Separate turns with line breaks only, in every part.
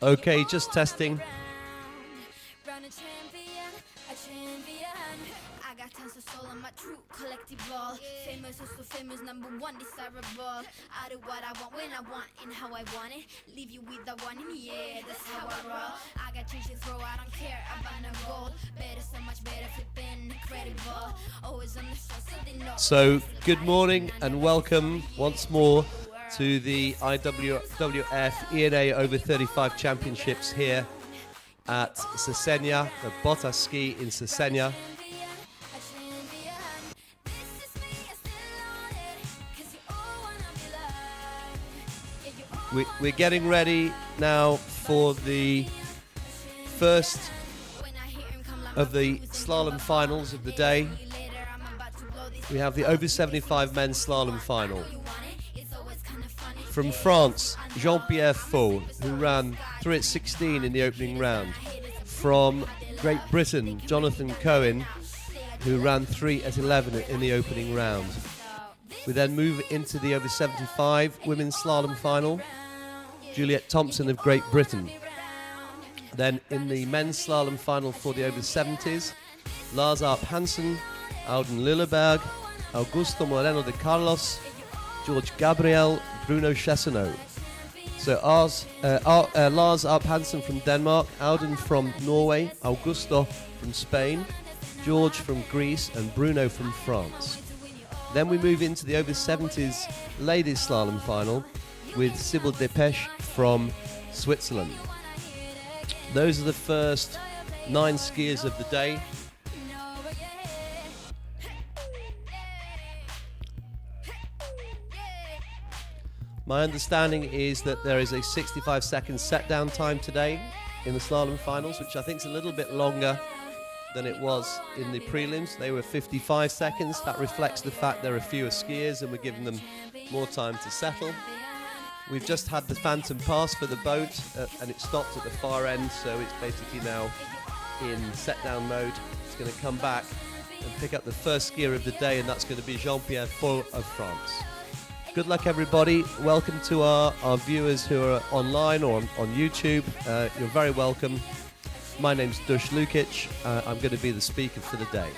Okay, just testing.
Famous, so famous, number one, desirable. I do what I want when I want and how I want it. Leave you with the one in the air, that's how I roll. I got change to throw, I don't care about no gold. Better, so much better, flipping incredible. Always on the show, so they know.
So, good morning and welcome once more to the IWWF ENA Over 35 Championships here at Sesena, the Botaski in Sesena. We're getting ready now for the first of the slalom finals of the day. We have the over 75 men's slalom final. From France, Jean-Pierre Faux, who ran 3 at 16 in the opening round. From Great Britain, Jonathan Cohen, who ran 3 at 11 in the opening round. We then move into the over 75 women's slalom final. Juliet Thompson of Great Britain. Then in the men's slalom final for the over 70s, Lars Arp Hansen, Auden Lilleberg, Augusto Moreno de Carlos, George Gabriel, Bruno Chesseneau. So Lars Arp Hansen from Denmark, Auden from Norway, Augusto from Spain, George from Greece, and Bruno from France. Then we move into the over 70s ladies slalom final with Sybil Depeche from Switzerland. Those are the first 9 skiers of the day. My understanding is that there is a 65-second set-down time today in the slalom finals, which I think is a little bit longer than it was in the prelims. They were 55 seconds. That reflects the fact there are fewer skiers and we're giving them more time to settle. We've just had the phantom pass for the boat and it stopped at the far end, so it's basically now in set-down mode. It's going to come back and pick up the first skier of the day, and that's going to be Jean-Pierre Faux of France. Good luck, everybody. Welcome to our viewers who are online or on YouTube. You're very welcome. My name's Dush Lukic. I'm going to be the speaker for the day.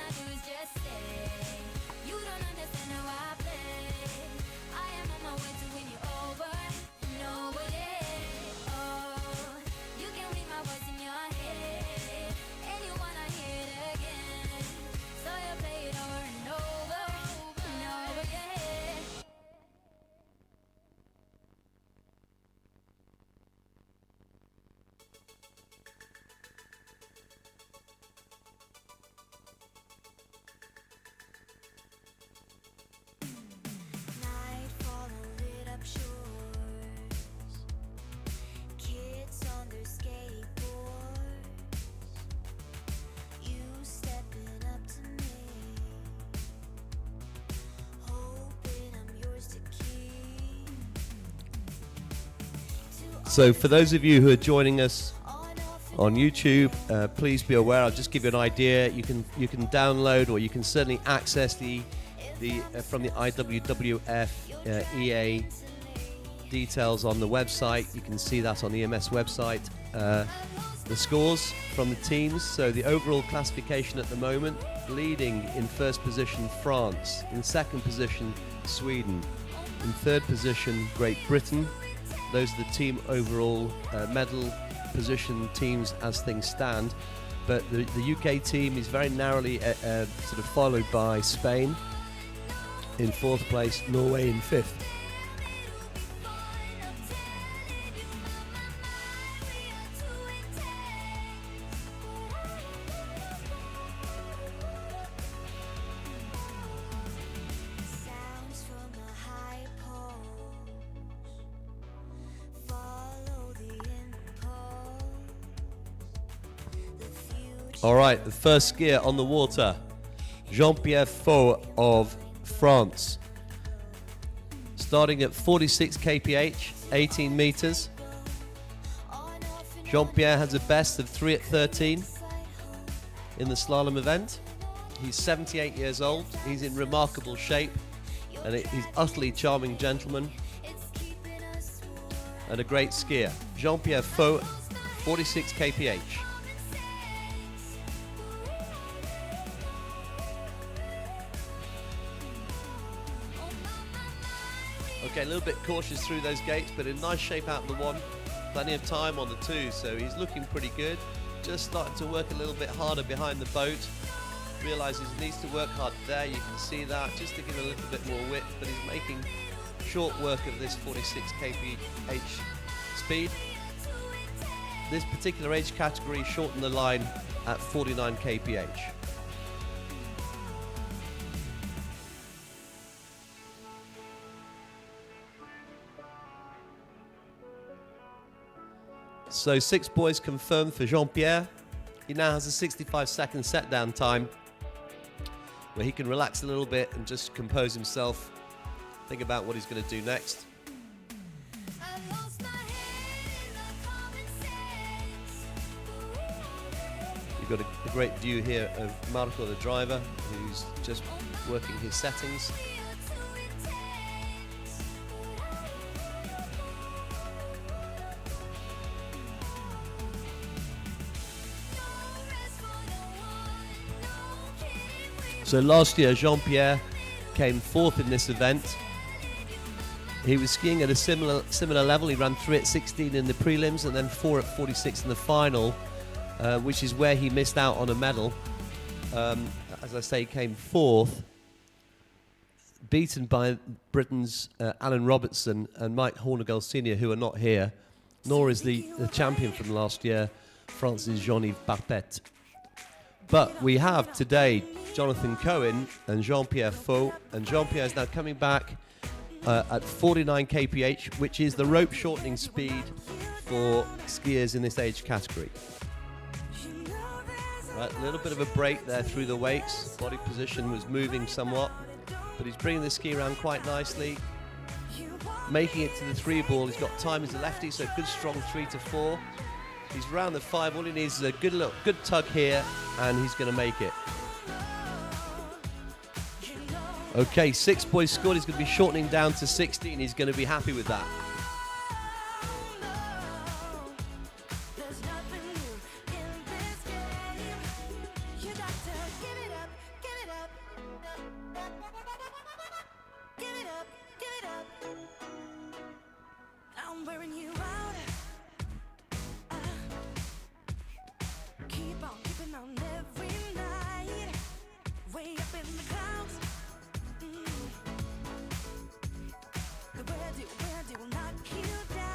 So for those of you who are joining us on YouTube, please be aware, I'll just give you an idea. You can download, or you can certainly access the from the IWWF EA details on the website. You can see that on the EMS website. The scores from the teams. So the overall classification at the moment, leading in first position France, in second position Sweden, in third position Great Britain. Those are the team overall medal position teams as things stand. But the UK team is very narrowly sort of followed by Spain in fourth place, Norway in fifth. All right, the first skier on the water, Jean-Pierre Faux of France. Starting at 46 kph, 18 meters. Jean-Pierre has a best of 3 at 13 in the slalom event. He's 78 years old. He's in remarkable shape, and he's utterly charming gentleman and a great skier. Jean-Pierre Faux 46 kph. Okay, a little bit cautious through those gates, but in nice shape out of the 1. Plenty of time on the 2, so he's looking pretty good. Just starting to work a little bit harder behind the boat. Realizes he needs to work hard there, you can see that, just to give him a little bit more width, but he's making short work of this 46 kph speed. This particular age category shortened the line at 49 kph. So 6 buoys confirmed for Jean-Pierre. He now has a 65-second set down time where he can relax a little bit and just compose himself, think about what he's going to do next. You've got a great view here of Marco, the driver, who's just working his settings. So last year, Jean-Pierre came 4th in this event. He was skiing at a similar level. He ran 3 at 16 in the prelims and then 4 at 46 in the final, which is where he missed out on a medal. As I say, he came 4th, beaten by Britain's Alan Robertson and Mike Hornigold Sr., who are not here, nor is the champion from last year, France's Jean-Yves Barpet. But we have today Jonathan Cohen and Jean-Pierre Faux, and Jean-Pierre is now coming back at 49 kph, which is the rope shortening speed for skiers in this age category. Right, a little bit of a break there through the weights. Body position was moving somewhat, but he's bringing the ski around quite nicely, making it to the 3 ball. He's got time as a lefty, so good strong 3 to 4. He's round the 5. All he needs is a good tug here, and he's going to make it. Okay, 6 buoys scored. He's going to be shortening down to 16. He's going to be happy with that.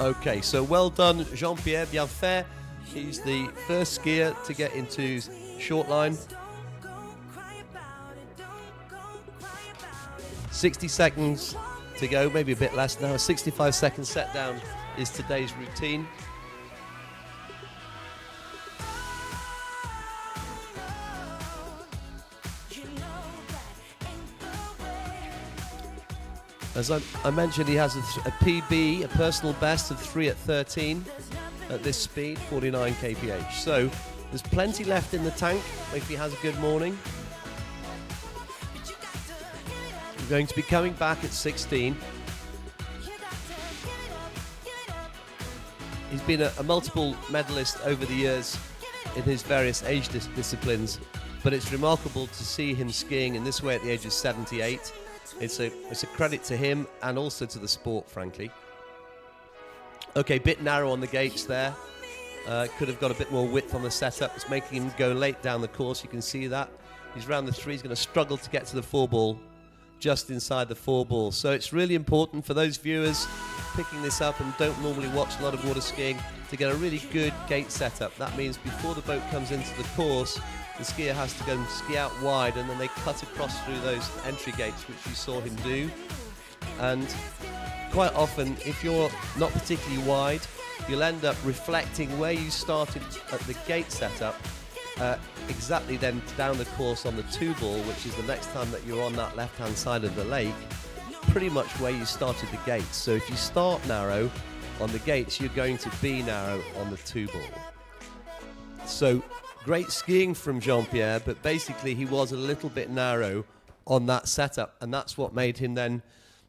Okay, so well done, Jean-Pierre, bien fait. He's the first skier to get into short line. 60 seconds to go, maybe a bit less now. A 65-second set down is today's routine. As I mentioned, he has a PB, a personal best of 3 at 13 at this speed, 49 kph. So there's plenty left in the tank if he has a good morning. We're going to be coming back at 16. He's been a multiple medalist over the years in his various age disciplines, but it's remarkable to see him skiing in this way at the age of 78. It's a credit to him and also to the sport, frankly. Okay, bit narrow on the gates there. Could have got a bit more width on the setup. It's making him go late down the course. You can see that. He's round the 3. He's going to struggle to get to the 4 ball, just inside the 4 ball. So it's really important for those viewers picking this up and don't normally watch a lot of water skiing to get a really good gate setup. That means before the boat comes into the course, the skier has to go and ski out wide, and then they cut across through those entry gates, which you saw him do. And quite often, if you're not particularly wide, you'll end up reflecting where you started at the gate setup, exactly then down the course on the 2 ball, which is the next time that you're on that left-hand side of the lake, pretty much where you started the gates. So if you start narrow on the gates, you're going to be narrow on the 2 ball. So great skiing from Jean-Pierre, but basically he was a little bit narrow on that setup, and that's what made him then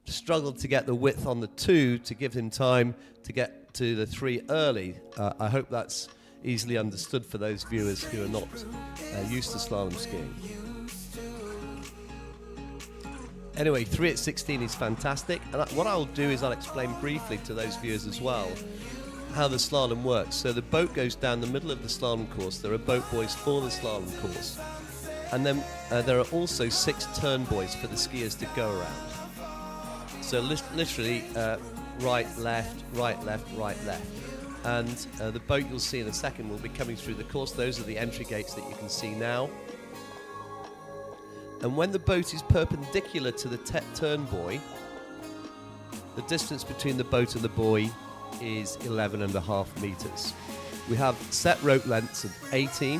struggle to get the width on the 2 to give him time to get to the 3 early. I hope that's easily understood for those viewers who are not used to slalom skiing. Anyway, 3 at 16 is fantastic, and what I'll do is I'll explain briefly to those viewers as well how the slalom works. So the boat goes down the middle of the slalom course. There are boat buoys for the slalom course, and then there are also 6 turn buoys for the skiers to go around. So literally right, left, right, left, right, left. And the boat you'll see in a second will be coming through the course. Those are the entry gates that you can see now. And when the boat is perpendicular to the turn buoy, the distance between the boat and the buoy is 11.5 meters. We have set rope lengths of 18.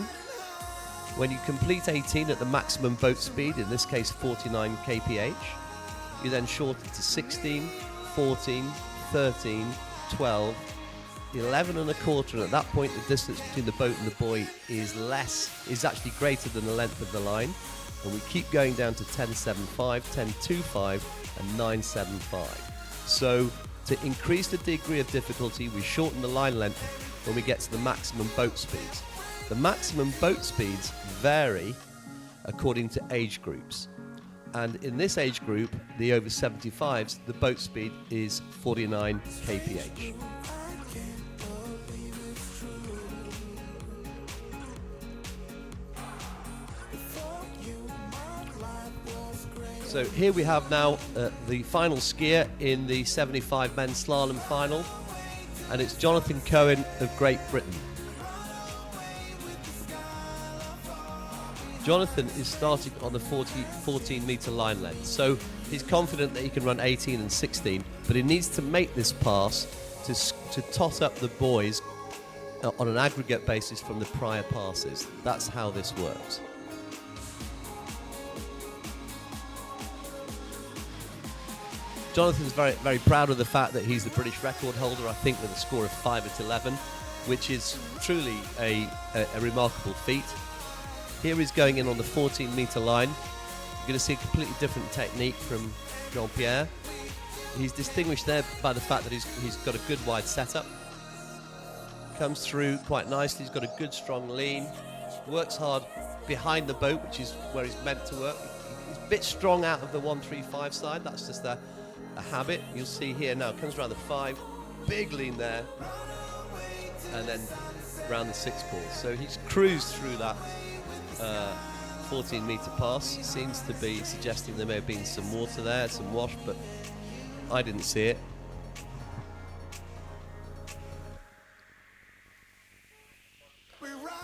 When you complete 18 at the maximum boat speed, in this case 49 kph, you then shorten to 16, 14, 13, 12, 11.25, and at that point the distance between the boat and the buoy is actually greater than the length of the line, and we keep going down to 10.75, 10.25 and 9.75. So to increase the degree of difficulty, we shorten the line length when we get to the maximum boat speeds. The maximum boat speeds vary according to age groups. And in this age group, the over 75s, the boat speed is 49 kph. So here we have now the final skier in the 75 men's slalom final, and it's Jonathan Cohen of Great Britain. Jonathan is starting on the 14 metre line length, so he's confident that he can run 18 and 16, but he needs to make this pass to tot up the boys on an aggregate basis from the prior passes. That's how this works. Jonathan's very, very proud of the fact that he's the British record holder, I think, with a score of 5 at 11, which is truly a remarkable feat. Here he's going in on the 14 metre line. You're going to see a completely different technique from Jean-Pierre. He's distinguished there by the fact that he's got a good wide setup. Comes through quite nicely, he's got a good strong lean. Works hard behind the boat, which is where he's meant to work. He's a bit strong out of the 135 side, that's just a habit. You'll see here now, comes around the 5, big lean there, and then around the 6 ball. So he's cruised through that 14 metre pass. Seems to be suggesting there may have been some water there, some wash, but I didn't see it.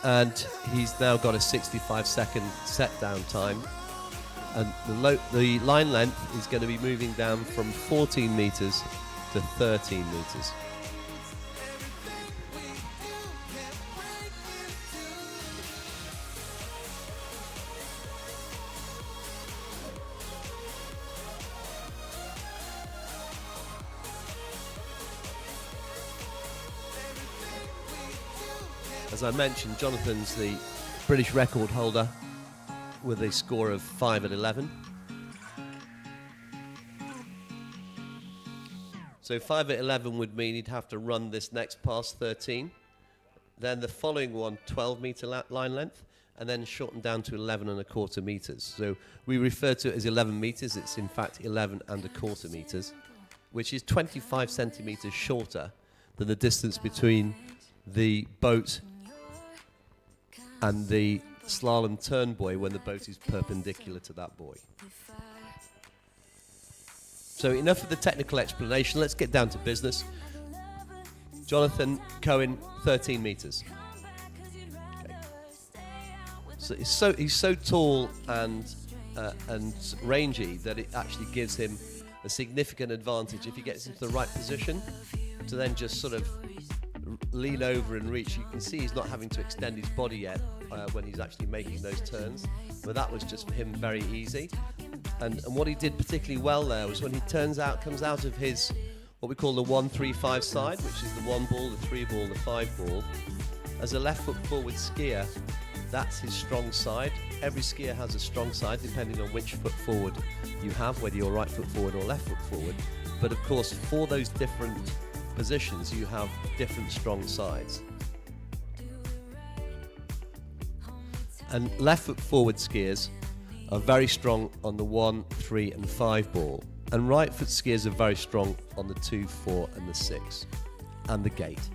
And he's now got a 65-second set down time, and the line length is going to be moving down from 14 metres to 13 metres. As I mentioned, Jonathan's the British record holder with a score of 5 at 11. So 5 at 11 would mean he'd have to run this next pass 13, then the following one 12 metre line length, and then shorten down to 11.25 metres. So we refer to it as 11 metres, it's in fact 11.25 metres, which is 25 centimetres shorter than the distance between the boat and the slalom turn buoy when the boat is perpendicular to that buoy. So enough of the technical explanation, let's get down to business. Jonathan Cohen, 13 metres. Okay. So he's so tall and rangy that it actually gives him a significant advantage if he gets into the right position to then just sort of lean over and reach. You can see he's not having to extend his body yet when he's actually making those turns, but that was just for him very easy. And what he did particularly well there was when he comes out of his what we call the 135 side, which is the 1 ball, the 3 ball, the 5 ball. As a left foot forward skier, that's his strong side. Every skier has a strong side depending on which foot forward you have, whether you're right foot forward or left foot forward. But of course, for those different positions, you have different strong sides. And left foot forward skiers are very strong on the 1, 3 and 5 ball. And right foot skiers are very strong on the 2, 4 and the 6 and the gate.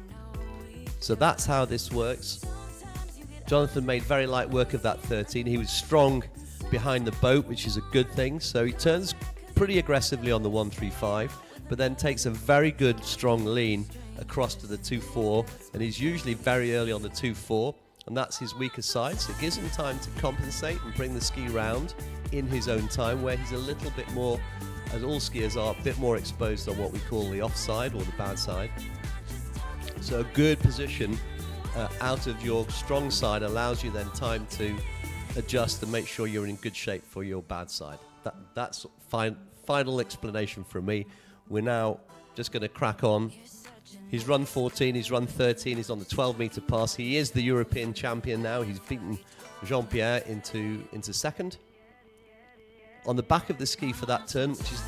So that's how this works. Jonathan made very light work of that 13. He was strong behind the boat, which is a good thing. So he turns pretty aggressively on the 1, 3, 5, but then takes a very good strong lean across to the 2, 4, and he's usually very early on the 2, 4. And that's his weaker side, so it gives him time to compensate and bring the ski round in his own time, where he's a little bit more, as all skiers are, a bit more exposed on what we call the offside or the bad side. So a good position out of your strong side allows you then time to adjust and make sure you're in good shape for your bad side. That's final explanation from me. We're now just going to crack on. He's run 14, he's run 13, he's on the 12-meter pass. He is the European champion now. He's beaten Jean-Pierre into second. On the back of the ski for that turn, which is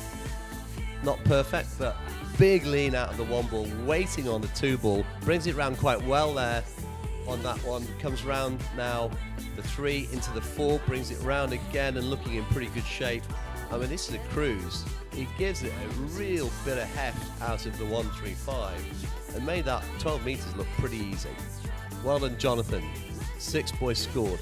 not perfect, but big lean out of the 1 ball, waiting on the 2 ball. Brings it round quite well there on that one. Comes round now the 3 into the 4, brings it round again and looking in pretty good shape. I mean, this is a cruise. He gives it a real bit of heft out of the 1, 3, 5 and made that 12 meters look pretty easy. Well done, Jonathan. 6 points scored.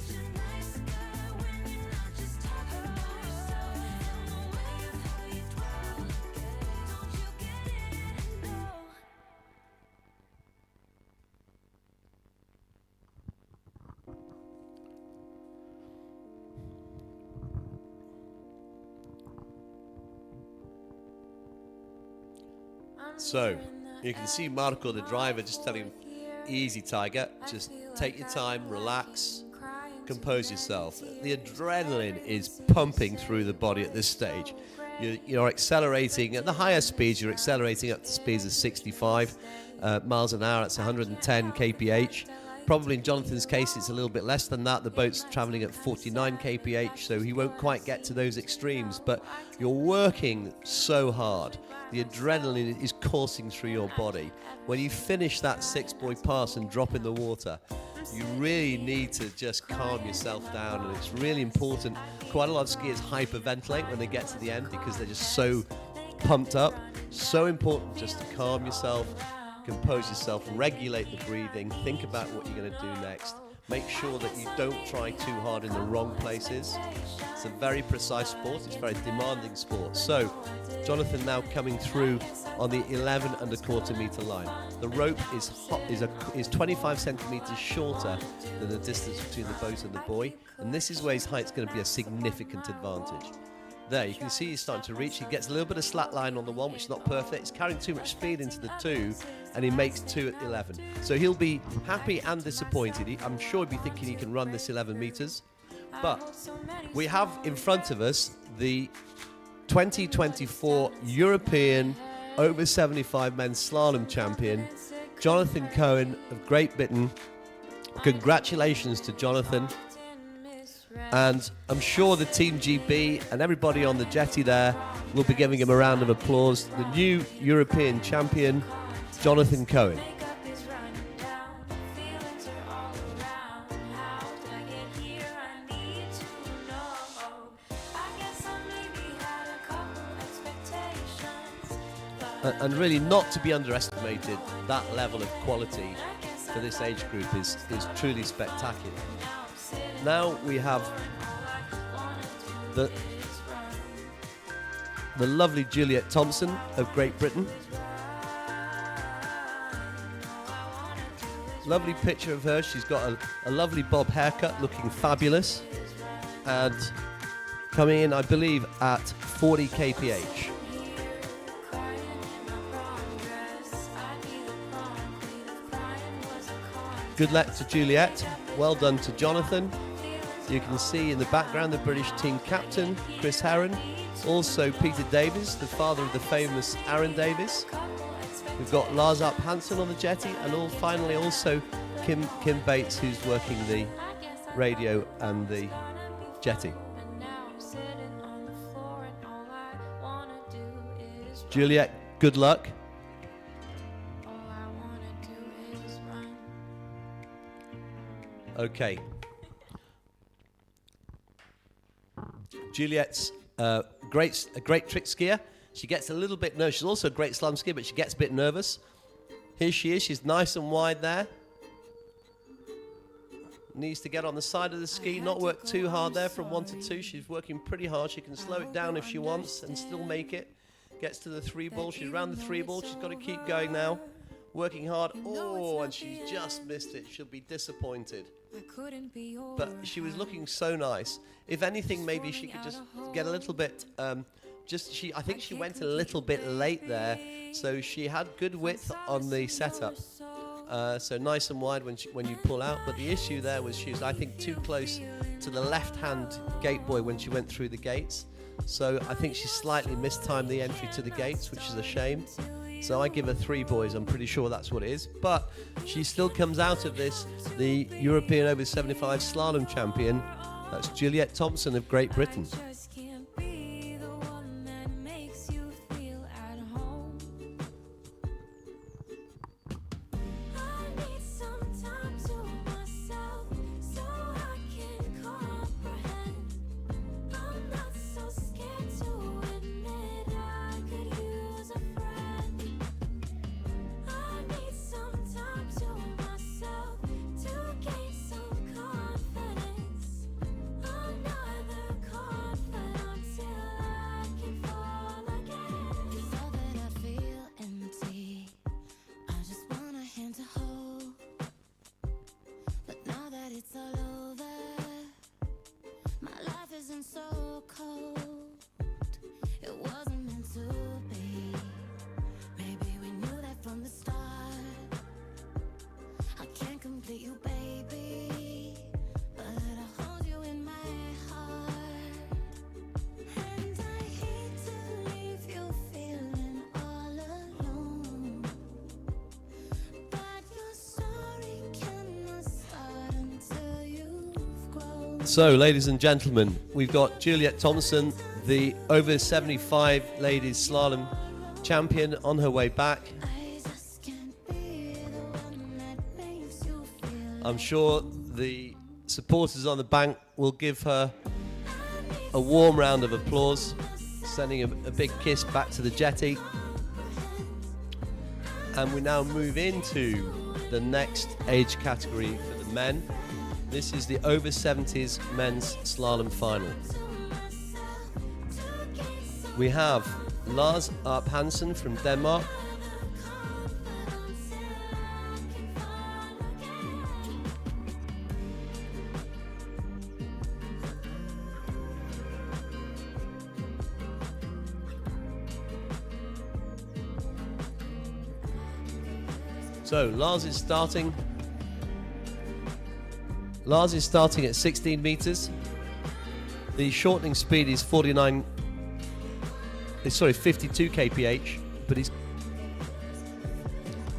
So, you can see Marco, the driver, just telling him, easy, Tiger, just take your time, relax, compose yourself. The adrenaline is pumping through the body at this stage. You're accelerating at the higher speeds. You're accelerating up to speeds of 65 miles an hour. That's 110 kph. Probably in Jonathan's case, it's a little bit less than that. The boat's traveling at 49 kph, so he won't quite get to those extremes. But you're working so hard. The adrenaline is coursing through your body. When you finish that 6-buoy pass and drop in the water, you really need to just calm yourself down, and it's really important. Quite a lot of skiers hyperventilate when they get to the end because they're just so pumped up. So important just to calm yourself, compose yourself, regulate the breathing, think about what you're going to do next. Make sure that you don't try too hard in the wrong places. It's a very precise sport. It's a very demanding sport. So, Jonathan now coming through on the 11.25 meter line. The rope is 25 centimeters shorter than the distance between the boat and the buoy, and this is where his height's going to be a significant advantage. There, you can see he's starting to reach. He gets a little bit of slack line on the 1, which is not perfect. He's carrying too much speed into the 2, and he makes 2 at 11. So he'll be happy and disappointed. I'm sure he'll be thinking he can run this 11 meters. But we have in front of us the 2024 European over 75 men's slalom champion, Jonathan Cohen of Great Britain. Congratulations to Jonathan. And I'm sure the Team GB and everybody on the jetty there will be giving him a round of applause. The new European champion, Jonathan Cohen. And really not to be underestimated, that level of quality for this age group is truly spectacular. Now we have the lovely Juliet Thompson of Great Britain. Lovely picture of her. She's got a lovely bob haircut, looking fabulous. And coming in, I believe, at 40 kph. Good luck to Juliet. Well done to Jonathan. You can see in the background the British team captain, Chris Herron. Also Peter Davies, the father of the famous Aaron Davies. We've got Lars Up Hansen on the jetty, and finally also Kim Bates, who's working the radio and the jetty. Juliet, good luck. Okay. Juliet's a great trick skier. She gets a little bit nervous. She's also a great slalom skier, but she gets a bit nervous. Here she is. She's nice and wide there. Needs to get on the side of the ski, not work too hard there from 1 to 2. She's working pretty hard. She can slow it down if she wants and still make it. Gets to the 3 ball. She's around the 3 ball. She's got to keep going now. Working hard. Oh, and she just missed it. She'll be disappointed. But she was looking so nice. If anything, maybe she could just get a little bit... I think she went a little bit late there. So she had good width on the setup. So nice and wide when you pull out. But the issue there was she was, I think, too close to the left-hand gate buoy when she went through the gates. So I think she slightly mistimed the entry to the gates, which is a shame. So I give her 3 buoys. I'm pretty sure that's what it is. But she still comes out of this the European over 75 slalom champion. That's Juliet Thompson of Great Britain. So, ladies and gentlemen, we've got Juliet Thompson, the over 75 ladies slalom champion, on her way back. I'm sure the supporters on the bank will give her a warm round of applause, sending a big kiss back to the jetty. And we now move into the next age category for the men. This is the over 70s men's slalom final. We have Lars Arp Hansen from Denmark. So Lars is starting at 16 meters. The shortening speed is 52 kph,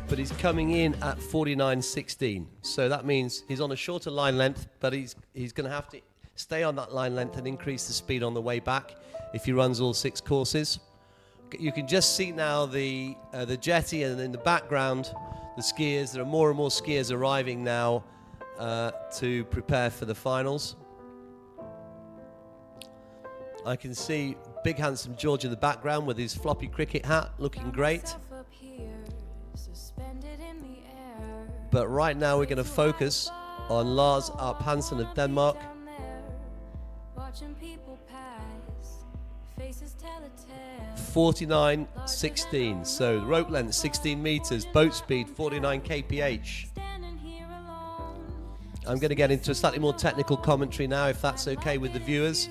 but he's coming in at 49.16. So that means he's on a shorter line length, but he's going to have to stay on that line length and increase the speed on the way back if he runs all 6 courses. You can just see now the jetty, and in the background the skiers. There are more and more skiers arriving now to prepare for the finals. I can see big handsome George in the background with his floppy cricket hat, looking great. But right now we're going to focus on Lars Arp Hansen of Denmark. 49.16, so rope length 16 meters, boat speed 49 kph. I'm going to get into a slightly more technical commentary now, if that's okay with the viewers.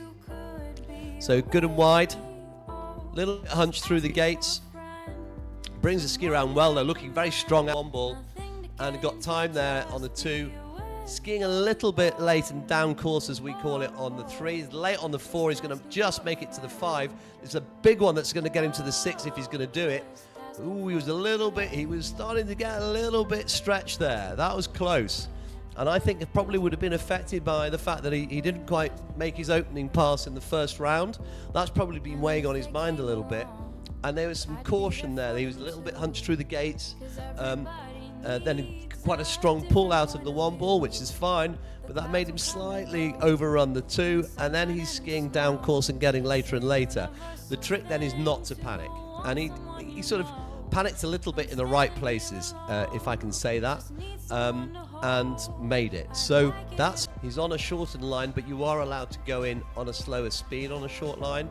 So good and wide, little hunch through the gates, brings the ski around well. They're looking very strong on ball, and got time there on the 2. Skiing a little bit late and down course, as we call it, on the 3. He's late on the 4. He's going to just make it to the 5. It's a big one that's going to get him to the 6 if he's going to do it. Ooh, he was starting to get a little bit stretched there. That was close. And I think it probably would have been affected by the fact that he didn't quite make his opening pass in the first round. That's probably been weighing on his mind a little bit. And there was some caution there. He was a little bit hunched through the gates. Then quite a strong pull out of the one ball, which is fine, but that made him slightly overrun the two, and then he's skiing down course and getting later and later. The trick then is not to panic, and he sort of panicked a little bit in the right places, if I can say that, and made it. So he's on a shortened line, but you are allowed to go in on a slower speed on a short line.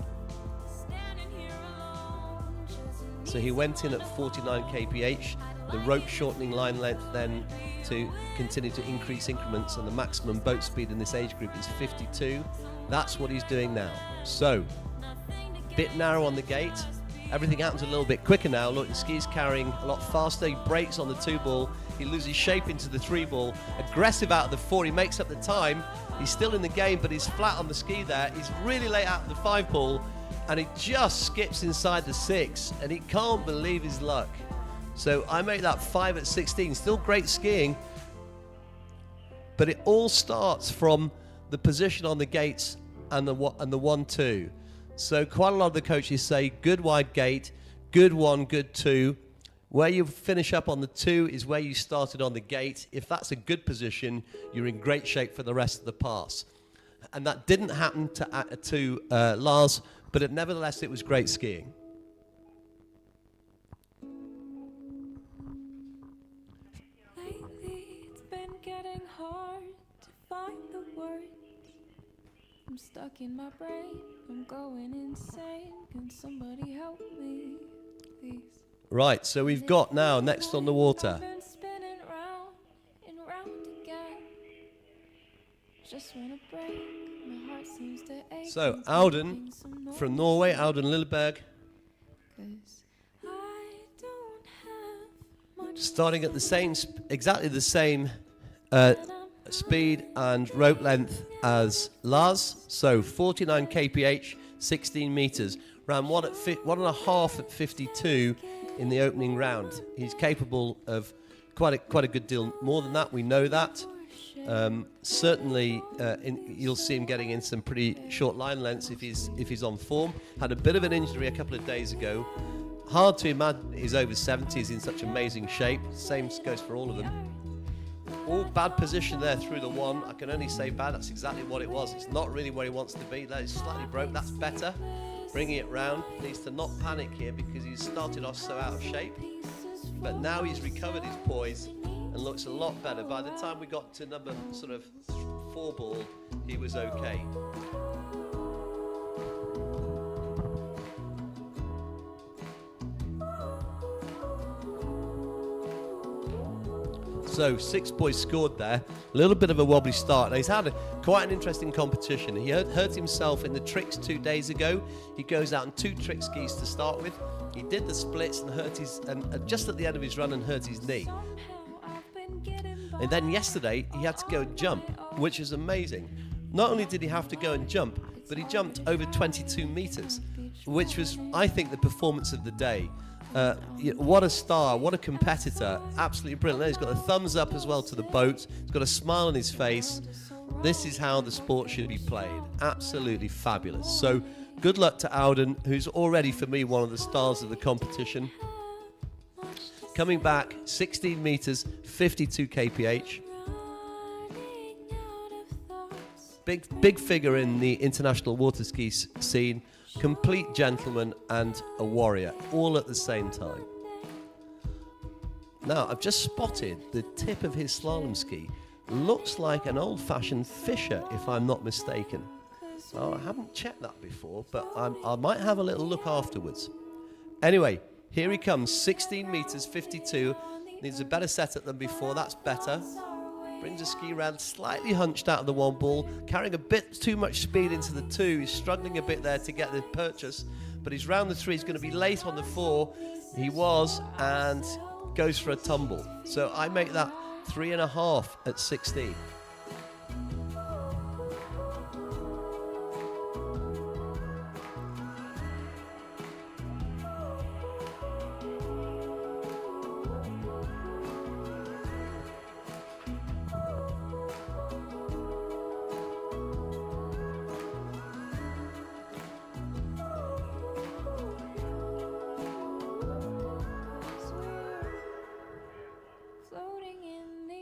So he went in at 49 kph. The rope shortening line length then to continue to increase increments, and the maximum boat speed in this age group is 52. That's what he's doing now. So, bit narrow on the gate. Everything happens a little bit quicker now. Look, the ski's carrying a lot faster. He brakes on the 2 ball. He loses shape into the 3 ball. Aggressive out of the 4. He makes up the time. He's still in the game, but he's flat on the ski there. He's really late out of the 5 ball, and he just skips inside the 6, and he can't believe his luck. So I made that 5 at 16. Still great skiing, but it all starts from the position on the gates and the 1-2. So quite a lot of the coaches say good wide gate, good 1, good 2. Where you finish up on the 2 is where you started on the gate. If that's a good position, you're in great shape for the rest of the pass. And that didn't happen to Lars, but nevertheless it was great skiing.
I'm stuck in my brain, I'm going insane. Can somebody help me, please?
Right, so we've got now next on the water.
Spinning round and round again. Just wanna break, my heart seems to ache.
So Auden from Norway, Auden Lilleberg, starting at the same, exactly the same speed and rope length as Lars, so 49 kph, 16 meters, ran 1.5 at 52 in the opening round. He's capable of quite a good deal more than that. We know that. Certainly, you'll see him getting in some pretty short line lengths if he's on form. Had a bit of an injury a couple of days ago. Hard to imagine he's over 70. He's in such amazing shape. Same goes for all of them. All bad position there through the 1. I can only say bad. That's exactly what it was. It's not really where he wants to be. That is slightly broke. That's better. Bringing it round. Needs to not panic here because he's started off so out of shape. But now he's recovered his poise and looks a lot better. By the time we got to number sort of 4 ball, he was okay. So 6 boys scored there. A little bit of a wobbly start. Now he's had quite an interesting competition. He hurt himself in the tricks 2 days ago. He goes out in 2 trick skis to start with. He did the splits and hurt and just at the end of his run and hurt his knee. And then yesterday he had to go and jump, which is amazing. Not only did he have to go and jump, but he jumped over 22 meters, which was, I think, the performance of the day. What a star, what a competitor, absolutely brilliant. He's got a thumbs up as well to the boat, he's got a smile on his face. This is how the sport should be played, absolutely fabulous. So good luck to Auden, who's already for me one of the stars of the competition. Coming back 16 meters, 52 kph. Big figure in the international water ski scene. Complete gentleman and a warrior, all at the same time. Now, I've just spotted the tip of his slalom ski. Looks like an old-fashioned Fisher, if I'm not mistaken. Well, I haven't checked that before, but I might have a little look afterwards. Anyway, here he comes, 16 meters, 52. Needs a better setup than before, that's better. Brings the ski round slightly hunched out of the 1 ball, carrying a bit too much speed into the 2. He's struggling a bit there to get the purchase, but he's round the 3. He's going to be late on the 4. He was, and goes for a tumble. So I make that 3.5 at 16.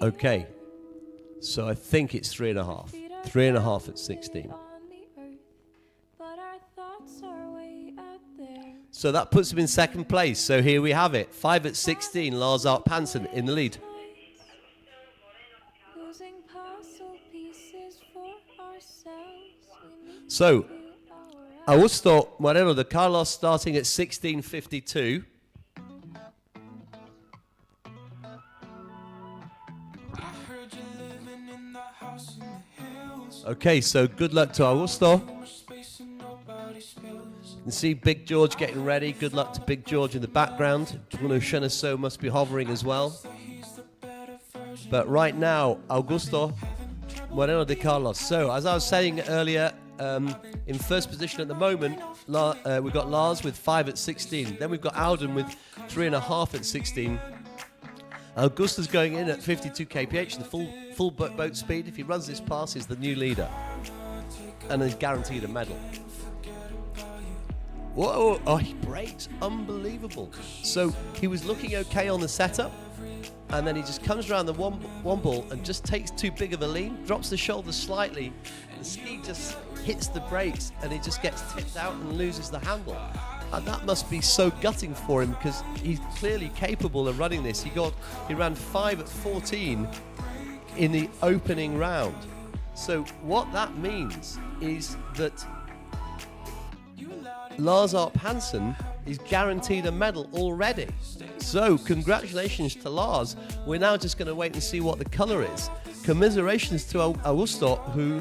Okay, so I think it's 3.5. 3.5 at 16. So that puts him in second place. So here we have it. 5 at 16, Lars Arp Hansen in the lead. So, Augusto Moreno de Carlos starting at 16.52. Okay, so good luck to Augusto. You can see Big George getting ready. Good luck to Big George in the background. Bruno Cheneseau must be hovering as well. But right now, Augusto Moreno de Carlos. So, as I was saying earlier, in first position at the moment, we've got Lars with 5 at 16. Then we've got Alden with 3.5 at 16. Augusto's going in at 52 kph, the full boat speed. If he runs this pass, he's the new leader. And is guaranteed a medal. Whoa, oh, he brakes, unbelievable. So he was looking okay on the setup, and then he just comes around the one ball and just takes too big of a lean, drops the shoulders slightly, the ski just hits the brakes, and he just gets tipped out and loses the handle. And that must be so gutting for him, because he's clearly capable of running this. He ran 5 at 14 in the opening round. So what that means is that Lars Arp Hansen is guaranteed a medal already. So congratulations to Lars. We're now just going to wait and see what the colour is. Commiserations to Augusto, who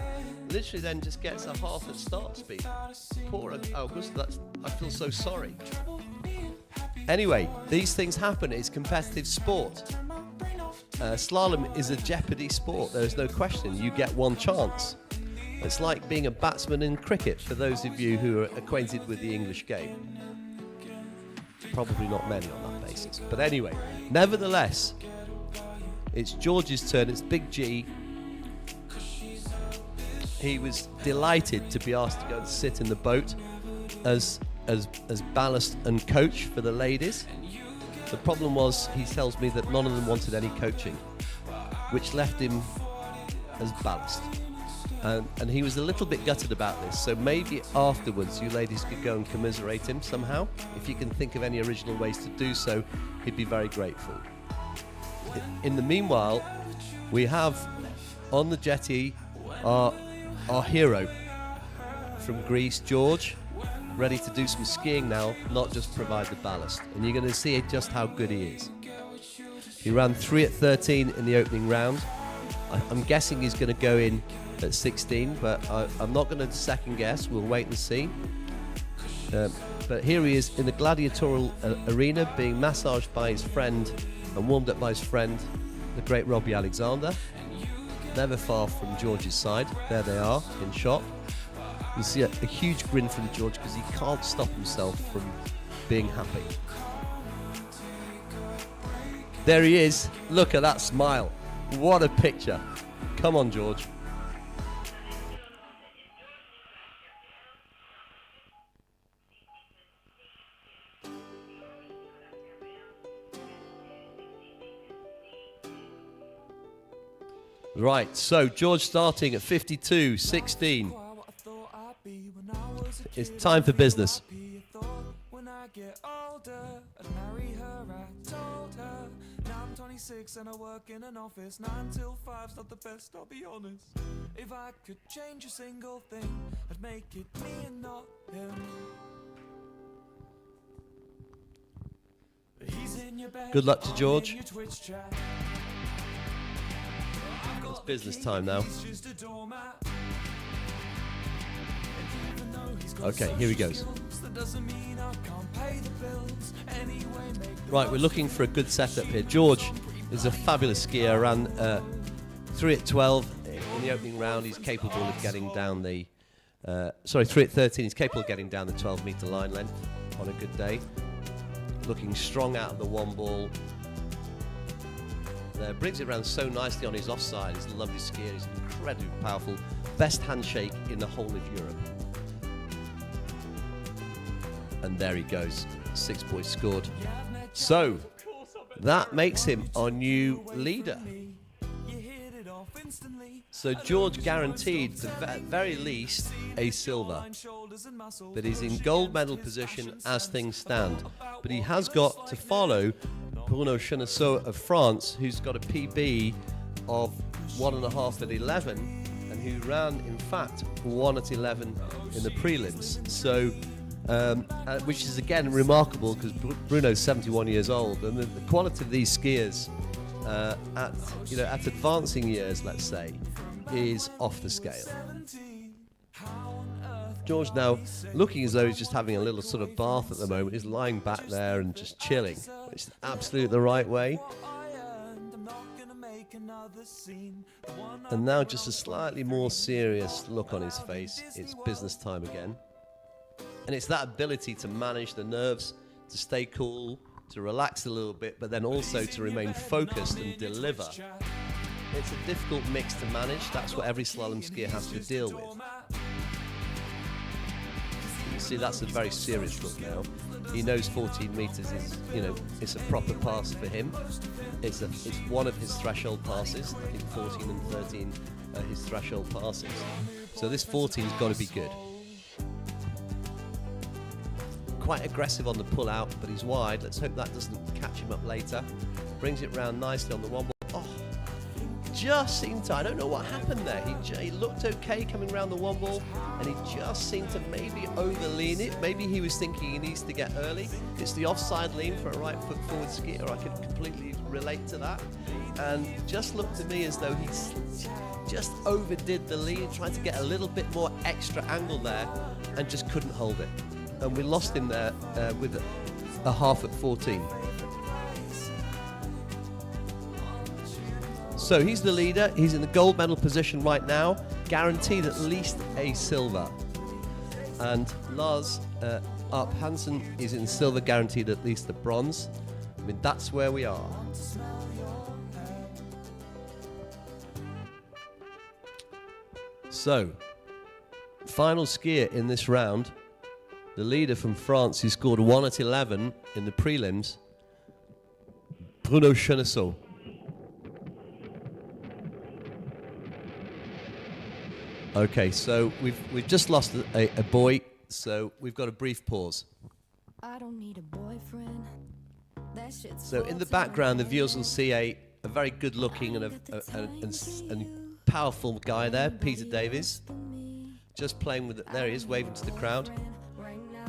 literally then just gets a half at start speed. Poor Augusto, I feel so sorry. Anyway, these things happen. It's competitive sport. Slalom is a jeopardy sport. There's no question. You get one chance. It's like being a batsman in cricket, for those of you who are acquainted with the English game. Probably not many on that basis. But anyway, nevertheless, it's George's turn. It's Big G. He was delighted to be asked to go and sit in the boat as ballast and coach for the ladies. The problem was, he tells me that none of them wanted any coaching, which left him as ballast. And he was a little bit gutted about this, so maybe afterwards you ladies could go and commiserate him somehow. If you can think of any original ways to do so, he'd be very grateful. In the meanwhile, we have on the jetty our hero from Greece, George, ready to do some skiing now, not just provide the ballast. And you're going to see just how good he is. He ran 3 at 13 in the opening round. I'm guessing he's going to go in at 16, but I'm not going to second guess. We'll wait and see. But here he is in the gladiatorial arena, being massaged by his friend and warmed up by his friend, the great Robbie Alexander. Never far from George's side. There they are in shot. You see a huge grin from George, because he can't stop himself from being happy. There he is. Look at that smile. What a picture. Come on, George. Right, so George starting at 52.16. It's time for business. When I get older, I'd marry her, I told her. Now I'm 26 and I work in an office. 9 till 5's not the best, I'll be honest. If I could change a single thing, I'd make it me and not him. Good luck to George. It's business time now. Okay, here he goes. Right, we're looking for a good setup here. George is a fabulous skier. Ran 3 at 12 in the opening round. He's capable of getting down the... 3 at 13. He's capable of getting down the 12-metre line length on a good day. Looking strong out of the one ball. There, brings it around so nicely on his offside. He's a lovely skier. He's incredibly powerful. Best handshake in the whole of Europe. And there he goes. 6 points scored. So, that makes him our new leader. So George guaranteed, at very least, a silver. But he's in gold medal position as things stand. But he has got to follow Bruno Chenesseau of France, who's got a PB of 1.5 at 11, and who ran, in fact, 1 at 11 in the prelims. So, which is again remarkable because Bruno's 71 years old, and the quality of these skiers at advancing years, let's say, is off the scale. George now looking as though he's just having a little sort of bath at the moment. He's lying back there and just chilling. It's absolutely the right way. And now just a slightly more serious look on his face. It's business time again. And it's that ability to manage the nerves, to stay cool, to relax a little bit, but then also to remain focused and deliver. It's a difficult mix to manage. That's what every slalom skier has to deal with. You see, that's a very serious look now. He knows 14 meters is, it's a proper pass for him. It's one of his threshold passes. I think 14 and 13 are his threshold passes. So this 14's got to be good. Quite aggressive on the pull out, but he's wide. Let's hope that doesn't catch him up later. Brings it round nicely on the one ball. Oh, just seemed to, I don't know what happened there. He looked okay coming round the one ball, and he just seemed to maybe overlean it. Maybe he was thinking he needs to get early. It's the offside lean for a right foot forward skier. I could completely relate to that. And just looked to me as though he just overdid the lean, trying to get a little bit more extra angle there, and just couldn't hold it. And we lost him there with a half at 14. So he's the leader. He's in the gold medal position right now, guaranteed at least a silver. And Lars Arp Hansen is in silver, guaranteed at least the bronze. I mean, that's where we are. So, final skier in this round. The leader from France, who scored 1 at 11 in the prelims, Bruno Chenesseau. Okay, so we've just lost a boy, so we've got a brief pause.
I don't need a boyfriend. That shit's
So in the background, the viewers will see a very good-looking and powerful guy there, Peter Davies, just playing with it. There he is, waving to the crowd.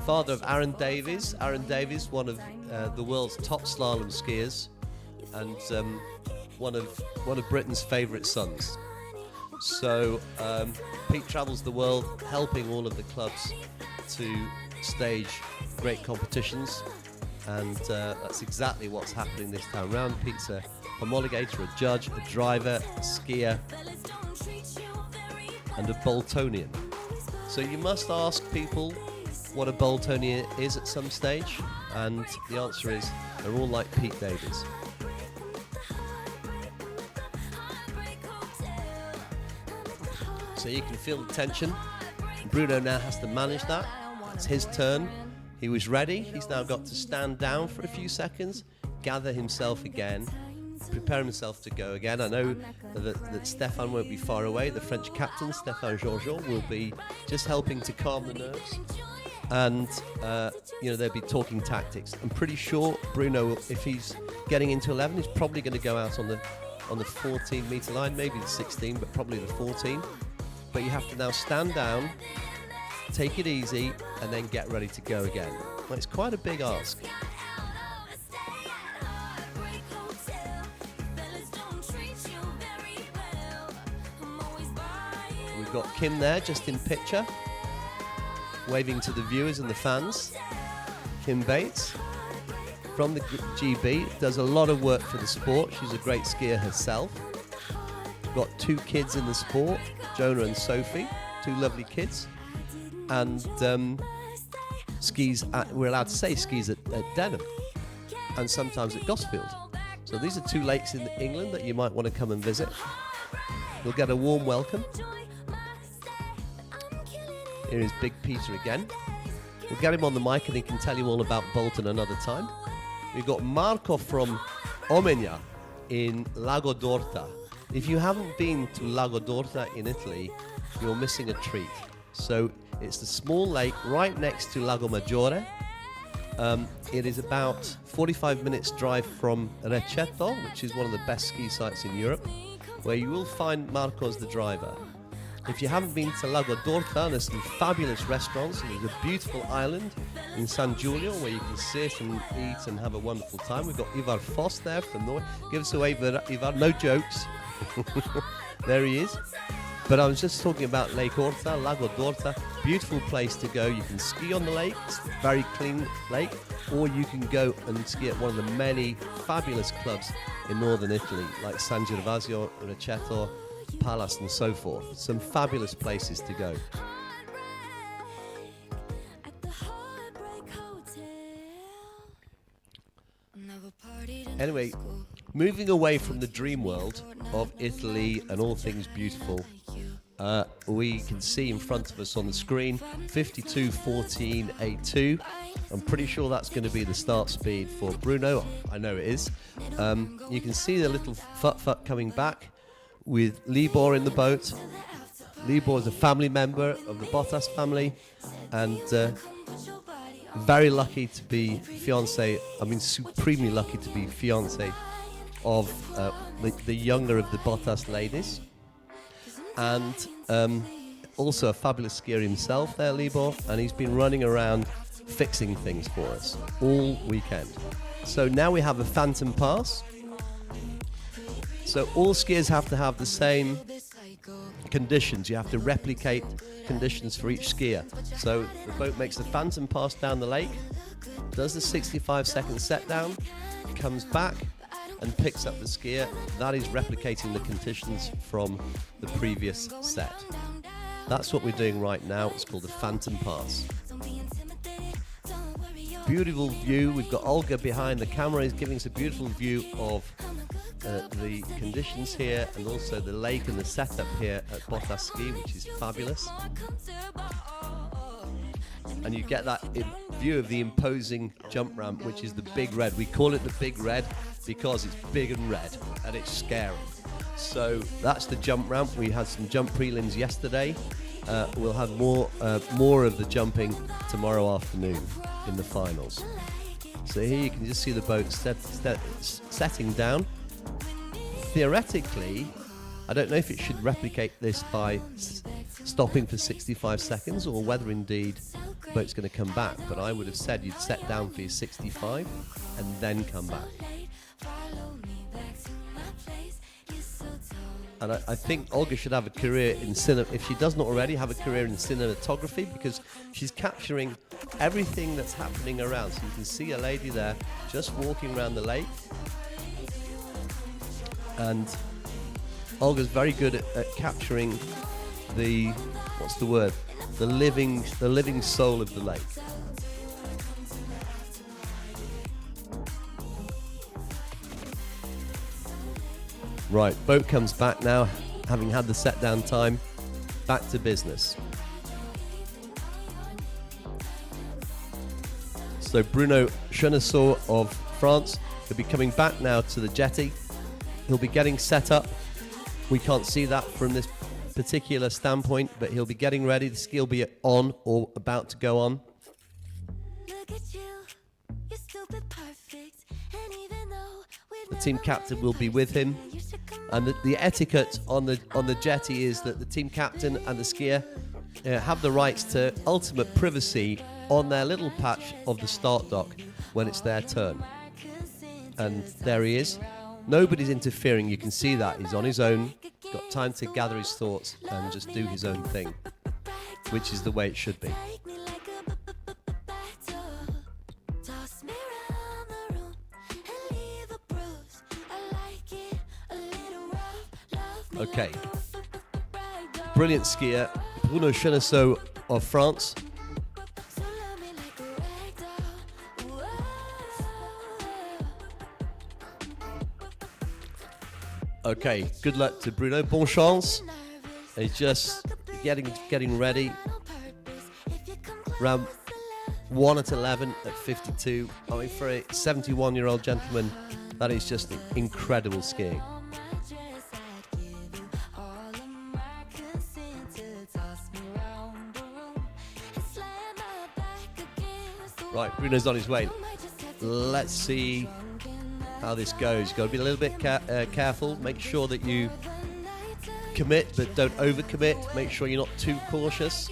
Father of Aaron Davies. Aaron Davies, one of the world's top slalom skiers, and one of Britain's favourite sons. So Pete travels the world, helping all of the clubs to stage great competitions, and that's exactly what's happening this time round. Pete's a homologator, a judge, a driver, a skier, and a Boltonian. So you must ask people what a Boltonian is at some stage, and the answer is they're all like Pete Davies. So you can feel the tension. Bruno now has to manage that. It's his turn. He was ready. He's now got to stand down for a few seconds, gather himself again, prepare himself to go again. I know that Stéphane won't be far away. The French captain, Stéphane Georgeon, will be just helping to calm the nerves. And they'll be talking tactics. I'm pretty sure Bruno, if he's getting into 11, he's probably going to go out on the 14-meter line, maybe the 16, but probably the 14. But you have to now stand down, take it easy, and then get ready to go again. Well, it's quite a big ask. We've got Kim there, just in picture, waving to the viewers and the fans. Kim Bates from the GB, does a lot of work for the sport. She's a great skier herself. Got 2 kids in the sport, Jonah and Sophie, 2 lovely kids. And we're allowed to say skis at Denham and sometimes at Gosfield. So these are 2 lakes in England that you might want to come and visit. You'll get a warm welcome. Here is Big Peter again. We'll get him on the mic and he can tell you all about Bolton another time. We've got Marco from Omenia in Lago d'Orta. If you haven't been to Lago d'Orta in Italy, you're missing a treat. So it's the small lake right next to Lago Maggiore. It is about 45 minutes drive from Recetto, which is one of the best ski sites in Europe, where you will find Marcos the driver. If you haven't been to Lago d'Orta, there's some fabulous restaurants. There's a beautiful island in San Giulio where you can sit and eat and have a wonderful time. We've got Ivar Foss there from Norway. Give us away, Ivar. No jokes. There he is. But I was just talking about Lake Orta, Lago d'Orta. Beautiful place to go. You can ski on the lake. It's a very clean lake. Or you can go and ski at one of the many fabulous clubs in northern Italy, like San Gervasio, Recetto, Palace and so forth. Some fabulous places to go. Anyway, moving away from the dream world of Italy and all things beautiful, we can see in front of us on the screen 52.14.82. I'm pretty sure that's going to be the start speed for Bruno. I know it is. You can see the little fut coming back with Libor in the boat. Libor is a family member of the Bottas family, and very lucky to be supremely lucky to be fiancé of the younger of the Bottas ladies, and also a fabulous skier himself there, Libor, and he's been running around fixing things for us all weekend. So now we have a phantom pass. So all skiers have to have the same conditions. You have to replicate conditions for each skier. So the boat makes the phantom pass down the lake, does the 65-second set down, comes back and picks up the skier. That is replicating the conditions from the previous set. That's what we're doing right now. It's called a phantom pass. Beautiful view. We've got Olga behind the camera. Is giving us a beautiful view of the conditions here, and also the lake and the setup here at Botaski, which is fabulous. And you get that view of the imposing jump ramp, which is the Big Red. We call it the Big Red because it's big and red, and it's scary. So that's the jump ramp. We had some jump prelims yesterday. We'll have more of the jumping tomorrow afternoon in the finals. So here you can just see the boat setting down. Theoretically, I don't know if it should replicate this by stopping for 65 seconds or whether indeed the boat's going to come back, but I would have said you'd set down for your 65 and then come back. And I think Olga should have a career in if she does not already have a career in cinematography, because she's capturing everything that's happening around. So you can see a lady there just walking around the lake, and Olga's very good at capturing the living soul of the lake. Right, boat comes back now, having had the set down time. Back to business. So Bruno Chenesseau of France will be coming back now to the jetty. He'll be getting set up. We can't see that from this particular standpoint, but he'll be getting ready. The ski will be on or about to go on. The team captain will be with him, and the etiquette on the jetty is that the team captain and the skier have the rights to ultimate privacy on their little patch of the start dock when it's their turn. And there he is. Nobody's interfering. You can see that he's on his own, got time to gather his thoughts and just do his own thing, which is the way it should be. Okay, brilliant skier, Bruno Chenesseau of France. Okay, good luck to Bruno. Bon chance. He's just getting ready. Round 1 at 11 at 52. I mean, for a 71-year-old gentleman, that is just incredible skiing. Right, Bruno's on his way. Let's see how this goes. You've got to be a little bit careful. Make sure that you commit, but don't overcommit. Make sure you're not too cautious.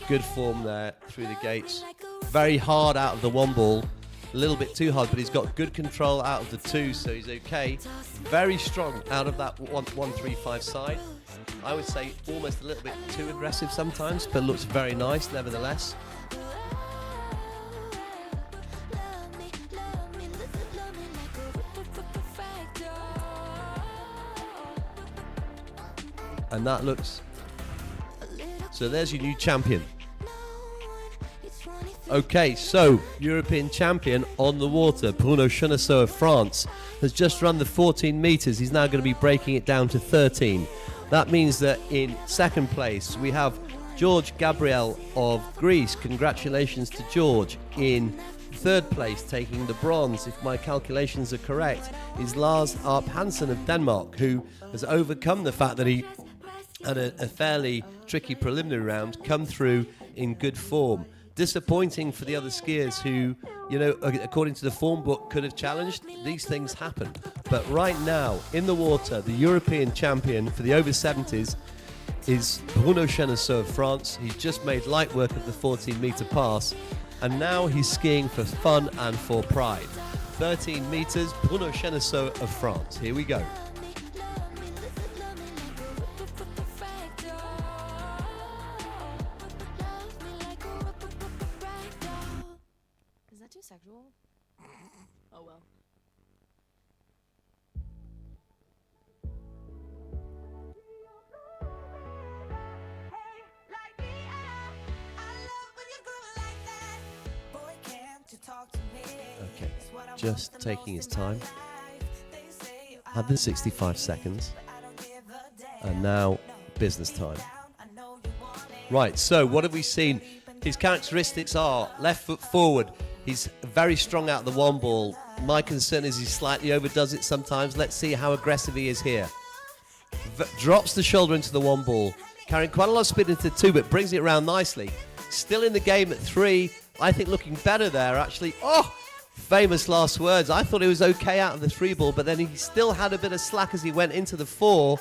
Good form there through the gates. Very hard out of the one ball. A little bit too hard, but he's got good control out of the two, so he's okay. Very strong out of that 1-3-5 side. I would say almost a little bit too aggressive sometimes, but looks very nice nevertheless. And that looks... So there's your new champion. Okay, so European champion on the water, Bruno Chenesseau of France, has just run the 14 metres. He's now going to be breaking it down to 13. That means that in second place we have George Gabriel of Greece. Congratulations to George. In third place, taking the bronze, if my calculations are correct, is Lars Arp Hansen of Denmark, who has overcome the fact that he had a fairly tricky preliminary round, come through in good form. Disappointing for the other skiers who, you know, according to the form book, could have challenged. These things happen. But right now, in the water, the European champion for the over 70s is Bruno Chenesseau of France. He's just made light work of the 14-metre pass, and now he's skiing for fun and for pride. 13 metres, Bruno Chenesseau of France. Here we go.
Sexual? Oh well.
Okay, just taking his time. Had the 65 seconds. And now business time. Right, so what have we seen? His characteristics are left foot forward. He's very strong out of the one ball. My concern is he slightly overdoes it sometimes. Let's see how aggressive he is here. Drops the shoulder into the one ball, carrying quite a lot of speed into two, but brings it around nicely. Still in the game at 3. I think looking better there, actually. Oh, famous last words. I thought he was okay out of the 3 ball, but then he still had a bit of slack as he went into the 4,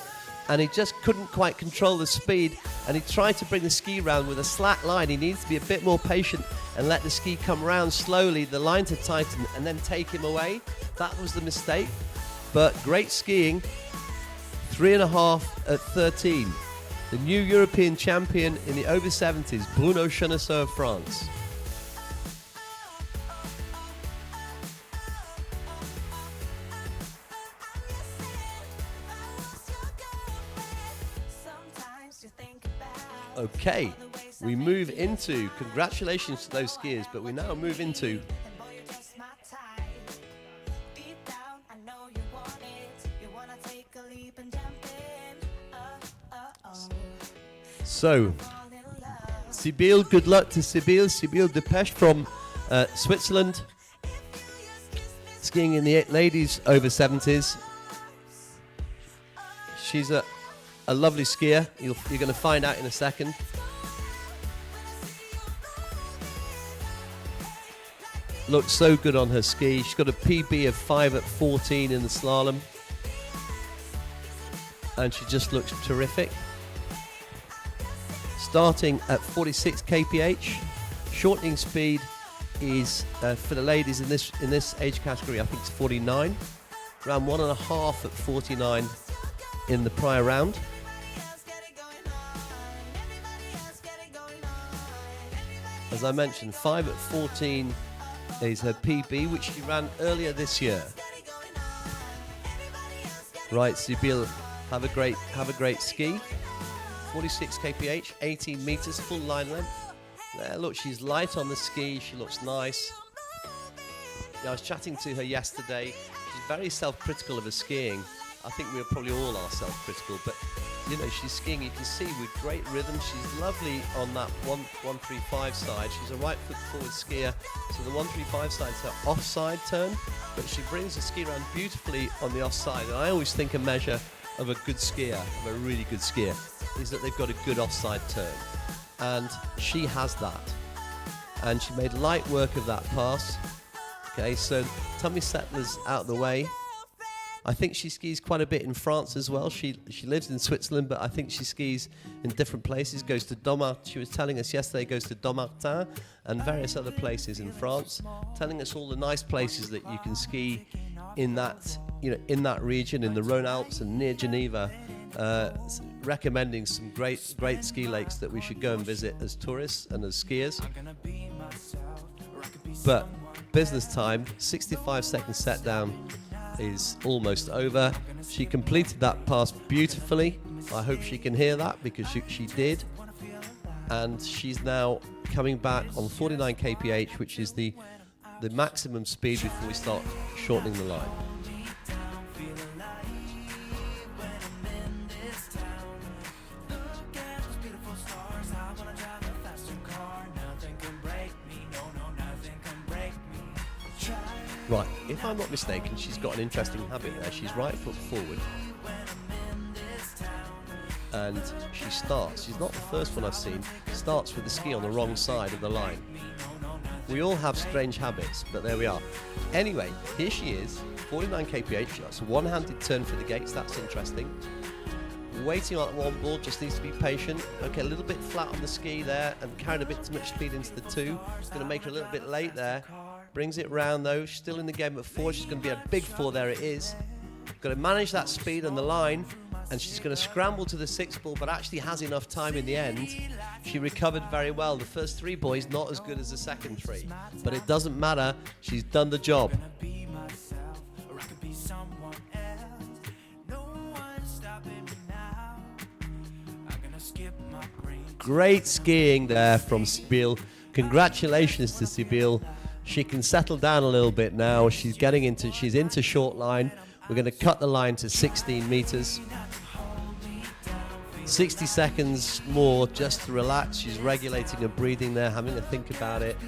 and he just couldn't quite control the speed, and he tried to bring the ski round with a slack line. He needs to be a bit more patient and let the ski come round slowly, the line to tighten, and then take him away. That was the mistake, but great skiing. 3.5 at 13. The new European champion in the over 70s, Bruno Chenesseau of France. Okay, we move into, congratulations to those skiers, but we now move into so Sibylle, good luck to Sibylle Depeche from Switzerland, skiing in the ladies over 70s. She's a lovely skier. You're going to find out in a second. Looks so good on her ski. She's got a PB of 5 at 14 in the slalom. And she just looks terrific. Starting at 46 kph. Shortening speed is, for the ladies in this age category, I think it's 49. Around 1.5 at 49 in the prior round. As I mentioned, 5 at 14 is her PB, which she ran earlier this year. Right, Sibylle, have a great ski. 46 kph, 18 meters, full line length. There, look, she's light on the ski. She looks nice. Yeah, I was chatting to her yesterday. She's very self-critical of her skiing. I think we probably all are self-critical, but you know, she's skiing, you can see, with great rhythm. She's lovely on that 1-3-5 side. She's a right foot forward skier, so the 1-3-5 side is her offside turn, but she brings the ski around beautifully on the offside. And I always think a measure of a good skier, of a really good skier, is that they've got a good offside turn, and she has that. and she made light work of that pass. Okay, so Tummy Settler's out of the way. I think she skis quite a bit in France as well. She lives in Switzerland, but I think she skis in different places. Goes to Domart. She was telling us yesterday, goes to Dommartin and various other places in France, telling us all the nice places that you can ski in that, in that region, in the Rhone Alps and near Geneva. Recommending some great ski lakes that we should go and visit as tourists and as skiers. But business time, 65-second set down is almost over. She completed that pass beautifully. I hope she can hear that, because she did. And she's now coming back on 49 kph, which is the maximum speed before we start shortening the line. Right, if I'm not mistaken, she's got an interesting habit there. She's right foot forward, and she starts. She's not the first one I've seen. Starts with the ski on the wrong side of the line. We all have strange habits, but there we are. Anyway, here she is, 49 kph. That's a one-handed turn for the gates. That's interesting. Waiting on one ball, just needs to be patient. Okay, a little bit flat on the ski there, and carried a bit too much speed into the two. It's going to make her a little bit late there. Brings it round though. She's still in the game at 4. She's going to be a big 4. There it is. Got to manage that speed on the line, and she's going to scramble to the 6th ball, but actually has enough time in the end. She recovered very well. The first 3 boys not as good as the second 3, but it doesn't matter. She's done the job. Great skiing there from Sibyl. Congratulations to Sibyl. She can settle down a little bit now. She's into short line. We're going to cut the line to 16 meters. 60 seconds more just to relax. She's regulating her breathing there, having to think about it.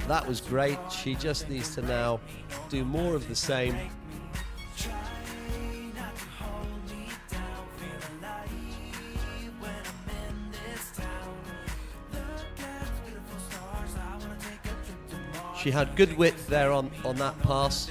That was great. She just needs to now do more of the same. She had good width there on that pass.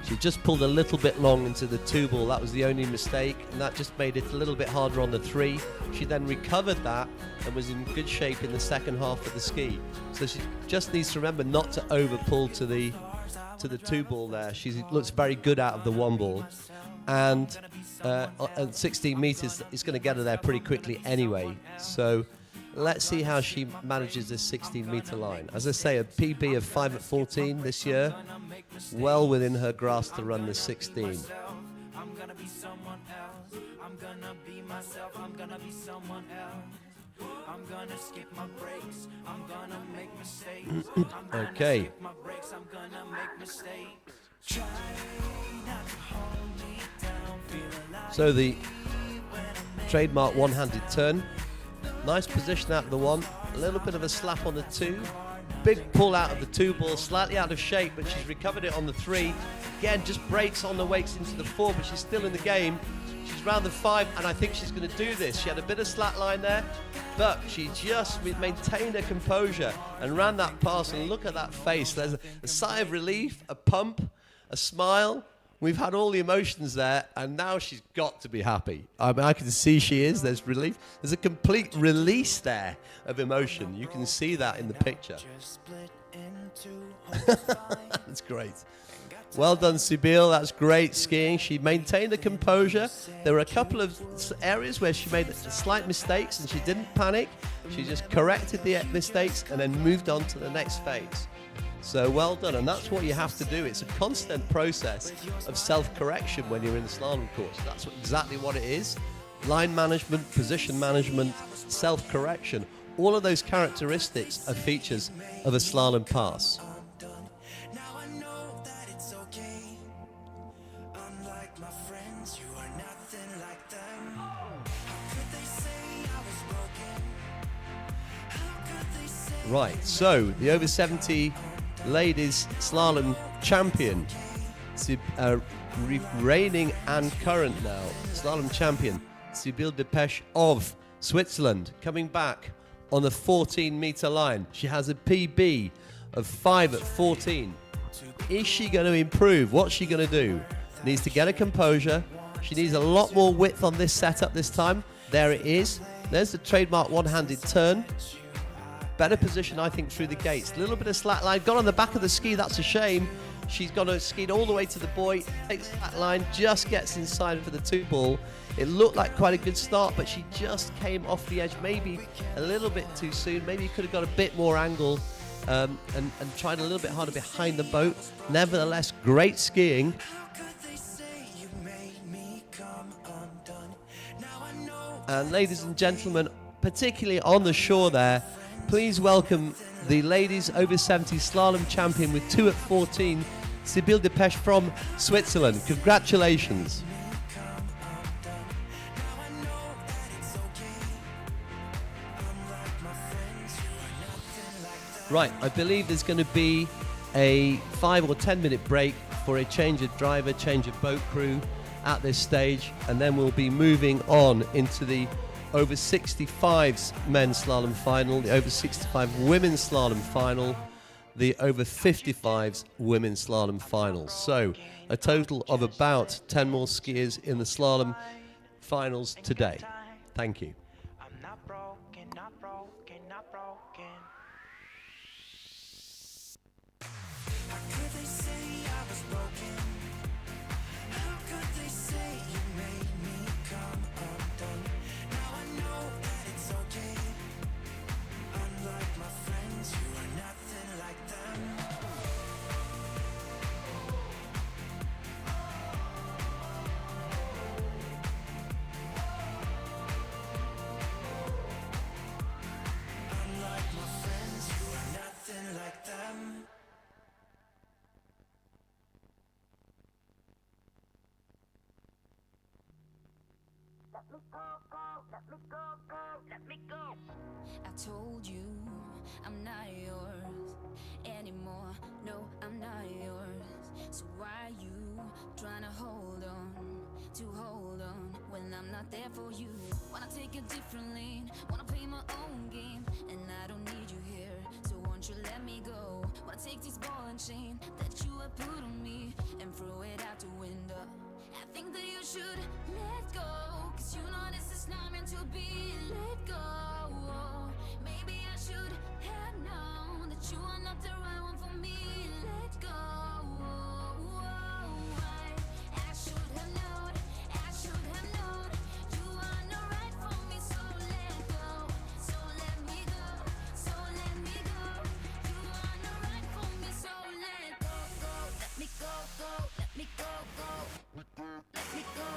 She just pulled a little bit long into the 2 ball. That was the only mistake, and that just made it a little bit harder on the 3. She then recovered that and was in good shape in the second half of the ski. So she just needs to remember not to over pull to the 2 ball there. She looks very good out of the 1 ball, and at 16 meters is going to get her there pretty quickly anyway. So let's see how she manages this 16-meter line. As I say, a PB of 5:14 this year, well within her grasp to run the 16. Okay. So the trademark one-handed turn. Nice position out of the 1, a little bit of a slap on the 2, big pull out of the 2 ball, slightly out of shape, but she's recovered it on the 3. Again, just breaks on the wakes into the 4, but she's still in the game. She's round the 5, and I think she's going to do this. She had a bit of slack line there, but she just maintained her composure and ran that pass, and look at that face. There's a sigh of relief, a pump, a smile. We've had all the emotions there, and now she's got to be happy. I mean, I can see she is. There's relief. There's a complete release there of emotion. You can see that in the picture. That's great. Well done, Sibyl. That's great skiing. She maintained the composure. There were a couple of areas where she made slight mistakes, and she didn't panic. She just corrected the mistakes and then moved on to the next phase. So well done, and that's what you have to do. It's a constant process of self-correction when you're in the slalom course. That's exactly what it is. Line management, position management, self-correction. All of those characteristics are features of a slalom pass. Right, so the over 70 ladies slalom champion, reigning and current now slalom champion, Sibyl Depeche of Switzerland, coming back on the 14-meter line. She has a PB of 5 at 14. Is she going to improve? What's she going to do? Needs to get her composure. She needs a lot more width on this setup this time. There it is. There's the trademark one-handed turn. Better position, I think, through the gates. A little bit of slack line. Got on the back of the ski. That's a shame. She's gone to ski all the way to the buoy. Takes that line. Just gets inside for the 2-ball. It looked like quite a good start, but she just came off the edge. Maybe a little bit too soon. Maybe you could have got a bit more angle and tried a little bit harder behind the boat. Nevertheless, great skiing. And ladies and gentlemen, particularly on the shore there, please welcome the ladies over 70 slalom champion with 2 at 14, Sibylle Depeche from Switzerland. Congratulations. Right, I believe there's going to be a 5 or 10 minute break for a change of driver, change of boat crew at this stage, and then we'll be moving on into the over 65s men's slalom final, the over 65 women's slalom final, the over 55s women's slalom final. So a total of about 10 more skiers in the slalom finals today. Thank you.
I'm not broken, not broken, not broken. How could they say I was broken? How could they say you made me come undone? Now I know that it's okay. Unlike my friends, you are nothing like them. Unlike my friends, you are nothing like them.
I told you I'm not yours anymore. No, I'm not yours. So why you trying to hold on when I'm not there for you? Wanna take a different lane, wanna play my own game, and I don't need you here. So won't you let me go? Wanna take this ball and chain that you have put on me and throw it out the window. I think that you should let go, 'cause you know this is not meant to be. Let go. Maybe I should have known that you are not the right one for me. Let go. I should have known. I should have known you are not right for me. So let go. So let me go. So let me go. You are not right for me. So let go. Go. Let me go. Go. Let me go. Go. Let me go.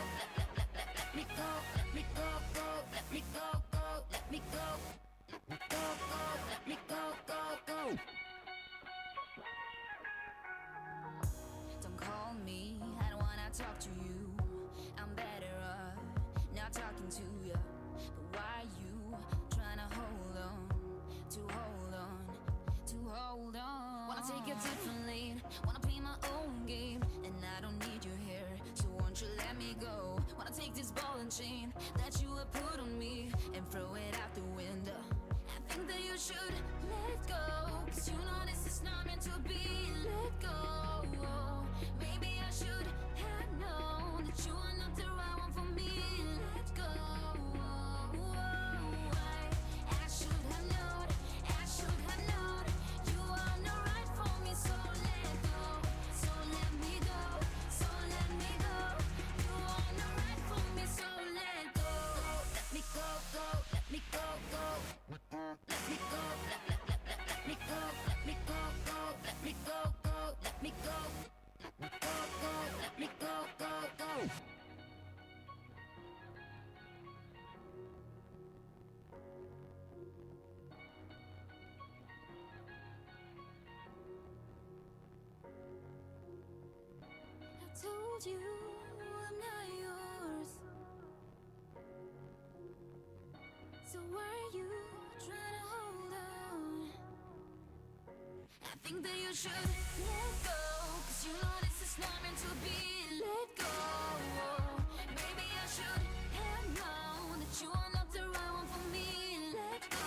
Let me go. Let me go. Go. Let me go. Go. Let me go. Go, go, let me go, go, go. Don't call me, I don't wanna talk to you. I'm better off not talking to you. But why you trying to hold on, to hold on, to hold on? Wanna take a different lane, wanna play my own game, and I don't need you here. So won't you let me go? Wanna take this ball and chain that you have put on me and throw it out the window. I think that you should let go, 'cause you know this is not meant to be. Let go. Maybe I should have known that you are not the right one for me. Let go. I should have known. I should have known you are not right for me. So let go. So let me go. So let me go. You are not right for me. So let go. Let me go. Go. Let me go. Go. Let me go, let me go, let me go, go, let me go, go, let me go, go, go, let me go, go, go. I told you I'm not yours. So why are you trying to hold on? I think that you should let go, 'cause you know this is not meant to be. Let go. Maybe I should have known that you are not the right one for me. Let go.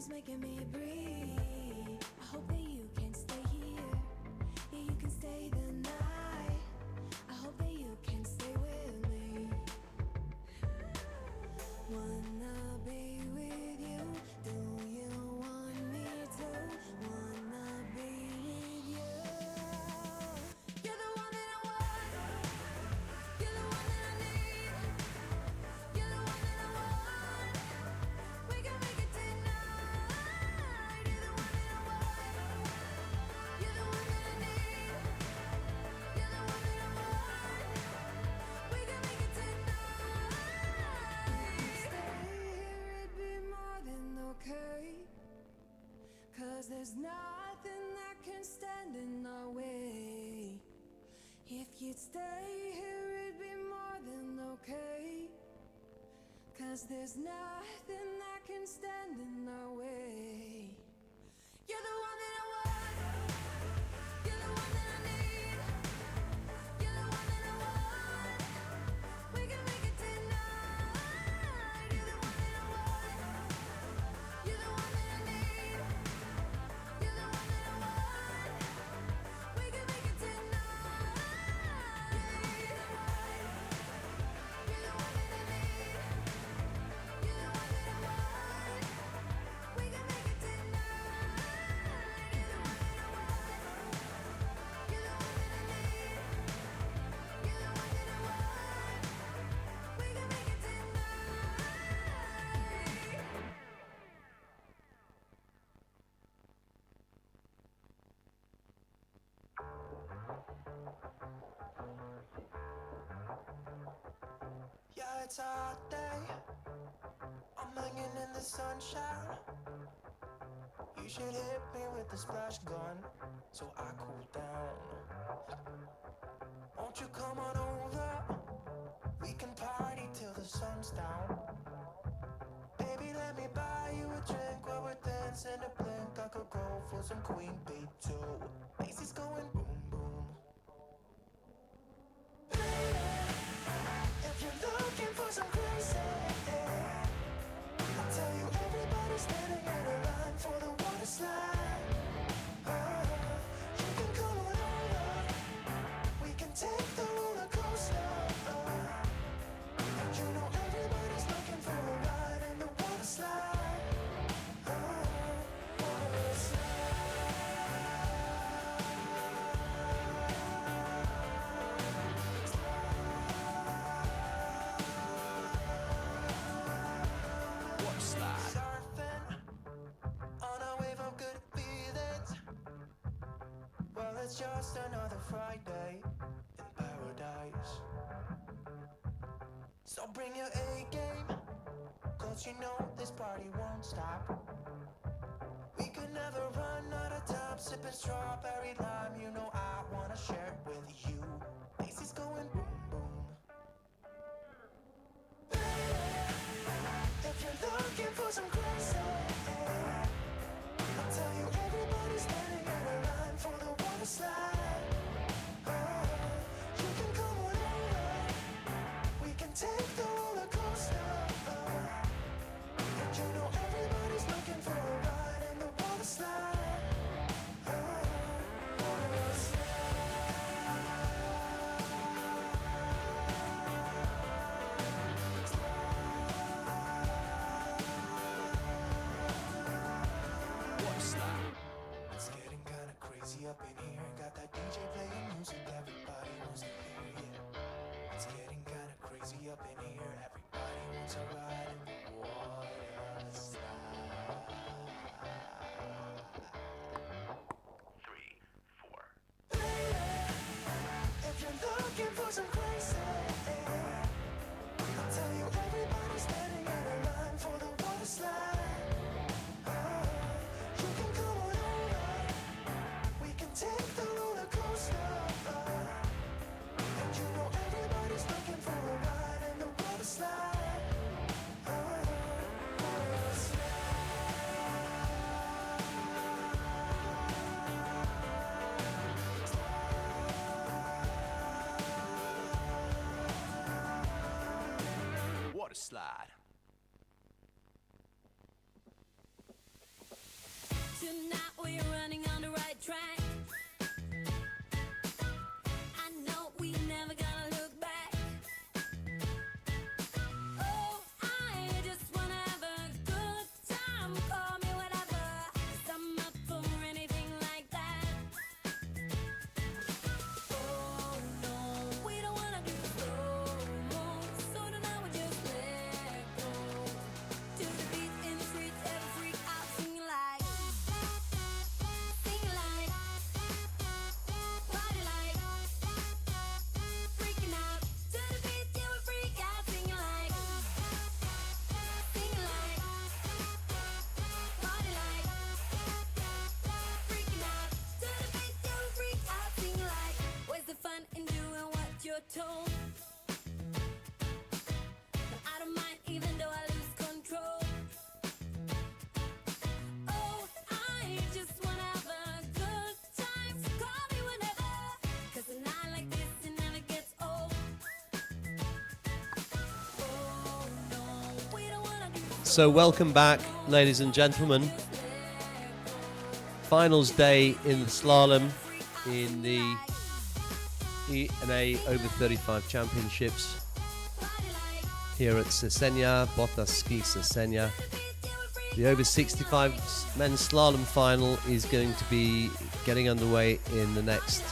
is making me breathe. I hope that you can stay here. Yeah, you can stay the night. I hope that you can stay with me. Wanna be with you. Do you want me to? Wanna be with you. You're the one that I want. You're the one that I need. You're the one that I want. We can make it tonight. You're the one that I want. You're the one that I need. You're the one that I want. We can make it tonight. Stay here, it'd be more than okay. 'Cause there's nothing that can stand in our way. If you'd stay here, it'd be more than okay. 'Cause there's nothing that can stand in our way. You're the one that I want. You're the one that I need. You're the one that I want. We can make it tonight. You're the one that I want. You're the one that I need. You're the one that I want. We can make it tonight. You're the one that I need. You're the one that I want. We can make it tonight. You're the one that I want. You're the one that I want. We can make it tonight. You're the one that I
Yeah, it's a hot day. I'm hanging in the sunshine. You should hit me with the splash gun so I cool down. Won't you come on over? We can party till the sun's down. Baby, let me buy you a drink while we're dancing a blink. I could go for some Queen Bee too. Macy's going boom boom. If you're looking for some crazy, I tell you everybody's standing in a line for the water slide. You can come on over. We can take the roller coaster. And you know everybody's looking for a ride in the water slide. Water slide. Surfing on a wave of good feelings. Well, it's just another Friday in paradise. So bring your A game, 'cause you know this party won't stop. We could never run out of time, sipping strawberry lime. You know I wanna share it with you. Macy's going boom boom. If you're looking for some crazy, I'll tell you everybody's standing in a line for the water slide. You can come on over. We can take the roller coaster. And you know everybody's looking for a ride in the water slide. Water slide. It's getting kinda crazy up in here. Got that DJ playing music, everybody wants to hear it. It's getting kinda crazy up in here. Everybody wants a ride in the water slide. 3, 4. If you're looking for some crazy, I'll tell you everybody's standing in a line for the water slide. You can come on over. We can take the roller coaster. And you know everybody's looking for a ride in the water slide. Water slide. Water slide.
tonight we're running on the right track. I know we never gonna look back. Oh, I just wanna have a good time. Call me whatever, 'cause I'm up for anything like that. Oh no, we don't wanna do slow-mo, so tonight we just let go. To the beat in the streets, every freak out, sing like, party like, freaking out. To the beat, yeah, we freak out, sing like, party like, freaking out. To the beat, yeah, we freak out, sing like. Where's the fun in doing what you're told? But I don't mind even though I lose control. Oh, I just wanna have a good time, so call me whenever, 'cause a night like this, it never gets old. Oh no, we don't wanna do
So welcome back, ladies and gentlemen. Finals day in the slalom in the E&A over 35 championships here at Sesena, Botaski, Sesena. The over 65 men's slalom final is going to be getting underway in the next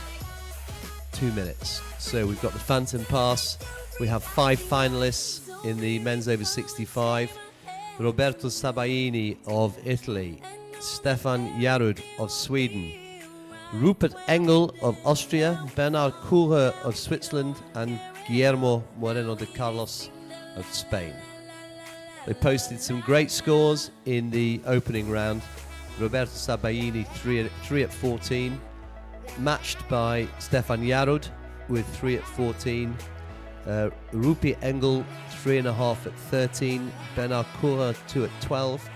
2 minutes. So we've got the Phantom Pass. We have 5 finalists in the men's over 65. Roberto Sabaini of Italy, Stefan Jarud of Sweden, Rupert Engel of Austria, Bernard Kucher of Switzerland, and Guillermo Moreno de Carlos of Spain. They posted some great scores in the opening round. Roberto Sabaini 3 at 14, matched by Stefan Jarud with 3 at 14. Rupi Engel 3.5 at 13, Bernard Kucher 2 at 12,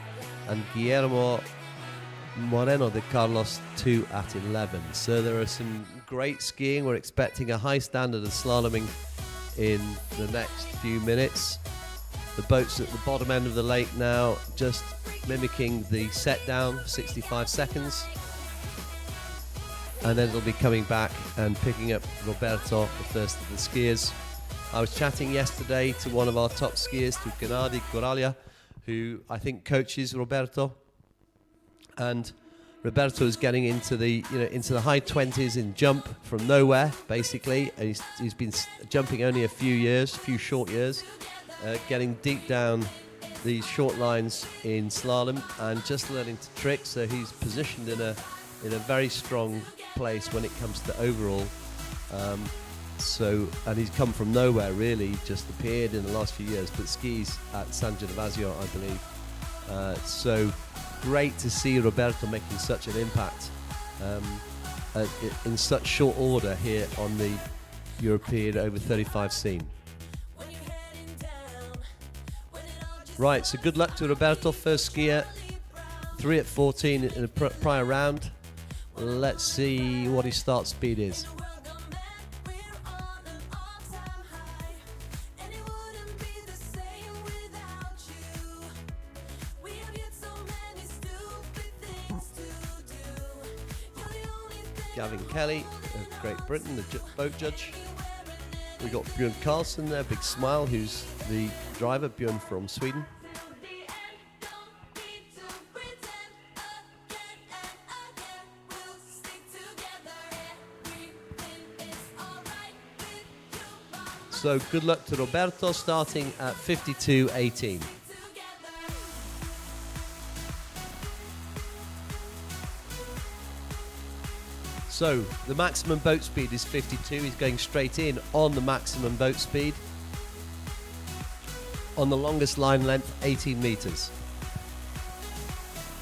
and Guillermo Moreno de Carlos 2 at 11. So there are some great skiing. We're expecting a high standard of slaloming in the next few minutes. The boat's at the bottom end of the lake now, just mimicking the set down, 65 seconds. And then it'll be coming back and picking up Roberto, the first of the skiers. I was chatting yesterday to one of our top skiers, to Gennady Goralya, who I think coaches Roberto. And Roberto is getting into the high 20s in jump from nowhere, basically. And he's been jumping only a few short years, getting deep down these short lines in slalom and just learning to trick. So he's positioned in a very strong place when it comes to overall. And he's come from nowhere, really, just appeared in the last few years, but skis at San Gervasio, I believe. So great to see Roberto making such an impact in such short order here on the European over 35 scene. Right, so good luck to Roberto, first skier, 3 at 14 in a prior round. Let's see what his start speed is. Gavin Kelly of Great Britain, the boat judge. We got Björn Karlsson there, big smile, who's the driver, Björn from Sweden. So good luck to Roberto, starting at 52.18. So the maximum boat speed is 52. He's going straight in on the maximum boat speed. On the longest line length, 18 meters.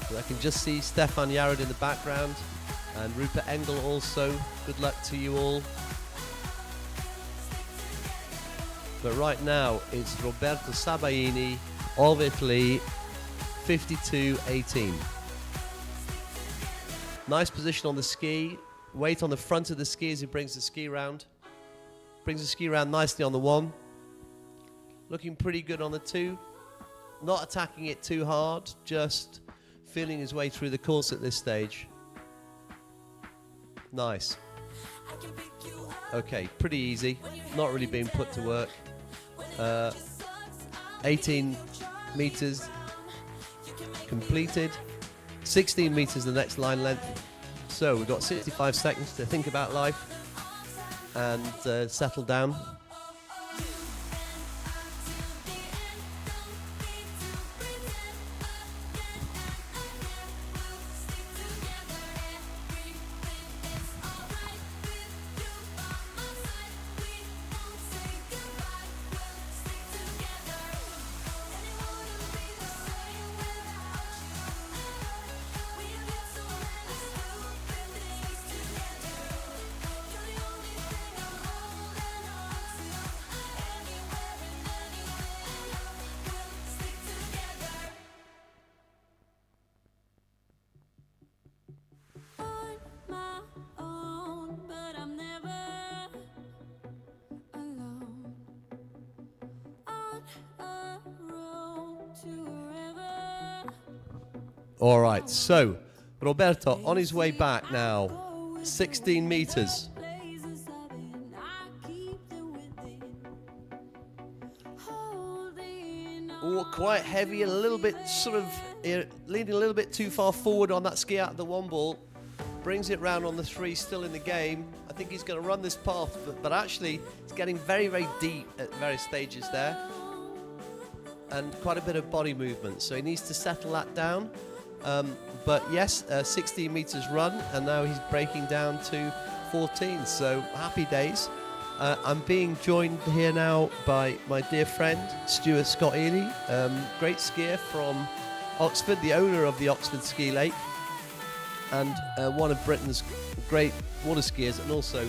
So I can just see Stefan Jarud in the background and Rupert Engel also. Good luck to you all. But right now it's Roberto Sabaini of Italy, 52.18. Nice position on the ski. Weight on the front of the ski as he brings the ski round. Brings the ski round nicely on the 1. Looking pretty good on the 2. Not attacking it too hard, just feeling his way through the course at this stage. Nice. Okay, pretty easy. Not really being put to work. 18 meters completed. 16 meters the next line length. So we've got 65 seconds to think about life and settle down.
my own, but I'm never alone. On a road to a river.
All right, so Roberto on his way back now. 16 meters.
Places I've been, I keep them within. Holding on.
Oh, quite heavy, a little bit sort of leaning a little bit too far forward on that ski out of the one ball. Brings it round on the three, still in the game. I think he's going to run this path, but actually it's getting very, very deep at various stages there. And quite a bit of body movement, so he needs to settle that down. But yes, 16 meters run, and now he's breaking down to 14, so happy days. I'm being joined here now by my dear friend Stuart Scott Ely, great skier from Oxford, the owner of the Oxford Ski Lake, and one of Britain's great water skiers and also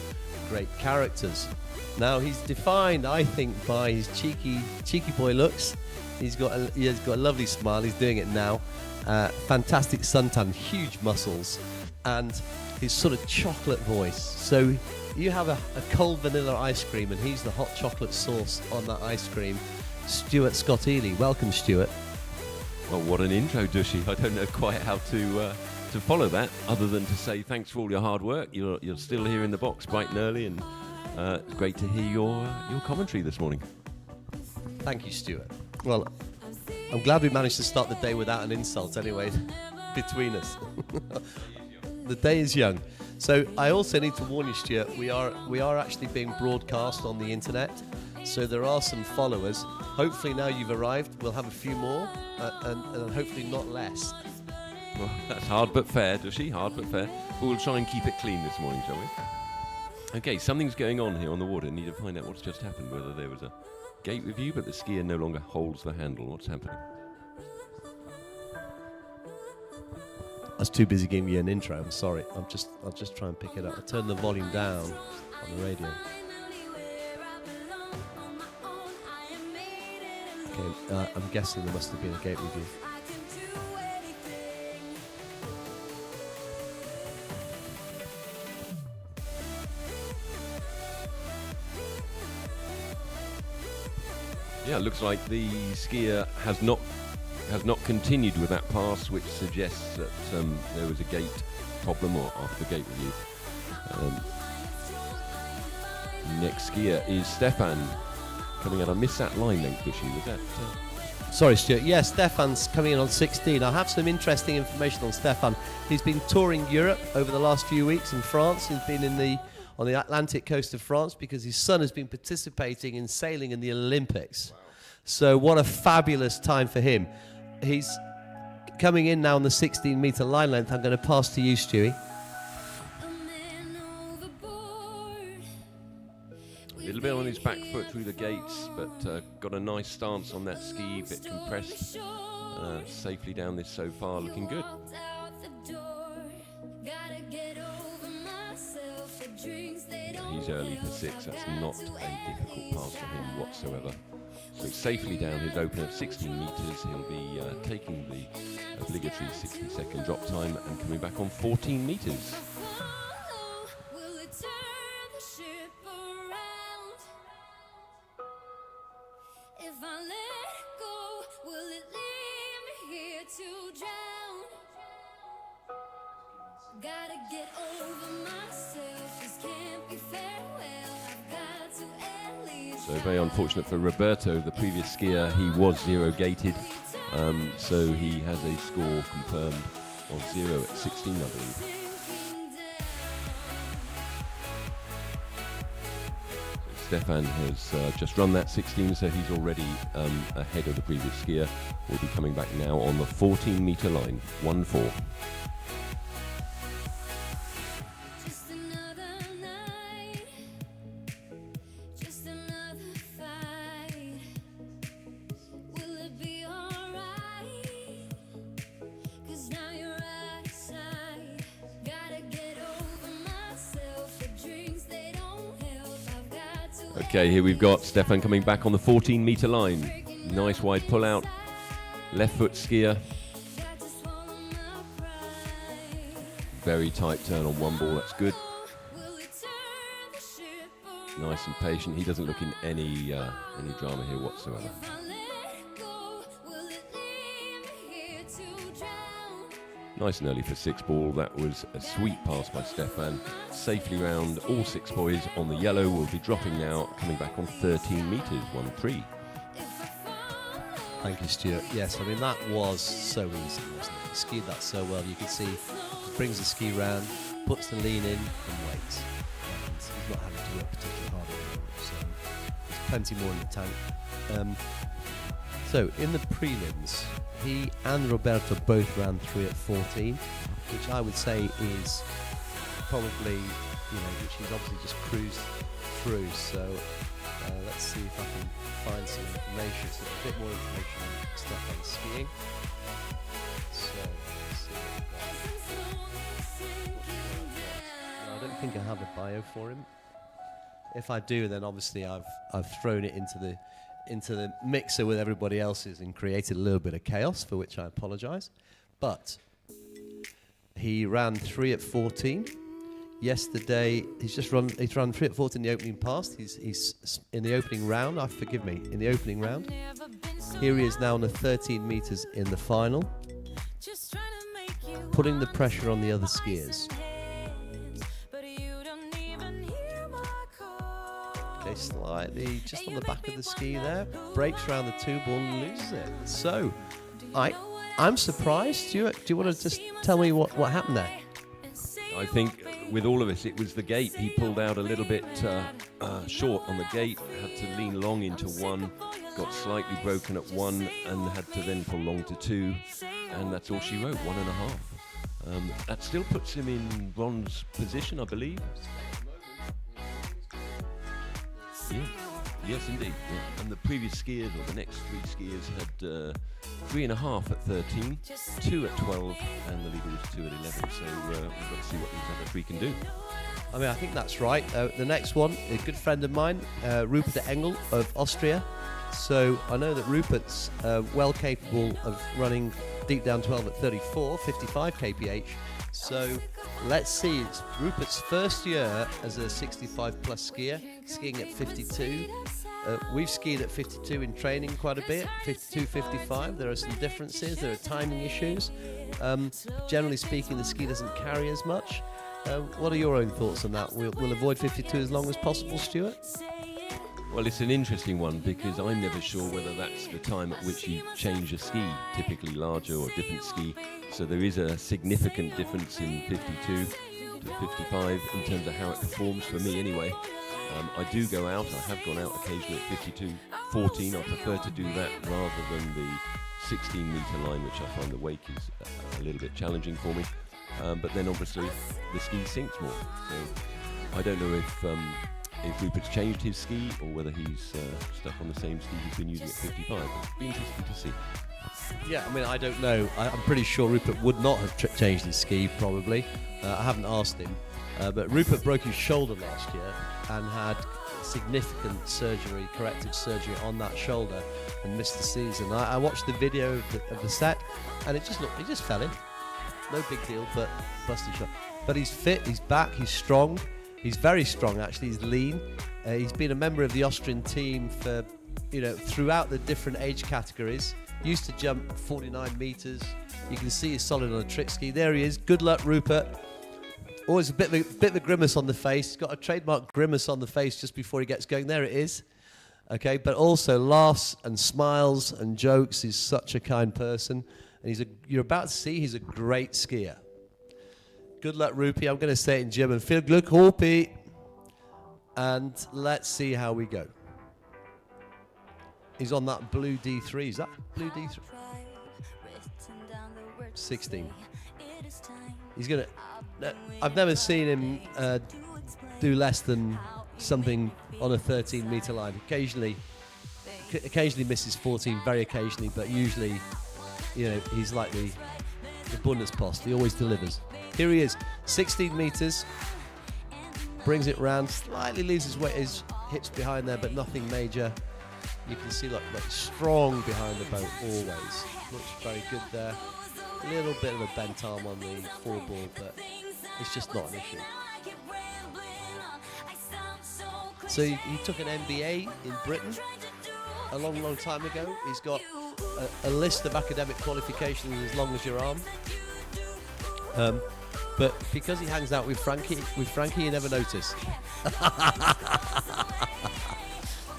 great characters. Now he's defined, I think, by his cheeky boy looks. He has got a lovely smile. He's doing it now. Fantastic suntan, huge muscles, and his sort of chocolate voice. So you have a cold vanilla ice cream, and he's the hot chocolate sauce on that ice cream. Stuart Scott Ely, welcome, Stuart.
Well, what an intro, Dushy. I don't know quite how to follow that, other than to say thanks for all your hard work. You're still here in the box bright and early, and it's great to hear your commentary this morning.
Thank you, Stuart. Well, I'm glad we managed to start the day without an insult anyway, between us. The day is young. So I also need to warn you, Stuart, we are actually being broadcast on the internet, so there are some followers. Hopefully now you've arrived, we'll have a few more, and hopefully not less.
Well, that's hard but fair, Dushy, hard but fair. But we'll try and keep it clean this morning, shall we? Okay, something's going on here on the water. Need to find out what's just happened, whether there was a gate review, but the skier no longer holds the handle. What's happening?
I was too busy giving you an intro, I'm sorry. I'll just try and pick it up. I'll turn the volume down on the radio. Okay, I'm guessing there must have been a gate review.
Yeah, it looks like the skier has not continued with that pass, which suggests that there was a gate problem or after the gate review. Next skier is Stefan coming out. I missed that line length issue. Was that?
Sorry, Stuart. Yes, Stefan's coming in on 16. I have some interesting information on Stefan. He's been touring Europe over the last few weeks in France. He's been on the Atlantic coast of France because his son has been participating in sailing in the Olympics. Wow. So what a fabulous time for him. He's coming in now on the 16-meter line length. I'm going to pass to you, Stewie.
A little bit on his back foot through the gates, but got a nice stance on that ski, bit compressed, safely down this so far, looking good. Yeah, he's early for 6, that's not a difficult pass for him whatsoever. So safely down his open at 16 metres, he'll be taking the obligatory 60-second drop time and coming back on 14 metres.
If I let go, will it leave me here to drown?
get over myself. This can't be farewell. I've got to at least.
So very unfortunate for Roberto. The previous skier, he was 0 gated, so he has a score confirmed of 0 at 16, I believe. Stefan has just run that 16, so he's already ahead of the previous skier. Will be coming back now on the 14-meter line, 1-4.
Just another night, just another fight. Will it be alright? 'Cause now you're outside. Gotta get over myself. The drinks, they don't help. I've got to.
Okay, here we've got Stefan coming back on the 14-meter line. Nice wide pull out, left foot skier.
Got to swallow my pride.
Very tight turn on one ball, that's good.
Will it turn the ship around?
Nice and patient. He doesn't look in any drama here whatsoever.
If I let go, will it leave me here to drown?
Nice and early for 6 ball. That was a sweet pass by Stefan. Safely round all 6 boys on the yellow. Will be dropping now, coming back on 13 metres, 1-3.
Thank you, Stuart. Yes, I mean, that was so easy, wasn't it? He skied that so well. You can see he brings the ski round, puts the lean in, and waits. And he's not having to work particularly hard at the moment, so there's plenty more in the tank. So, in the prelims, he and Roberto both ran 3 at 14, which I would say is probably, which he's obviously just cruised through. So, let's see if I can find some information, so a bit more information on Stefan's skiing. So, let's see what we've got. I don't think I have a bio for him. If I do, then obviously I've thrown it into the mixer with everybody else's and created a little bit of chaos, for which I apologise. But he ran 3 at 14. Yesterday, he's run 3 at 14 in the opening pass. He's in the opening round. In the opening round. Here he is now on the 13 metres in the final, putting the pressure on the other skiers. Okay, slightly just on the back of the ski there. Breaks around the 2 ball and loses it. So, I'm surprised. Stuart, do you want to just tell me what happened there?
I think with all of this, it was the gate. He pulled out a little bit short on the gate, had to lean long into 1, got slightly broken at 1, and had to then pull long to 2, and that's all she wrote, 1.5. That still puts him in bronze position, I believe. Yeah. Yes, indeed. Yeah. And the previous skiers, or the next 3 skiers, had 3.5 at 13, 2 at 12, and the leader was 2 at 11. So we've got to see what these other 3 can do.
I mean, I think that's right. The next one, a good friend of mine, Rupert Engel of Austria. So I know that Rupert's well capable of running deep down 12 at 34, 55 kph. So let's see, it's Rupert's first year as a 65 plus skier, skiing at 52. We've skied at 52 in training quite a bit, 52, 55. There are some differences, there are timing issues. Generally speaking, the ski doesn't carry as much. What are your own thoughts on that? We'll avoid 52 as long as possible, Stuart?
Well, it's an interesting one because I'm never sure whether that's the time at which you change a ski, typically larger or different ski. So there is a significant difference in 52 to 55 in terms of how it performs, for me anyway. I do go out, I have gone out occasionally at 52-14. I prefer to do that rather than the 16-metre line, which I find the wake is a little bit challenging for me. But then obviously the ski sinks more. So I don't know if Rupert's changed his ski or whether he's stuck on the same ski he's been using at 55. It'll be interesting to see.
Yeah, I mean, I don't know. I'm pretty sure Rupert would not have changed his ski, probably. I haven't asked him. But Rupert broke his shoulder last year and had significant surgery, corrective surgery on that shoulder, and missed the season. I watched the video of the set, and he just fell in. No big deal, but busted shot. But he's fit, he's back, he's strong. He's very strong, actually. He's lean. He's been a member of the Austrian team for, throughout the different age categories. Used to jump 49 meters. You can see he's solid on a trick ski. There he is. Good luck, Rupert. Always a bit of a grimace on the face. He's got a trademark grimace on the face just before he gets going. There it is. Okay, but also laughs and smiles and jokes. He's such a kind person. And you're about to see he's a great skier. Good luck, Rupi. I'm going to say it in German. Viel Glück, Rupi. And let's see how we go. He's on that blue D3. Is that blue D3? 16. He's going to... I've never seen him do less than something on a 13-meter line. Occasionally misses 14, very occasionally, but usually, he's like the Bundespost. He always delivers. Here he is, 16 meters, brings it round, slightly leaves his hips behind there, but nothing major. You can see like strong behind the boat always. Looks very good there. A little bit of a bent arm on the four ball, but it's just not an issue. So he took an MBA in Britain a long time ago. He's got a list of academic qualifications as long as your arm. But because he hangs out with Frankie, you never notice.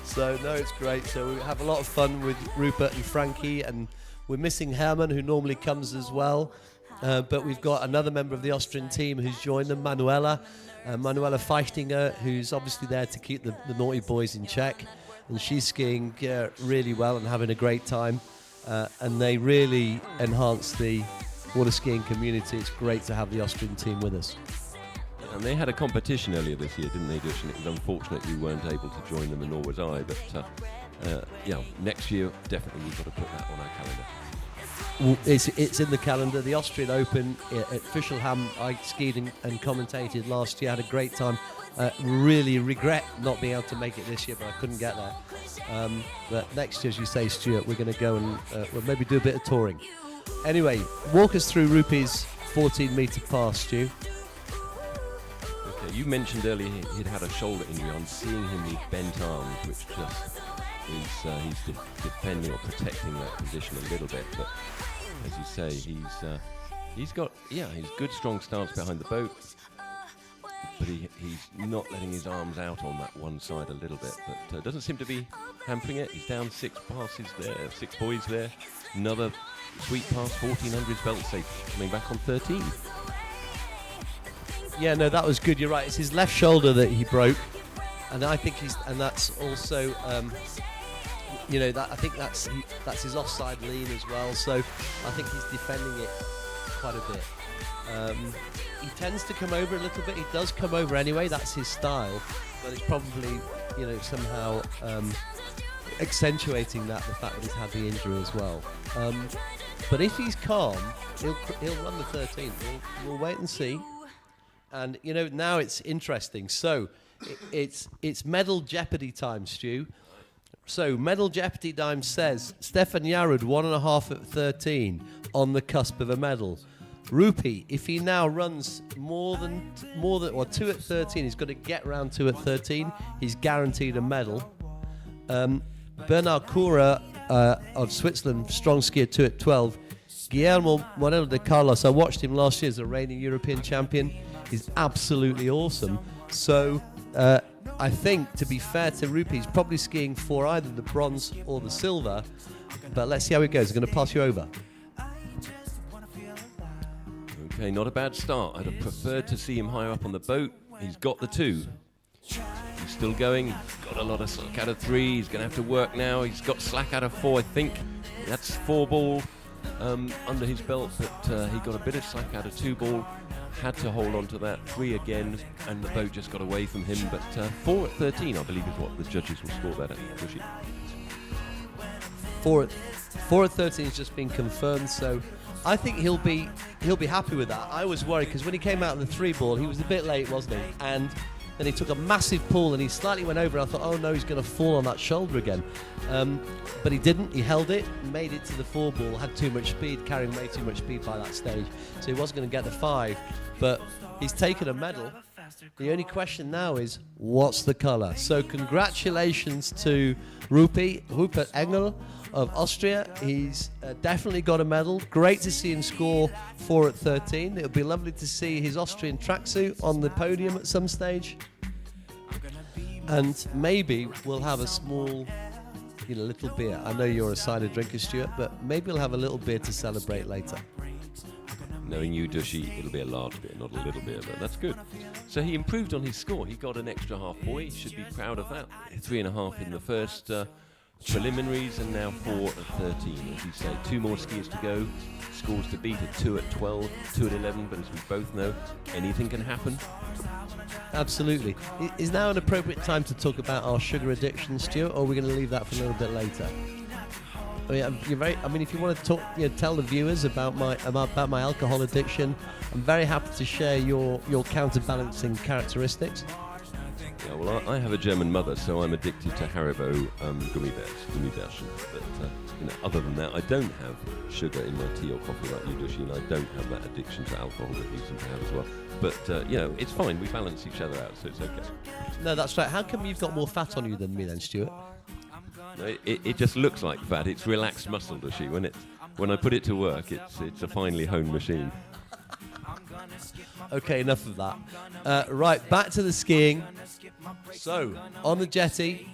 So no, it's great. So we have a lot of fun with Rupert and Frankie, and we're missing Hermann, who normally comes as well. But we've got another member of the Austrian team who's joined them, Manuela Feichtinger, who's obviously there to keep the naughty boys in check. And she's skiing really well and having a great time. And they really enhance the water skiing community. It's great to have the Austrian team with us.
And they had a competition earlier this year, didn't they, Dush? And it was unfortunate you weren't able to join them, and nor was I. But next year, definitely we've got to put that on our calendar.
Well, it's in the calendar. The Austrian Open at Fischelham, I skied and commentated last year. Had a great time. Really regret not being able to make it this year, but I couldn't get there. But next year, as you say, Stuart, we're going to go and we'll maybe do a bit of touring. Anyway, walk us through Rupi's 14-meter pass, Stu.
Okay, you mentioned earlier he'd had a shoulder injury. I'm seeing him with bent arms, which just is he's defending or protecting that position a little bit. But as you say, he's got good strong stance behind the boat, but he's not letting his arms out on that one side a little bit. But doesn't seem to be hampering it. He's down 6 passes there, 6 buoys there. Another sweet pass, 1400s belt safe, coming back on 13.
Yeah, no, that was good. You're right. It's his left shoulder that he broke, and I think that's also, I think that's his offside lean as well. So I think he's defending it quite a bit. He tends to come over a little bit. He does come over anyway. That's his style, but it's probably somehow accentuating the fact that he's had the injury as well. But if he's calm, he'll run the 13. We'll wait and see. And now it's interesting. So it's medal jeopardy time, Stu. So medal jeopardy time says Stefan Yarud 1.5 at 13 on the cusp of a medal. Rupi, if he now runs more than 2 at 13, he's got to get round 2 at 13. He's guaranteed a medal. Bernard Cura of Switzerland, strong skier, 2 at 12. Guillermo Moreno de Carlos, I watched him last year as a reigning European champion. He's absolutely awesome. So I think, to be fair to Rupi, he's probably skiing for either the bronze or the silver. But let's see how it goes. I'm going to pass you over.
Okay, not a bad start. I'd have preferred to see him higher up on the boat. He's got the 2. He's still going. He's got a lot of slack out of 3. He's going to have to work now. He's got slack out of 4, I think. That's 4 ball under his belt, but he got a bit of slack out of 2 ball. Had to hold on to that. 3 again, and the boat just got away from him. But 4 at 13, I believe, is what the judges will score that at.
4 at 13 has just been confirmed, so I think he'll be happy with that. I was worried because when he came out in the 3 ball, he was a bit late, wasn't he? And then he took a massive pull and he slightly went over. I thought, oh no, he's going to fall on that shoulder again. But he didn't. He held it, made it to the 4 ball, had too much speed, carrying way too much speed by that stage. So he wasn't going to get the 5. But he's taken a medal, The only question now is, what's the colour? So congratulations to Rupert Engel of Austria. He's definitely got a medal. Great to see him score 4 at 13. It would be lovely to see his Austrian tracksuit on the podium at some stage. And maybe we'll have a small, little beer. I know you're a cider drinker, Stuart, but maybe we'll have a little beer to celebrate later.
Knowing you, Dushy, it'll be a large beer, not a little beer, but that's good. So he improved on his score. He got an extra half point. He should be proud of that. 3.5 in the first preliminaries, and now 4 at 13. As you say, 2 more skiers to go. Scores to beat at 2 at 12, 2 at 11, but as we both know, anything can happen.
Absolutely. Is now an appropriate time to talk about our sugar addiction, Stuart, or are we going to leave that for a little bit later? If you want to talk, tell the viewers about my alcohol addiction, I'm very happy to share your counterbalancing characteristics.
Yeah, well, I have a German mother, so I'm addicted to Haribo Gummibärchen. But other than that, I don't have sugar in my tea or coffee like you, Dushy, and I don't have that addiction to alcohol that you seem to have as well. But it's fine. We balance each other out, so it's okay.
No, that's right. How come you've got more fat on you than me, then, Stuart?
No, it just looks like fat. It's relaxed muscle, Dushy. When I put it to work, it's a finely honed machine.
Okay, enough of that. Right, back to the skiing. So, on the jetty,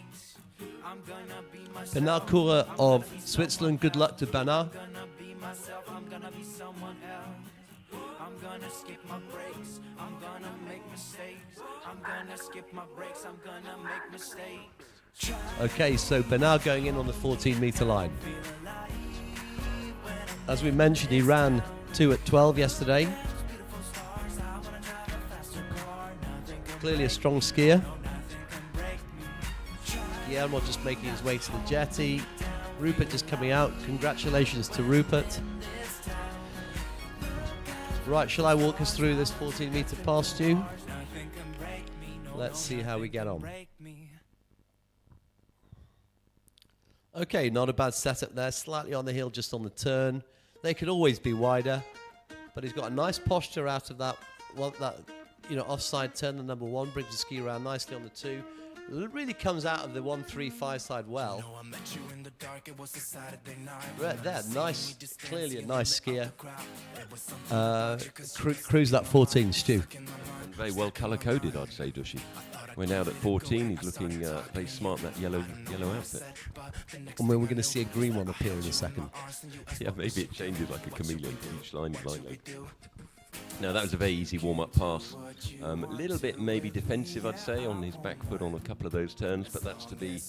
Bernard Coura of Switzerland. Good luck to Bernard. Okay, so Bernard going in on the 14-metre line. As we mentioned, he ran 2 at 12 yesterday. Clearly a strong skier. Guillermo just making his way to the jetty. Rupert just coming out. Congratulations to Rupert. Right, shall I walk us through this 14-metre pass, Stu? Let's see how we get on. Okay, not a bad setup there. Slightly on the hill, just on the turn. They could always be wider, but he's got a nice posture out of that offside turn, the number 1. Brings the ski around nicely on the 2. Really comes out of the 1-3-5 side well. Right there, nice, clearly a nice skier. Cruise that 14, Stu.
And very well colour-coded, I'd say, Dushy. We're now at 14. He's looking very smart in that yellow outfit.
And we're going to see a green one appear in a second.
Yeah, maybe it changes like a chameleon for each line slightly. Now, that was a very easy warm-up pass. A little bit maybe defensive, I'd say, on his back foot on a couple of those turns, but that's to be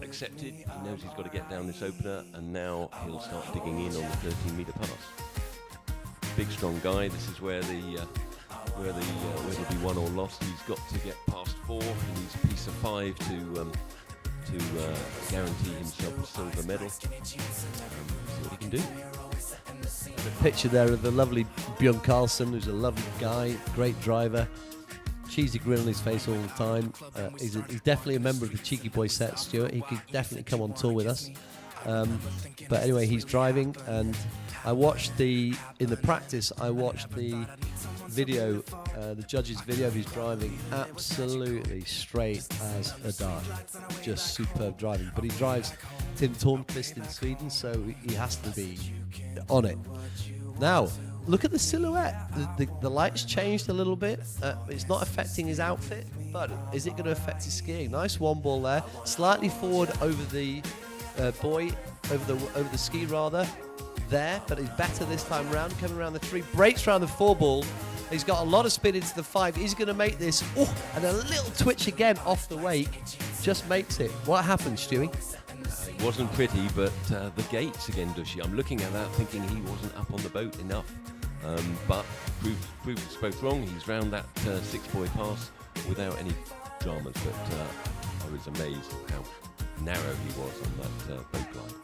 accepted. He knows he's got to get down this opener, and now he'll start digging in on the 13-metre pass. Big, strong guy. This is where there'll be won or lost. He's got to get past 4. He needs a piece of 5 to guarantee himself a silver medal. See what he can do.
A picture there of the lovely Björn Karlsson, who's a lovely guy, great driver. Cheesy grin on his face all the time. He's definitely a member of the Cheeky Boy set, Stuart. He could definitely come on tour with us. But anyway, he's driving, and I watched in the practice, I watched the video, the judge's video of his driving. Absolutely straight as a dart. Just superb driving. But he drives Tim Tornqvist in Sweden, so he has to be on it. Now, look at the silhouette. The light's changed a little bit. It's not affecting his outfit, but is it going to affect his skiing? Nice one ball there. Slightly forward over the over the ski rather. There, but he's better this time round. Coming around the 3, breaks around the 4 ball. He's got a lot of spin into the 5. He's going to make this. Oh, and a little twitch again off the wake. Just makes it. What happened, Stewie?
It wasn't pretty, but the gates again, Dushy. I'm looking at that thinking he wasn't up on the boat enough. But proved us both wrong. He's round that 6-buoy pass without any dramas. But I was amazed how narrow he was on that boat line.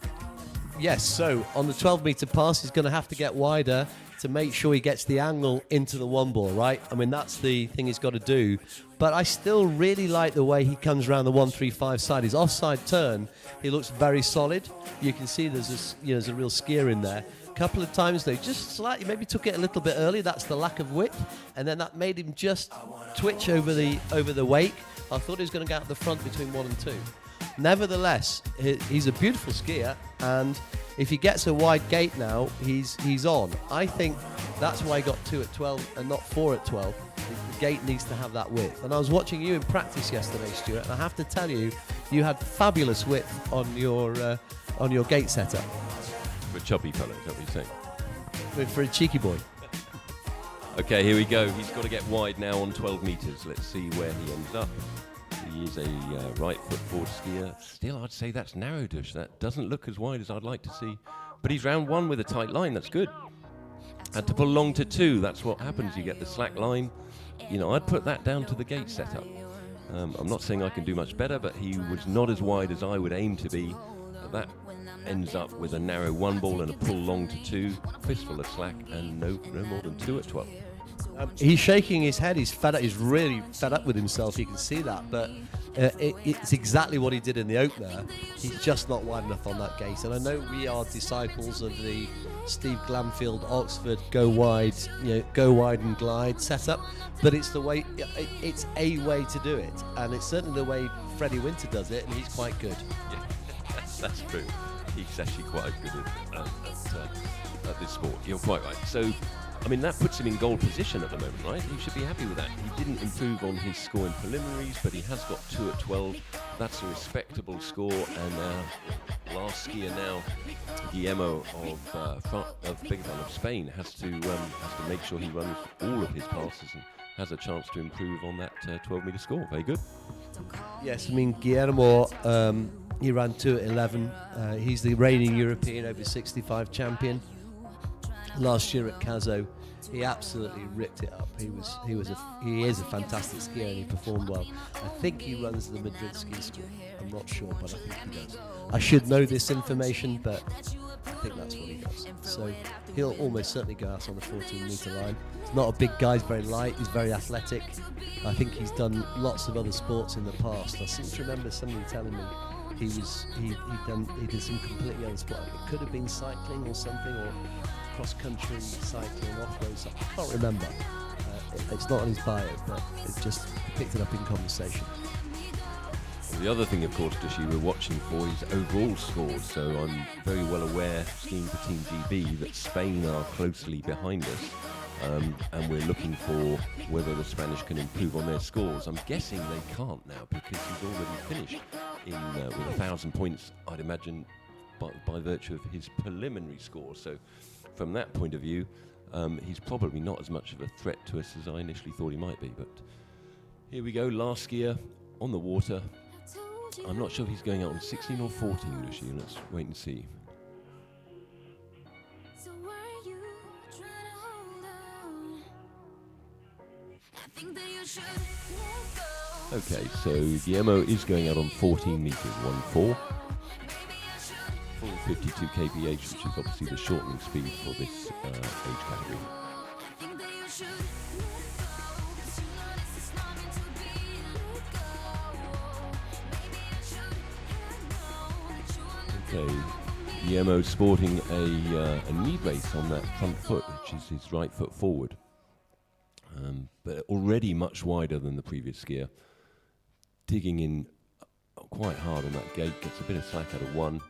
Yes, so on the 12-metre pass, he's going to have to get wider to make sure he gets the angle into the 1 ball, right? I mean, that's the thing he's got to do. But I still really like the way he comes around the 1-3-5 side. His offside turn, he looks very solid. You can see there's a real skier in there. couple of times they just slightly maybe took it a little bit early. That's the lack of width, and then that made him just twitch over the wake. I thought he was going to go out the front between 1 and 2. Nevertheless, he's a beautiful skier, and if he gets a wide gate now, he's on. I think that's why he got 2 at 12 and not 4 at 12. The gate needs to have that width. And I was watching you in practice yesterday, Stuart, and I have to tell you, you had fabulous width on your gate setup.
For a chubby fellow, is that what you're saying?
For a cheeky boy.
Okay, here we go. He's got to get wide now on 12 metres. Let's see where he ends up. He is a right foot forward skier. Still, I'd say that's narrow dish. That doesn't look as wide as I'd like to see. But he's round 1 with a tight line. That's good. Had to pull long to 2. That's what happens. You get the slack line. You know, I'd put that down to the gate setup. I'm not saying I can do much better, but he was not as wide as I would aim to be. That ends up with a narrow 1 ball and a pull long to 2, fistful of slack, and no more than 2 at 12.
He's shaking his head. He's fed up. He's really fed up with himself. You can see that. But it's exactly what he did in the opener. He's just not wide enough on that gate. And I know we are disciples of the Steve Glanfield Oxford go wide and glide setup. But it's the way. It's a way to do it, and it's certainly the way Freddie Winter does it, and he's quite good.
Yeah, that's true. He's actually quite good at this sport. You're quite right. So, I mean, that puts him in goal position at the moment, right? He should be happy with that. He didn't improve on his score in preliminaries, but he has got 2 at 12. That's a respectable score. And last skier now, Guillermo of Spain, has to make sure he runs all of his passes and has a chance to improve on that 12-metre score. Very good.
Yes, I mean, Guillermo, he ran 2 at 11. He's the reigning European over 65 champion. Last year at Cazo, he absolutely ripped it up. He is a fantastic skier, and he performed well. I think he runs the Madrid ski school. I'm not sure, but I think he does. I should know this information, but I think that's what he does. So he'll almost certainly go out on the 14-metre line. He's not a big guy. He's very light. He's very athletic. I think he's done lots of other sports in the past. I seem to remember somebody telling me he did some completely other sport. It could have been cycling or something, or cross-country cycling, off-road. I can't remember. It's not on his bio, but it just picked it up in conversation.
The other thing, of course, Dushi, we're watching for is overall scores. So I'm very well aware, skiing for Team GB, that Spain are closely behind us. And we're looking for whether the Spanish can improve on their scores. I'm guessing they can't now, because he's already finished with 1,000 points, I'd imagine, by virtue of his preliminary score. So from that point of view, he's probably not as much of a threat to us as I initially thought he might be. But here we go, last skier on the water. I'm not sure if he's going out on 16 or 14, Lucy. Let's wait and see.
So why are you trying to hold on? I think that you should let go.
Okay, so Guillermo is going out on 14 metres, 1-4. Full 52 kph, which is obviously the shortening speed for this age category.
I think that you should let go. 'Cause you know this is not meant to be let go. Maybe I should have known that you wanted
Okay, Guillermo sporting a knee brace on that front foot, which is his right foot forward. But already much wider than the previous skier. Digging in quite hard on that gate, gets a bit of slack out of 1,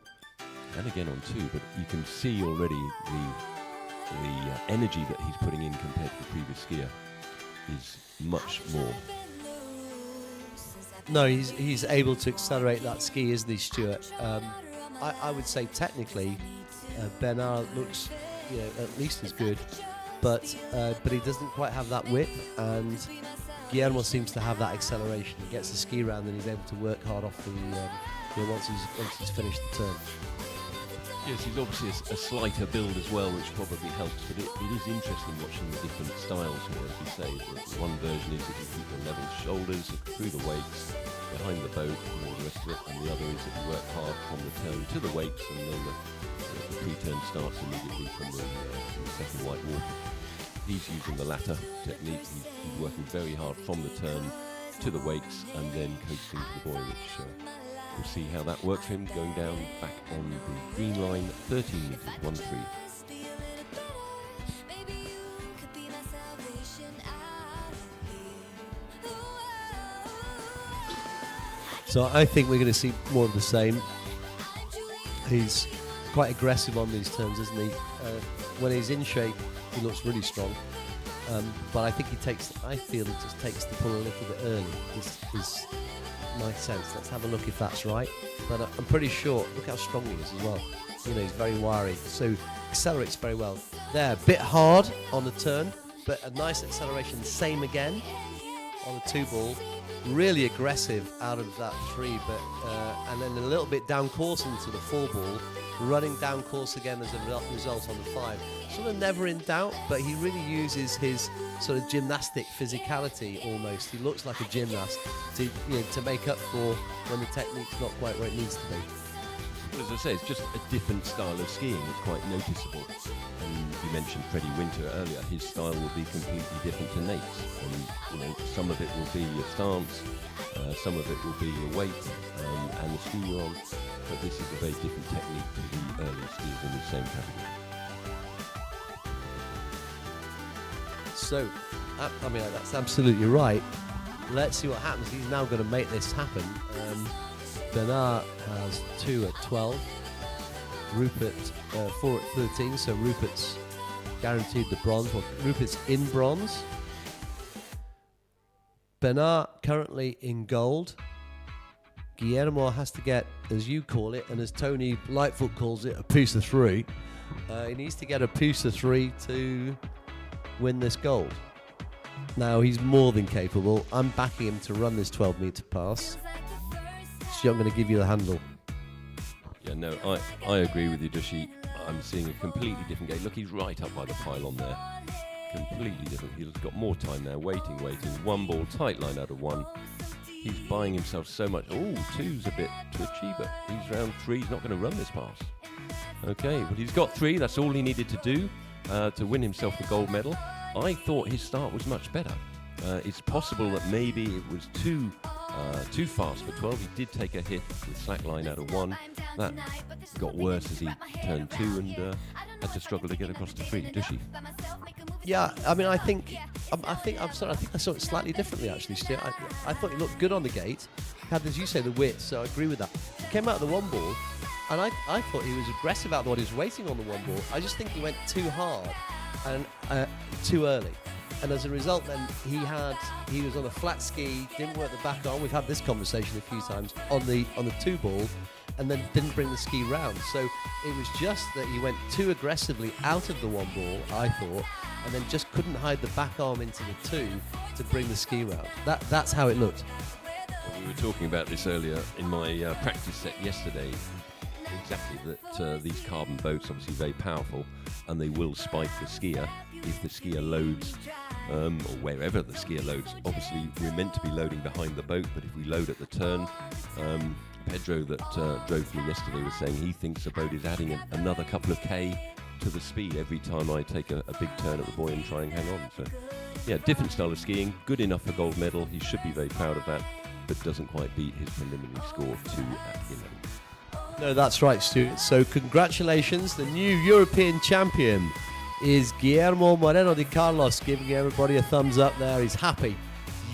and again on 2, but you can see already the energy that he's putting in compared to the previous skier is much more.
No, he's able to accelerate that ski, isn't he, Stuart? I would say technically, Bernard looks, at least as good, but he doesn't quite have that width, and Guillermo seems to have that acceleration. He gets the ski round, and he's able to work hard off once he's finished the turn.
Yes, he's obviously a slighter build as well, which probably helps, but it is interesting watching the different styles here, as you say. One version is that you keep the level shoulders through the wakes, behind the boat, and all the rest of it, and the other is that you work hard from the turn to the wakes, and then the pre-turn starts immediately from the second white water. He's using the latter technique. He's working very hard from the turn to the wakes, and then coasting to the buoy, which we'll see how that works for him, going down back on the green line, 13 metres, 1-3.
So I think we're going to see more of the same. He's quite aggressive on these turns, isn't he? When he's in shape, he looks really strong. But I think I feel he just takes the pull a little bit early, is my sense. Let's have a look if that's right. But I'm pretty sure, look how strong he is as well. You know, he's very wiry, so accelerates very well. There, a bit hard on the turn, but a nice acceleration, same again on the 2 ball. Really aggressive out of that 3, but and then a little bit down course into the 4 ball, running down course again as a result on the 5. Sort of never in doubt, but he really uses his sort of gymnastic physicality almost. He looks like a gymnast to make up for when the technique's not quite where it needs to be.
As I say, it's just a different style of skiing. It's quite noticeable. And you mentioned Freddie Winter earlier. His style will be completely different to Nate's. And some of it will be your stance, some of it will be your weight and the ski you're on. But this is a very different technique to the early skiers in the same category.
So, I mean, that's absolutely right. Let's see what happens. He's now going to make this happen. Bernard has 2 at 12, Rupert 4 at 13, so Rupert's guaranteed the bronze. Well, Rupert's in bronze. Bernard currently in gold. Guillermo has to get, as you call it, and as Tony Lightfoot calls it, a piece of 3. He needs to get a piece of 3 to win this gold. Now, he's more than capable. I'm backing him to run this 12-metre pass. So I'm going to give you the handle.
Yeah, no, I agree with you, Dushi. I'm seeing a completely different game. Look, he's right up by the pylon there. Completely different. He's got more time now. Waiting. 1 ball, tight line out of 1. He's buying himself so much. Oh, 2's a bit twitchy, but he's round 3. He's not going to run this pass. Okay, but he's got 3. That's all he needed to do to win himself the gold medal. I thought his start was much better. It's possible that maybe it was too fast for 12. He did take a hit with slack line out of 1. That got worse as he turned 2 and had to struggle to get across to 3. Does she?
Yeah, I mean, I think I saw it slightly differently actually, Stu. I thought he looked good on the gate. Had, as you say, the width, so I agree with that. He came out of the 1 ball, and I thought he was aggressive out the one. He was waiting on the 1 ball. I just think he went too hard and too early. And as a result, then he was on a flat ski, didn't work the back arm. We've had this conversation a few times on the 2 ball, and then didn't bring the ski round. So it was just that he went too aggressively out of the 1 ball, I thought, and then just couldn't hide the back arm into the 2 to bring the ski round. That's how it looked.
Well, we were talking about this earlier in my practice set yesterday. Exactly, that these carbon boats obviously very powerful, and they will spike the skier if the skier loads, or wherever the skier loads. Obviously, we're meant to be loading behind the boat, but if we load at the turn, Pedro that drove me yesterday was saying he thinks the boat is adding another couple of K to the speed every time I take a big turn at the buoy and try and hang on. So, yeah, different style of skiing, good enough for gold medal. He should be very proud of that, but doesn't quite beat his preliminary score of 2 at 11.
No, that's right, Stu. So congratulations. The new European champion is Guillermo Moreno de Carlos, giving everybody a thumbs up there. He's happy.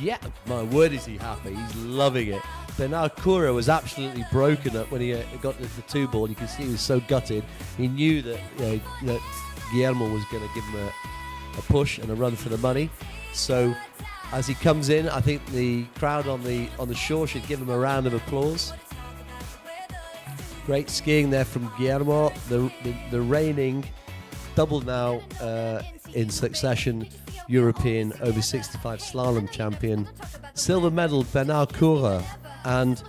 Yeah, my word, is he happy. He's loving it. Bernard Cura was absolutely broken up when he got the 2 ball. You can see he was so gutted. He knew that, that Guillermo was going to give him a push and a run for the money. So as he comes in, I think the crowd on the shore should give him a round of applause. Great skiing there from Guillermo, the reigning double now in succession European over 65 slalom champion. Silver medal Bernard Cura, and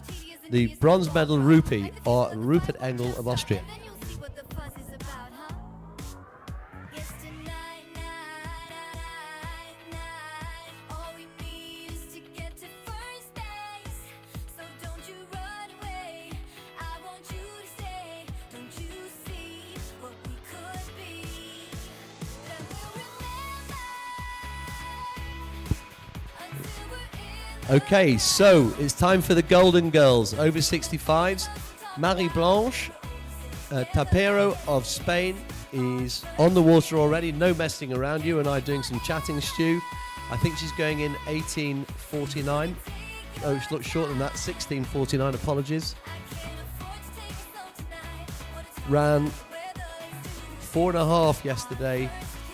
the bronze medal Rupert Engel of Austria. Okay, so it's time for the Golden Girls, over 65s. Marie Blanche Tapero of Spain is on the water already, no messing around. You and I doing some chatting, Stu. I think she's going in 18:49. Oh, she looked shorter than that. 16:49. Apologies. Ran 4.5 yesterday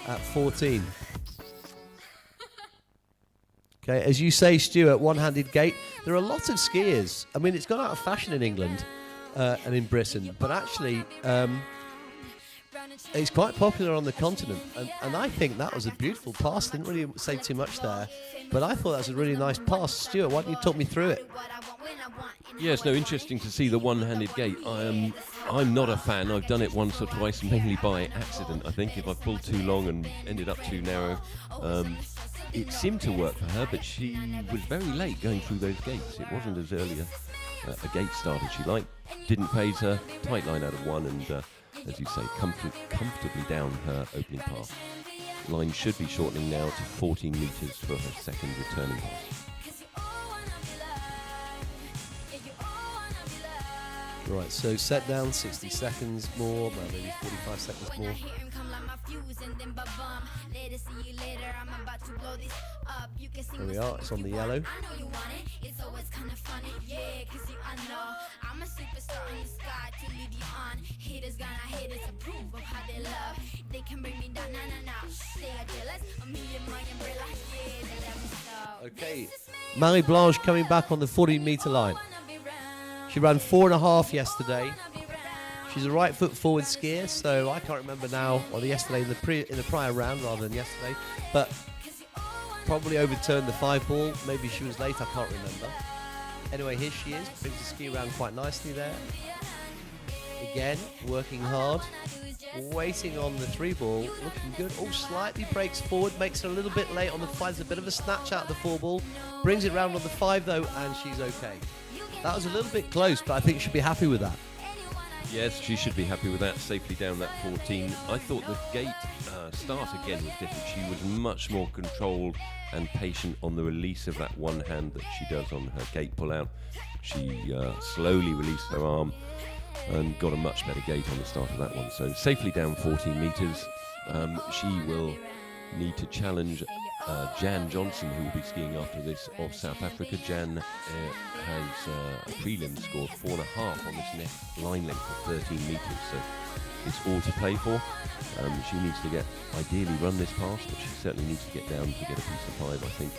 at 14. Okay, as you say, Stuart, one-handed gait. There are a lot of skiers. I mean, it's gone out of fashion in England and in Britain, but actually it's quite popular on the continent. And I think that was a beautiful pass. Didn't really say too much there, but I thought that was a really nice pass. Stuart, why don't you talk me through it?
Yes, no, interesting to see the one-handed gait. I'm not a fan. I've done it once or twice, mainly by accident, I think, if I pulled too long and ended up too narrow. It seemed to work for her, but she was very late going through those gates. It wasn't as early a gate start as she liked. Didn't phase her. Tight line out of 1, and as you say, comfortably down her opening pass. Line should be shortening now to 14 metres for her second returning pass.
Right, so set down 60 seconds more, well, maybe 45 seconds more. There we are, it's on the yellow. Okay, Marie Blanche coming back on the 40-metre line. She ran 4.5 yesterday. She's a right foot forward skier, so I can't remember now, or yesterday in the prior round rather than yesterday, but probably overturned the 5 ball. Maybe she was late, I can't remember. Anyway, here she is, brings the ski around quite nicely there. Again, working hard, waiting on the 3 ball, looking good. Oh, slightly breaks forward, makes her a little bit late on the 5. There's a bit of a snatch out of the 4 ball. Brings it round on the 5 though, and she's okay. That was a little bit close, but I think she'll be happy with that.
Yes, she should be happy with that, safely down that 14. I thought the gate start again was different. She was much more controlled and patient on the release of that one hand that she does on her gate pull out. She slowly released her arm and got a much better gate on the start of that one. So safely down 14 metres. She will need to challenge Jan Johnson, who will be skiing after this, of South Africa. Jan has a prelim score of 4.5 on this next line length of 13 metres, so it's all to play for. She needs to ideally run this pass, but she certainly needs to get down to get a piece of 5, I think,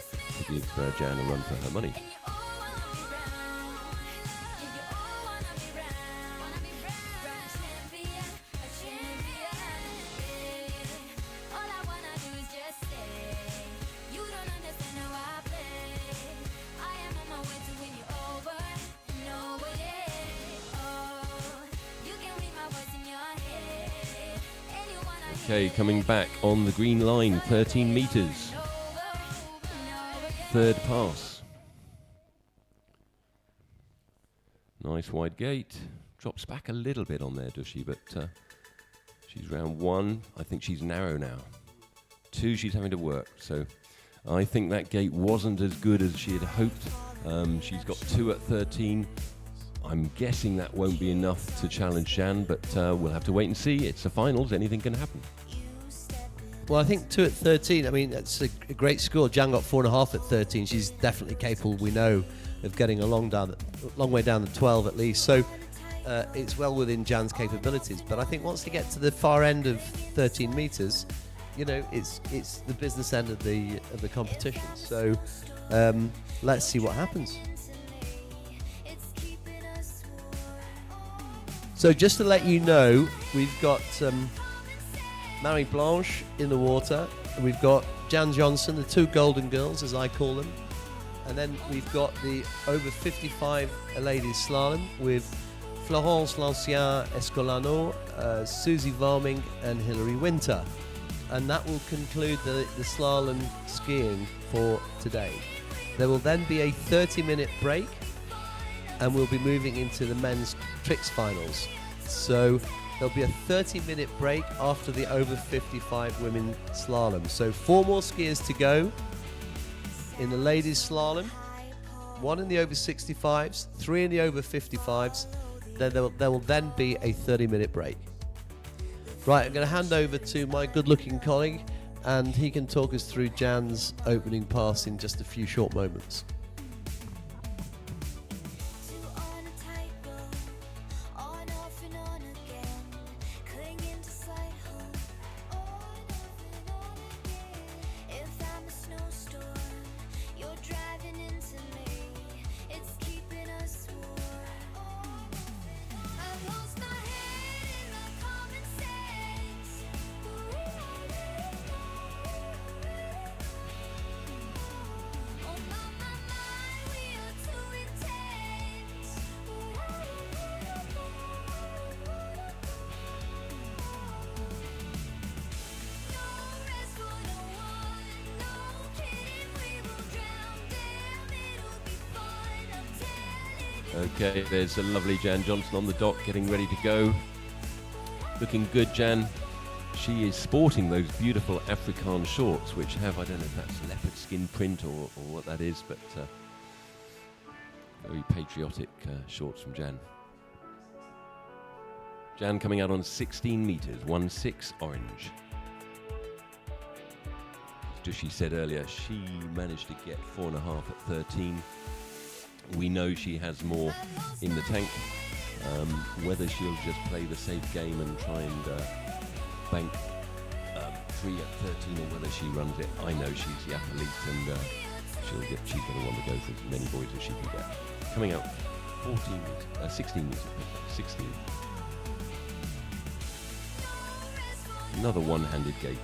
to give Jan a run for her money. Okay, coming back on the green line, 13 metres. Third pass. Nice wide gate. Drops back a little bit on there, does she? But she's round 1. I think she's narrow now. 2, she's having to work. So I think that gate wasn't as good as she had hoped. She's got 2 at 13. I'm guessing that won't be enough to challenge Jan, but we'll have to wait and see. It's the finals, anything can happen.
Well, I think 2 at 13, I mean, that's a great score. Jan got 4.5 at 13. She's definitely capable, we know, of getting a long way down the 12 at least. So it's well within Jan's capabilities. But I think once you get to the far end of 13 metres, you know, it's the business end of the competition. So let's see what happens. So just to let you know, we've got Marie Blanche in the water, and we've got Jan Johnson, the 2 golden girls, as I call them, and then we've got the over 55 ladies slalom with Florence Lancien Escolano, Susie Varming, and Hilary Winter, and that will conclude the slalom skiing for today. There will then be a 30-minute break, and we'll be moving into the men's tricks finals. So there'll be a 30-minute break after the over 55 women slalom. So 4 more skiers to go in the ladies slalom, 1 in the over 65s, 3 in the over 55s. Then there will then be a 30-minute break. Right, I'm going to hand over to my good-looking colleague, and he can talk us through Jan's opening pass in just a few short moments.
Okay, there's a lovely Jan Johnson on the dock, getting ready to go. Looking good, Jan. She is sporting those beautiful Afrikaans shorts, which have, I don't know if that's leopard skin print or what that is, but very patriotic shorts from Jan. Jan coming out on 16 metres, 1-6 orange. As she said earlier, she managed to get 4.5 at 13. We know she has more in the tank. Whether she'll just play the safe game and try and bank 3 at 13, or whether she runs it, I know she's the athlete, and she's going to want to go for as many boys as she can get. Coming out 16 metres, 16. Another one-handed gate.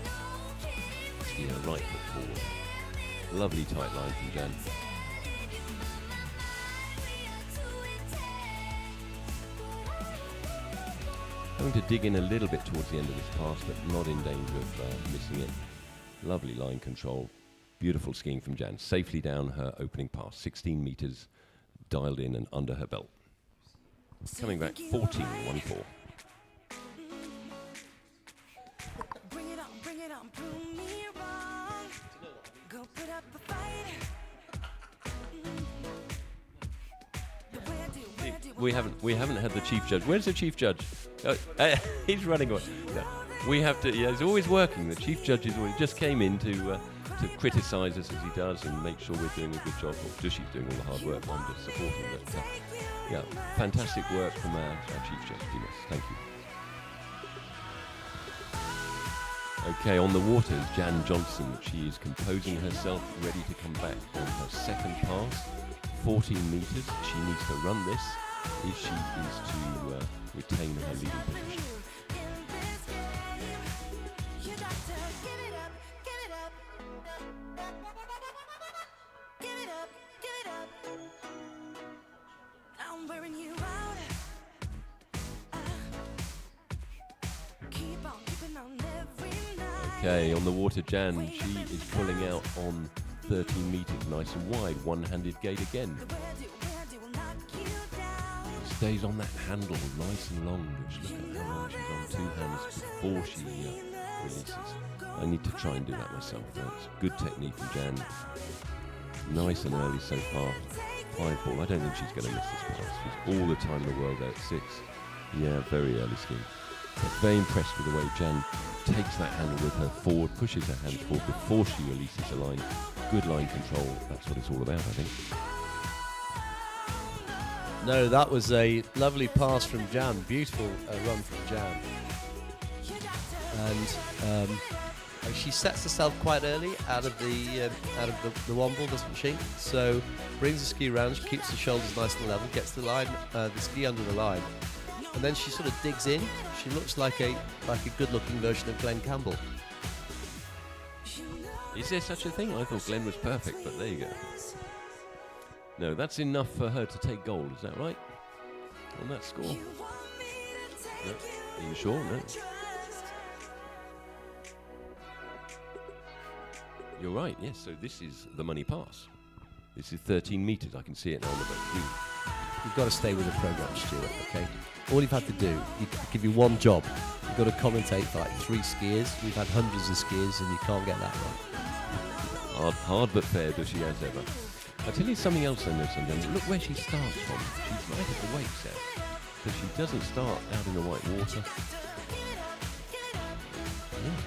Skier right foot forward. Lovely tight line from Jan. Having to dig in a little bit towards the end of this pass, but not in danger of missing it. Lovely line control. Beautiful skiing from Jan. Safely down her opening pass. 16 metres dialed in and under her belt. Coming back 14-1-4.
Bring it on, prove me wrong. Go put up a fight.
We haven't had the chief judge. Where's the chief judge? He's running away. No. We have to. Yeah, he's always working. The chief judge just came in to criticise us as he does and make sure we're doing a good job. Well, Dushy's doing all the hard work. I'm just supporting. But yeah, fantastic work from our chief judge, Dimas. Thank you. Okay, on the waters, Jan Johnson. She is composing herself, ready to come back on her second pass. 14 metres. She needs to run this if she is to retain her leading position.
I'm wearing you out. Keep on keeping on every night.
Okay, on the water, Jan. She is pulling out on 13 metres, nice and wide. One-handed gate again. Stays on that handle, nice and long. Just look at how long she's on 2 hands before she releases. I need to try and do that myself. That's good technique from Jan. Nice and early so far. 5 ball. I don't think she's going to miss this pass. She's all the time in the world out 6. Yeah, very early skiing. But very impressed with the way Jan takes that handle with her forward, pushes her hand forward before she releases the line. Good line control. That's what it's all about, I think.
No, that was a lovely pass from Jan. Beautiful run from Jan. And she sets herself quite early out of the womble, doesn't she? So brings the ski around. She keeps the shoulders nice and level. Gets the line, the ski under the line, and then she sort of digs in. She looks like a good-looking version of Glenn Campbell.
Is there such a thing? I thought Glenn was perfect, but there you go. No, that's enough for her to take gold, is that right? On that score? No. Are you sure? No. You're right, yes, so this is the money pass. This is 13 metres, I can see it now on the boat.
You've got to stay with the programme, Stuart, okay? All you've had to do, give you one job. You've got to commentate for like 3 skiers. We've had hundreds of skiers and you can't get that right.
Hard but fair, does she, as ever. I'll tell you something else I know sometimes. Look where she starts from. She's right at the wakes there. So she doesn't start out in the white water. Yeah.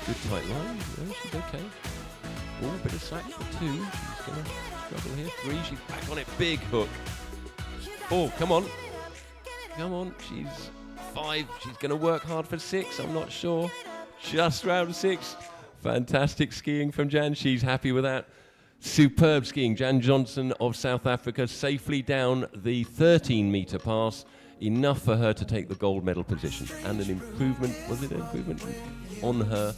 Good tight line. No, she's okay. Oh, a bit of slack for 2. She's going to struggle here. 3, she's back on it. Big hook. 4, come on. Come on. She's 5. She's going to work hard for 6. I'm not sure. Just round 6. Fantastic skiing from Jan. She's happy with that. Superb skiing. Jan Johnson of South Africa safely down the 13-metre pass. Enough for her to take the gold medal position. And an improvement, was it an improvement on her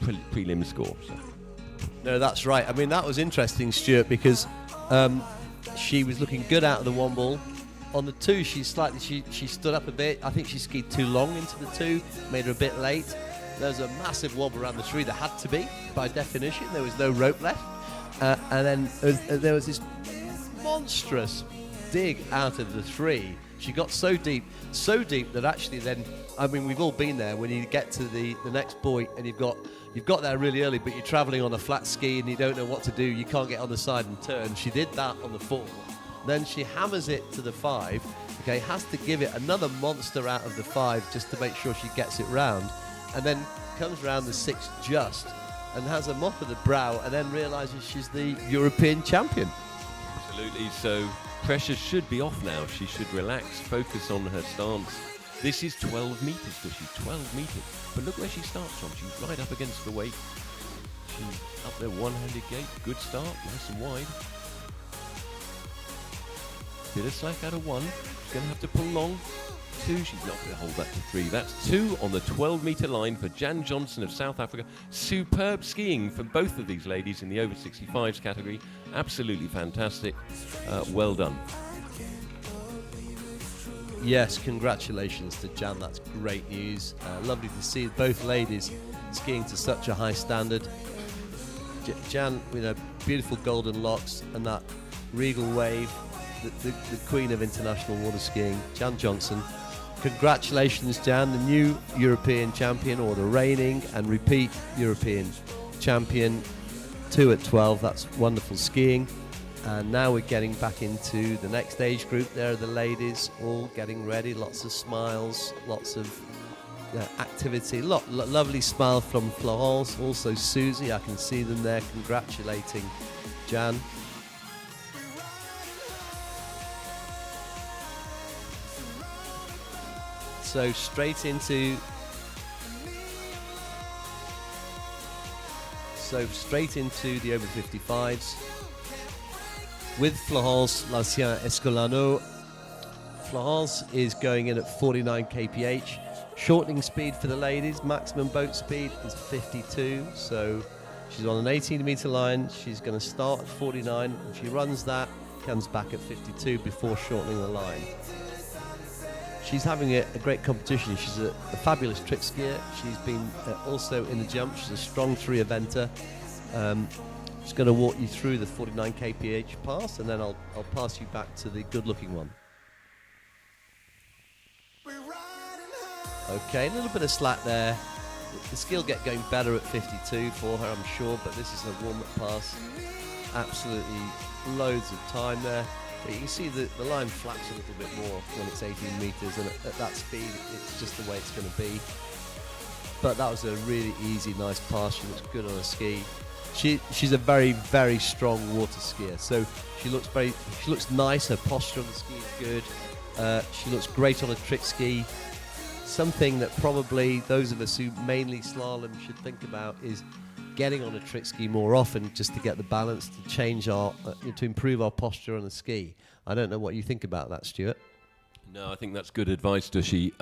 prelim score? So.
No, that's right. I mean, that was interesting, Stuart, because she was looking good out of the womble. On the 2, she stood up a bit. I think she skied too long into the 2, made her a bit late. There was a massive wobble around the tree. There had to be, by definition. There was no rope left. And then there was this monstrous dig out of the 3. She got so deep that actually then, I mean, we've all been there when you get to the next buoy and you've got there really early, but you're travelling on a flat ski and you don't know what to do. You can't get on the side and turn. She did that on the 4. Then she hammers it to the 5. Okay, has to give it another monster out of the 5 just to make sure she gets it round, and then comes round the 6 just and has a mop of the brow and then realises she's the European champion.
Absolutely. So pressure should be off now. She should relax, focus on her stance. This is 12 metres, Bushy, 12 metres. But look where she starts from. She's right up against the weight. She's up there, one-handed gate. Good start, nice and wide. Bit of slack out of 1. She's going to have to pull long. 2, she's not going to hold that to 3. That's 2 on the 12-metre line for Jan Johnson of South Africa. Superb skiing from both of these ladies in the over 65s category. Absolutely fantastic. Well done.
Yes, congratulations to Jan. That's great news. Lovely to see both ladies skiing to such a high standard. Jan with her beautiful golden locks and that regal wave, the queen of international water skiing, Jan Johnson. Congratulations, Jan, the new European champion, or the reigning and repeat European champion. 2 at 12, that's wonderful skiing. And now we're getting back into the next age group. There are the ladies all getting ready, lots of smiles, lots of activity. Lovely smile from Florence, also Susie, I can see them there congratulating Jan. So straight into the over 55s with Florence Lancien Escolano. Florence is going in at 49 kph. Shortening speed for the ladies, maximum boat speed is 52. So she's on an 18-meter line. She's going to start at 49. If she runs that, comes back at 52 before shortening the line. She's having a great competition. She's a fabulous trick skier. She's been also in the jump. She's a strong 3 eventer. She's going to walk you through the 49 kph pass, and then I'll pass you back to the good-looking one. Okay, a little bit of slack there. The skill get going better at 52 for her, I'm sure, but this is a warm-up pass. Absolutely loads of time there. But you can see the line flaps a little bit more when it's 18 metres, and at that speed, it's just the way it's going to be. But that was a really easy, nice pass. She looks good on a ski. She's a very, very strong water skier. So she looks nice. Her posture on the ski is good. She looks great on a trick ski. Something that probably those of us who mainly slalom should think about is getting on a trick ski more often, just to get the balance, to change to improve our posture on the ski. I don't know what you think about that, Stuart.
No, I think that's good advice, Dushy.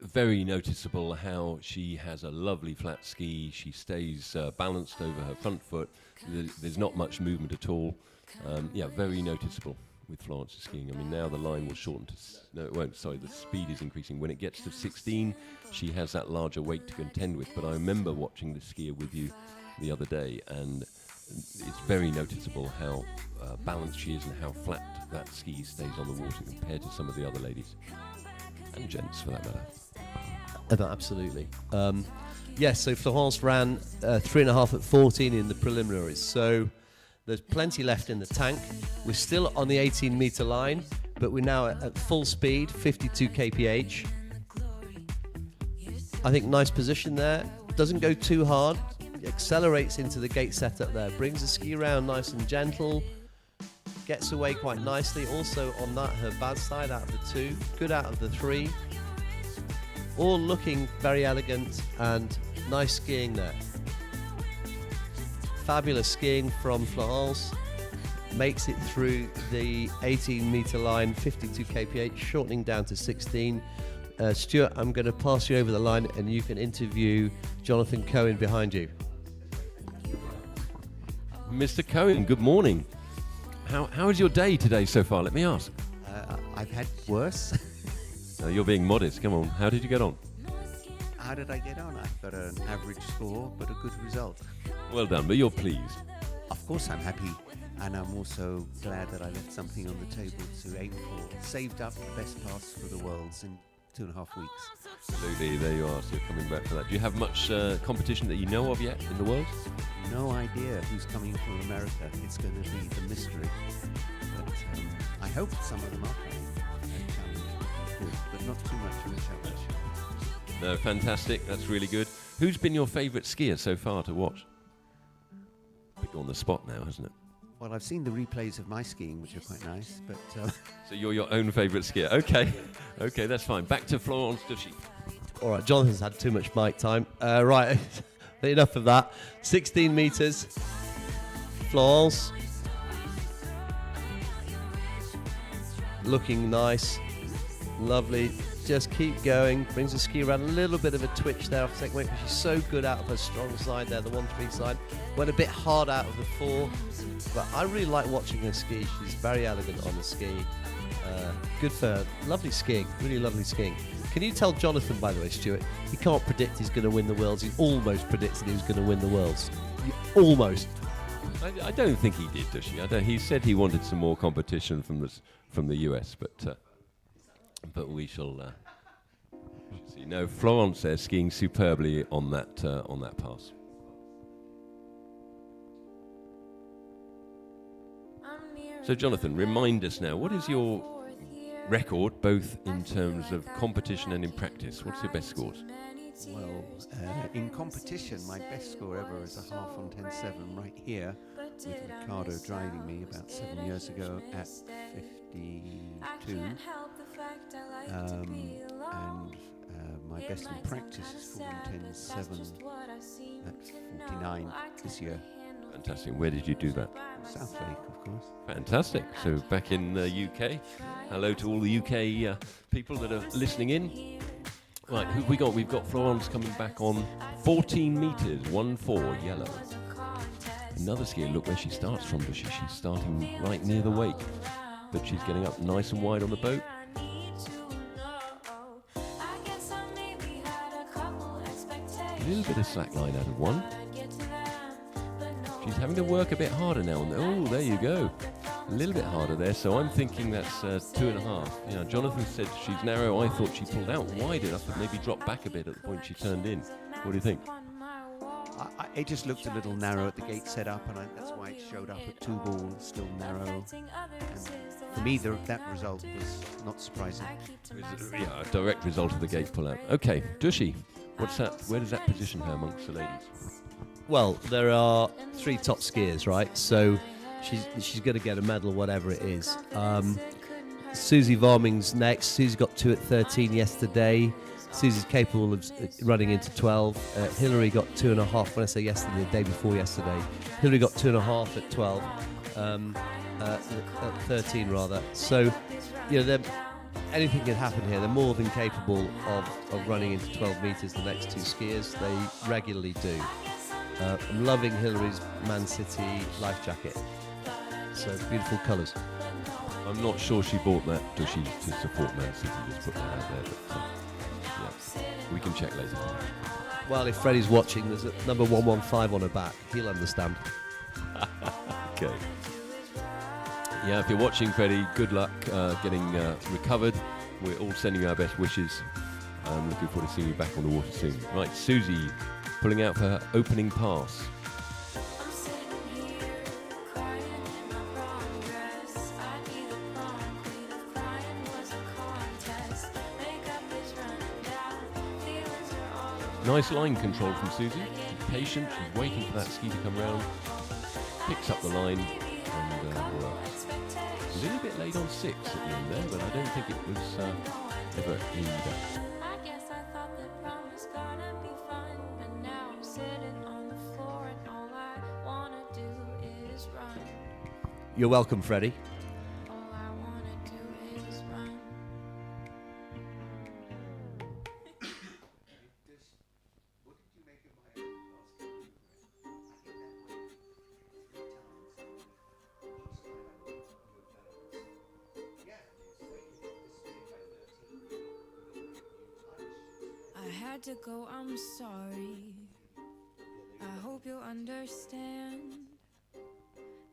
Very noticeable how she has a lovely flat ski. She stays balanced over her front foot. There's not much movement at all. Very noticeable with Florence's skiing. I mean, now the line will shorten to... No, it won't. Sorry, the speed is increasing. When it gets to 16, she has that larger weight to contend with. But I remember watching the skier with you the other day, and it's very noticeable how balanced she is and how flat that ski stays on the water compared to some of the other ladies. And gents, for that matter.
Absolutely. Yes, so Florence ran 3.5 at 14 in the preliminaries. So there's plenty left in the tank. We're still on the 18-meter line, but we're now at full speed, 52 kph. I think nice position there. Doesn't go too hard. Accelerates into the gate setup there. Brings the ski around nice and gentle. Gets away quite nicely. Also on that, her bad side out of the 2. Good out of the 3. All looking very elegant and nice skiing there. Fabulous skiing from Florence. Makes it through the 18-meter line, 52 kph, shortening down to 16. Stuart, I'm going to pass you over the line and you can interview Jonathan Cohen behind you.
Mr. Cohen, good morning. How is your day today so far? Let me ask.
I've had worse.
You're being modest. Come on. How did you get on?
How did I get on? I've got an average score, but a good result.
Well done, but you're pleased.
Of course, I'm happy And I'm also glad that I left something on the table to aim for. Saved up the best pass for the Worlds in 2.5 weeks.
Absolutely, there you are. So you're coming back for that. Do you have much competition that you know of yet in the world?
No idea who's coming from America. It's going to be the mystery. But I hope some of them are playing a challenge. Good, but not too much of a challenge.
No, fantastic. That's really good. Who's been your favourite skier so far to watch? Put you on the spot now, hasn't it?
Well, I've seen the replays of my skiing, which are quite nice, but
So you're your own favourite skier. Okay. Okay, that's fine. Back to Florence Duchy.
All right, Jonathan's had too much mic time. Right, enough of that. 16 metres. Florence. Looking nice. Lovely. Just keep going. Brings the ski around. A little bit of a twitch there off the second weight, but she's so good out of her strong side there, the 1-3 side. Went a bit hard out of the 4, but I really like watching her ski. She's very elegant on the ski. Good for her. Lovely skiing. Really lovely skiing. Can you tell Jonathan, by the way, Stuart, he can't predict he's going to win the Worlds. He almost predicted he was going to win the Worlds. Almost.
I don't think he did, does he? He said he wanted some more competition from the US, but we shall see. No, Florence there skiing superbly on that pass. So, Jonathan, remind us now, what is your record, both in terms of competition and in practice? What's your best scores?
well, in competition, my best score ever is a half on 10.7 right here, with Ricardo driving me about 7 years ago at 52. And my best in practice is 4 on 10.7 at 49 this year.
Fantastic. Where did you do that?
South Lake, of course.
Fantastic. So back in the UK. Hello to all the UK people that are listening in. Right, who have we got? We've got Florence coming back on 14 metres, 1-4, yellow. Another skier, look where she starts from, does she? She's starting right near the wake. But she's getting up nice and wide on the boat. A little bit of slack line out of one. She's having to work a bit harder now. Oh, there you go. A little bit harder there, so I'm thinking that's 2.5. You know, Jonathan said she's narrow. I thought she pulled out wide enough, but maybe dropped back a bit at the point she turned in. What do you think?
It just looked a little narrow at the gate setup, and that's why it showed up at 2 balls, still narrow. And for me, that result was not surprising.
Yeah, a direct result of the gate pull-out. Okay, Dushi, what's that? Where does that position her amongst the ladies?
Well, there are 3 top skiers, right? So she's going to get a medal, whatever it is. Susie Varming's next. Susie got 2 at 13 yesterday. Susie's capable of running into 12. Hillary got 2.5. When I say yesterday, the day before yesterday, Hillary got 2.5 at 12. At 13 rather. So, you know, anything can happen here. They're more than capable of running into 12 metres. The next 2 skiers, they regularly do. I'm loving Hillary's Man City life jacket. So beautiful colours.
I'm not sure she bought that, does she, to support Man City? Just put that out there. But, yeah, we can check later.
Well, if Freddie's watching, there's a number 115 on her back. He'll understand.
Okay. Yeah, if you're watching, Freddie, good luck getting recovered. We're all sending you our best wishes. I'm looking forward to seeing you back on the water soon. Right, Susie pulling out for her opening pass. Nice line control from Susie. She's patient, she's waiting for that ski to come round. Picks up the line and a little bit late on 6 at the end there, but I don't think it was ever either.
You're welcome, Freddie.
I had to go, I'm sorry. I hope you'll understand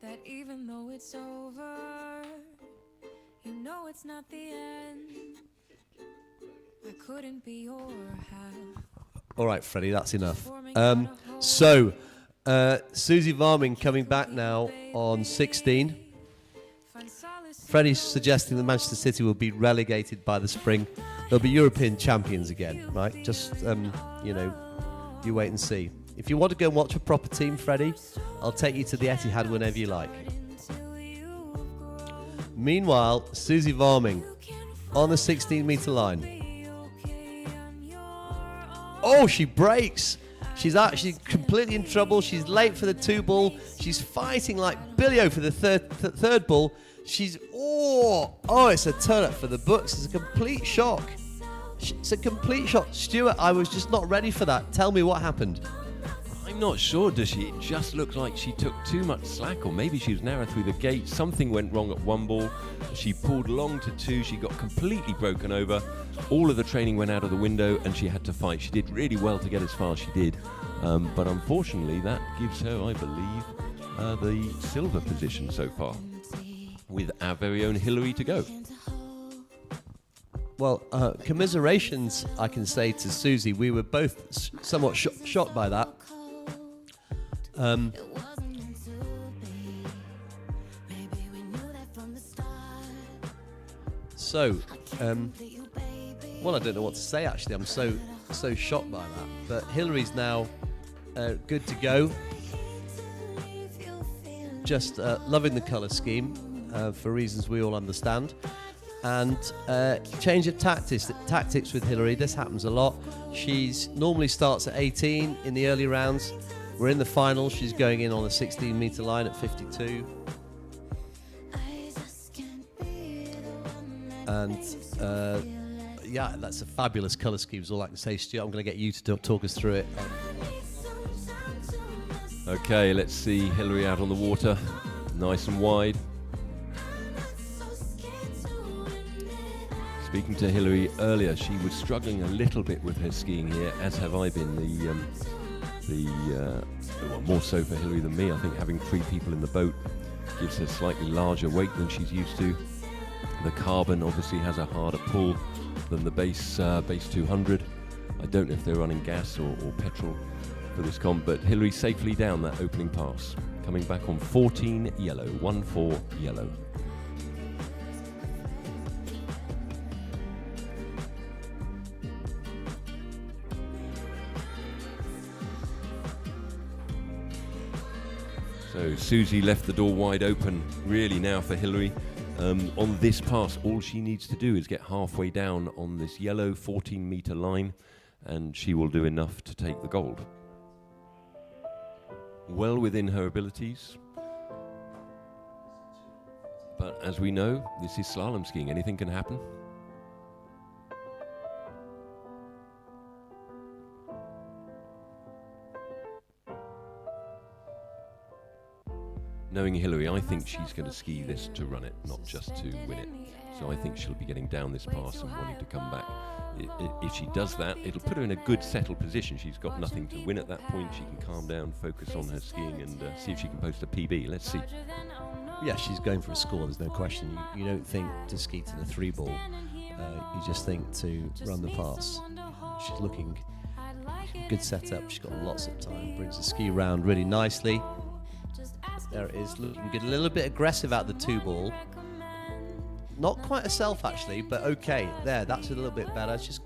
that Even though it's over, you know it's not the end. I couldn't be your half.
All right, Freddie, that's enough. So, Susie Varming coming back now on 16. Freddie's suggesting that Manchester City will be relegated by the spring. They'll be European champions again, right? Just, you wait and see. If you want to go and watch a proper team, Freddie, I'll take you to the Etihad whenever you like. Meanwhile, Susie Varming on the 16-metre line. Oh, she breaks. She's actually completely in trouble. She's late for the 2 ball. She's fighting like Billy-O for the third ball. She's, it's a turn up for the books. It's a complete shock. It's a complete shock. Stuart, I was just not ready for that. Tell me what happened.
I'm not sure, does she? It just looks like she took too much slack, or maybe she was narrow through the gate. Something went wrong at 1 ball. She pulled long to 2. She got completely broken over. All of the training went out of the window, and she had to fight. She did really well to get as far as she did. But unfortunately, that gives her, I believe, the silver position so far, with our very own Hillary to go.
Well, commiserations, I can say to Susie. We were both somewhat shocked by that. Well, I don't know what to say, actually. I'm so shocked by that. But Hillary's now good to go. Just loving the colour scheme for reasons we all understand. And change of tactics with Hillary. This happens a lot. She's normally starts at 18 in the early rounds. We're in the final. She's going in on the 16-metre line at 52. And that's a fabulous colour scheme is all I can say. Stuart, I'm going to get you to talk us through it.
Okay, let's see Hillary out on the water. Nice and wide. Speaking to Hillary earlier, she was struggling a little bit with her skiing here, as have I been. More so for Hillary than me. I think having 3 people in the boat gives her slightly larger weight than she's used to. The carbon obviously has a harder pull than the base 200. I don't know if they're running gas or petrol for this comp, but Hillary safely down that opening pass, coming back on 14 yellow, 1-4 yellow. So Susie left the door wide open, really now for Hillary. On this pass, all she needs to do is get halfway down on this yellow 14-metre line, and she will do enough to take the gold. Well within her abilities. But as we know, this is slalom skiing. Anything can happen. Knowing Hillary, I think she's going to ski this to run it, not just to win it. So I think she'll be getting down this pass and wanting to come back. If she does that, it'll put her in a good settled position. She's got nothing to win at that point. She can calm down, focus on her skiing, and see if she can post a PB. Let's see.
Yeah, she's going for a score, there's no question. You don't think to ski to the 3 ball. You just think to run the pass. She's looking good setup. She's got lots of time. Brings the ski round really nicely. There it is, looking good. A little bit aggressive out the 2 ball. Not quite herself actually, but okay. There, that's a little bit better. She's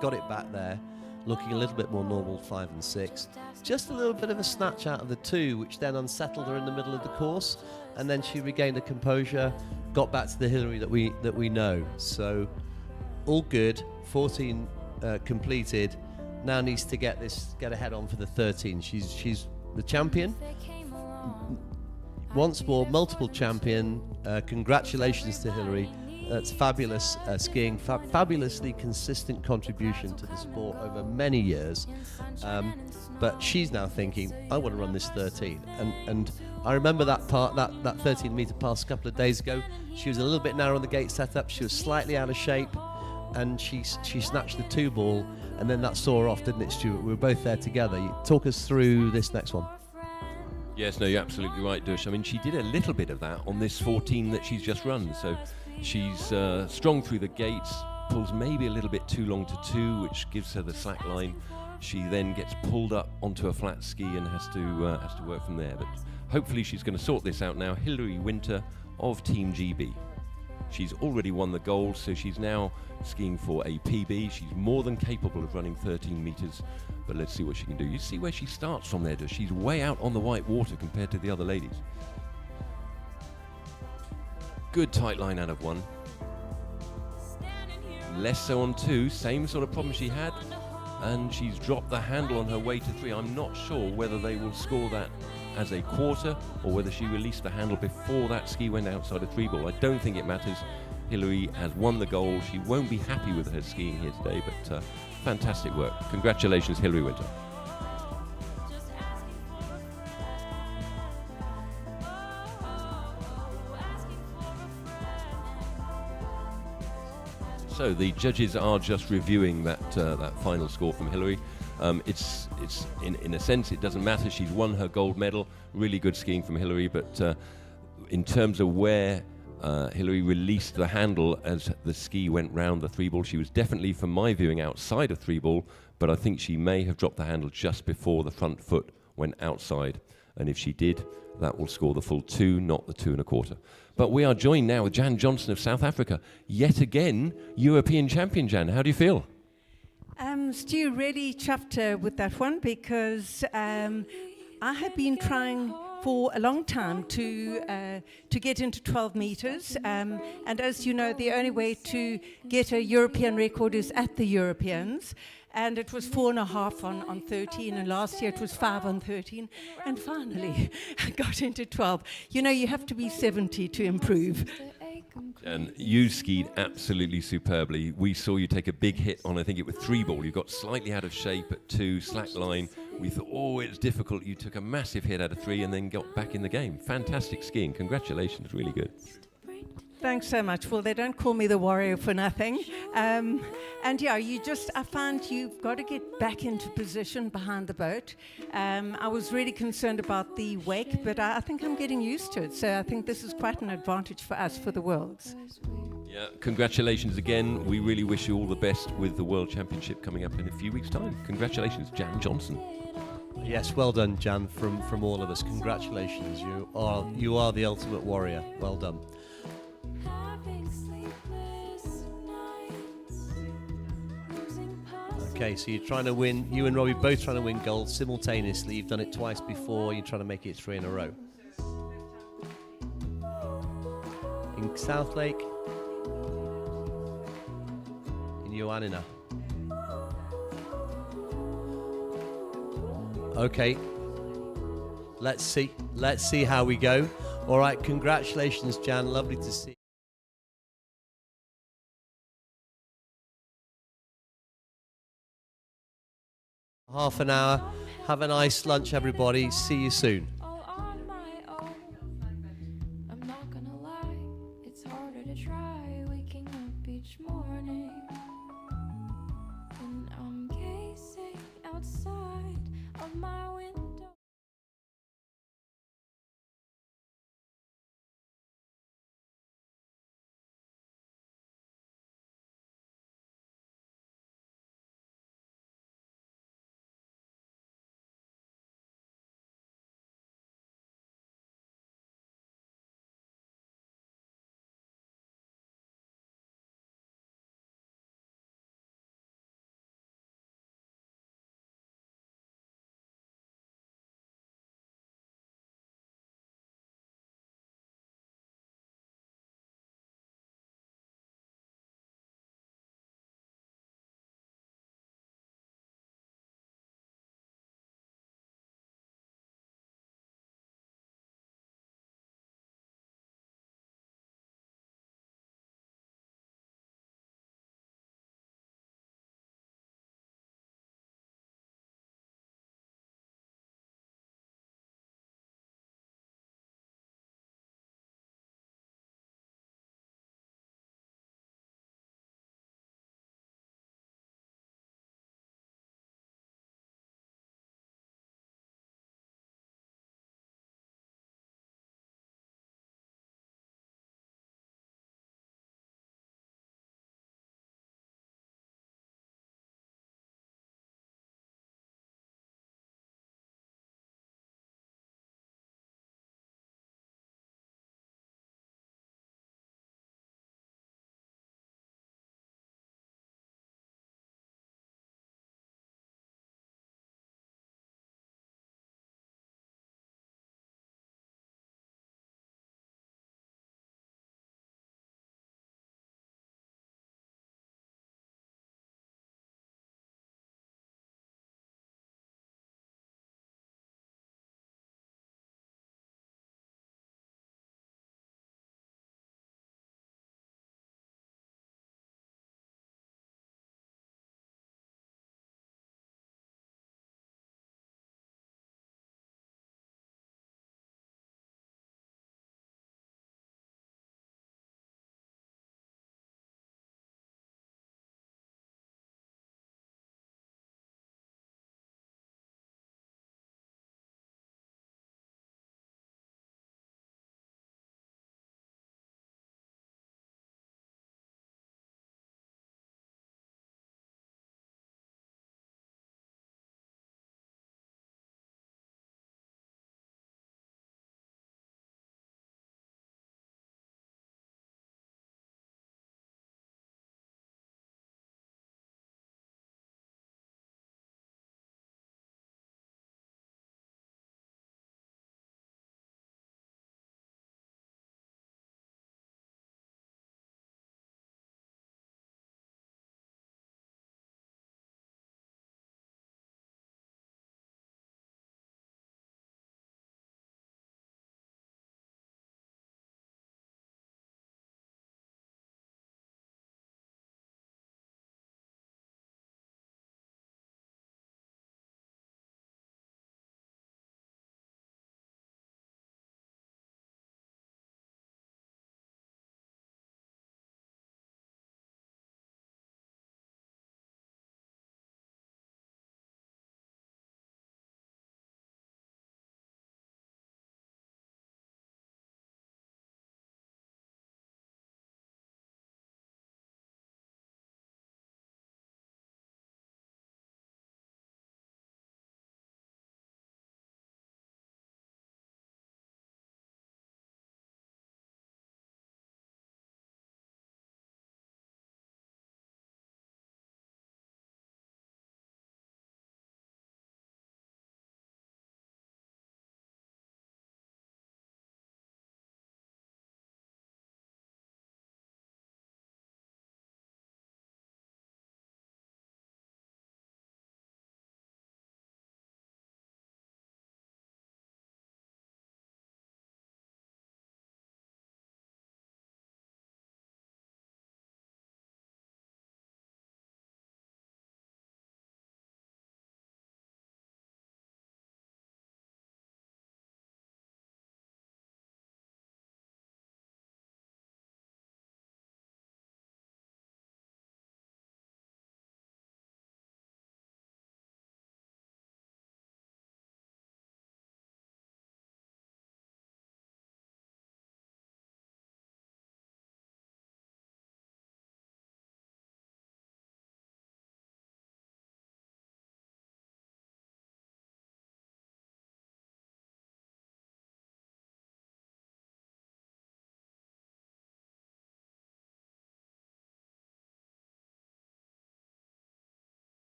got it back there. Looking a little bit more normal, 5 and 6. Just a little bit of a snatch out of the 2, which then unsettled her in the middle of the course. And then she regained her composure, got back to the Hillary that we know. So all good. 14 completed. Now needs to get a head on for the 13. She's the champion. Once more, multiple champion. Congratulations to Hillary. That's fabulous skiing, fabulously consistent contribution to the sport over many years. But she's now thinking, I want to run this 13. And I remember that 13-metre pass a couple of days ago. She was a little bit narrow on the gate setup. She was slightly out of shape, and she snatched the 2 ball, and then that saw her off, didn't it, Stuart? We were both there together. Talk us through this next one.
Yes, no, you're absolutely right, Dush. I mean, she did a little bit of that on this 14 that she's just run. So she's strong through the gates, pulls maybe a little bit too long to 2, which gives her the slack line. She then gets pulled up onto a flat ski and has to work from there. But hopefully she's going to sort this out now. Hilary Winter of Team GB. She's already won the gold, so she's now skiing for a PB. She's more than capable of running 13 metres, but let's see what she can do. You see where she starts from there, Dush? She's way out on the white water compared to the other ladies. Good tight line out of 1. Less so on 2, same sort of problem she had, and she's dropped the handle on her way to 3. I'm not sure whether they will score that as a quarter or whether she released the handle before that ski went outside a 3 ball. I don't think it matters. Hilary has won the goal. She won't be happy with her skiing here today, but fantastic work. Congratulations, Hilary Winter. So the judges are just reviewing that final score from Hilary. It's in a sense it doesn't matter. She's won her gold medal. Really good skiing from Hilary, but in terms of where Hilary released the handle as the ski went round the 3 ball, she was definitely, from my viewing, outside of 3 ball, but I think she may have dropped the handle just before the front foot went outside, and if she did, that will score the full 2, not the 2 1/4. But we are joined now with Jan Johnson of South Africa, yet again European champion. Jan, how do you feel?
Stu, really chuffed with that one because I have been trying for a long time to get into 12 meters, and as you know, the only way to get a European record is at the Europeans. And it was 4.5 on 13, and last year it was 5 on 13, and finally I got into 12. You know, you have to be 70 to improve.
And you skied absolutely superbly. We saw you take a big hit on, I think it was 3 ball. You got slightly out of shape at 2, slack line. We thought, oh, it's difficult. You took a massive hit out of 3 and then got back in the game. Fantastic skiing. Congratulations, really good.
Thanks so much. Well, they don't call me the warrior for nothing. And yeah, I find you've got to get back into position behind the boat. I was really concerned about the wake, but I think I'm getting used to it. So I think this is quite an advantage for us for the Worlds.
Yeah, congratulations again. We really wish you all the best with the World Championship coming up in a few weeks' time. Congratulations, Jan Johnson.
Yes, well done, Jan, from all of us. Congratulations. You are the ultimate warrior. Well done. Okay, so you're trying to win, you and Robbie both trying to win gold simultaneously. You've done it twice before, you're trying to make it 3 in a row. In South Lake, in Ioannina. Okay, let's see how we go. All right, congratulations, Jan, lovely to see you. Half an hour. Have a nice lunch, everybody. See you soon.
All on my own. I'm not gonna lie, it's harder to try waking up each morning. And I'm gazing outside of my window.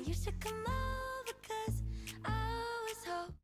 you should come over, 'cause I always hope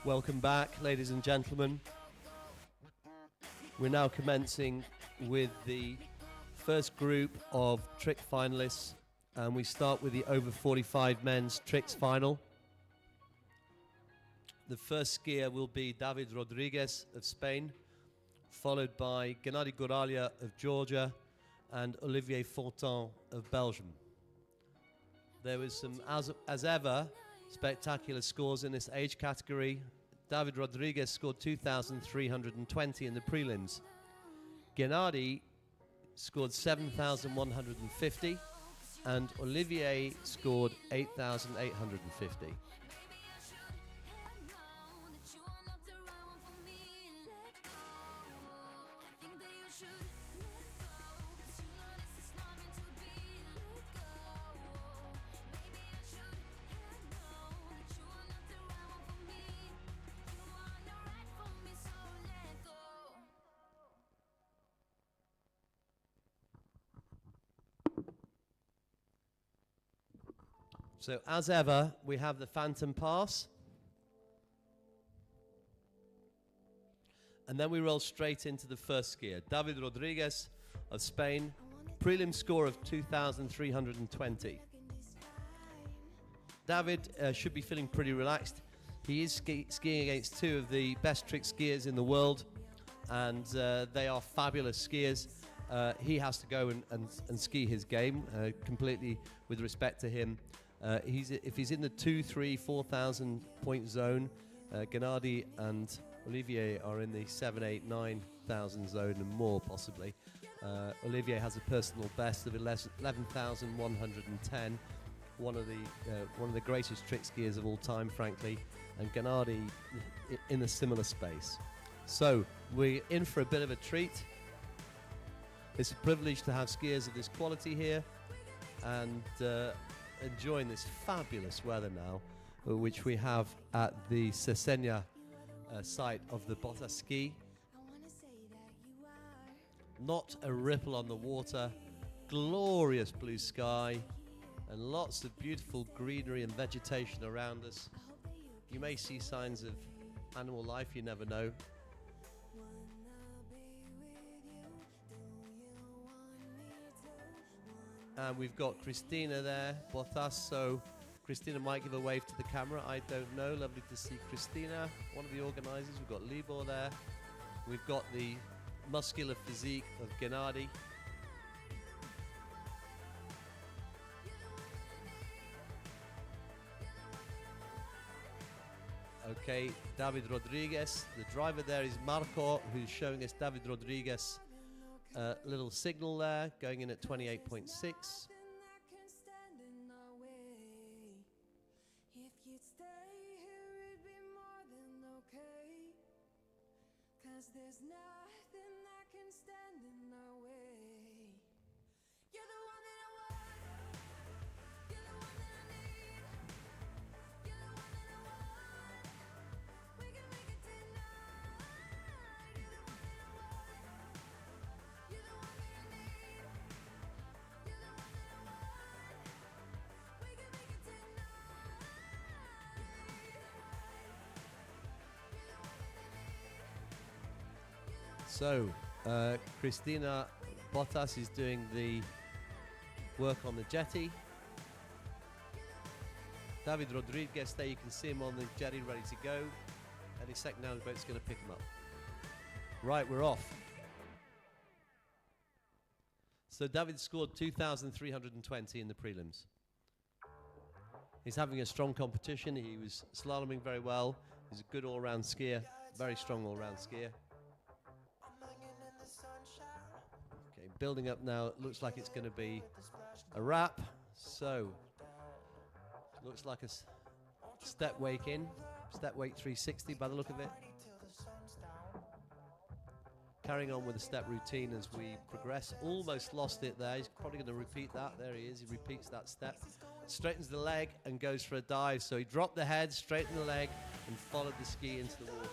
Welcome back, ladies and gentlemen. We're now commencing with the first group of trick finalists, and we start with the over 45 men's tricks final. The first skier will be David Rodriguez of Spain, followed by Gennady Goralia of Georgia and Olivier Fortin of Belgium. There was some, as ever, spectacular scores in this age category. David Rodriguez scored 2,320 in the prelims. Gennady scored 7,150 and Olivier scored 8,850. So, as ever, we have the Phantom Pass. And then we roll straight into the first skier, David Rodriguez of Spain, prelim score of 2,320. David should be feeling pretty relaxed. He is skiing against two of the best trick skiers in the world, and they are fabulous skiers. He has to go and ski his game completely with respect to him. If he's in the 2, 3, 4,000 point zone, Gennady and Olivier are in the 7, 8, 9,000 zone and more possibly. Olivier has a personal best of 11,110, one of the greatest trick skiers of all time, frankly, and Gennady in a similar space. So we're in for a bit of a treat. It's a privilege to have skiers of this quality here, and enjoying this fabulous weather now, which we have at the Sesena site of the Botaski. Not a ripple on the water, glorious blue sky, and lots of beautiful greenery and vegetation around us. You may see signs of animal life, you never know. And we've got Christina there, Botas, so Christina might give a wave to the camera, I don't know. Lovely to see Christina, one of the organisers. We've got Libor there. We've got the muscular physique of Gennady. Okay, David Rodriguez. The driver there is Marco, who's showing us David Rodriguez. Little signal there, going in at 28.6.
There's nothing that can stand in our way. You're the one that I want. You're the one that I need. You're the one that I want. We can make it tonight. You're the one that I want. You're the one that I need. You're the one that I want. We can make it tonight. You're the one that I need.
So, Christina Botas is doing the work on the jetty. David Rodriguez there, you can see him on the jetty ready to go. Any second now the boat's going to pick him up. Right, we're off. So David scored 2,320 in the prelims. He's having a strong competition. He was slaloming very well. He's a good all-round skier, very strong all-round skier. Okay, building up now. It looks like it's going to be a wrap. So, looks like a step wake in. Step wake 360 by the look of it. Carrying on with the step routine as we progress. Almost lost it there. He's probably going to repeat that. There he is. He repeats that step. Straightens the leg and goes for a dive. So he dropped the head, straightened the leg, and followed the ski into the water.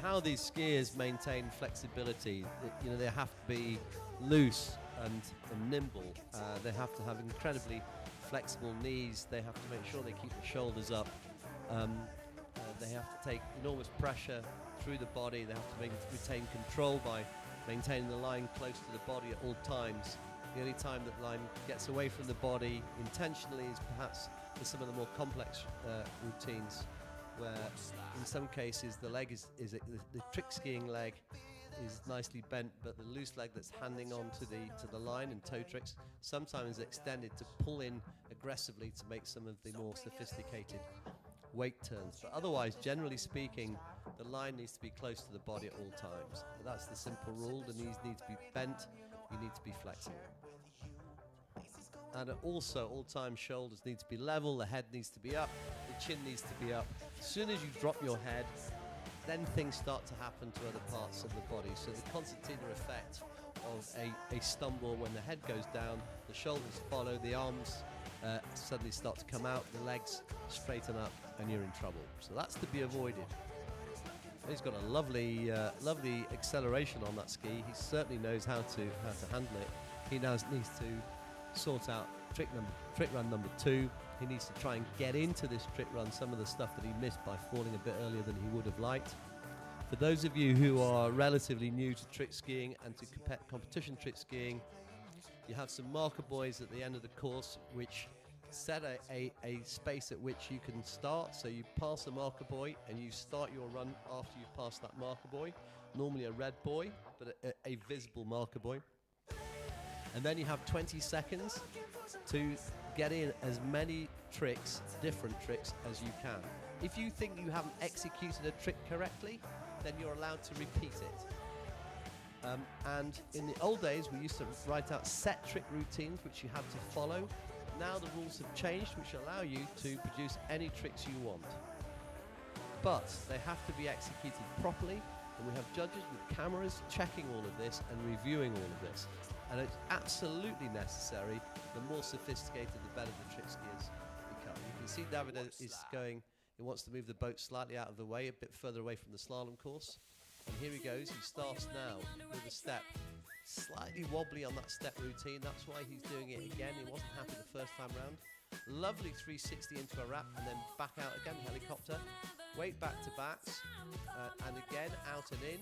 How these skiers maintain flexibility, they have to be loose and nimble. They have to have incredibly flexible knees. They have to make sure they keep the shoulders up. They have to take enormous pressure through the body. They have to retain control by maintaining the line close to the body at all times. The only time that line gets away from the body intentionally is perhaps for some of the more complex routines, where in some cases the leg the trick skiing leg is nicely bent, but the loose leg that's handing on to the line in toe tricks sometimes extended to pull in aggressively to make some of the more sophisticated weight turns. But otherwise, generally speaking, the line needs to be close to the body at all times. But that's the simple rule. The knees need to be bent. You need to be flexible. And also, all time, shoulders need to be level. The head needs to be up. The chin needs to be up. As soon as you drop your head, then things start to happen to other parts of the body. So the concertina effect of a stumble, when the head goes down, the shoulders follow, the arms suddenly start to come out, the legs straighten up, and you're in trouble. So that's to be avoided. He's got a lovely acceleration on that ski. He certainly knows how to handle it. He now needs to sort out trick run number 2. He needs to try and get into this trick run some of the stuff that he missed by falling a bit earlier than he would have liked. For those of you who are relatively new to trick skiing and to competition trick skiing, you have some marker buoys at the end of the course which set a space at which you can start. So you pass a marker buoy and you start your run after you've passed that marker buoy, normally a red buoy, but a visible marker buoy. And then you have 20 seconds to get in as many tricks, different tricks, as you can. If you think you haven't executed a trick correctly, then you're allowed to repeat it. And in the old days, we used to write out set trick routines, which you had to follow. Now the rules have changed, which allow you to produce any tricks you want. But they have to be executed properly, and we have judges with cameras checking all of this and reviewing all of this. And it's absolutely necessary. The more sophisticated, the better the trick skiers become. You can see David is going, he wants to move the boat slightly out of the way, a bit further away from the slalom course. And here he goes, he starts now with a step. Slightly wobbly on that step routine, that's why he's doing it again. He wasn't happy the first time round. Lovely 360 into a wrap and then back out again, helicopter. Weight back to backs, and again out and in.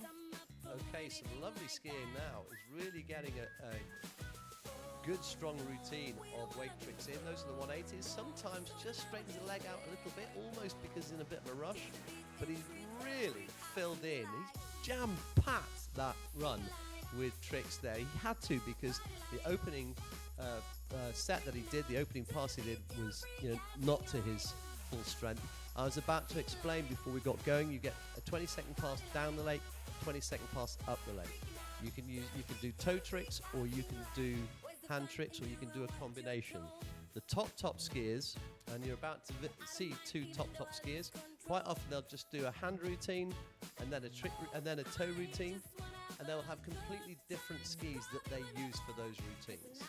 Okay, some lovely skiing now. He's really getting a good strong routine of weight tricks in. Those are the 180s. Sometimes just straightens the leg out a little bit, almost because he's in a bit of a rush. But he's really filled in. He's jam-packed that run with tricks there. He had to, because the opening set that he did, the opening pass he did, was not to his full strength. I was about to explain before we got going. You get a 20-second pass down the lake, 20-second pass up the lake. You can do toe tricks, or you can do hand tricks, or you can do a combination. The top skiers, and you're about to see two top skiers, quite often they'll just do a hand routine and then a trick and then a toe routine, and they'll have completely different skis that they use for those routines.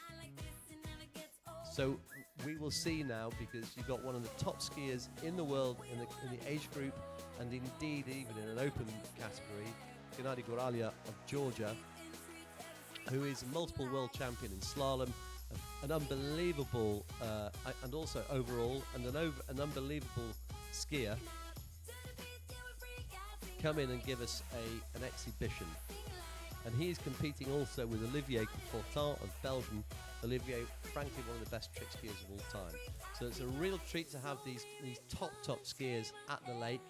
So we will see now, because you've got one of the top skiers in the world in the age group, and indeed even in an open category, Gennady Goralia of Georgia, who is a multiple world champion in slalom, an unbelievable and also overall, and an unbelievable skier, come in and give us an exhibition. And he's competing also with Olivier Fortin of Belgium. Olivier, frankly, one of the best trick skiers of all time. So it's a real treat to have these top skiers at the lake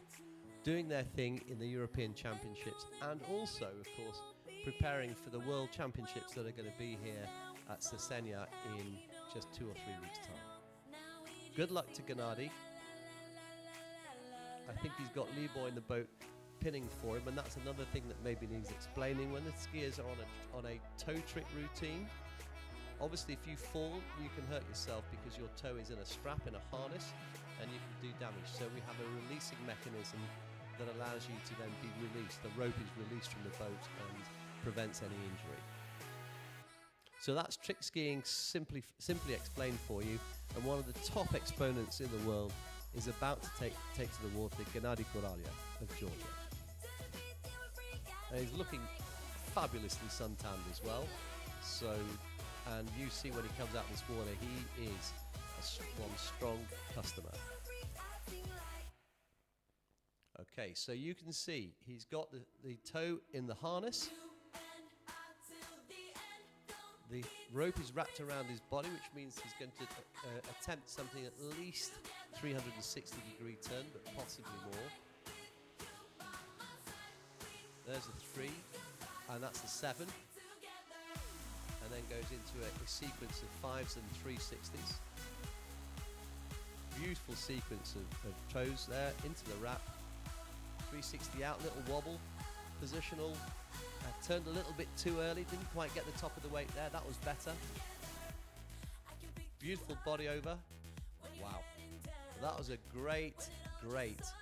doing their thing in the European Championships, and also, of course, preparing for the World Championships that are going to be here at Sesena in just 2 or 3 weeks' time. Good luck to Gennady. I think he's got Leeboy in the boat pinning for him, and that's another thing that maybe needs explaining. When the skiers are on a toe trick routine, obviously if you fall, you can hurt yourself because your toe is in a strap, in a harness, and you can do damage. So we have a releasing mechanism that allows you to then be released. The rope is released from the boat and prevents any injury. So that's trick skiing simply explained for you, and one of the top exponents in the world is about to take to the water, Gennady Goralia of Georgia. And he's looking fabulously suntanned as well. So, and you see when he comes out this water, he is as one strong customer. Okay, so you can see he's got the toe in the harness. The rope is wrapped around his body, which means he's going to attempt something at least 360-degree turn, but possibly more. There's a 3, and that's a 7. And then goes into a sequence of 5s and 360s. Beautiful sequence of toes there into the wrap. 360 out, little wobble, positional. Turned a little bit too early, didn't quite get the top of the weight there, that was better. Beautiful body over. Wow. That was a great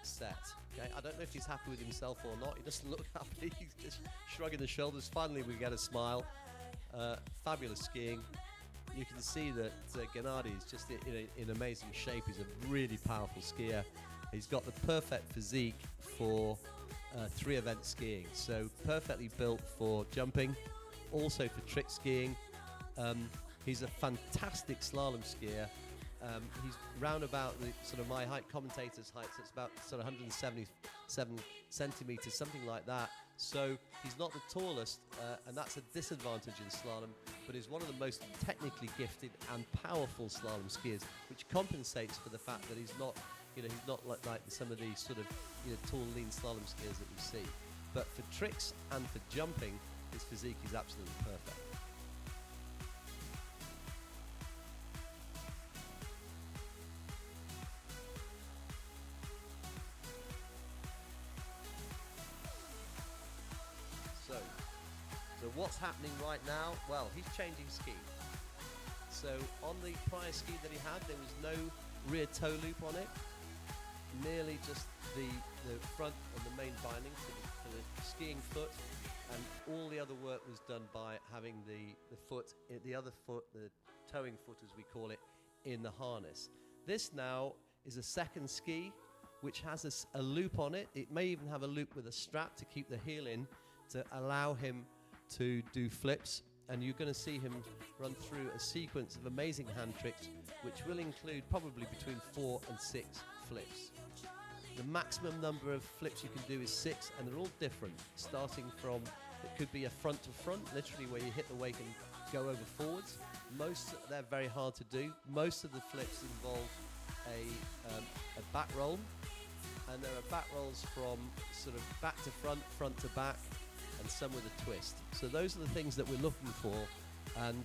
set. Okay, I don't know if he's happy with himself or not. He doesn't look happy, he's just shrugging the shoulders. Finally we get a smile. Fabulous skiing. You can see that Gennady is just in amazing shape. He's a really powerful skier. He's got the perfect physique for 3-event skiing. So perfectly built for jumping, also for trick skiing. He's a fantastic slalom skier. He's round about the sort of my height, commentator's height, so it's about sort of 177 centimeters, something like that. So he's not the tallest, and that's a disadvantage in slalom, but he's one of the most technically gifted and powerful slalom skiers, which compensates for the fact that he's not, he's not like some of these sort of, tall, lean slalom skiers that we see. But for tricks and for jumping, his physique is absolutely perfect. So what's happening right now? Well, he's changing ski. So on the prior ski that he had, there was no rear toe loop on it, merely just the front and the main binding for the skiing foot, and all the other work was done by having the other foot, the towing foot as we call it, in the harness. This now is a second ski, which has a loop on it. It may even have a loop with a strap to keep the heel in, to allow him to do flips, and you're going to see him run through a sequence of amazing hand tricks, which will include probably between 4 and 6 flips. The maximum number of flips you can do is 6, and they're all different, starting from, it could be a front to front, literally where you hit the wake and go over forwards. They're very hard to do. Most of the flips involve a back roll, and there are back rolls from sort of back to front, front to back, and some with a twist. So those are the things that we're looking for, and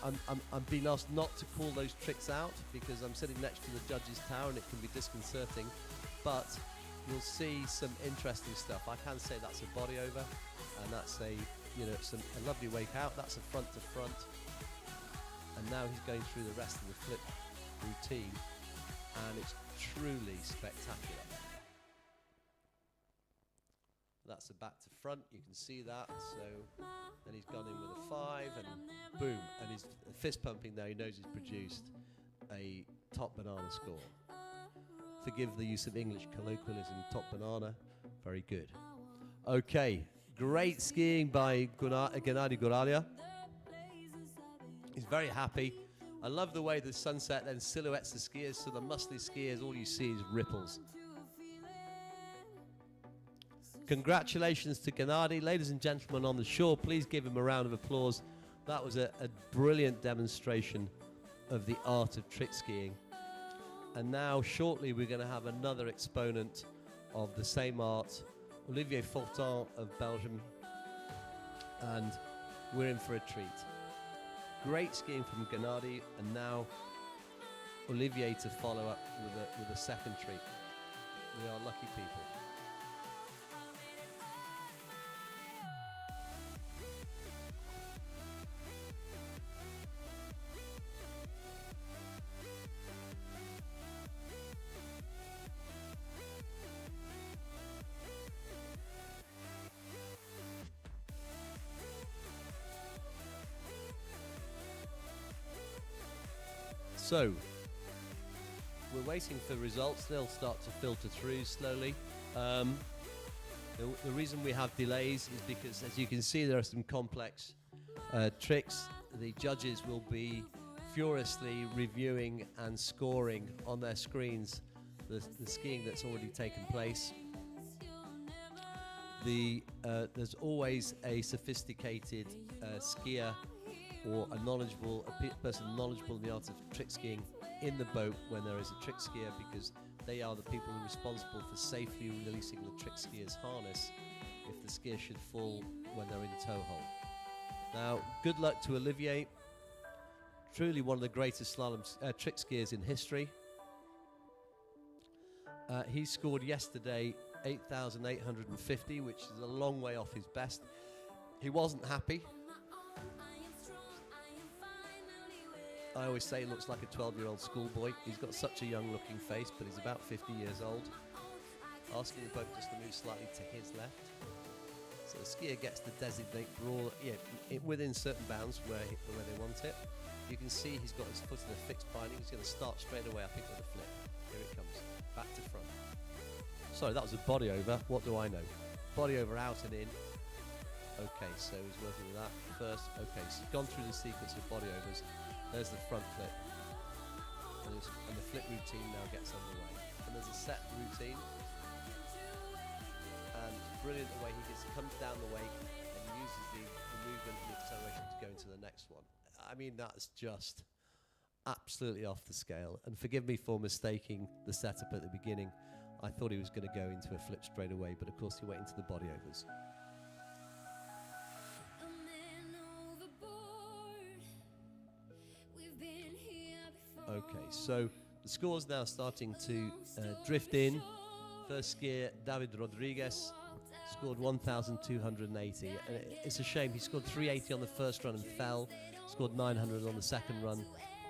I'm being asked not to call those tricks out because I'm sitting next to the judges' tower and it can be disconcerting, but you'll see some interesting stuff. I can say that's a body over, and that's a lovely wake out. That's a front to front, and now he's going through the rest of the flip routine, and it's truly spectacular. That's a back to front, you can see that. So then he's gone in with a 5 and boom, and he's fist pumping there. He knows he's produced a top banana score. Forgive the use of English colloquialism, top banana, very good. Okay, great skiing by Gennady Goralia. He's very happy. I love the way the sunset then silhouettes the skiers, so the muscly skiers, all you see is ripples. Congratulations to Gennady. Ladies and gentlemen on the shore, please give him a round of applause. That was a brilliant demonstration of the art of trick skiing. And now, shortly, we're going to have another exponent of the same art, Olivier Fortin of Belgium, and we're in for a treat. Great skiing from Gennady, and now Olivier to follow up with a second treat. We are lucky people. So, we're waiting for results. They'll start to filter through slowly. The reason we have delays is because, as you can see, there are some complex tricks. The judges will be furiously reviewing and scoring on their screens the skiing that's already taken place. There's always a sophisticated skier or a person knowledgeable in the art of trick skiing in the boat when there is a trick skier, because they are the people who are responsible for safely releasing the trick skier's harness if the skier should fall when they're in the tow hole. Now, good luck to Olivier, truly one of the greatest slalom trick skiers in history. He scored yesterday 8,850, which is a long way off his best. He wasn't happy. I always say he looks like a 12-year-old schoolboy. He's got such a young-looking face, but he's about 50 years old. Asking the boat just to move slightly to his left. So the skier gets to designate for all, within certain bounds where they want it. You can see he's got his foot in a fixed binding. He's going to start straight away, I think, with a flip. Here it comes, back to front. Sorry, that was a body over. What do I know? Body over out and in. Okay, so he's working with that first. Okay, so he's gone through the sequence of body overs. There's the front flip. And the flip routine now gets underway. And there's a set routine. And brilliant the way he comes down the wake and uses the movement and the acceleration to go into the next one. I mean, that's just absolutely off the scale. And forgive me for mistaking the setup at the beginning. I thought he was going to go into a flip straight away, but of course he went into the body overs. Okay, so the score's now starting to drift in. First skier, David Rodriguez, scored 1,280. And it's a shame, he scored 380 on the first run and fell, scored 900 on the second run.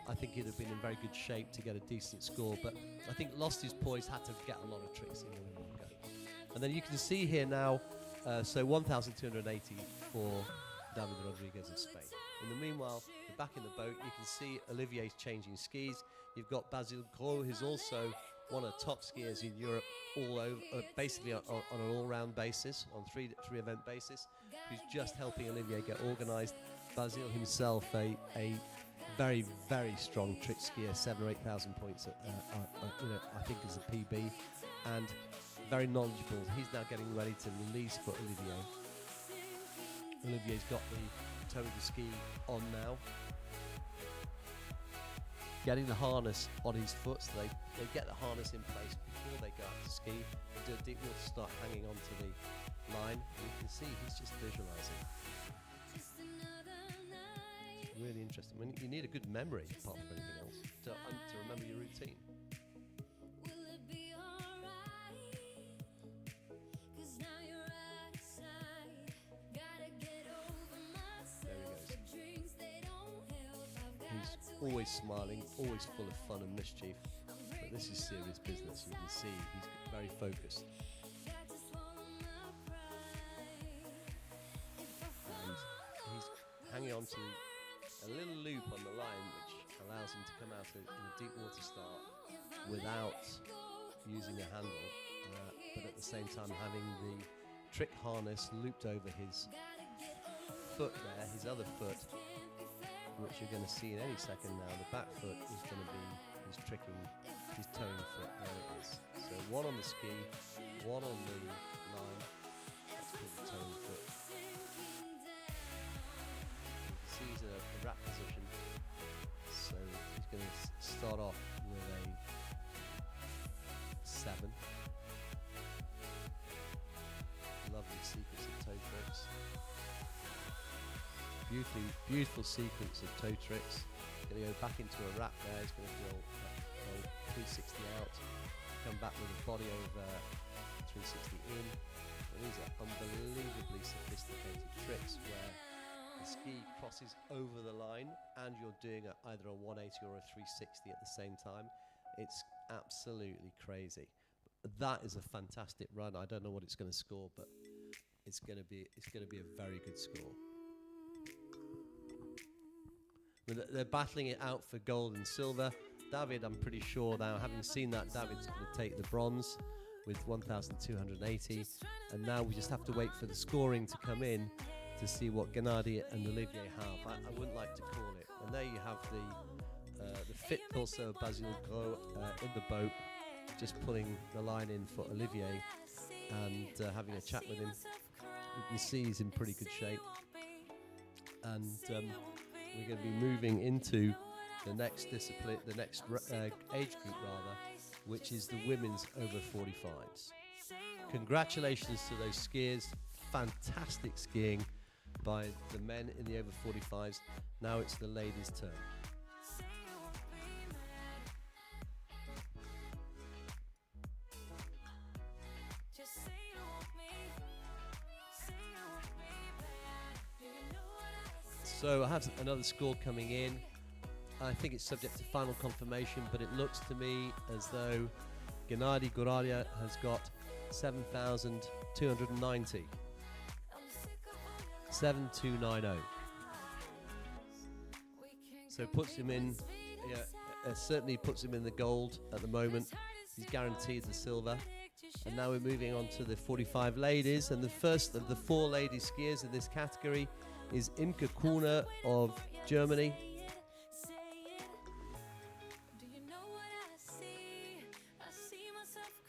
I think he'd have been in very good shape to get a decent score, but I think lost his poise, had to get a lot of tricks in one go. And then you can see here now, so 1,280 for David Rodriguez of Spain. In the meanwhile, back in the boat, you can see Olivier's changing skis. You've got Basile Gros, who's also one of the top skiers in Europe, all over, basically on an all-round basis, on three event basis, who's just helping Olivier get organised. Basile himself, a very, very strong trick skier, 7,000 or 8,000 points, I think is a PB, and very knowledgeable. He's now getting ready to release for Olivier. Olivier's got the toe of the ski on now, getting the harness on his foot, so they get the harness in place before they go out to ski. They do a deep water start hanging onto the line, and you can see he's just visualising. It's really interesting. I mean, you need a good memory, apart from anything else, to remember your routine. Always smiling, always full of fun and mischief, but this is serious business. You can see he's very focused. And he's hanging on to a little loop on the line which allows him to come out in a deep water start without using a handle, but at the same time having the trick harness looped over his foot there, his other foot, which you're going to see in any second now. The back foot is going to be his towing foot. There it is. So one on the ski, one on the line. That's called the towing foot. You can see he's in a wrap position. So he's going to start off with a 7. Lovely sequence of toe tricks. Beautiful sequence of toe tricks. Going to go back into a wrap there. He's going to do a 360 out. Come back with a body over 360 in. And these are unbelievably sophisticated tricks where the ski crosses over the line and you're doing either a 180 or a 360 at the same time. It's absolutely crazy. That is a fantastic run. I don't know what it's going to score, but it's going to be a very good score. They're battling it out for gold and silver. David, I'm pretty sure now, having seen that, David's going to take the bronze with 1,280. And now we just have to wait for the scoring to come in to see what Gennady and Olivier have. I wouldn't like to call it. And there you have the fit also Basil Gros in the boat, just pulling the line in for Olivier and having a chat with him. You can see he's in pretty good shape. And we're going to be moving into the next discipline, the next age group rather, which is the women's over 45s. Congratulations to those skiers. Fantastic skiing by the men in the over 45s. Now it's the ladies' turn. So I have another score coming in. I think it's subject to final confirmation, but it looks to me as though Gennady Goralia has got 7,290. 7290. So puts him in, certainly puts him in the gold at the moment. He's guaranteed the silver. And now we're moving on to the 45 ladies, and the first of the 4 lady skiers in this category is Imke Kuhner of Germany.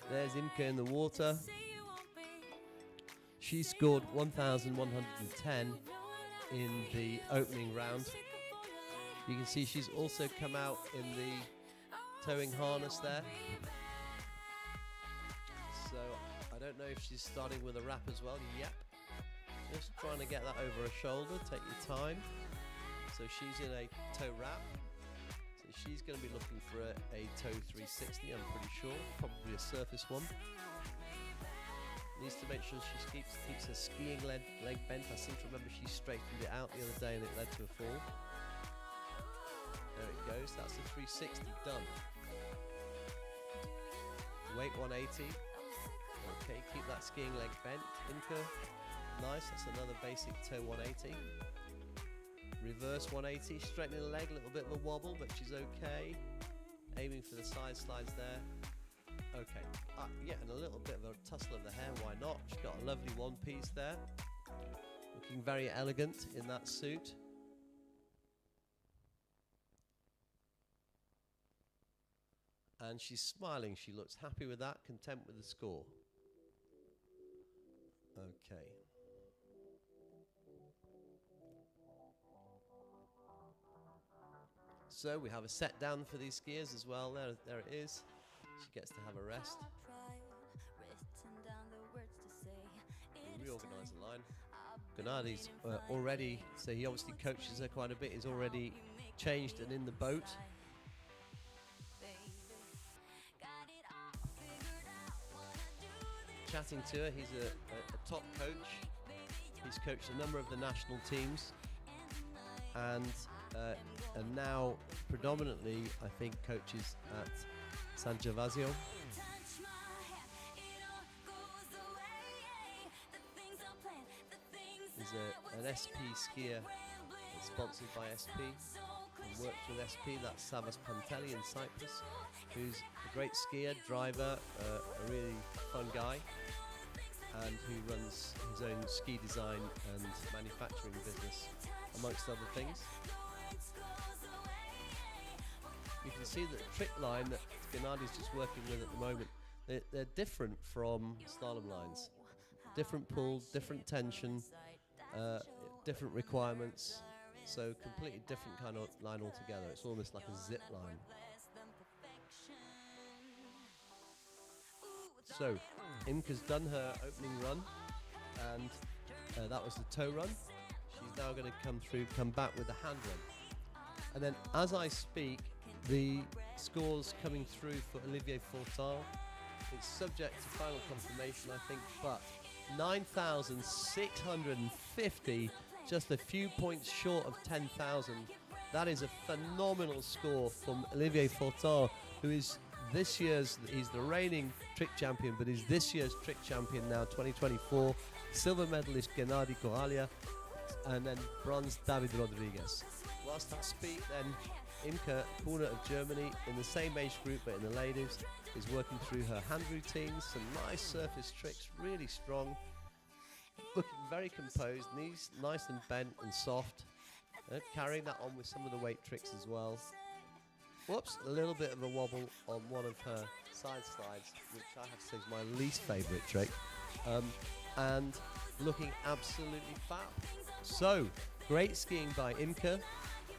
There's Imke in the water. She scored 1,110 in the opening round. You can see she's also come out in the towing harness there. So I don't know if she's starting with a wrap as well. Yep. Just trying to get that over her shoulder. Take your time. So she's in a toe wrap. So she's going to be looking for a toe 360, I'm pretty sure. Probably a surface one. Needs to make sure she keeps her skiing leg bent. I seem to remember she straightened it out the other day and it led to a fall. There it goes. That's the 360 done. Weight 180. Okay, keep that skiing leg bent. Imke. Nice, that's another basic toe 180. Reverse 180, straightening the leg, a little bit of a wobble, but she's okay. Aiming for the side slides there. Okay, yeah, and a little bit of a tussle of the hair, why not? She's got a lovely one piece there. Looking very elegant in that suit. And she's smiling, she looks happy with that, content with the score. Okay. So we have a set down for these skiers as well. There it is. She gets to have a rest. We reorganise the line. Gennady's already, so he obviously coaches her quite a bit. He's already changed and in the boat. Chatting to her, he's a top coach. He's coached a number of the national teams, and now predominantly, I think, coaches at San Gervasio. He's an SP skier sponsored by SP. He works with SP, that's Savas Pantelli in Cyprus, who's a great skier, driver, a really fun guy, and who runs his own ski design and manufacturing business, amongst other things. You can see that the trick line that Gennady's just working with at the moment, they're different from slalom lines. Different pull, different tension, different requirements. So completely different kind of line altogether. It's almost like a zip line. So Imke's done her opening run, and that was the toe run. She's now going to come back with the hand run. And then as I speak, the scores coming through for Olivier Fortin. It's subject to final confirmation, I think, but 9,650, just a few points short of 10,000. That is a phenomenal score from Olivier Fortin, who is he's the reigning trick champion, but is this year's trick champion now, 2024. Silver medalist Gennady Goralia, and then bronze David Rodriguez. Whilst I speak, then Imke Kuhner of Germany, in the same age group but in the ladies, is working through her hand routines, some nice surface tricks, really strong, looking very composed, knees nice and bent and soft, carrying that on with some of the weight tricks as well. Whoops, a little bit of a wobble on one of her side slides, which I have to say is my least favourite trick. And looking absolutely fab. So, great skiing by Imke.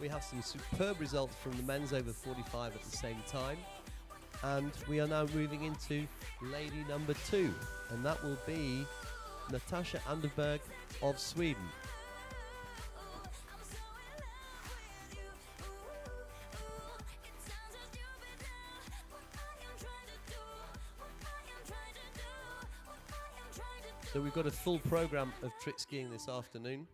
We have some superb results from the men's over 45 at the same time. And we are now moving into lady number 2. And that will be Natasha Anderberg of Sweden. So we've got a full programme of trick skiing this afternoon.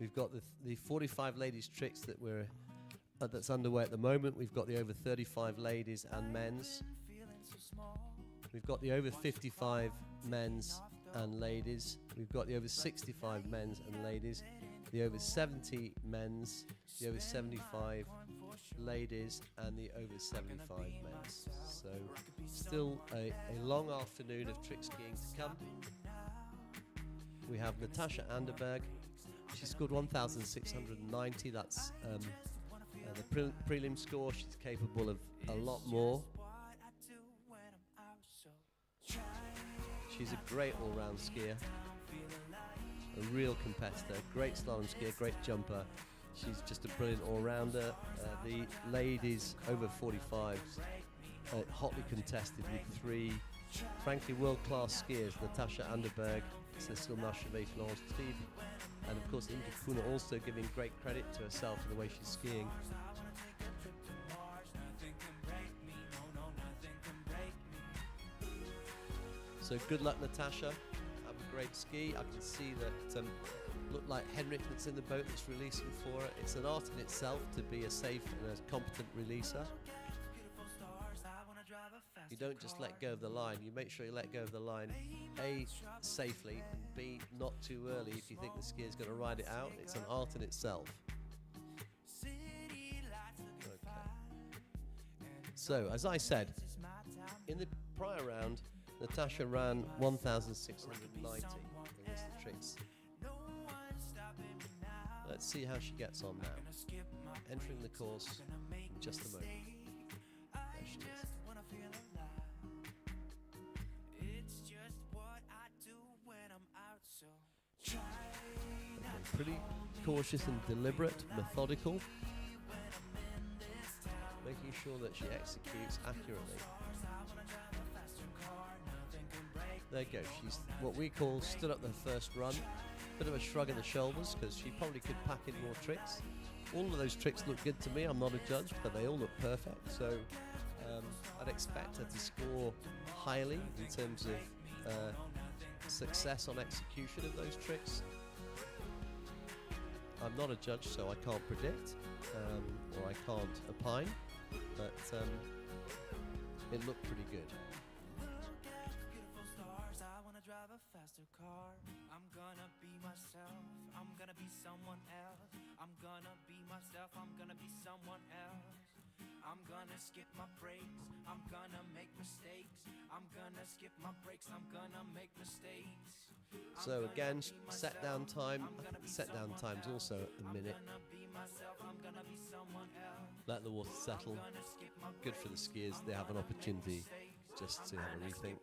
We've got the 45 ladies tricks that that's underway at the moment. We've got the over 35 ladies and men's. We've got the over 55 men's and ladies. We've got the over 65 men's and ladies. The over 70 men's, the over 75 ladies, and the over 75 men's. So still a long afternoon of trick skiing to come. We have Natasha Anderberg. She scored 1,690. That's the prelim score. She's capable of a lot more. She's a great all-round skier. A real competitor, great slalom skier, great jumper. She's just a brilliant all-rounder. The ladies over 45, hotly contested with 3, frankly, world-class skiers: Natasha Anderberg, Cecile Marchevet, Florence Tribe, and of course Imke Kuhne also giving great credit to herself for the way she's skiing. So good luck, Natasha. Have a great ski. I can see that look like Henrik that's in the boat that's releasing for her. It's an art in itself to be a safe and a competent releaser. You don't just let go of the line. You make sure you let go of the line, A, safely, and B, not too early if you think the skier's going to ride it out. It's an art in itself. Okay. So, as I said, in the prior round, Natasha ran 1,690 in this tricks. Let's see how she gets on now. Entering the course in just a moment. There she is. Okay, pretty cautious and deliberate, methodical, making sure that she executes accurately. There you go, she's what we call stood up the first run. Bit of a shrug of the shoulders because she probably could pack in more tricks. All of those tricks look good to me. I'm not a judge, but they all look perfect. So I'd expect her to score highly in terms of success on execution of those tricks. I'm not a judge, so I can't predict or I can't opine, but it looked pretty good.
Drive a faster car. I'm gonna be myself. I'm gonna be someone else. I'm gonna be myself. I'm gonna be someone else. I'm gonna skip my breaks. I'm gonna make mistakes. I'm gonna skip my breaks. I'm gonna make mistakes.
So again, set down time. I think the set down time's also a minute. Let the water settle. Good for the skiers. They have an opportunity just to have a rethink.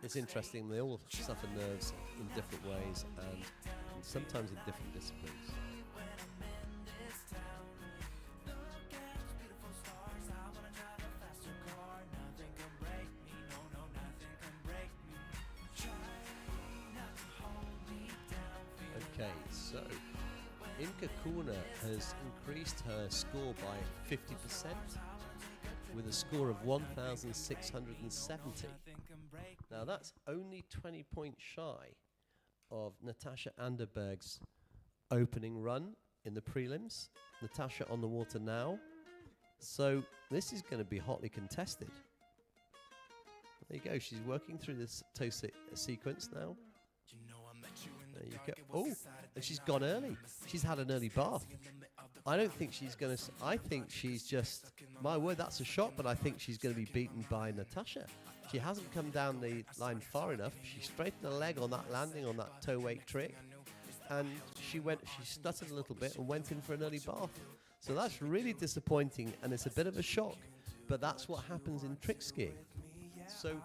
It's interesting, they all suffer nerves in different ways and sometimes in different disciplines. Okay, so Imke Kuhne has increased her score by 50%. With a score of 1,670. Now that's only 20 points shy of Natasha Anderberg's opening run in the prelims. Natasha on the water now. So this is going to be hotly contested. There you go, she's working through this toe sequence now. There you go. Oh, and she's gone early. She's had an early bath. I don't think she's going to... I think she's just... My word, that's a shot, but I think she's going to be beaten by Natasha. She hasn't come down the line far enough. She straightened her leg on that landing on that toe wake trick, and she stuttered a little bit and went in for an early bath. So that's really disappointing, and it's a bit of a shock. But that's what happens in trick skiing. So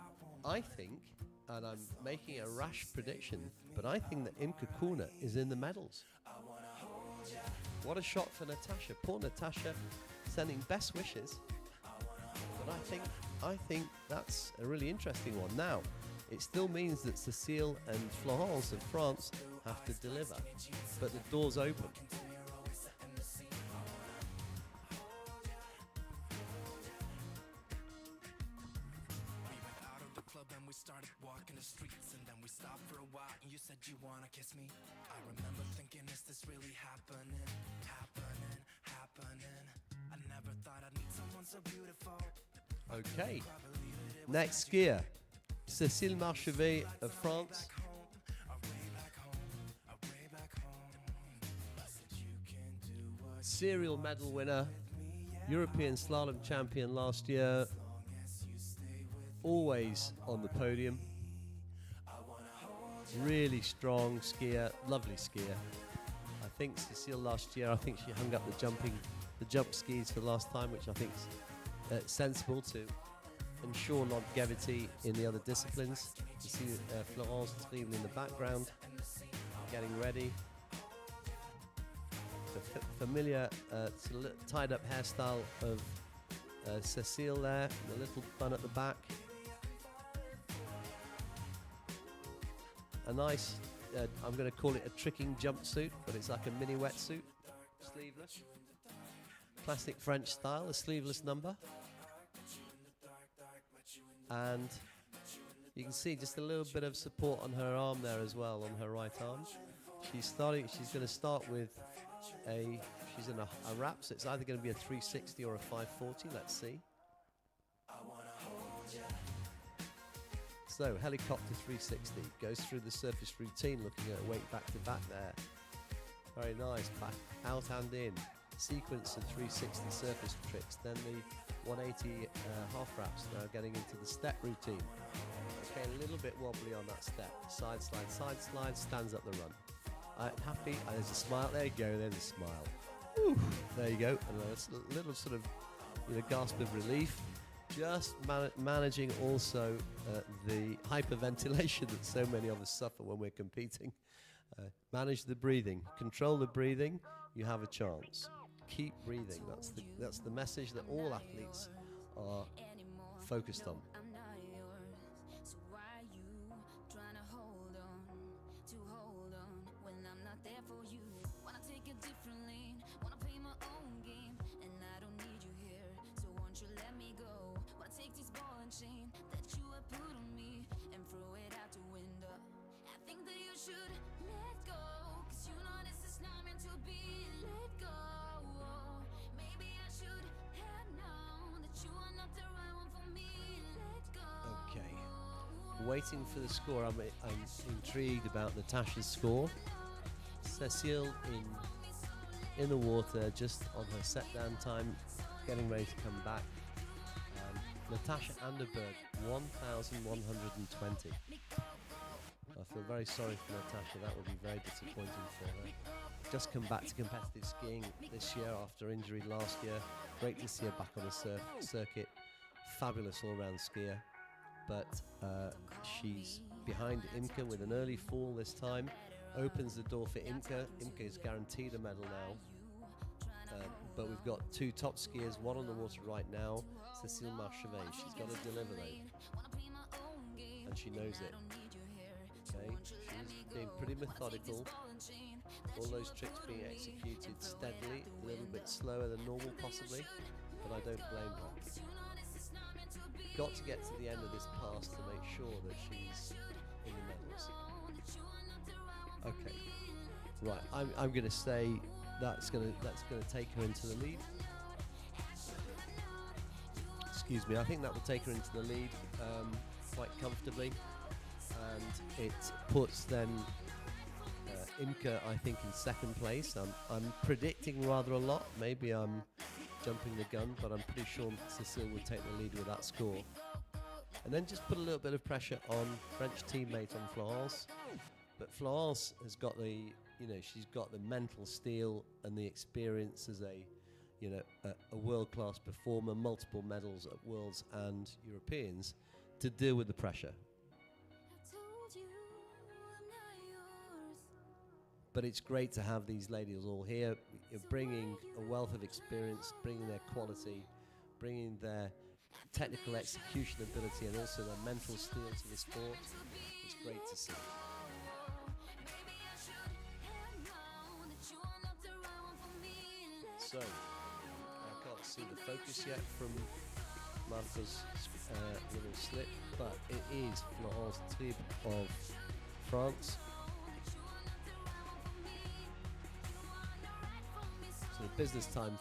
I think, and I'm making a rash prediction, but I think that Imke Kuhne is in the medals. What a shot for Natasha. Poor Natasha, sending best wishes. But I think that's a really interesting one. Now, it still means that Cécile and Florence of France have to deliver, but the door's open.
And we started walking the streets, and then we stopped for a while, and you said you wanna kiss me. I remember thinking, is this really happening? I never thought I'd meet someone so beautiful.
Okay, next skier, Cécile Marchevet of France. Serial medal winner, European slalom champion last year, always on the podium. Really strong skier, lovely skier. I think Cécile last year, I think she hung up the jump skis for the last time, which I think is sensible to ensure longevity in the other disciplines. You see Florence Trible in the background, getting ready. The familiar tied up hairstyle of Cécile there, the little bun at the back. A nice, I'm going to call it a tricking jumpsuit, but it's like a mini wetsuit, sleeveless. Classic French style, a sleeveless number. And you can see just a little bit of support on her arm there as well, on her right arm. She's going to start with she's in a wrap, so it's either going to be a 360 or a 540, let's see. So, helicopter 360, goes through the surface routine, looking at weight back to back there. Very nice, back, out and in. Sequence of 360 surface tricks, then the 180 half wraps, now getting into the step routine. Okay, a little bit wobbly on that step. Side slide, stands up the run. Happy, there's a smile, there you go, there's a smile. Whew, there you go, and a little sort of gasp of relief. Just managing also the hyperventilation that so many of us suffer when we're competing. Manage the breathing, control the breathing, you have a chance. Keep breathing, that's the message that all athletes are focused on.
Take this ball and chain that you have put on me and throw it out the window. I think that you should let go, cause you know this is not meant to be let go. Maybe I should have known that you are not the right one for me. Let go.
Okay, waiting for the score. I'm intrigued about Natasha's score. Cécile in the water, just on her set down time, getting ready to come back. Natasha Anderberg, 1,120. I feel very sorry for Natasha, that will be very disappointing for her. Just come back to competitive skiing this year after injury last year. Great to see her back on the circuit. Fabulous all-round skier. But she's behind Imke with an early fall this time. Opens the door for Imke. Imke is guaranteed a medal now. But we've got two top skiers, one on the water right now, Cécile Marchevet. She's got to deliver though, and she knows it. Okay, she's being pretty methodical. All those tricks being executed steadily, a little bit slower than normal possibly, but I don't blame her. Got to get to the end of this pass to make sure that she's in the medals. Okay, right, I'm going to say that's going to take her into the lead. Excuse me, I think that will take her into the lead quite comfortably, and it puts then Imke, I think, in second place. I'm predicting rather a lot. Maybe I'm jumping the gun, but I'm pretty sure Cécile will take the lead with that score. And then just put a little bit of pressure on French teammate on Florence. But Florence has got the, she's got the mental steel and the experience as a world-class performer, multiple medals at Worlds and Europeans, to deal with the pressure. But it's great to have these ladies all here, bringing a wealth of experience, bringing their quality, bringing their technical execution ability, and also their mental steel to the sport. It's great to see. So, I can't see the focus yet from Marco's little slip, but it is Florence Tribe of France. So business time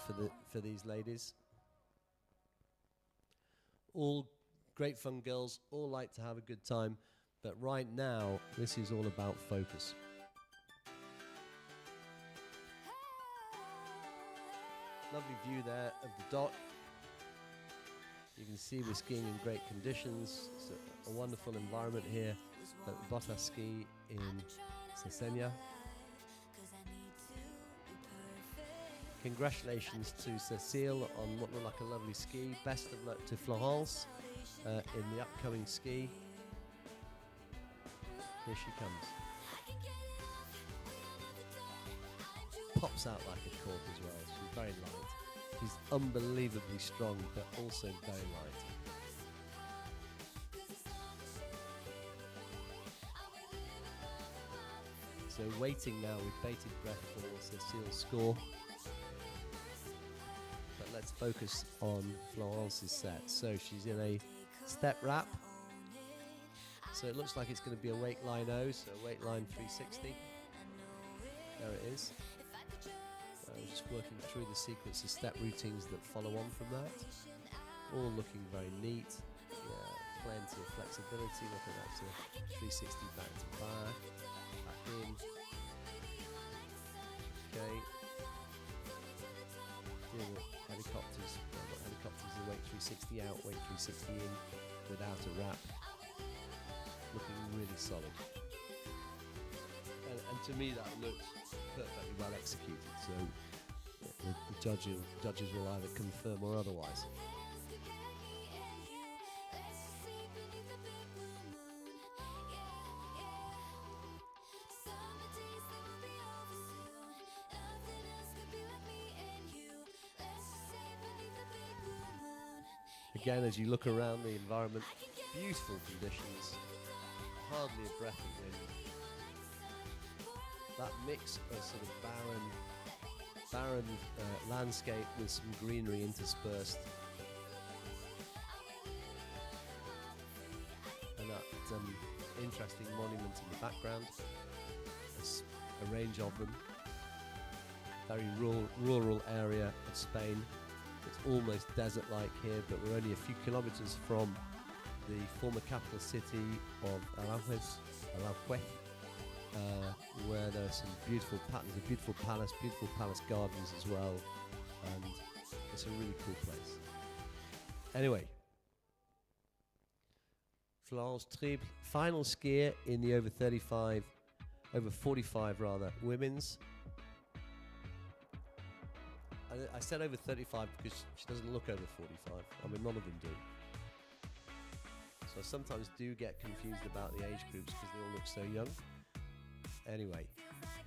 for these ladies. All great fun girls, all like to have a good time, but right now this is all about focus. Lovely view there of the dock. You can see we're skiing in great conditions. It's a wonderful environment here at Botaski in Sesena. Congratulations to Cécile on what looked like a lovely ski. Best of luck to Florence in the upcoming ski. Here she comes. Pops out like a cork as well. She's very light. She's unbelievably strong, but also very light. So waiting now with bated breath for Cécile's score. But let's focus on Florence's set. So she's in a step wrap. So it looks like it's going to be a wake line O, so wake line 360. There it is. Just working through the sequence of step routines that follow on from that. All looking very neat. Yeah, plenty of flexibility. Look at that, so 360 back to back in. Okay. Doing the helicopters, not helicopters, the wake 360 out, wake 360 in, without a wrap. Looking really solid. And to me that looks perfectly well executed, so the judges will either confirm or otherwise. Again, as you look around the environment, beautiful conditions, hardly a breath of wind. That mix of sort of barren landscape with some greenery interspersed, and that interesting monument in the background. There's a range of them. Very rural area of Spain. It's almost desert-like here, but we're only a few kilometres from the former capital city of Aranjuez, where there are some beautiful patterns, a beautiful palace gardens as well, and it's a really cool place. Anyway, Florence Tribe, final skier in the over 45 women's. I said over 35 because she doesn't look over 45. I mean, none of them do. So I sometimes do get confused about the age groups because they all look so young. Anyway,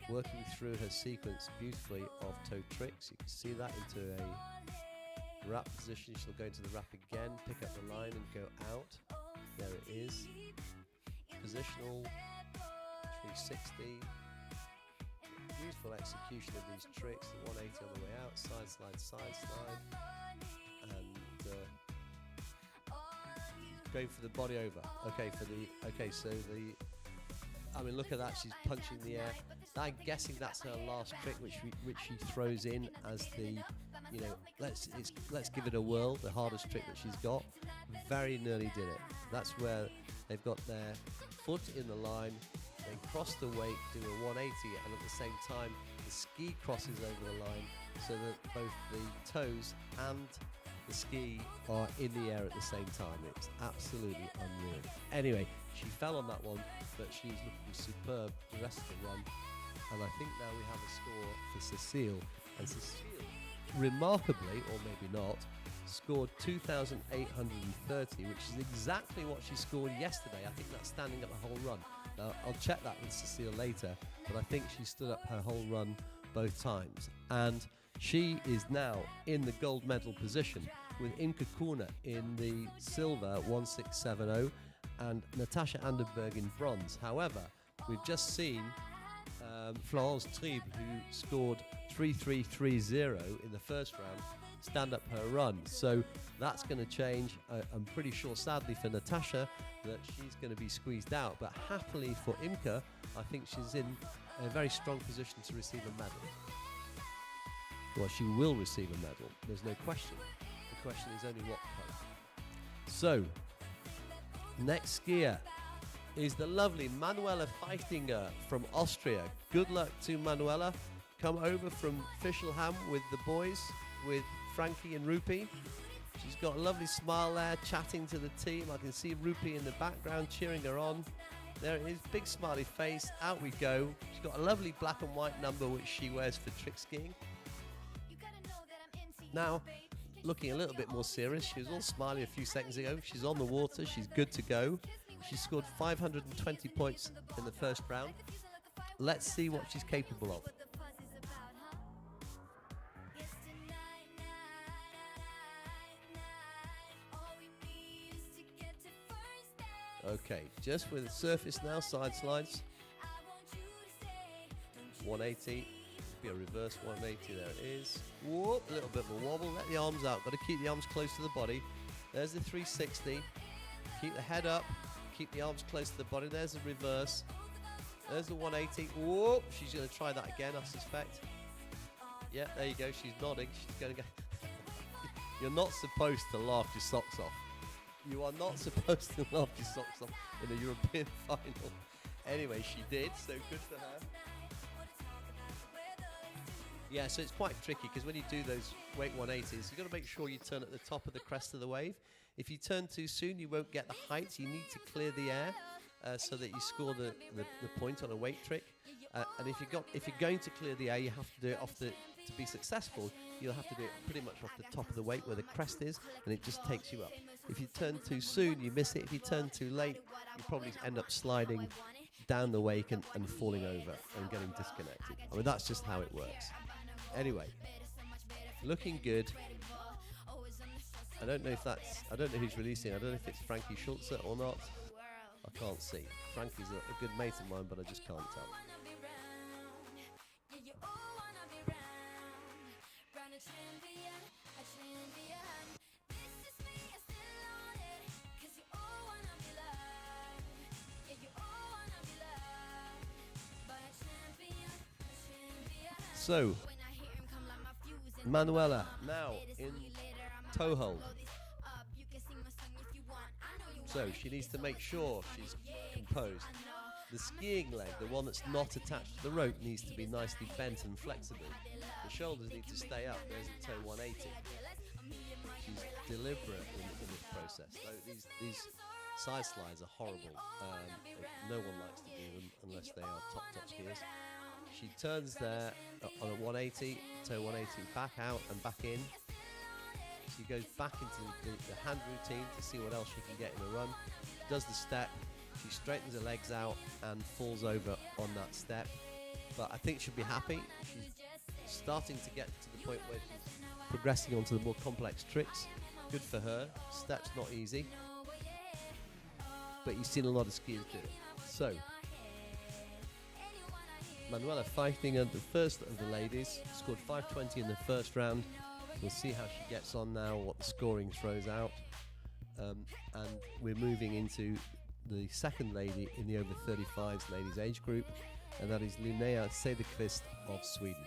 working through her sequence beautifully of toe tricks. You can see that into a wrap position. She'll go into the wrap again, pick up the line and go out. There it is. Positional 360. Beautiful execution of these tricks. The 180 on the way out, side slide, and going for the body over. I mean, look at that. She's punching the air. I'm guessing that's her last trick, which she throws in as the, let's give it a whirl. The hardest trick that she's got. Very nearly did it. That's where they've got their foot in the line. They cross the wake, do a 180, and at the same time, the ski crosses over the line, so that both the toes and the ski are in the air at the same time. It's absolutely unreal. Anyway, she fell on that one, but she's looking superb the rest of the run. And I think now we have a score for Cecile. And Cecile, remarkably, or maybe not, scored 2,830, which is exactly what she scored yesterday. I think that's standing up the whole run. Now, I'll check that with Cecile later, but I think she stood up her whole run both times. And she is now in the gold medal position with Imke Kuhne in the silver 1670 and Natasha Anderberg in bronze. However, we've just seen Florence Trieb, who scored 3,330 in the first round, stand up her run. So that's going to change. I'm pretty sure, sadly for Natasha, that she's going to be squeezed out. But happily for Imke, I think she's in a very strong position to receive a medal. Well, she will receive a medal. There's no question. The question is only what color. So, next skier is the lovely Manuela Feichtinger from Austria. Good luck to Manuela. Come over from Fischelham with the boys, with Frankie and Rupi. She's got a lovely smile there, chatting to the team. I can see Rupi in the background cheering her on. There it is, big smiley face. Out we go. She's got a lovely black and white number which she wears for trick skiing. Now, looking a little bit more serious, she was all smiley a few seconds ago. She's on the water, she's good to go. She scored 520 points in the first round. Let's see what she's capable of. Okay, just with the surface now, side slides. 180. Be a reverse 180, there it is. Whoop, a little bit of a wobble, let the arms out, got to keep the arms close to the body. There's the 360, keep the head up, keep the arms close to the body. There's the reverse, there's the 180. Whoop, she's going to try that again, I suspect. Yeah, there you go, she's nodding, she's going to go. You're not supposed to laugh your socks off. You are not supposed to laugh your socks off in a European final. Anyway, she did, so good for her. Yeah, so it's quite tricky because when you do those weight 180s, you've got to make sure you turn at the top of the crest of the wave. If you turn too soon, you won't get the height. You need to clear the air so that you score the point on a weight trick. And if you're going to clear the air, you have to do it to be successful. You'll have to do it pretty much off the top of the weight where the crest is, and it just takes you up. If you turn too soon, you miss it. If you turn too late, you probably end up sliding down the wake and falling over and getting disconnected. I mean, that's just how it works. Anyway, looking good. I don't know who's releasing. I don't know if it's Frankie Schulze or not. I can't see. Frankie's a good mate of mine, but I just can't tell. So, Manuela now in toe hold. So she needs to make sure she's composed. The skiing leg, the one that's not attached to the rope, needs to be nicely bent and flexible. The shoulders need to stay up. There's a toe 180. She's deliberate in this process. So these side slides are horrible. No one likes to do them unless they are top skiers. She turns there on a 180, toe 180, back out and back in. She goes back into the hand routine to see what else she can get in a run. She does the step, she straightens her legs out and falls over on that step. But I think she'll be happy. She's starting to get to the point where she's progressing onto the more complex tricks. Good for her. Step's not easy, but you've seen a lot of skiers do it. So, Manuela Feichtinger, the first of the ladies, scored 520 in the first round. We'll see how she gets on now, what the scoring throws out. And we're moving into the second lady in the over 35s ladies age group, and that is Linnea Cederqvist of Sweden.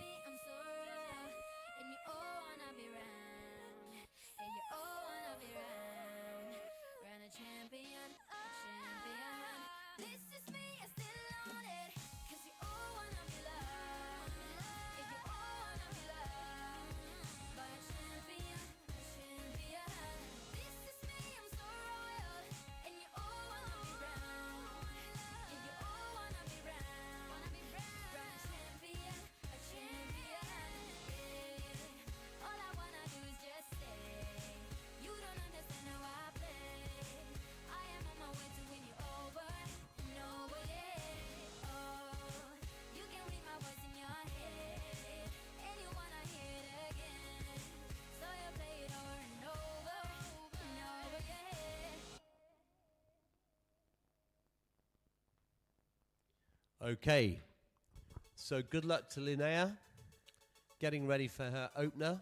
Okay, so good luck to Linnea, getting ready for her opener.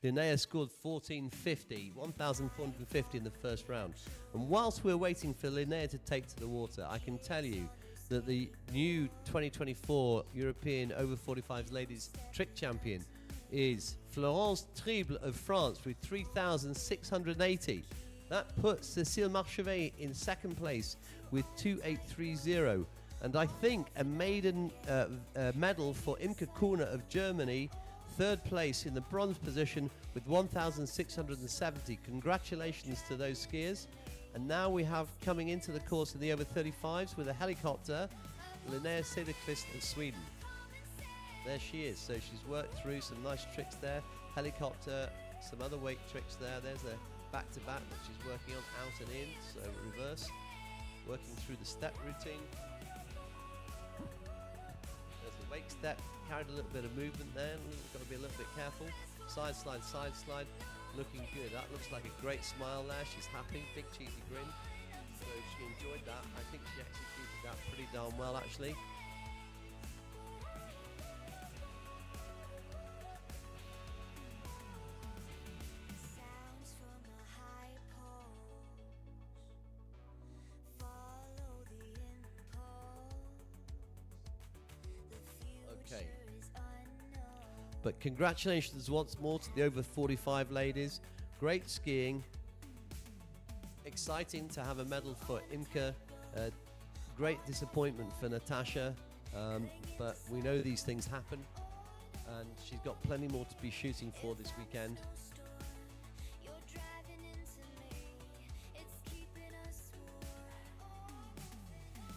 Linnea scored 1,450 in the first round. And whilst we're waiting for Linnea to take to the water, I can tell you that the new 2024 European over 45s ladies trick champion is Florence Trible of France with 3,680. That puts Cécile Marchevet in second place with 2,830. And I think a maiden medal for Imke Kuhner of Germany, third place in the bronze position with 1,670. Congratulations to those skiers. And now we have coming into the course in the over 35s with a helicopter, Linnea Cederqvist of Sweden. There she is. So she's worked through some nice tricks there. Helicopter, some other weight tricks there. There's a back-to-back that she's working on, out and in, so reverse. Working through the step routine. There's the wake step, carried a little bit of movement there. Got to be a little bit careful. Side slide, looking good. That looks like a great smile there. She's happy, big cheesy grin. So she enjoyed that. I think she executed that pretty darn well, actually.
Sounds from a high pole. Follow the impulse. The
Okay.
future is unknown.
But congratulations once more to the over 45 ladies. Great skiing. Exciting to have a medal for Imke. Great disappointment for Natasha. But we know these things happen. And she's got plenty more to be shooting for this weekend.
You're driving into me. It's keeping us warm.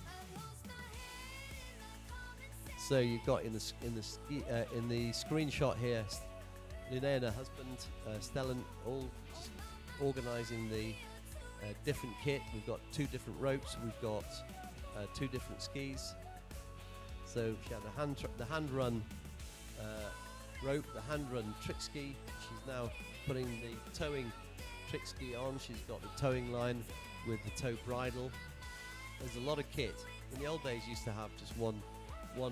I've lost my head in the common sense.
So you've got in the screenshot here, Linnea and her husband, Stellan, all just organising the different kit. We've got 2 different ropes. We've got 2 different skis. So she had the hand run rope, the hand run trick ski. She's now putting the towing trick ski on. She's got the towing line with the tow bridle. There's a lot of kit. In the old days, you used to have just one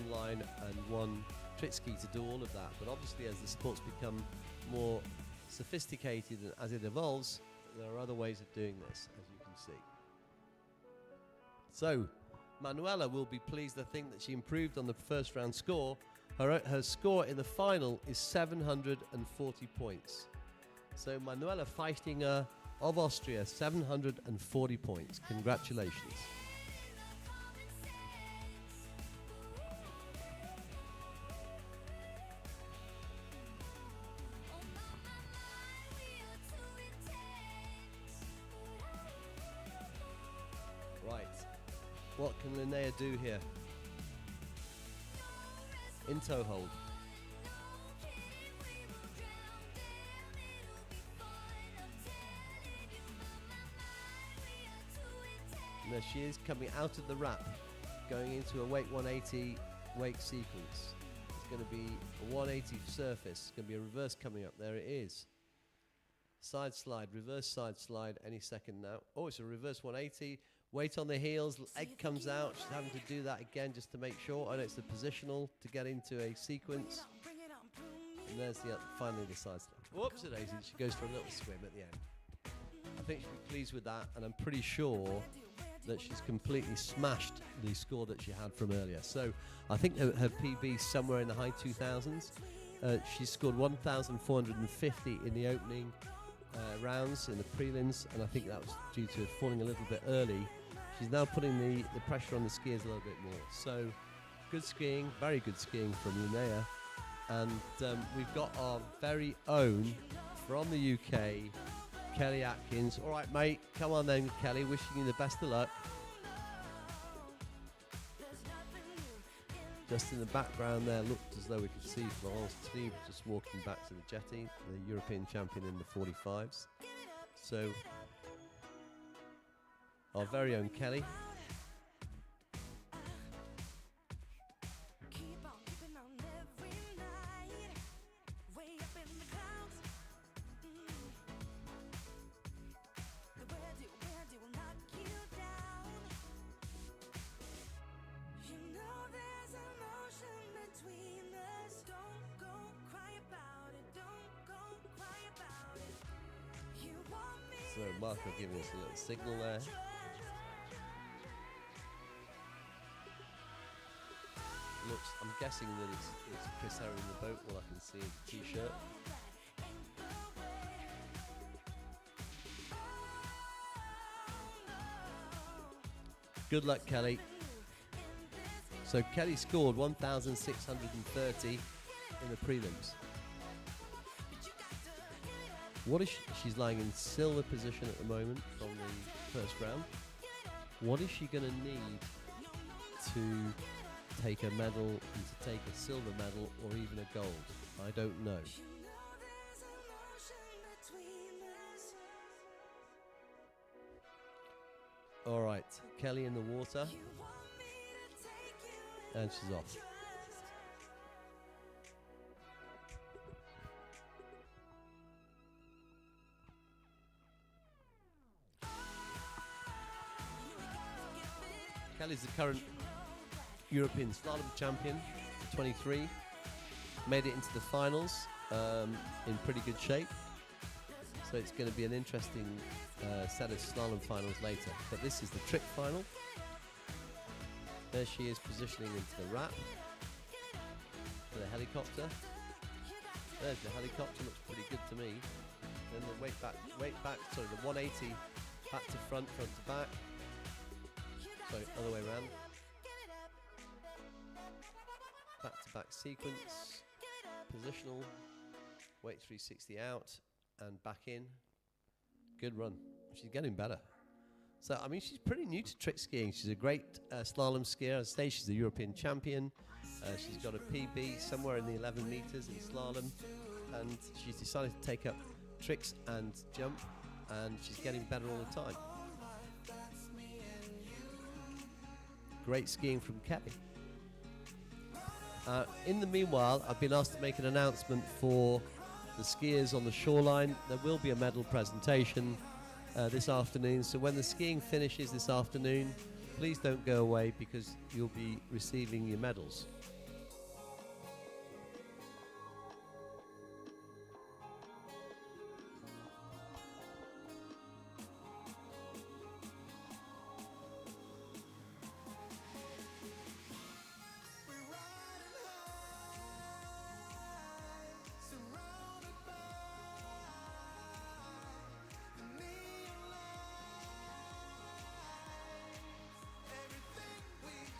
line and one trick ski to do all of that. But obviously, as the sports become more sophisticated and as it evolves, there are other ways of doing this, as you can see. So, Manuela will be pleased, I think, that she improved on the first round score. Her score in the final is 740 points. So, Manuela Feichtinger of Austria, 740 points. Congratulations. Right, what can Linnea do here? In toe hold. And there she is, coming out of the wrap, going into a wake 180 wake sequence. It's going to be a 180 surface. It's going to be a reverse coming up. There it is. Side slide, reverse side slide any second now. Oh, it's a reverse 180. Weight on the heels, leg comes out. She's having to do that again just to make sure. And it's the positional to get into a sequence. And there's finally the side slide. Whoops, daisy. She goes for a little swim at the end. I think she'll be pleased with that. And I'm pretty sure that she's completely smashed the score that she had from earlier. So I think her PB is somewhere in the high 2000s. She scored 1,450 in the opening rounds in the prelims, and I think that was due to falling a little bit early. She's now putting the pressure on the skiers a little bit more. So good skiing, very good skiing from Linnea. And we've got our very own from the UK, Kelly Atkins. All right, mate, come on then, Kelly. Wishing you the best of luck. Just in the background there, looked as though we could see Florence Trible just walking back to the jetty, the European champion in the 45s. So, our very own Kelly.
Keep on keeping on every night, way up in the clouds. Where do knock you down?
So Marco giving us a little signal there. Looks, I'm guessing that it's Chris Herring in the boat. All I can see is the t-shirt. Good luck, Kelly. So Kelly scored 1,630 in the prelims. What is she's lying in silver position at the moment from the first round. What is she going to need to take a medal and to take a silver medal or even a gold? I don't know. All right, Kelly in the water, and she's off. Kelly's the current European slalom champion, 23. Made it into the finals in pretty good shape. So it's going to be an interesting set of slalom finals later. But this is the trick final. There she is positioning into the wrap for the helicopter. There's the helicopter, looks pretty good to me. Then the weight back, sorry, the 180 back to front, front to back. Sorry, other way around. Back to back sequence, positional, weight 360 out and back in. Good run. She's getting better. So, I mean, she's pretty new to trick skiing. She's a great slalom skier. As I say, she's a European champion. She's got a PB somewhere in the 11 meters in slalom. And she's decided to take up tricks and jump. And she's getting better all the time. Great skiing from Kelly. In the meanwhile, I've been asked to make an announcement for the skiers on the shoreline. There will be a medal presentation this afternoon. So when the skiing finishes this afternoon, please don't go away because you'll be receiving your medals.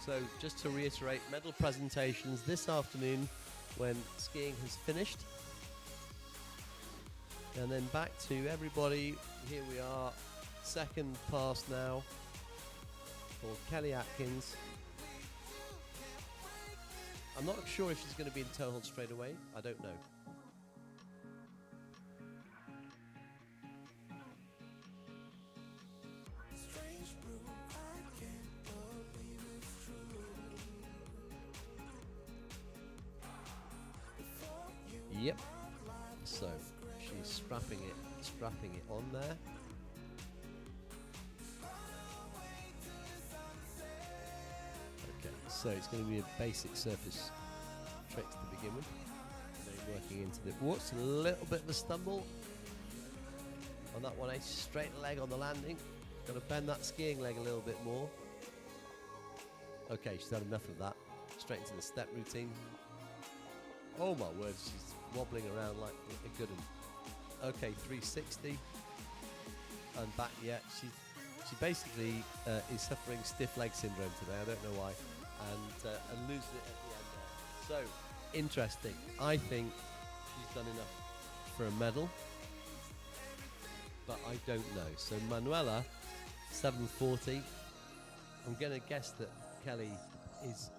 So just to reiterate, medal presentations this afternoon when skiing has finished. And then back to everybody. Here we are, second pass now for Kelly Atkins. I'm not sure if she's going to be in toe hold straight away. I don't know. Yep. So she's strapping it on there. Okay, so it's going to be a basic surface trick to begin with. So working into the what's a little bit of a stumble on that 180, straight leg on the landing. Got to bend that skiing leg a little bit more. Okay, she's had enough of that. Straight into the step routine. Oh my word, she's wobbling around like a good one. Okay, 360 and back. Yeah, she basically is suffering stiff leg syndrome today. I don't know why, and losing it at the end there. So interesting. I think she's done enough for a medal, but I don't know. So Manuela, 740. I'm going to guess that Kelly is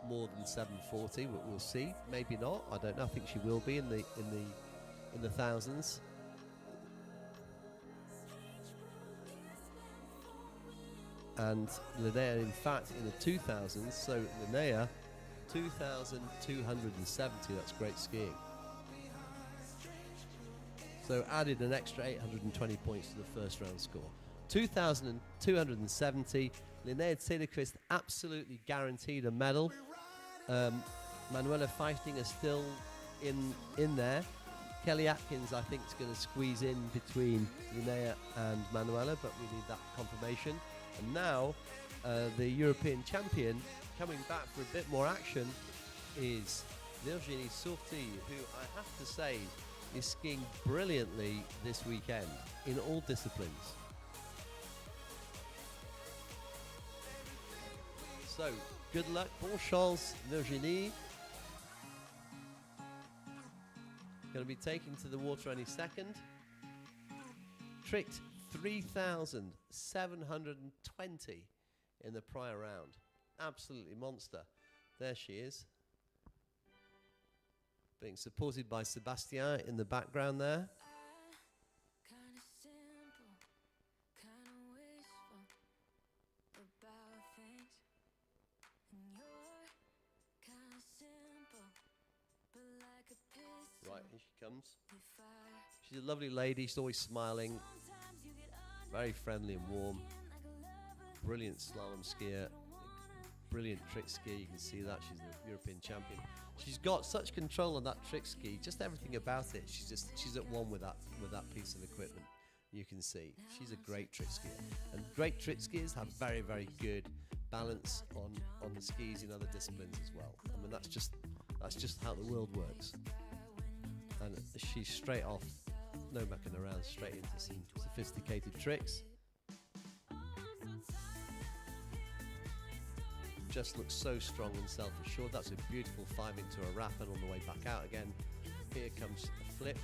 more than 740. We'll see. Maybe not. I don't know. I think she will be in the thousands. And Linnea, in fact, in the 2000s. So Linnea, 2,270. That's great skiing. So added an extra 820 points to the first round score. 2,270. Linnea Cederqvist absolutely guaranteed a medal. Manuela Feisting is still in there. Kelly Atkins, I think, is going to squeeze in between Linnea and Manuela, but we need that confirmation. And now, the European champion coming back for a bit more action is Virginie Sorti, who I have to say is skiing brilliantly this weekend in all disciplines. So, good luck, bon chance, Virginie. Going to be taking to the water any second. Tricked 3,720 in the prior round. Absolutely monster. There she is. Being supported by Sebastien in the background there.
Kinda simple, kinda wishful about things. And you're kinda simple, but like a pistol
Right, here she comes.
you fire.
She's a lovely lady. She's always smiling.
Sometimes you get under
Very friendly and warm.
like a lover.
Brilliant slalom skier. Brilliant trick ski. You can see that. She's the European champion. She's got such control on that trick ski. Just everything about it. She's at one with that piece of equipment. You can see she's a great trick skier. And great trick skiers have very, very good balance on the skis in other disciplines as well. I mean, that's just how the world works. And she's straight off, no mucking around, straight into some sophisticated tricks. Just looks so strong and self-assured. That's a beautiful 5 into a wrap, and on the way back out again, here comes a flip.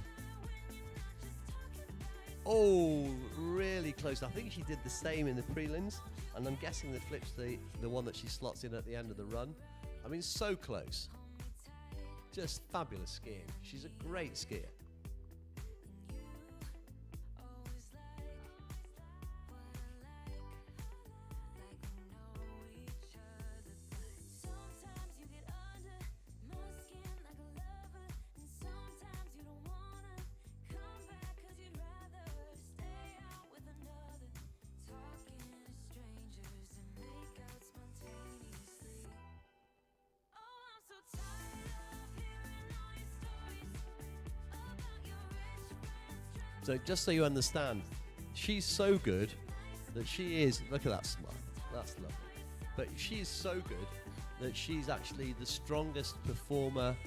Oh, really close. I think she did the same in the prelims, and I'm guessing the flip's the one that she slots in at the end of the run. I mean, so close. Just fabulous skiing. She's a great skier.
Always like what I like we know each other. But sometimes you get under my skin like a lover, and sometimes you don't wanna come back 'cause you'd rather stay out with another, talking to strangers and make out spontaneously. Oh, I'm so tired of hearing all your stories about your rich friends trying.
So just so you understand, she's so good that she is, look at that smile, that's lovely. But she is so good that she's actually the strongest performer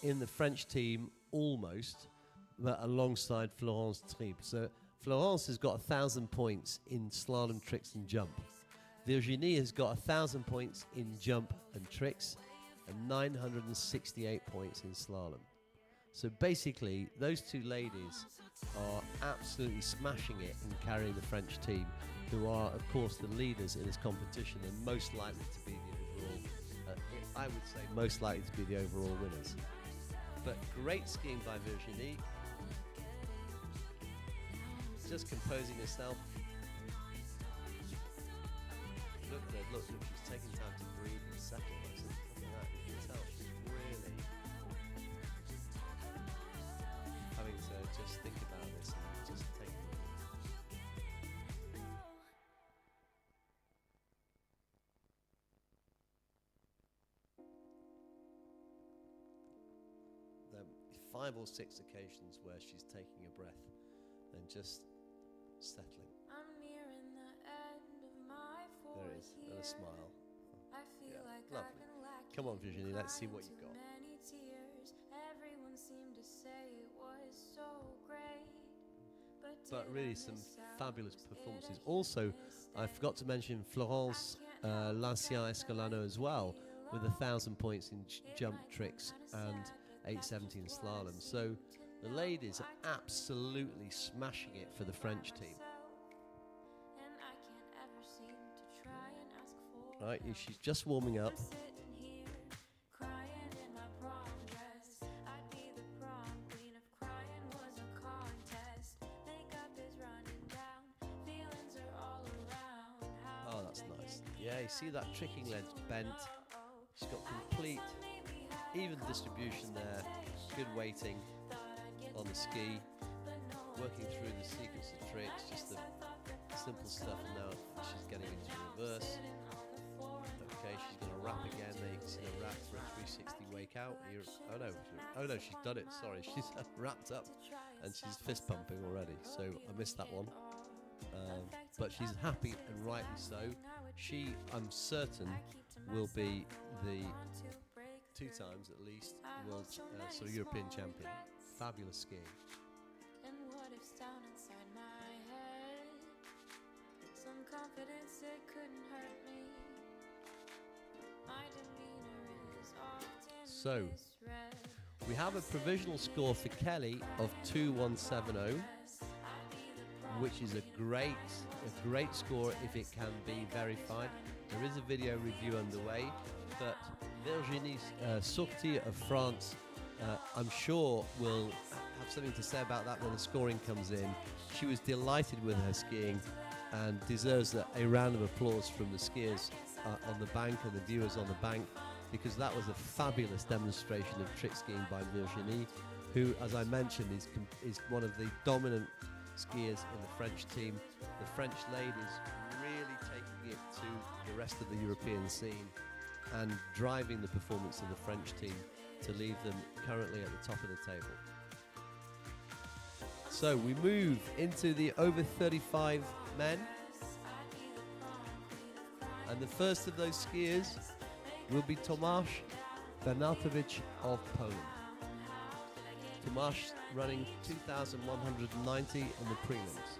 in the French team almost, but alongside Florence Triple. So Florence has got 1,000 points in slalom, tricks and jump. Virginie has got 1,000 points in jump and tricks and 968 points in slalom. So basically, those two ladies are absolutely smashing it and carrying the French team, who are, of course, the leaders in this competition and most likely to be the overall, I would say, most likely to be the overall winners. But great skiing by Virginie. Just composing herself. Look at her, look, she's taking time to breathe and settle. Look at that, you can tell she's really having to just think about this and just take it. There are 5 or 6 occasions where she's taking a breath and just settling.
I'm nearing the end of my
There it
fourth
is, and
year.
a smile.
I feel
Yeah,
like
lovely.
I've been lacking.
Come on, Virginie, let's see what
Crying
you've
too
got.
many tears. Everyone seemed to say it was so great. But did
Really
I
some
miss out?
fabulous
Was it
performances.
a
Also,
mistake?
I forgot to mention Florence Lancien Escolano as well, with 1,000 points in jump tricks and 870 in slalom. So the ladies are absolutely smashing it for the French team.
And I can't ever seem to try and ask for
Right, she's just warming up.
sitting here crying in my prom dress. I'd be the prom queen if crying was a contest. Makeup is running down, feelings are all around. How
Oh, that's
did I
nice.
get
Yeah, you see that tricking ledge bent. She's got complete even distribution there. Good weighting on the ski. Working through the sequence of tricks, just the simple stuff, and now she's getting into reverse. Okay, she's going to wrap again. There you can see the wrap for a 360 wake out. Oh no, she's done it. Sorry, she's wrapped up and she's fist pumping already. So I missed that one. But she's happy and rightly so. She, I'm certain, will be the 2 times at least world European champion. Fabulous skiing.
And what if's down inside my head? Some confidence that couldn't hurt me. My demeanor is often
So,
misread.
we have a provisional score for Kelly of 2,170, which is a great score if it can be verified. There is a video review underway, but Virginie Sortie of France, I'm sure will have something to say about that when the scoring comes in. She was delighted with her skiing and deserves a round of applause from the skiers on the bank and the viewers on the bank, because that was a fabulous demonstration of trick skiing by Virginie, who, as I mentioned, is one of the dominant skiers in the French team. The French ladies really taking it to the rest of the European scene and driving the performance of the French team to leave them currently at the top of the table. So we move into the over 35 men, and the first of those skiers will be Tomasz Bernatowicz of Poland. Tomasz running 2,190 in the prelims.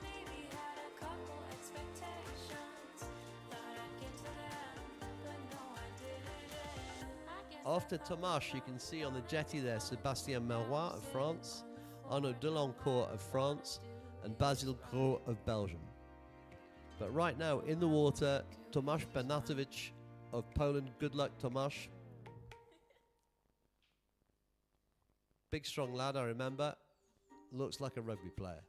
After Tomasz, you can see on the jetty there Sébastien Marois of France, Arnaud Delancourt of France, and Basile Gros of Belgium. But right now in the water, Tomasz Bernatowicz of Poland. Good luck, Tomasz. Big strong lad, I remember. Looks like a rugby player.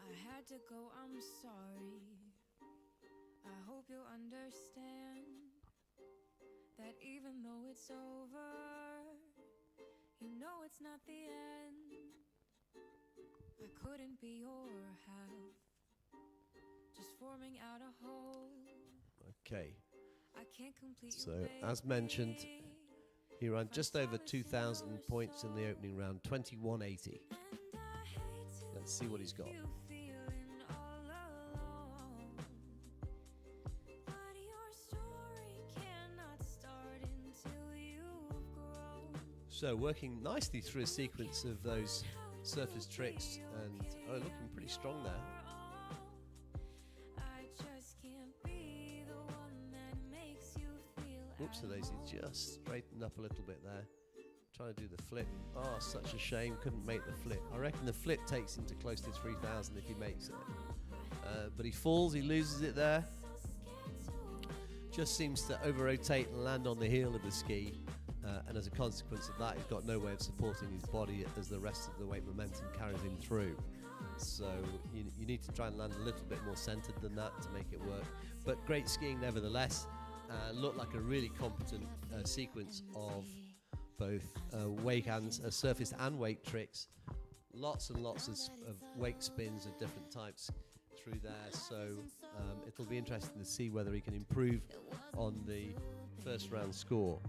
I had to go, I'm sorry. I hope you understand that even though it's over, you know it's not the end. I couldn't be your half, just forming out a whole.
Okay,
I can't complete you,
so as mentioned, he ran just over 2,000 points in the opening round, 2180. Let's see what he's got. So working nicely through a sequence of those surface tricks and looking pretty strong there. Whoops, so daisy, just straightened up a little bit there. Trying to do the flip. Oh, such a shame, couldn't make the flip. I reckon the flip takes him to close to 3,000 if he makes it. But he falls, he loses it there. Just seems to over-rotate and land on the heel of the ski. And as a consequence of that, he's got no way of supporting his body as the rest of the weight momentum carries him through. So you need to try and land a little bit more centered than that to make it work. But great skiing nevertheless. Looked like a really competent sequence of both wake and surface and wake tricks. Lots and lots of wake spins of different types through there. So it'll be interesting to see whether he can improve on the first round score.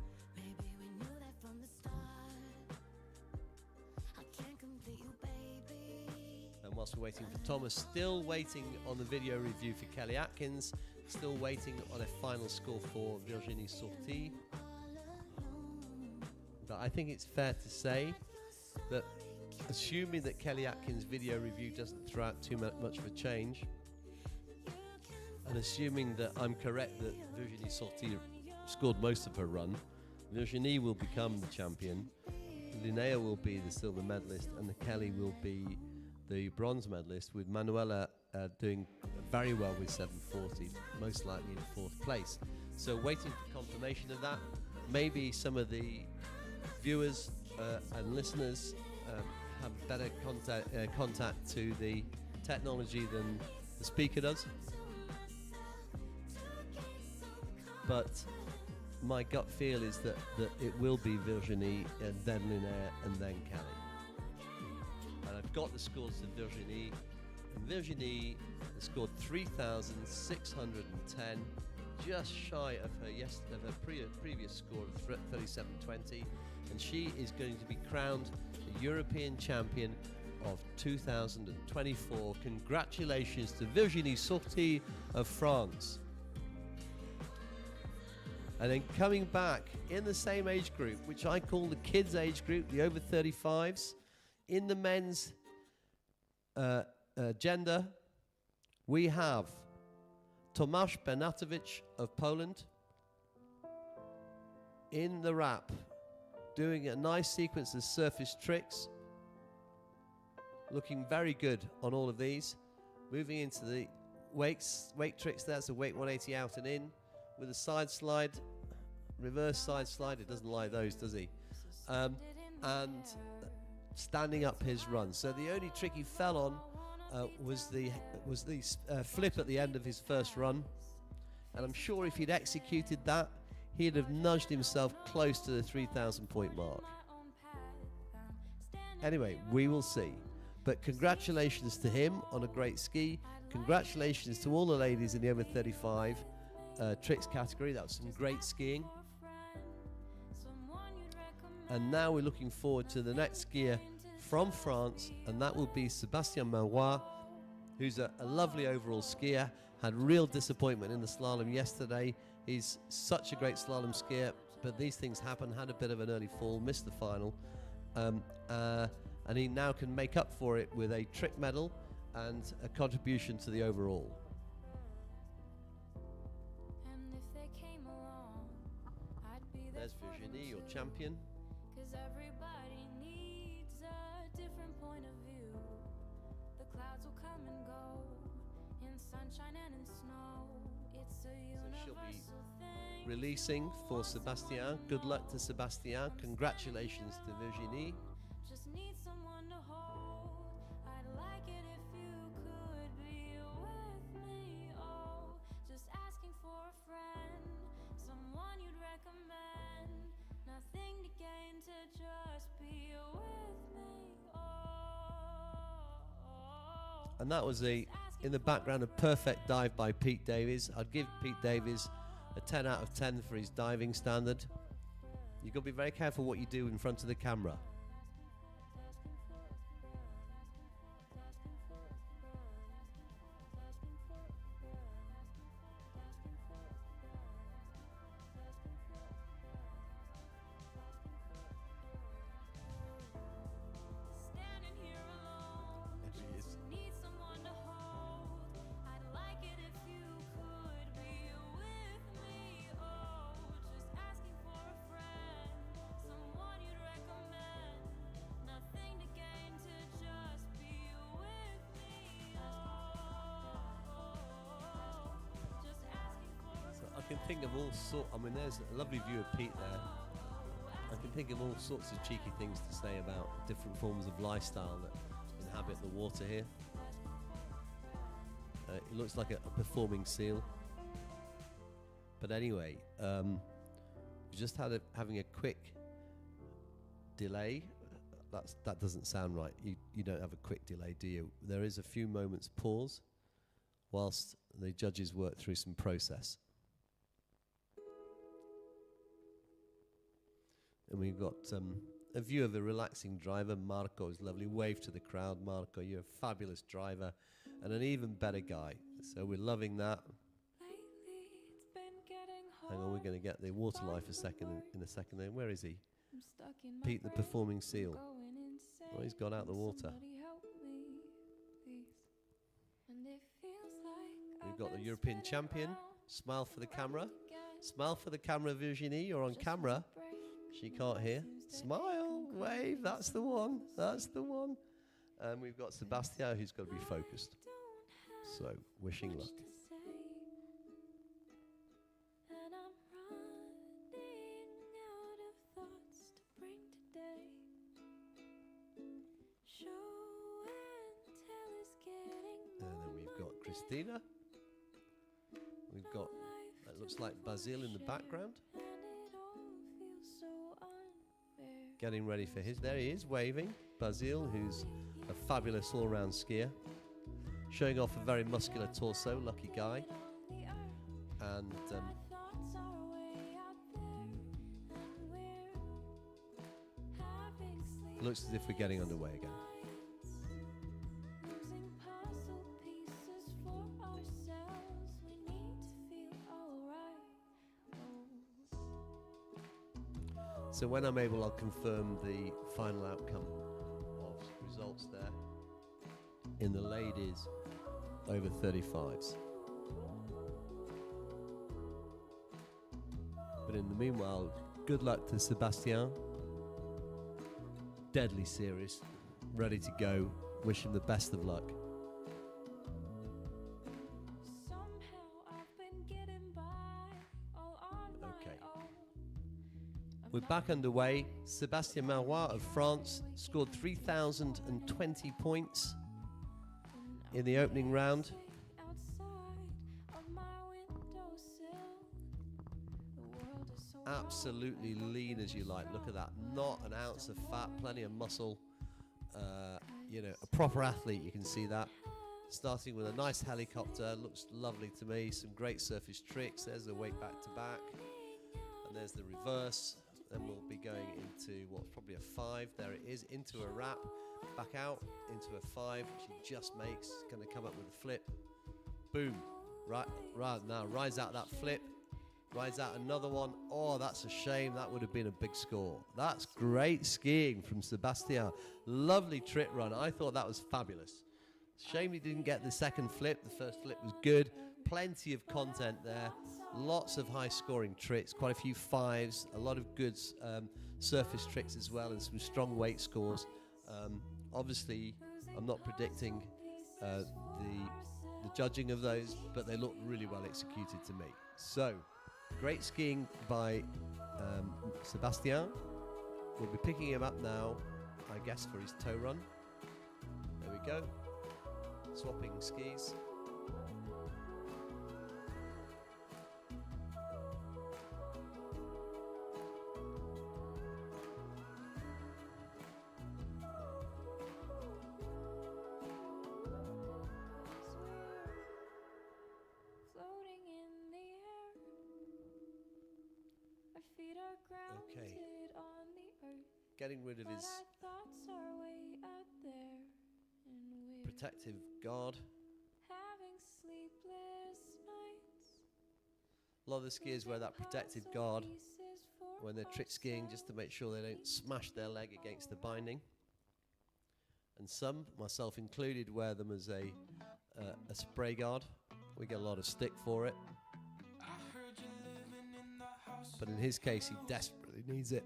And whilst we're waiting for Thomas, still waiting on the video review for Kelly Atkins, still waiting on a final score for Virginie Sortie. But I think it's fair to say that, assuming that Kelly Atkins' video review doesn't throw out too much of a change, and assuming that I'm correct that Virginie Sortie scored most of her run, Virginie will become the champion, Linnea will be the silver medalist, and the Kelly will be the bronze medalist, with Manuela doing very well with 740, most likely in 4th place. So waiting for confirmation of that. Maybe some of the viewers and listeners have better contact to the technology than the speaker does. But my gut feel is that it will be Virginie and then Linnea and then Kelly. And I've got the scores to Virginie, and Virginie has scored 3,610, just shy of her previous score of 37.20, and she is going to be crowned the European champion of 2024. Congratulations to Virginie Sorti of France. And then coming back in the same age group, which I call the kids age group, the over 35s, in the men's gender, we have Tomasz Bernatowicz of Poland in the wrap, doing a nice sequence of surface tricks, looking very good on all of these. Moving into the wake tricks, that's a wake 180 out and in with a side slide, reverse side slide. It doesn't like those, does he? And standing up his run. So the only trick he fell on was the flip at the end of his first run, and I'm sure if he'd executed that, he'd have nudged himself close to the 3,000 point mark. Anyway, we will see. But congratulations to him on a great ski. Congratulations to all the ladies in the over 35 tricks category. That was some great skiing. And now we're looking forward to the next skier from France, and that will be Sébastien Manoir, who's a lovely overall skier. Had real disappointment in the slalom yesterday. He's such a great slalom skier, but these things happen. Had a bit of an early fall, missed the final, and he now can make up for it with a trick medal and a contribution to the overall. There's Virginie, your champion.
'Cause everybody needs a different point of view. The clouds will come and go in sunshine and in snow. It's a universal thing.
Releasing for Sébastien. Good luck to Sébastien. Congratulations to Virginie.
Just need someone to hold. I'd like it if you could be with me. Oh, just asking for a friend, someone you'd recommend. Nothing to gain to just be with me. Oh,
And that was in the background, a perfect dive by Pete Davies. I'd give Pete Davies a 10 out of 10 for his diving standard. You've got to be very careful what you do in front of the camera.
standing here alone.
There he is.
Just need someone to hold. I'd like it if you could be with me. Oh, just asking for a friend, someone you'd recommend. Nothing to gain to just be with me. Oh, just asking for a
I can think of all sorts. I mean, there's a lovely view of Pete there. I can think of all sorts of cheeky things to say about different forms of lifestyle that inhabit the water here. It looks like a performing seal. But anyway, just having a quick delay. That doesn't sound right. You don't have a quick delay, do you? There is a few moments pause whilst the judges work through some process. And we've got a view of a relaxing driver. Marco's lovely. Wave to the crowd. Marco, you're a fabulous driver and an even better guy. So we're loving that.
lately. It's been getting
Hang on, we're going to get the water life in a second. Then where is he?
I'm stuck in my
Pete, the
brain,
performing seal.
going insane.
Oh, he's got out the water.
Somebody help me, please. And it feels like
We've
I've
got the
been
European
spinning
champion.
round
Smile for the camera.
again.
Smile for the camera, Virginie. You're on
Just
camera.
a break.
She can't hear. Smile, wave. That's the one. That's the one. And we've got Sébastien, who's got to be focused.
Don't have
So, wishing
much
luck.
to say, and I'm running out of thoughts to bring today. Show and tell is getting
And then we've got Christina. We've got, it looks like Basile in the background,
and it all feels so unfair.
getting ready for his. There he is, waving. Basile, who's a fabulous all-round skier, showing off a very muscular torso, lucky guy, and looks as if we're getting underway again. So when I'm able, I'll confirm the final outcome of results there. In the ladies, over 35s. But in the meanwhile, good luck to Sebastien. Deadly serious, ready to go. Wish him the best of luck. Okay. We're back underway. Sébastien Marois of France scored 3,020 points in the opening round. Absolutely lean as you like. Look at that. Not an ounce of fat, plenty of muscle. You know, a proper athlete, you can see that. Starting with a nice helicopter, looks lovely to me. Some great surface tricks. There's the weight back to back. And there's the reverse. Then we'll be going into what's probably a 5. There it is, into a wrap, back out, into a 5, which he just makes. It's going to come up with a flip. Boom. Right now, rides out that flip. Rides out another one. Oh, that's a shame. That would have been a big score. That's great skiing from Sebastien. Lovely trick run. I thought that was fabulous. Shame he didn't get the second flip. The first flip was good. Plenty of content there. Lots of high scoring tricks. Quite a few 5s. A lot of good surface tricks as well, and some strong weight scores. Obviously, I'm not predicting the judging of those, but they look really well executed to me. So, great skiing by Sebastien. We'll be picking him up now, I guess, for his toe run. There we go. Swapping skis. Okay. Getting rid of his protective guard. A lot of the skiers wear that protective guard when they're trick skiing, just to make sure they don't smash their leg against the binding. And some, myself included, wear them as a spray guard. We get a lot of stick for it. But in his case, he desperately needs it,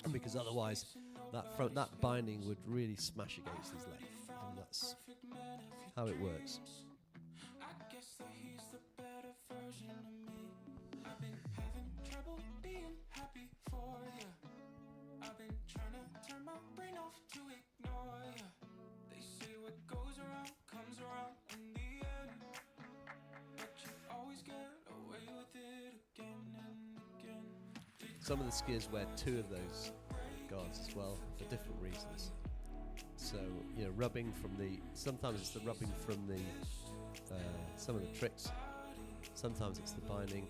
and because otherwise that binding would really smash against his leg, and that's how it works.
I guess that he's the better version of me. I've been having trouble being happy for you. I've been trying to turn my brain off to ignore you. They say what goes around comes around in the end, but you always get away with it again and again.
Some of the skiers wear 2 of those guards as well for different reasons. So, you know, rubbing from the, sometimes it's the rubbing from the some of the tricks, sometimes it's the binding.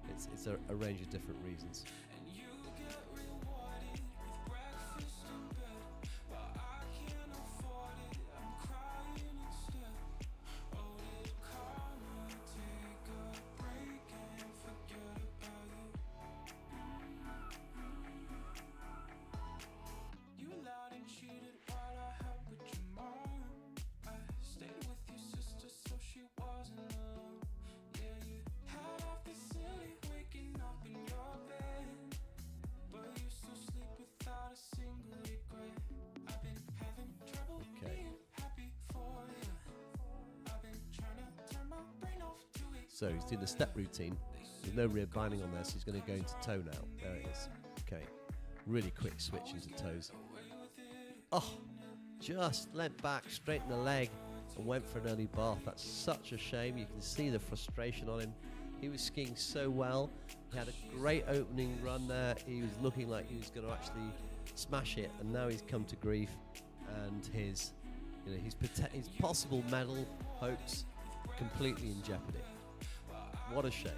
It's a range of different reasons. So he's doing the step routine. There's no rear binding on there, so he's going to go into toe now. There it is. Okay. Really quick switch into toes. Oh, just leant back, straightened the leg, and went for an early bath. That's such a shame. You can see the frustration on him. He was skiing so well. He had a great opening run there. He was looking like he was going to actually smash it, and now he's come to grief. and his possible medal hopes completely in jeopardy. What a shame.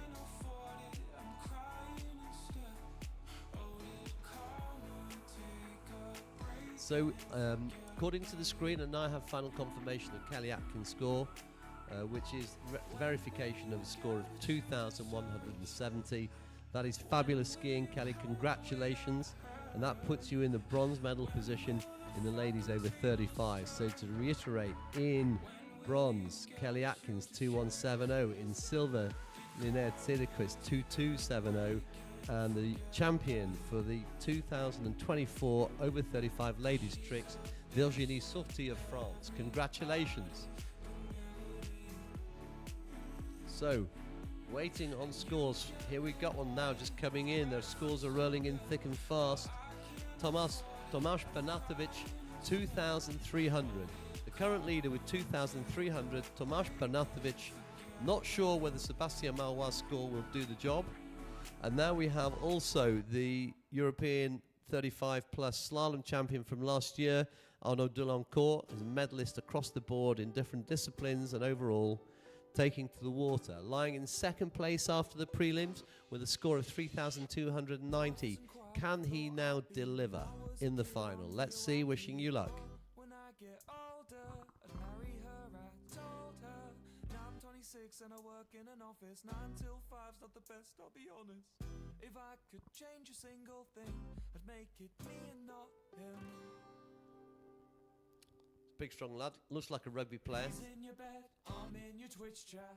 So, according to the screen, I now have final confirmation of Kelly Atkins' score, which is verification of a score of 2,170. That is fabulous skiing, Kelly. Congratulations. And that puts you in the bronze medal position in the ladies over 35. So to reiterate, in bronze, Kelly Atkins 2170. In silver, Linnea Tidekvist 2270. And the champion for the 2024 over 35 ladies tricks, Virginie Sauty of France. Congratulations. So, waiting on scores. Here we got one now just coming in. Their scores are rolling in thick and fast. Tomasz Bernatovic, 2,300. The current leader with 2,300, Tomasz Bernatovic. Not sure whether Sébastien Marois' score will do the job. And now we have also the European 35 plus slalom champion from last year, Arnaud Delancourt, as a medalist across the board in different disciplines and overall, taking to the water, lying in second place after the prelims with a score of 3,290. Can he now deliver in the final? Let's see. Wishing you luck.
When I get older, I'd marry her, I told her. Now I'm 26 and I work in an office. 9 till 5's not the best, I'll be honest. If I could change a single thing, I'd make it me and not him.
Big strong lad, looks like a rugby player.
He's in your bed, I'm in your Twitch chat.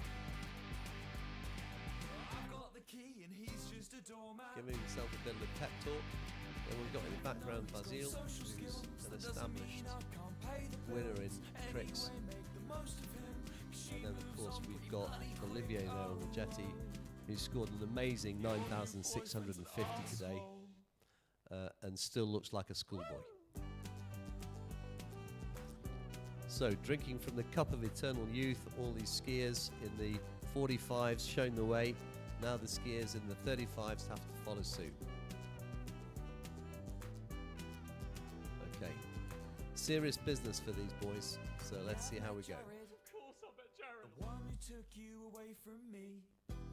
I've got the key and he's just a doormat.
Giving himself a bit of a pep talk. Then we've got in the background Basile, who's an established winner in tricks. And then of course we've got Olivier there on the jetty, who scored an amazing 9,650 today, and still looks like a schoolboy. So, drinking from the cup of eternal youth, all these skiers in the 45s showing the way. Now the skiers in the 35s have to follow suit. Okay, serious business for these boys. So let's see how we go.
Of course I bet Jared. The one who took you away from me.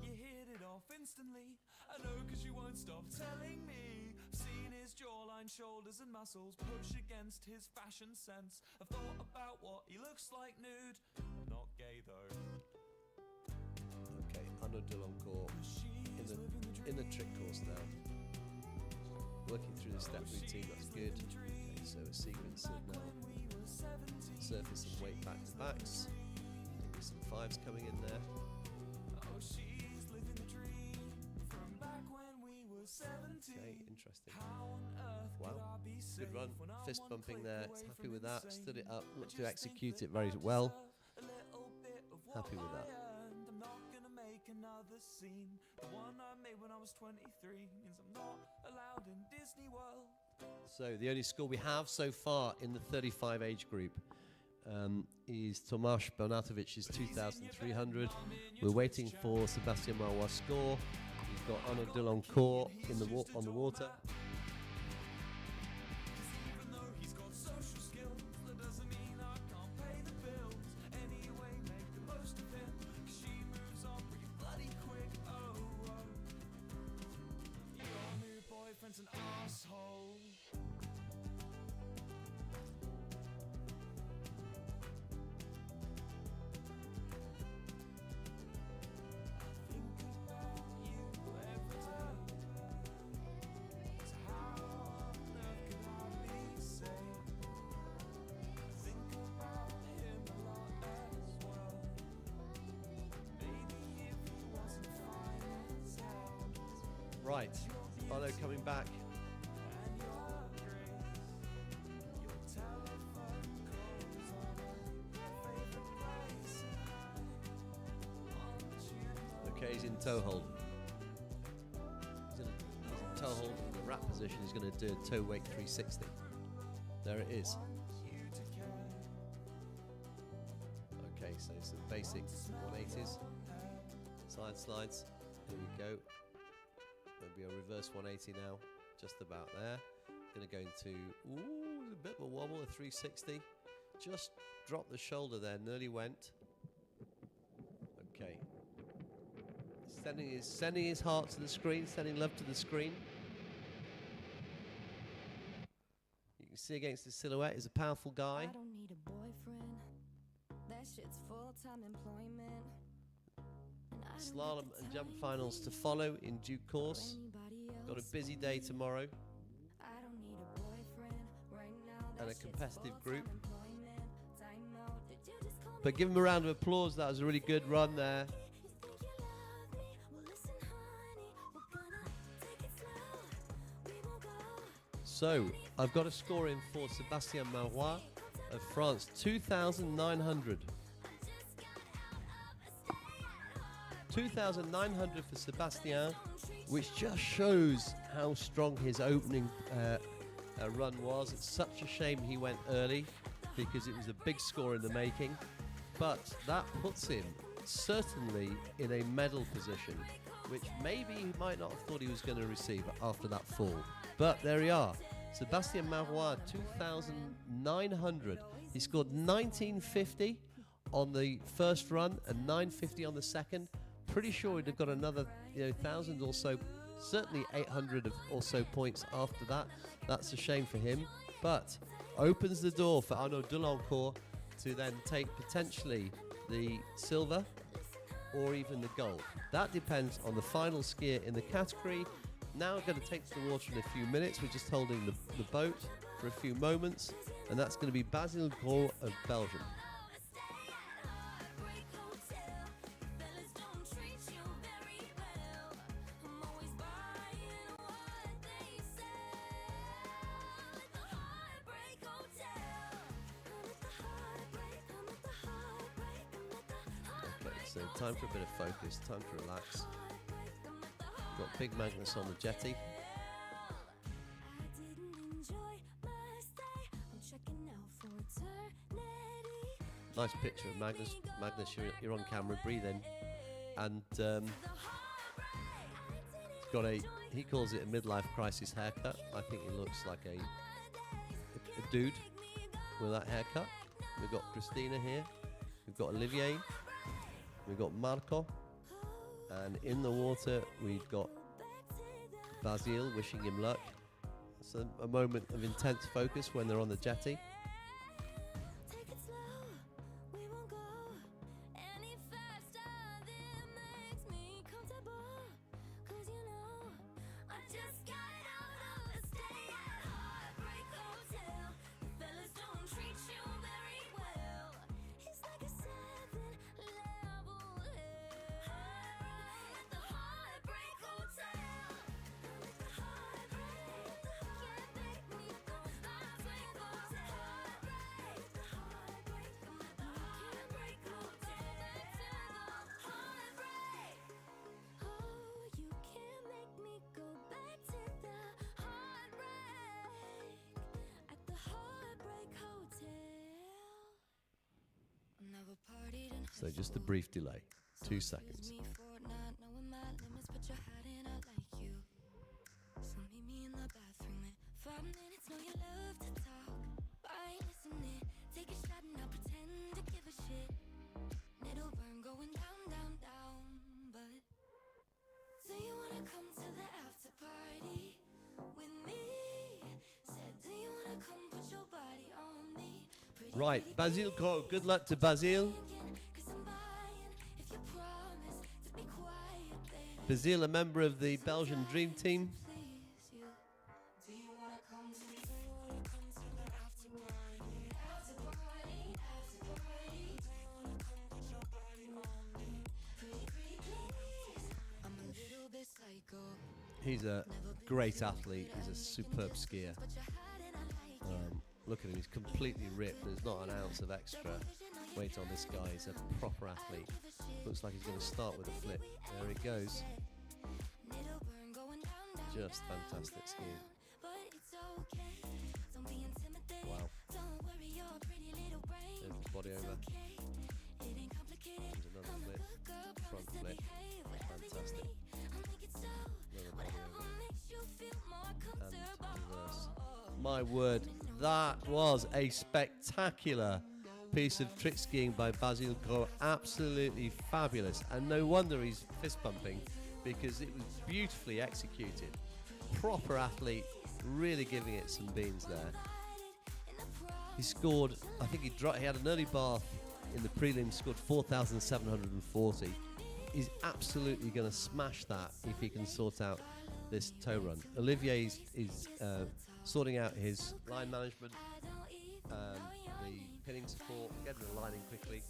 You hit it off instantly. I know cause you won't stop telling me. I've seen his jawline, shoulders and muscles push against his fashion sense. I've thought about what he looks like nude. Not gay though.
Okay, Arnaud Delancourt in the trick course now. Working through the step routine, that's good. Okay, so a sequence of now surface and weight back to backs. Maybe some fives coming in there.
Oh, she's living the dream from back when we were 17.
Okay, interesting.
How on earth could
Wow,
I be
good run.
safe when I'm
Fist
one
bumping
click
there.
away
Happy
from
with that.
insane?
Stood it up.
I
Looked to
just
execute
think
it very
that I
well.
deserve a little bit of what
Happy with
I
that.
earned. I'm not gonna make another scene. The one I made when I was 23 means I'm not allowed in Disney World.
So the only score we have so far in the 35 age group is Tomasz Bernatovic's 2,300. We're waiting for Sébastien Marois' score. We've got Arnaud Delancourt in the on the water.
Even though he's got social skills, that doesn't mean I can't pay the bills. Anyway, make the most of him, 'cause she moves on pretty bloody quick. Oh, oh. Your new boyfriend's an asshole. I think about you every day. So how on earth could I be safe? Think about him a lot as well. Maybe if he wasn't fine as hell.
Right, Arnaud coming back.
And your grace, your telephone calls on my favorite place. And I want you to
Okay, he's in toe hold. He's in toe hold in the wrap position. He's going to do a toe wake 360. There it is. Okay, so some basic 180s. Side slides. Here we go. There'll be a reverse 180 now. Just about there. Going to go into... Ooh, was a bit of a wobble, a 360. Just dropped the shoulder there, nearly went. Okay. Sending his heart to the screen, sending love to the screen. You can see against the silhouette, he's a powerful guy.
I don't need a boyfriend. That shit's full-time employment. And I don't
Slalom
have to
and
tell
jump
you
finals to follow in due course.
anybody
Got a
else.
busy day tomorrow
I don't need a boyfriend right now.
and a
That shit's
competitive group.
full-time employment. Time out. Did you just call me
But give him a round of applause. That was a really good run there.
You think you love me? Well, listen, honey, we're gonna take it slow. We won't go.
So, I've got a score in for Sébastien Marois of France, 2,900. 2,900 for Sébastien, which just shows how strong his opening run was. It's such a shame he went early because it was a big score in the making. But that puts him certainly in a medal position, which maybe he might not have thought he was going to receive after that fall. But there we are. Sébastien Marois, 2,900. He scored 1950 on the first run and 950 on the second. Pretty sure he'd have got another 1,000 or so, certainly 800 or so points after that. That's a shame for him, but opens the door for Arnaud Delancourt to then take potentially the silver or even the gold. That depends on the final skier in the category. Now we're going to take to the water in a few minutes. We're just holding the boat for a few moments, and that's going to be Basile Gros of Belgium. Okay, so time for a bit of focus, time to relax. We've got Big Magnus on the jetty. Nice picture of Magnus. Magnus, you're on camera, breathe in. And he's got he calls it a midlife crisis haircut. I think he looks like a dude with that haircut. We've got Christina here. We've got Olivier. We've got Marco. And in the water, we've got Basile wishing him luck. It's a moment of intense focus when they're on the jetty. So just a brief delay, 2 seconds.
So meet me in the bathroom in 5 minutes. Know you love to talk. I ain't listening. Take a shot and I'll pretend to give a shit. It'll burn going down, down, down. But do you wanna come to the after party with me? Said, do you wanna come put your body on me? Pretty
Right, Basile Gros. Good luck to Basile. Basile, a member of the Belgian Dream Team. He's a great athlete. He's a superb skier. Look at him, he's completely ripped. There's not an ounce of extra weight on this guy. He's a proper athlete. Looks like he's going to start with a flip. There he goes. Just fantastic skiing. Wow. There's the body over. There's another flip. Front flip. Fantastic. Another body over. And reverse. My word, That was a spectacular piece of trick skiing by Basile Gros. Absolutely fabulous. And no wonder he's fist pumping, because it was beautifully executed. Proper athlete, really giving it some beans there. He scored, I think he had an early bath in the prelims, scored 4,740. He's absolutely going to smash that if he can sort out this toe run. Olivier is sorting out his line management and the pinning support, getting the lining quickly.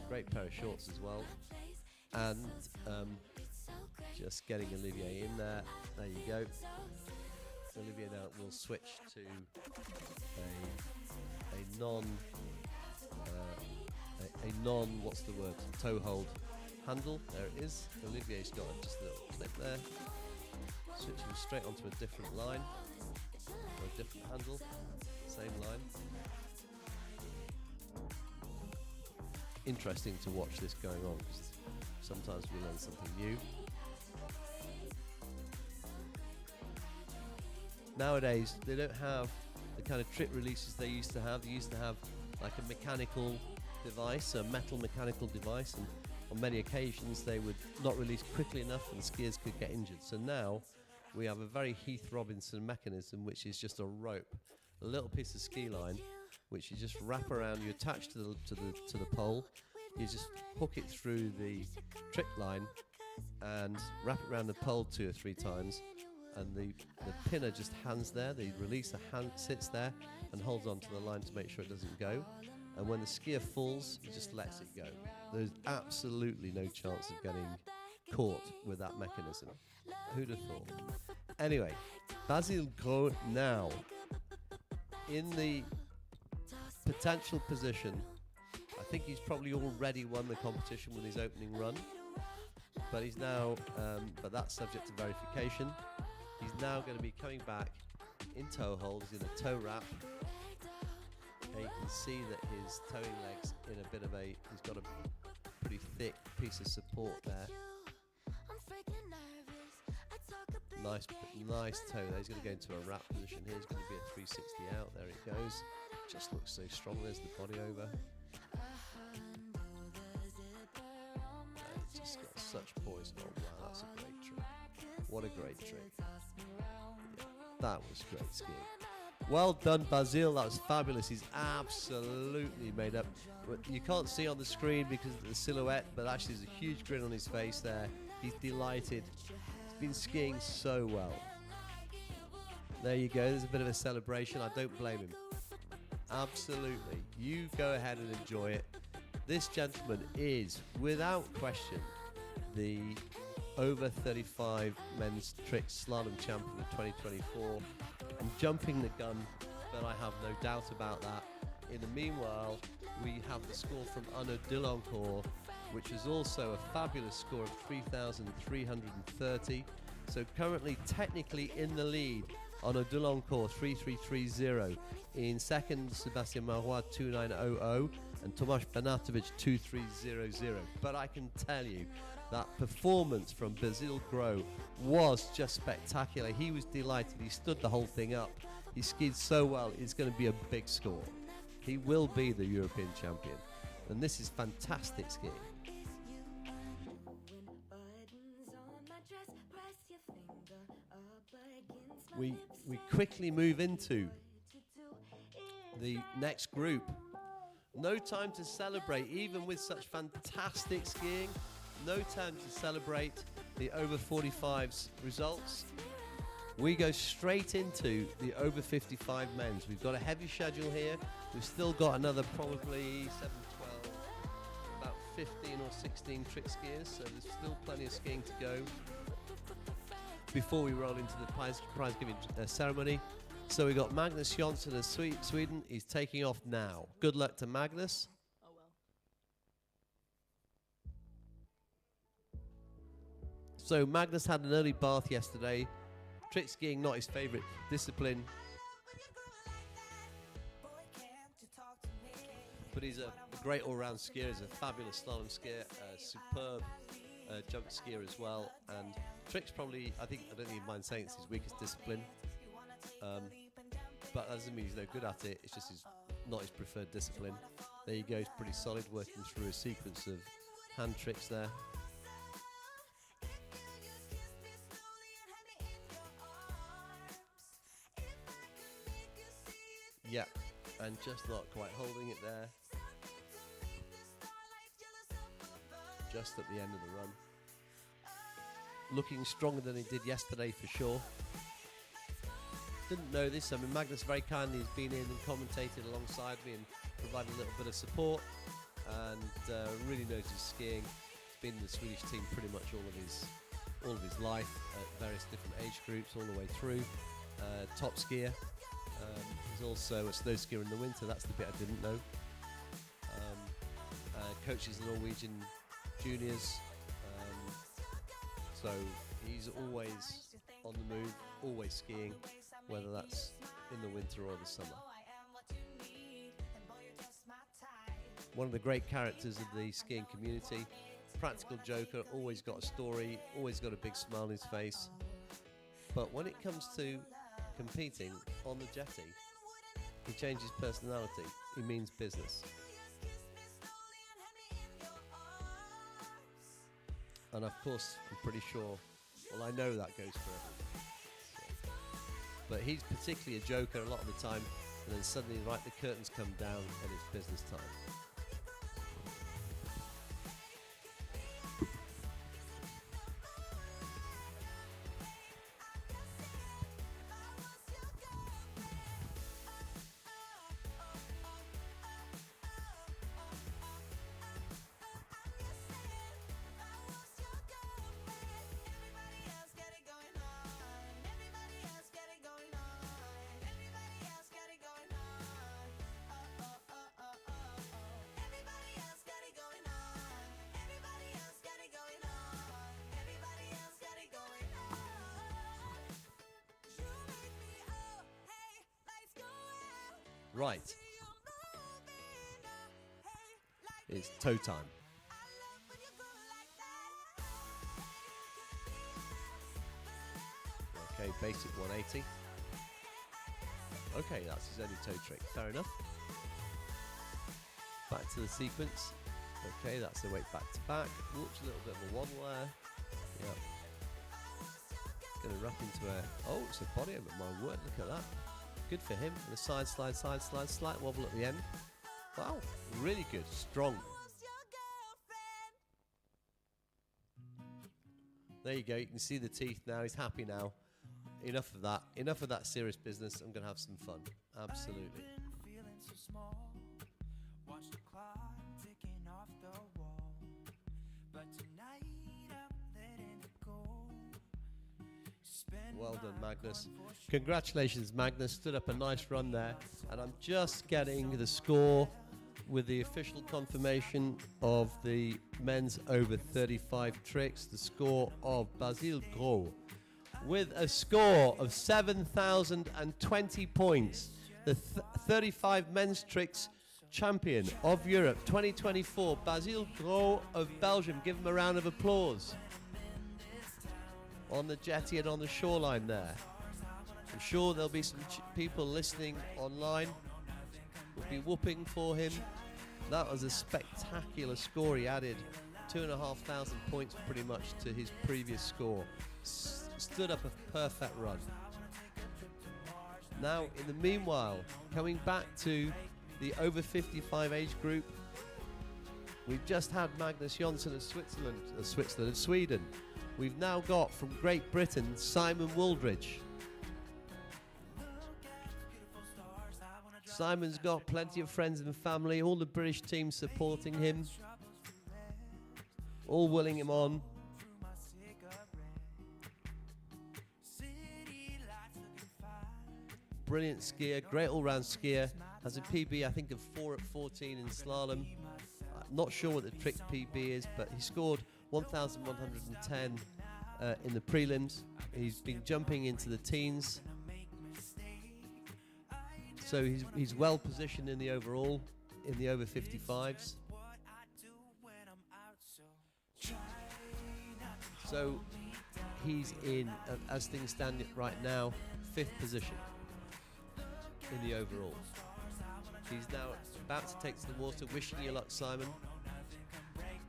Great pair of shorts as well. And just getting Olivier in there. There you go. Olivier now will switch to a non what's the word, toe hold handle. There it is. Olivier's got just a little clip there, switching straight onto a different line or a different handle, same line. Interesting to watch this going on, because sometimes we learn something new. Nowadays, they don't have the kind of trick releases they used to have. They used to have like a mechanical device, a metal mechanical device, and on many occasions they would not release quickly enough and skiers could get injured. So now we have a very Heath Robinson mechanism, which is just a rope, a little piece of ski line, which you just wrap around, you attach to the pole, you just hook it through the trick line and wrap it around the pole 2 or 3 times. And the pinner just hands there, the releaser sits there and holds onto the line to make sure it doesn't go. And when the skier falls, he just lets it go. There's absolutely no chance of getting caught with that mechanism. Who'd have thought? Anyway, Basile Gros now in the potential position. I think he's probably already won the competition with his opening run, but he's now, but that's subject to verification. He's now going to be coming back in toe hold. He's in a toe wrap. And you can see that his towing leg's in a bit of he's got a pretty thick piece of support there. Nice toe there. He's going to go into a wrap position here. He's going to be a 360 out. There it goes. Just looks so strong. There's the body over. It's just got such poise. Oh wow, that's a great trick. What a great trick. Yeah, that was great skiing. Well done, Basile. That was fabulous. He's absolutely made up. You can't see on the screen because of the silhouette, but actually there's a huge grin on his face there. He's delighted. He's been skiing so well. There you go. There's a bit of a celebration. I don't blame him. Absolutely. You go ahead and enjoy it. This gentleman is, without question, the over 35 men's trick slalom champion of 2024. And jumping the gun, but I have no doubt about that. In the meanwhile, we have the score from Arnaud Delancourt, which is also a fabulous score of 3,330. So currently technically in the lead, Arnaud Delancourt 3,330. In second, Sébastien Marois 2,900 and Tomasz Banatovic 2,300. But I can tell you that performance from Basile Gros was just spectacular. He was delighted. He stood the whole thing up. He skied so well. It's going to be a big score. He will be the European champion. And this is fantastic skiing. We quickly move into the next group. No time to celebrate, even with such fantastic skiing. No time to celebrate the over 45s results. We go straight into the over 55 men's. We've got a heavy schedule here. We've still got another probably 7, 12, about 15 or 16 trick skiers. So there's still plenty of skiing to go before we roll into the prize giving ceremony. So we've got Magnus Jonsson of Sweden. He's taking off now. Good luck to Magnus.
Oh well.
So Magnus had an early bath yesterday. Trick skiing, not his favourite discipline. But he's a great all-round skier. He's a fabulous slalom skier, a superb jump skier as well. And trick's probably, I don't think he'd mind saying it's his weakest discipline. but that doesn't mean he's no good at it. It's just not his preferred discipline. There you go, he's pretty solid, working through a sequence of hand tricks there. Yeah, and just not quite holding it there. Just at the end of the run. Looking stronger than he did yesterday for sure. Didn't know this. I mean, Magnus very kindly has been in and commentated alongside me and provided a little bit of support, and really knows his skiing. He's been in the Swedish team pretty much all of his life at various different age groups all the way through. Top skier. He's also a snow skier in the winter. That's the bit I didn't know. Coaches the Norwegian juniors. So he's always on the move, always skiing, whether that's in the winter or the summer. One of the great characters of the skiing community, practical joker, always got a story, always got a big smile on his face. But when it comes to competing on the jetty, he changes personality. He means business. And of course, I'm pretty sure, well, I know that goes for everyone. So. But he's particularly a joker a lot of the time, and then suddenly, right, the curtains come down and it's business time. Right. It's toe time. Okay, basic 180. Okay, that's his only toe trick. Fair enough. Back to the sequence. Okay, that's the weight back to back. Whoops, a little bit of a wobble there. Yep. Gonna wrap into a... Oh, it's a body over, my word, look at that. Good for him. And a side slide, slight wobble at the end. Wow, really good, strong. There you go, you can see the teeth now, he's happy now. Enough of that serious business. I'm gonna have some fun. Absolutely. Well done, Magnus. Congratulations, Magnus. Stood up a nice run there. And I'm just getting the score with the official confirmation of the men's over 35 tricks. The score of Basile Gros with a score of 7,020 points. The 35 men's tricks champion of Europe 2024, Basile Gros of Belgium. Give him a round of applause. On the jetty and on the shoreline there. I'm sure there'll be some people listening online. We'll be whooping for him. That was a spectacular score. He added 2,500 points pretty much to his previous score. Stood up a perfect run. Now, in the meanwhile, coming back to the over 55 age group, we've just had Magnus Jonsson of Sweden. We've now got from Great Britain Simon Wooldridge. Simon's got plenty of friends and family, all the British team supporting him, all willing him on. Brilliant skier, great all-round skier. Has a PB, I think, of 4 at 14 in slalom. Not sure what the trick PB is, but he scored 1,110 in the prelims. He's been jumping into the teens. So he's well positioned in the overall, in the over 55s. So he's in, as things stand right now, 5th position. in the overall. He's now about to take to the water. Wishing you luck, Simon.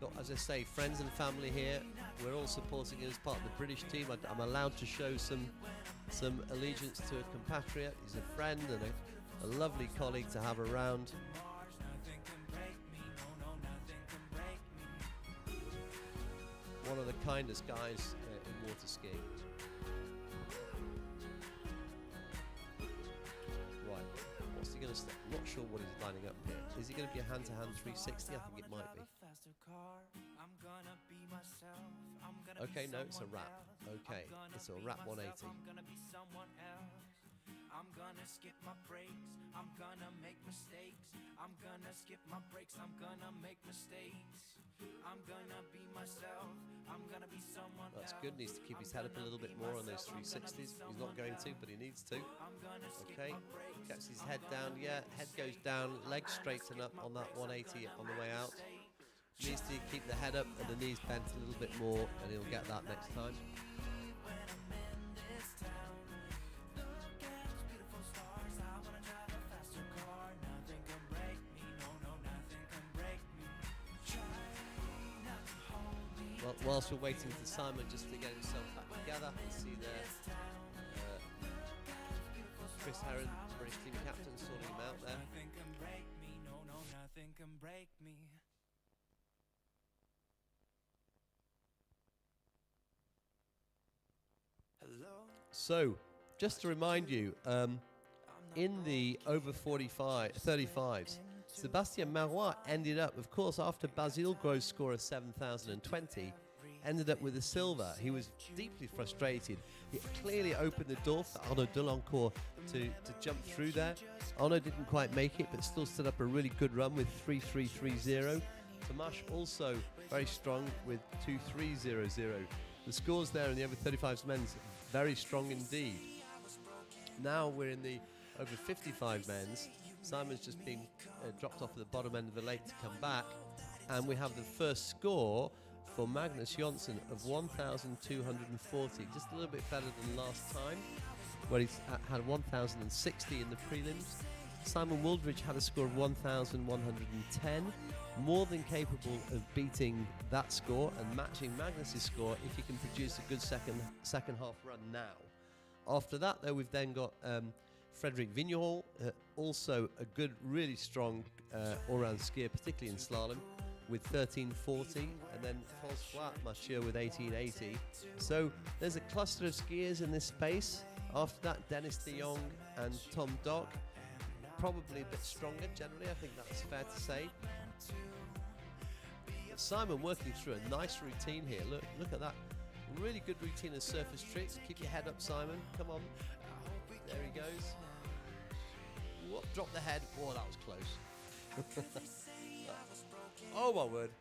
Got, as I say, friends and family here. We're all supporting him as part of the British team. I'm allowed to show some allegiance to a compatriot. He's a friend and a lovely colleague to have around. One of the kindest guys in water skiing. Right, what's he going to start? I'm not sure what he's lining up here. Is he going to be a hand-to-hand 360? I think it might be. Okay, no, it's a wrap. Okay, it's a wrap 180.
I'm gonna skip my breaks, I'm gonna make mistakes. I'm gonna skip my breaks, I'm gonna make mistakes. I'm gonna be myself, I'm gonna be someone else.
That's good, needs to keep his head up a little bit more on those 360s. He's not going to, but he needs to. Okay, gets his head down, yeah, head goes down, legs straighten up on that 180 on the way out. Needs to keep the head up and the knees bent a little bit more, and he'll get that next time. Well, whilst we're waiting for Simon just to get himself back together, you see there Chris Heron, British team captain, sorting him out there.
Nothing can break me, no, nothing can break me. Hello.
So, just to remind you, in the over 35s, Sébastien Marois ended up, of course, after Basile Gro's score of 7,020, ended up with a silver. He was deeply frustrated. He clearly opened the door for Arnaud Delancourt to jump through there. Arnaud didn't quite make it, but still stood up a really good run with 3.330. Tomasz also very strong with 2.300. The scores there in the over 35s men's very strong indeed. Now we're in the over 55 men's. Simon's just been dropped off at the bottom end of the lake to come back, and we have the first score for Magnus Jonsson of 1,240, just a little bit better than last time, where he's had 1,060 in the prelims. Simon Wooldridge had a score of 1,110, more than capable of beating that score and matching Magnus's score if he can produce a good second half run now. After that, though, we've then got Frédéric Vigneron, also a good, really strong all-round skier, particularly in slalom, with 13.40, and then François Mathieu with 18.80. So there's a cluster of skiers in this space. After that, Dennis de Jong and Tom Dock, probably a bit stronger generally, I think that's fair to say. But Simon working through a nice routine here. Look at that. Really good routine of surface tricks. Keep your head up, Simon. Come on. There he goes. Whoop, drop the head. Oh, that was close. Oh my word.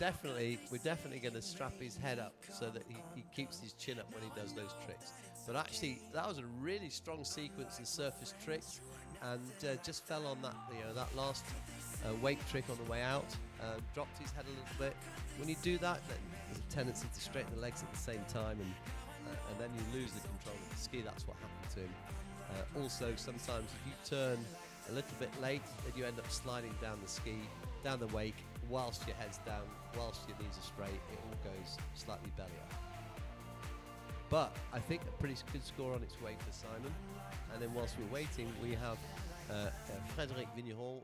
We're definitely going to strap his head up so that he keeps his chin up when he does those tricks. But actually, that was a really strong sequence of surface tricks, and just fell on that, that last wake trick on the way out. Dropped his head a little bit. When you do that, then there's a tendency to straighten the legs at the same time, and then you lose the control of the ski. That's what happened to him. Also, sometimes if you turn a little bit late, then you end up sliding down the ski, down the wake, whilst your head's down, whilst your knees are straight. It all goes slightly belly up. But I think a pretty good score on its way for Simon. And then whilst we're waiting, we have Frédéric Vigneron.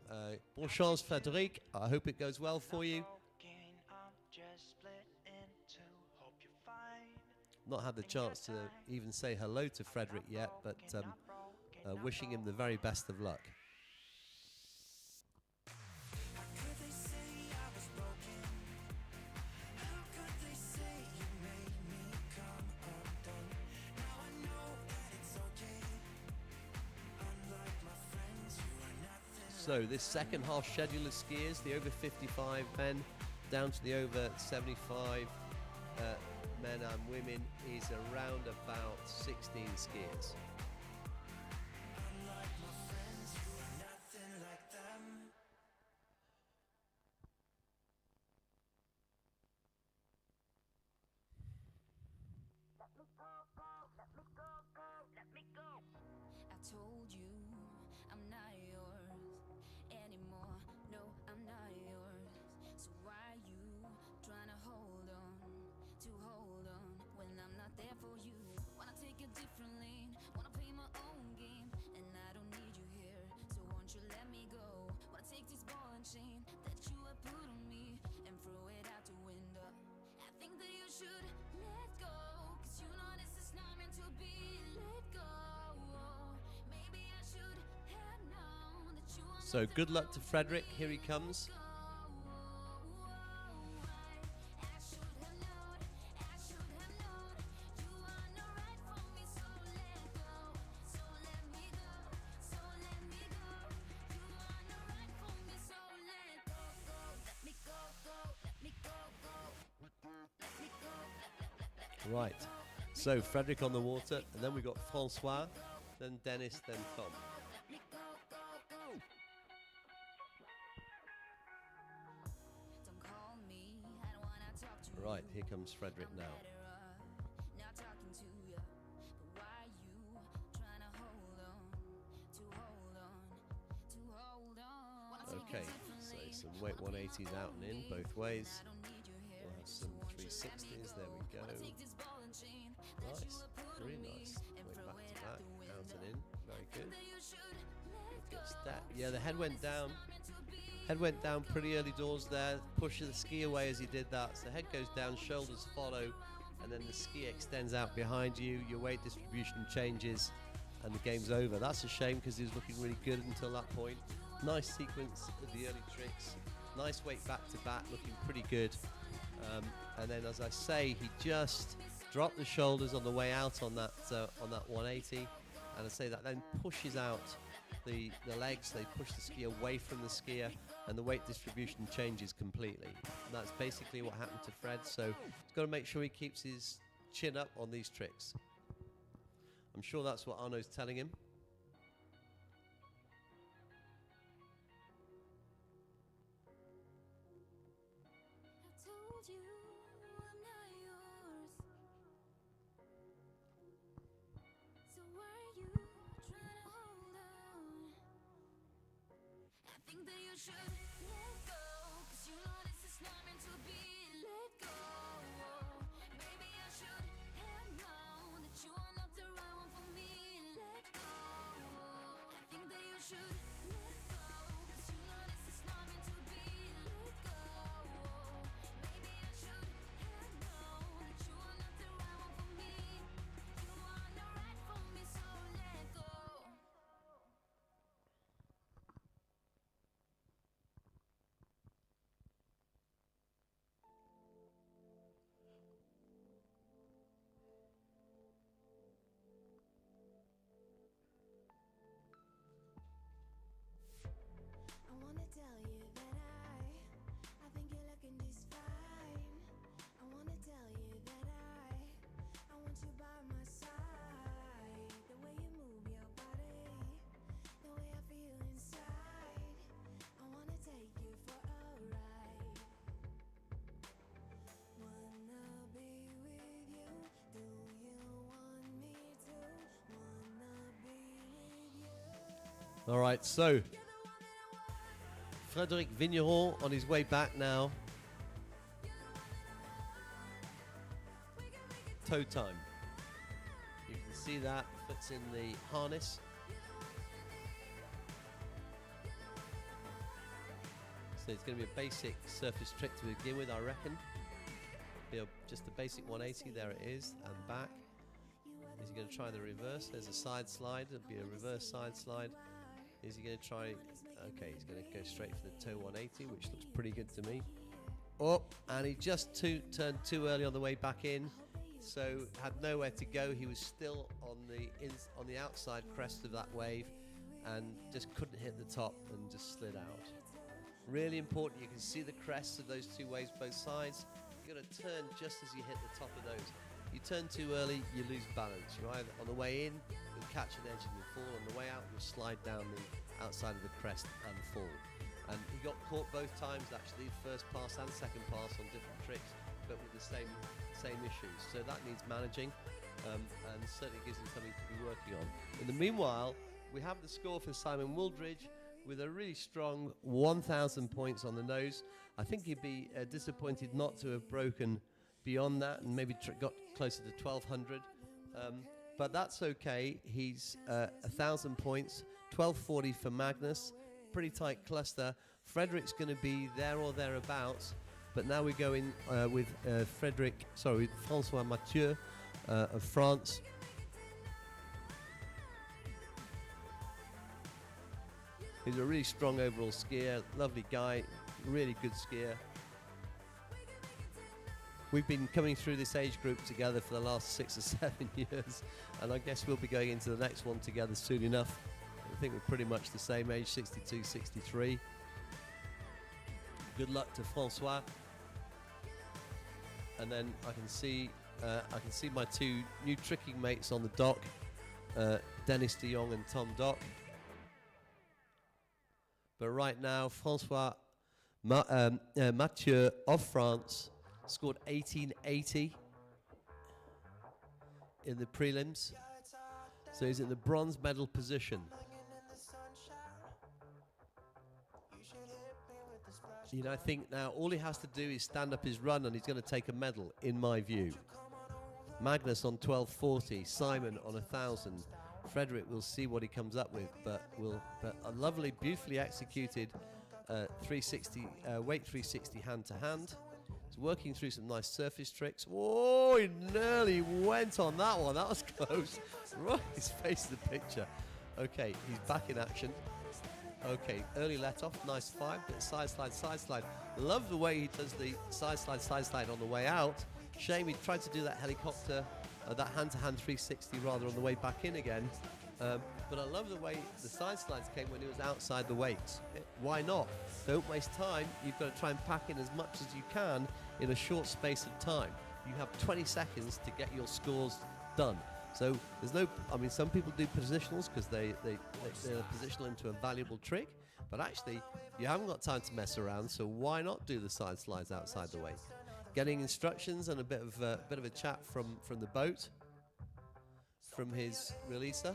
Bon chance, Frédéric. I hope it goes well for you. Not had the chance to even say hello to Frédéric yet, but wishing him the very best of luck. So this second half schedule of skiers, the over 55 men down to the over 75 men and women, is around about 16 skiers.
I told you
I'm not yours anymore. No, I'm not yours. So why you trying to hold on when I'm not there for you? Wanna take a different lane, wanna play my own game, and I don't need you here. So won't you let me go? Wanna take this ball and chain that you have put on me and throw it out the window. I think that you should let go, 'cause you know this is not meant to be. Let go. Maybe I should have known that you are
So good luck to Frederick. Here he comes. Right, so Frederick on the water, and then we've got Francois, then Dennis, then Tom. Right, here comes Frederick now. Okay, so some weight 180s out and in both ways. We'll have some 360s, there we go. Nice, really nice. Weight back to back, out and in, very good. Gets that. Yeah, the head went down. Head went down pretty early doors there. Push the ski away as he did that. So head goes down, shoulders follow, and then the ski extends out behind you. Your weight distribution changes, and the game's over. That's a shame because he was looking really good until that point. Nice sequence of the early tricks. Nice weight back to back, looking pretty good. And then, as I say, he just dropped the shoulders on the way out on that 180, and I say that then pushes out the legs. They push the ski away from the skier, and the weight distribution changes completely. And that's basically what happened to Fred. So he's got to make sure he keeps his chin up on these tricks. I'm sure that's what Arno's telling him.
You, I'm not yours. So why are you trying to hold on? I think that you should let go, 'cause you know this is not meant to be. Let go. Maybe I should have known that you are not the right one for me. Let go. I think that you should let go, 'cause you know this is not meant to be. Let go. I wanna tell you that I think you're looking just fine. I wanna tell you that I want you by my side. The way you move your body, the way I feel inside. I wanna take you for a ride. Wanna be with you, do you want me to? Wanna be with you.
All right, so Frédéric Vigneron on his way back now. Toe time. You can see that fits in the harness. So it's going to be a basic surface trick to begin with, I reckon. Be just a basic 180, there it is, and back. Is he going to try the reverse? There's a side slide, it'll be a reverse side slide. Is he going to try? Okay, he's going to go straight for the toe 180, which looks pretty good to me. Oh, and he just turned too early on the way back in, so had nowhere to go. He was still on the outside crest of that wave, and just couldn't hit the top and just slid out. Really important. You can see the crests of those two waves both sides. You're going to turn just as you hit the top of those. You turn too early, you lose balance. Right on the way in, you'll catch an edge and you'll fall. On the way out, you'll slide down the outside of the crest and fall. And he got caught both times actually, first pass and second pass on different tricks, but with the same issues. So that needs managing, and certainly gives him something to be working on. In the meanwhile, we have the score for Simon Wooldridge with a really strong 1,000 points on the nose. I think he'd be disappointed not to have broken beyond that and maybe got closer to 1,200. But that's okay. He's 1,000 points, 1240 for Magnus. Pretty tight cluster. Frederick's going to be there or thereabouts. But now we go in with François Mathieu of France. He's a really strong overall skier, lovely guy, really good skier. We've been coming through this age group together for the last 6 or 7 years, and I guess we'll be going into the next one together soon enough. I think we're pretty much the same age, 62, 63. Good luck to François. And then I can see my two new tricking mates on the dock, Dennis de Jong and Tom Dock. But right now, François Mathieu of France scored 1880 in the prelims. So he's in the bronze medal position. You know, I think now all he has to do is stand up his run and he's going to take a medal, in my view. Magnus on 1240, Simon on 1,000. Frederick, we'll see what he comes up with, but a lovely, beautifully executed 360 weight 360 hand to hand. He's working through some nice surface tricks. Whoa, he nearly went on that one. That was close. Right, his face in the picture. Okay, he's back in action. Okay, early let off, nice 5, bit of side slide. Love the way he does the side slide on the way out. Shame he tried to do that helicopter, that hand-to-hand 360 rather on the way back in again. But I love the way the side slides came when he was outside the weights. Why not? Don't waste time. You've got to try and pack in as much as you can in a short space of time. You have 20 seconds to get your scores done. So there's no, I mean, some people do positionals because they're positional into a valuable trick, but actually you haven't got time to mess around, so why not do the side slides outside the weight? Getting instructions and a bit of a chat from the boat, from his releaser.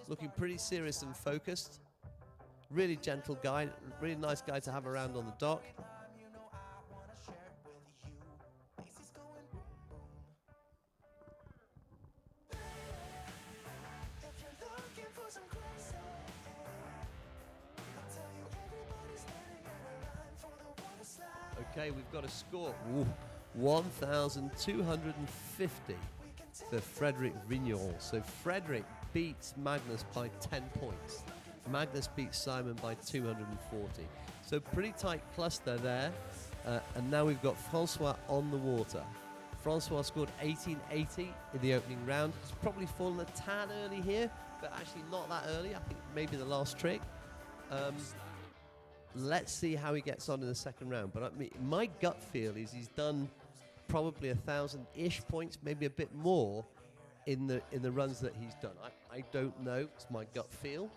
Looking pretty serious and focused. Really gentle guy, really nice guy to have around on the dock. Okay, we've got a score. 1,250 for Frederick Vigneron. So Frederick beats Magnus by 10 points. Magnus beats Simon by 240. So pretty tight cluster there. And now we've got François on the water. François scored 1880 in the opening round. He's probably fallen a tad early here, but actually not that early. I think maybe the last trick. Let's see how he gets on in the second round. But I mean, my gut feel is he's done probably 1,000-ish points, maybe a bit more in the runs that he's done. I don't know. It's my gut feel.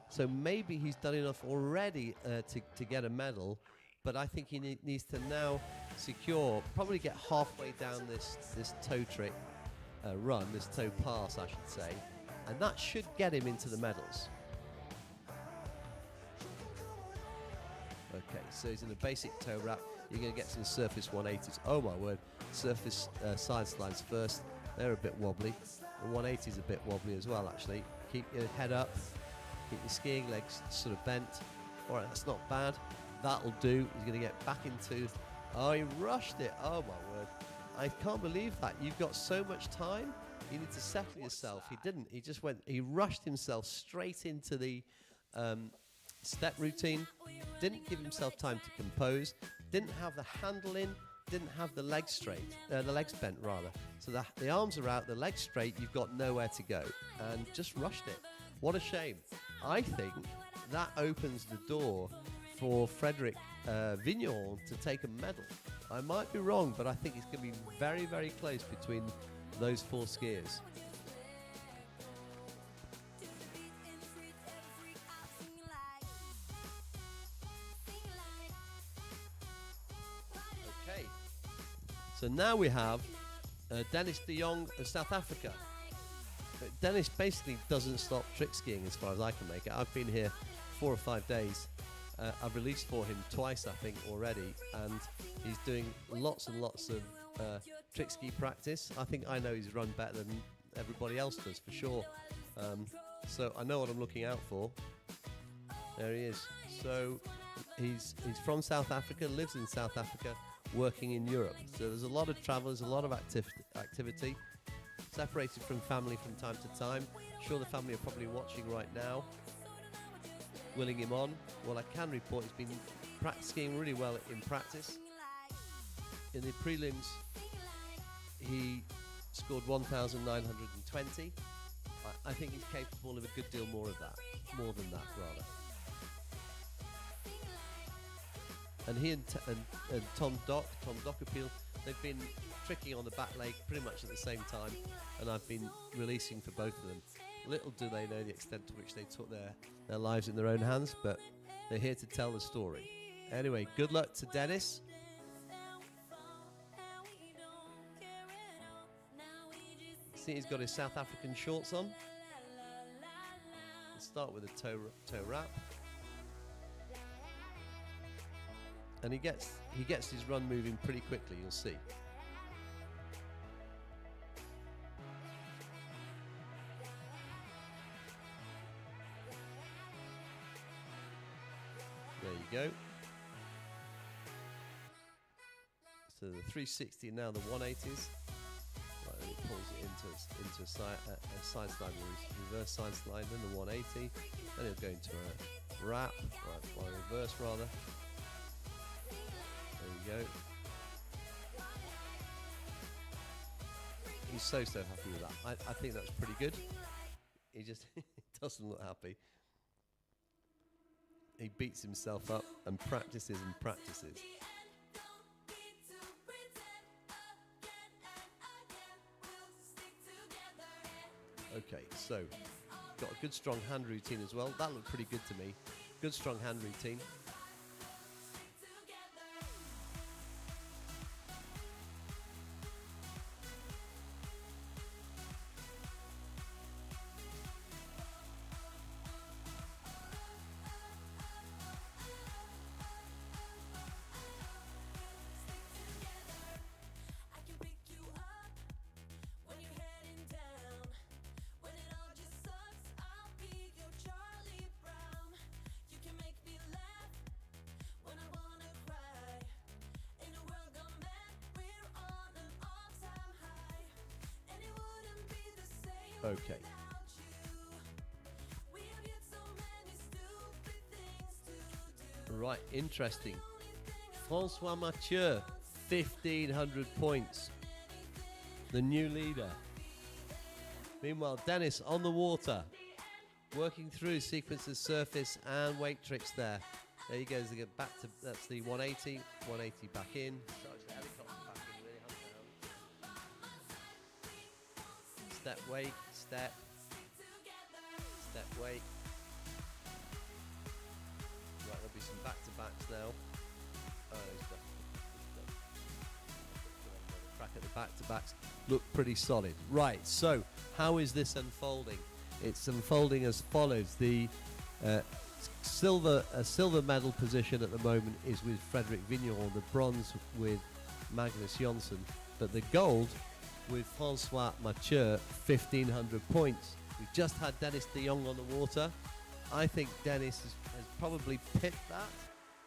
So maybe he's done enough already to get a medal. But I think he needs to now secure, probably get halfway down this toe trick run, this toe pass, I should say. And that should get him into the medals. Okay, so he's in a basic toe wrap. You're going to get some surface 180s. Oh my word. Surface side slides first. They're a bit wobbly. The 180 is a bit wobbly as well, actually. Keep your head up. Keep your skiing legs sort of bent. All right, that's not bad. That'll do. He's going to get back into... Oh, he rushed it. Oh my word. I can't believe that. You've got so much time. You need to settle yourself. He didn't. He just went... He rushed himself straight into the... step routine, didn't give himself time to compose, didn't have the handle in, didn't have the legs straight, the legs bent rather. So the arms are out, the legs straight, you've got nowhere to go, and just rushed it. What a shame. I think that opens the door for Frederick Vigneron to take a medal. I might be wrong, but I think it's going to be very, very close between those four skiers. Okay, so now we have Dennis de Jong of South Africa. Dennis basically doesn't stop trick skiing as far as I can make it. I've been here 4 or 5 days. I've released for him twice, I think, already, and he's doing lots and lots of trick ski practice. I think I know he's run better than everybody else does, for sure. So I know what I'm looking out for. There he is. So he's from South Africa, lives in South Africa, working in Europe. So there's a lot of travel, there's a lot of activity. Separated from family from time to time. I'm sure the family are probably watching right now, willing him on. Well, I can report he's been skiing really well in practice. In the prelims, he scored 1,920. I think he's capable of a good deal more of that, more than that, rather. And he and Tom Dockapil, they've been tricking on the back leg pretty much at the same time, and I've been releasing for both of them. Little do they know the extent to which they took their lives in their own hands, but they're here to tell the story. Anyway, good luck to Dennis. See, he's got his South African shorts on. Let's start with a toe wrap. And he gets his run moving pretty quickly, you'll see. There you go. So the 360, now the 180s. Right, then he pulls it into a side slide, reverse side slide, then the 180. Then he'll go into a wrap, or a reverse rather. There you go. He's so happy with that. I think that's pretty good. He just doesn't look happy. He beats himself up and practices and practices. Okay, so got a good strong hand routine as well. That looked pretty good to me. Good strong hand routine. Okay. Right, interesting. Francois Mathieu, 1,500 points. The new leader. Meanwhile, Dennis on the water, working through sequences, surface and weight tricks there. There he goes, they get back to, that's the 180, 180 back in. Starts the helicopter back in, really hump down. Step weight, step weight. Right, there'll be some back-to-backs now. Oh, he's done. Crack at the back-to-backs. Look pretty solid. Right, so how is this unfolding? It's unfolding as follows. The silver medal position at the moment is with Frederick Vigneron, the bronze with Magnus Jonsson, but the gold with Francois Mathieu, 1,500 points. We've just had Dennis de Jong on the water. I think Dennis has probably picked that,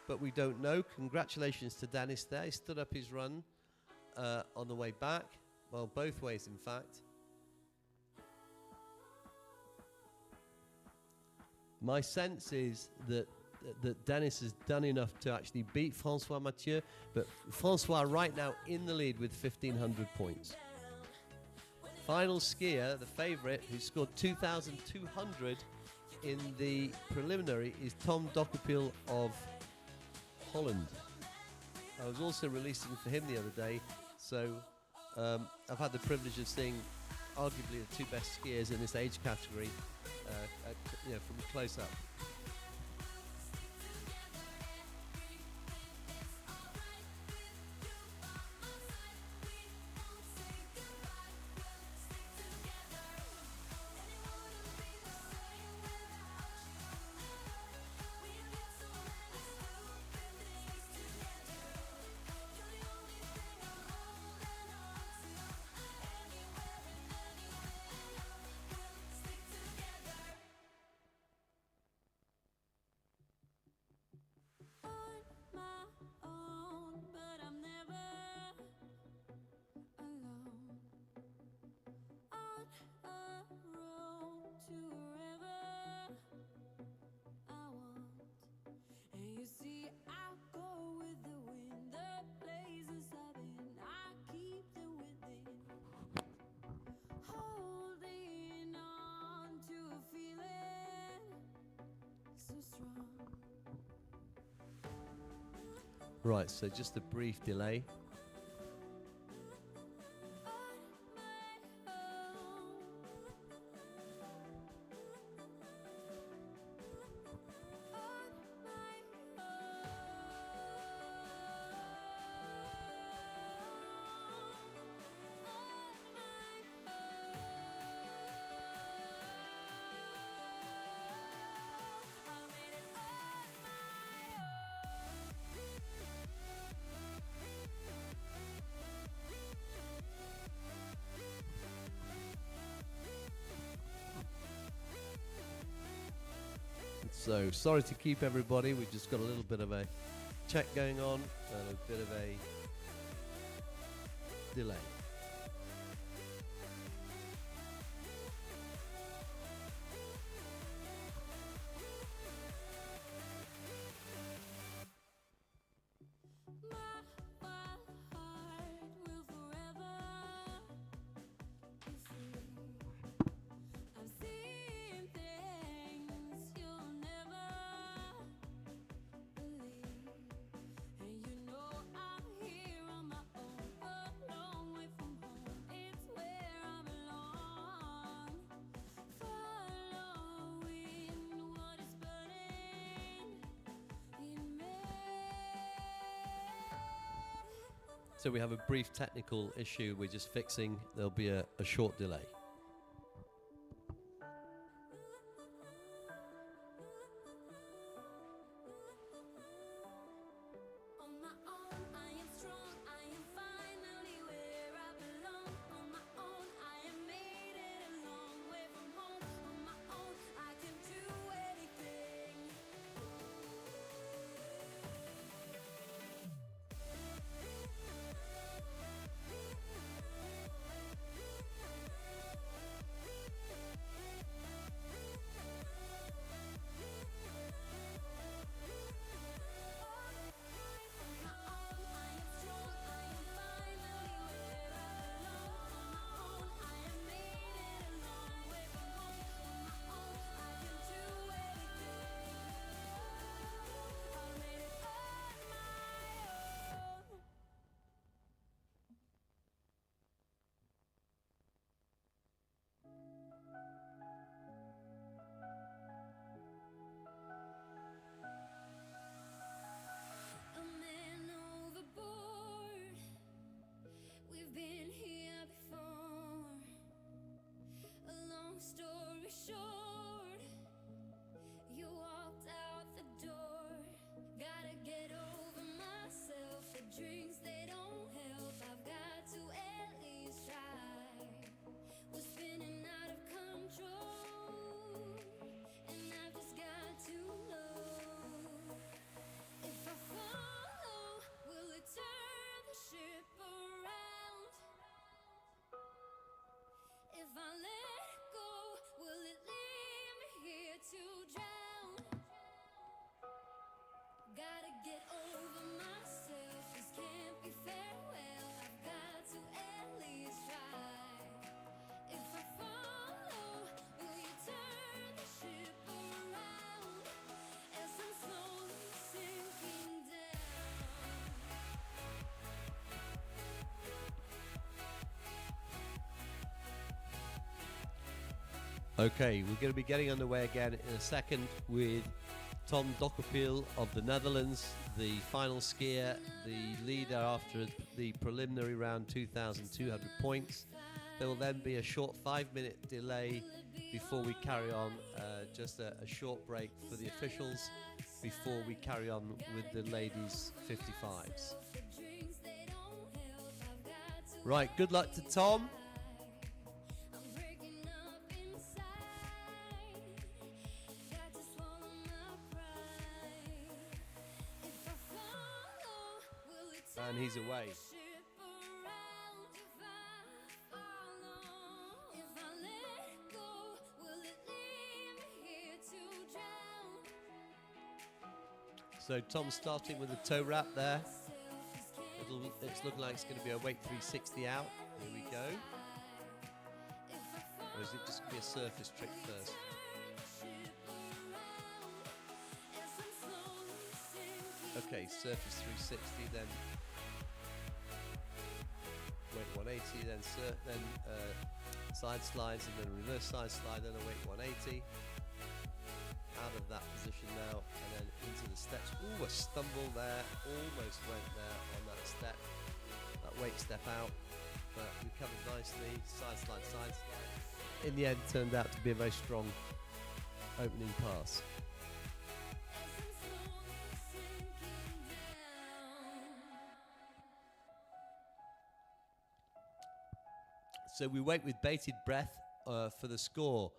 but we don't know. Congratulations to Dennis there. He stood up his run on the way back. Well, both ways, in fact. My sense is that Dennis has done enough to actually beat Francois Mathieu, but Francois right now in the lead with 1,500 points. Final skier, the favourite, who scored 2,200 in the preliminary, is Tom Dockapil of Holland. I was also releasing for him the other day, so I've had the privilege of seeing arguably the two best skiers in this age category, from close up. Right, so just a brief delay. So sorry to keep everybody, we've just got a little bit of a check going on and a bit of a delay. So we have a brief technical issue we're just fixing. There'll be a short delay.
On my own, I am strong. I am finally where I belong. On my own, I am made it a long way from home. On my own, I can do anything. A man overboard. We've been here before. A long story short, you walked out the door. Gotta get over myself. The drinks, they don't help. I've got to at least try. We're spinning out of control, and I've just got to know. If I follow, will it turn the ship around? If I let go, will it leave me here to drown? Gotta get over myself, this can't be farewell. I've got to at least try. If I follow, will you turn the ship around? As I'm slowly sinking down.
Okay, we're going to be getting underway again in a second with Tom Dokkerpil of the Netherlands, the final skier, the leader after the preliminary round, 2,200 points. There will then be a short 5-minute delay before we carry on, just a short break for the officials before we carry on with the ladies' 55s. Right, good luck to Tom.
I'm breaking up inside. Got to swallow my pride. If I follow, will it
And he's away.
turn the ship around? If I follow, if I let go, will it leave me here to drown?
So Tom's starting with a toe wrap there.
Myself, this can't
It's looking like it's going to be a weight 360 out. Here we go. Or is it just going to be a surface trick first? Okay, surface 360, then weight 180, then side slides, and then reverse side slide, then a weight 180. Out of that position now, and then into the steps. Ooh, a stumble there, almost went there on that step. That weight step out, but recovered nicely. Side slide, side slide. In the end, turned out to be a very strong opening pass. So we wait with bated breath for the score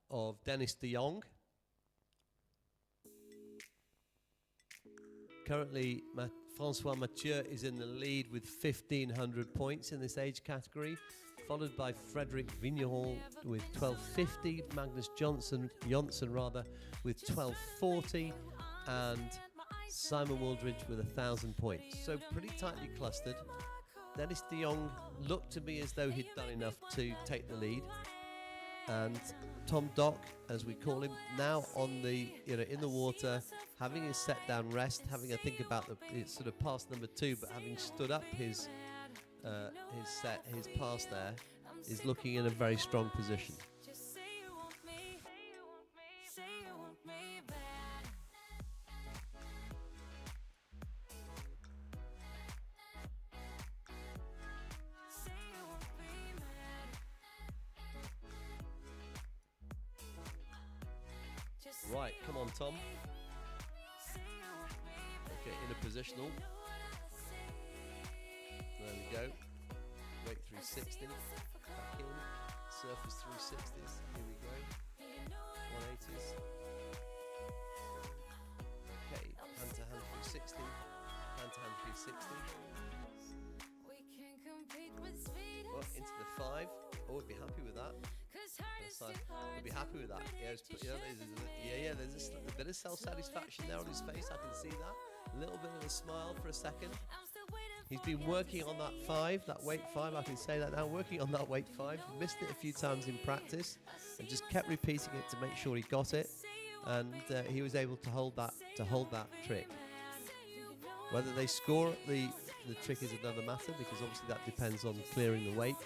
of Dennis de Jong. Currently, Francois Mathieu is in the lead with 1,500 points in this age category, followed by Frederick Vigneron with 1,250, Magnus Jonsson with 1,240, and Simon Wooldridge with 1,000 points. So pretty tightly clustered. Dennis de Jong looked to me as though he'd done enough to take the lead, and Tom Dock, as we call him, now on the in the water, having his set down rest, having a think about it's sort of pass number 2, but having stood up his pass there, is looking in a very strong position. Right, come on, Tom. Okay, in a positional. There we go. Weight 360. Back in. Surface 360s. Here we go. 180s. Okay, hand to hand 360. Hand to hand 360. Well, into the 5. Oh, we'd be happy with that. We'd be happy with that. Yeah, there's a bit of self-satisfaction there on his face. I can see that. A little bit of a smile for a second. He's been working on that 5, that weight 5. I can say that now. Working on that weight 5. He missed it a few times in practice, and just kept repeating it to make sure he got it. And he was able to hold that trick. Whether they score the trick is another matter, because obviously that depends on clearing the weight.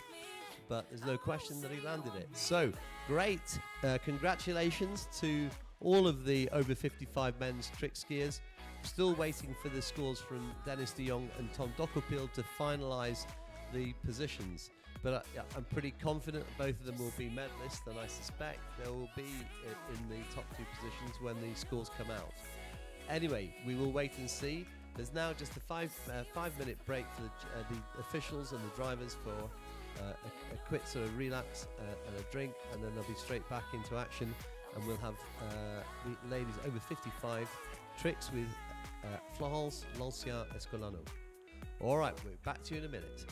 But there's no question that he landed it. So, great. Congratulations to all of the over 55 men's trick skiers. Still waiting for the scores from Dennis de Jong and Tom Dokopil to finalise the positions. But I'm pretty confident both of them will be medalists, and I suspect they will be in the top 2 positions when the scores come out. Anyway, we will wait and see. There's now just a 5-minute break for the officials and the drivers for a quick sort of relax and a drink, and then they'll be straight back into action, and we'll have the ladies over 55 tricks with Florence Lancien Escolano. All right, we're back to you in a minute.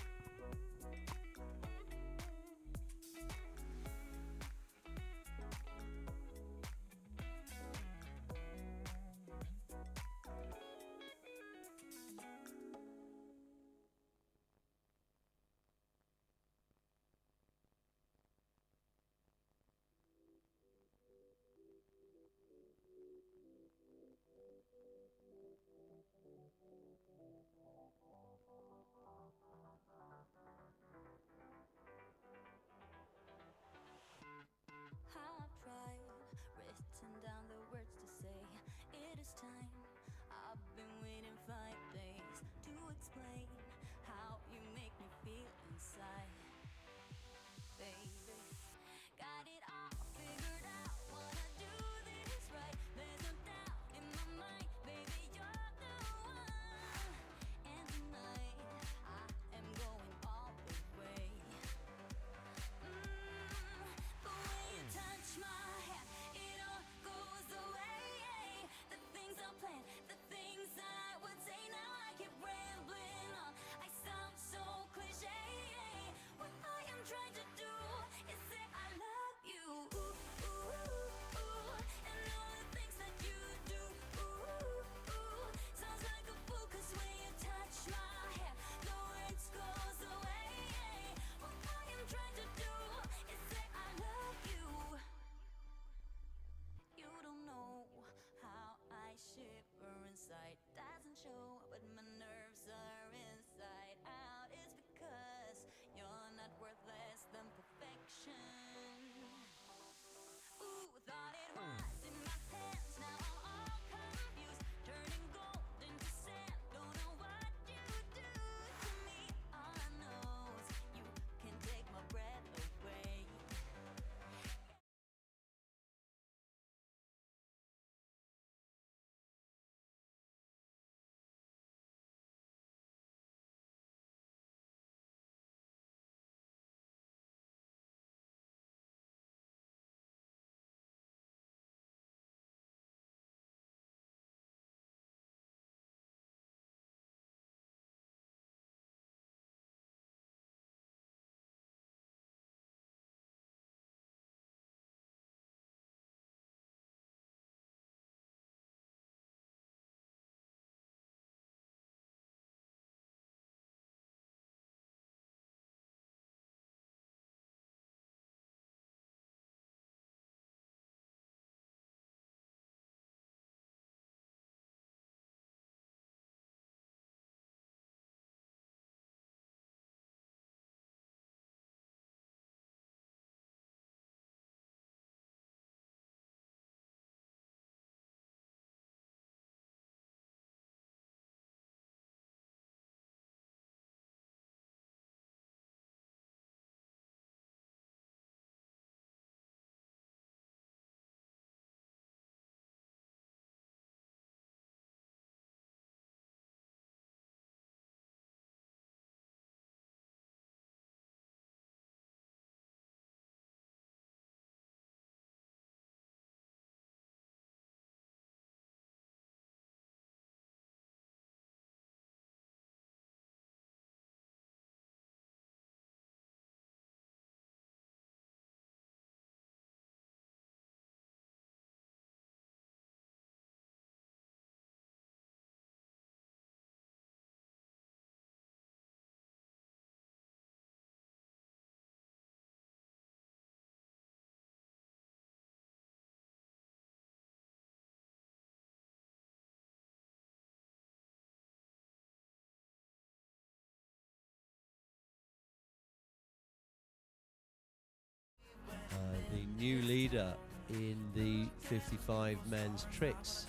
new leader in the 55 men's tricks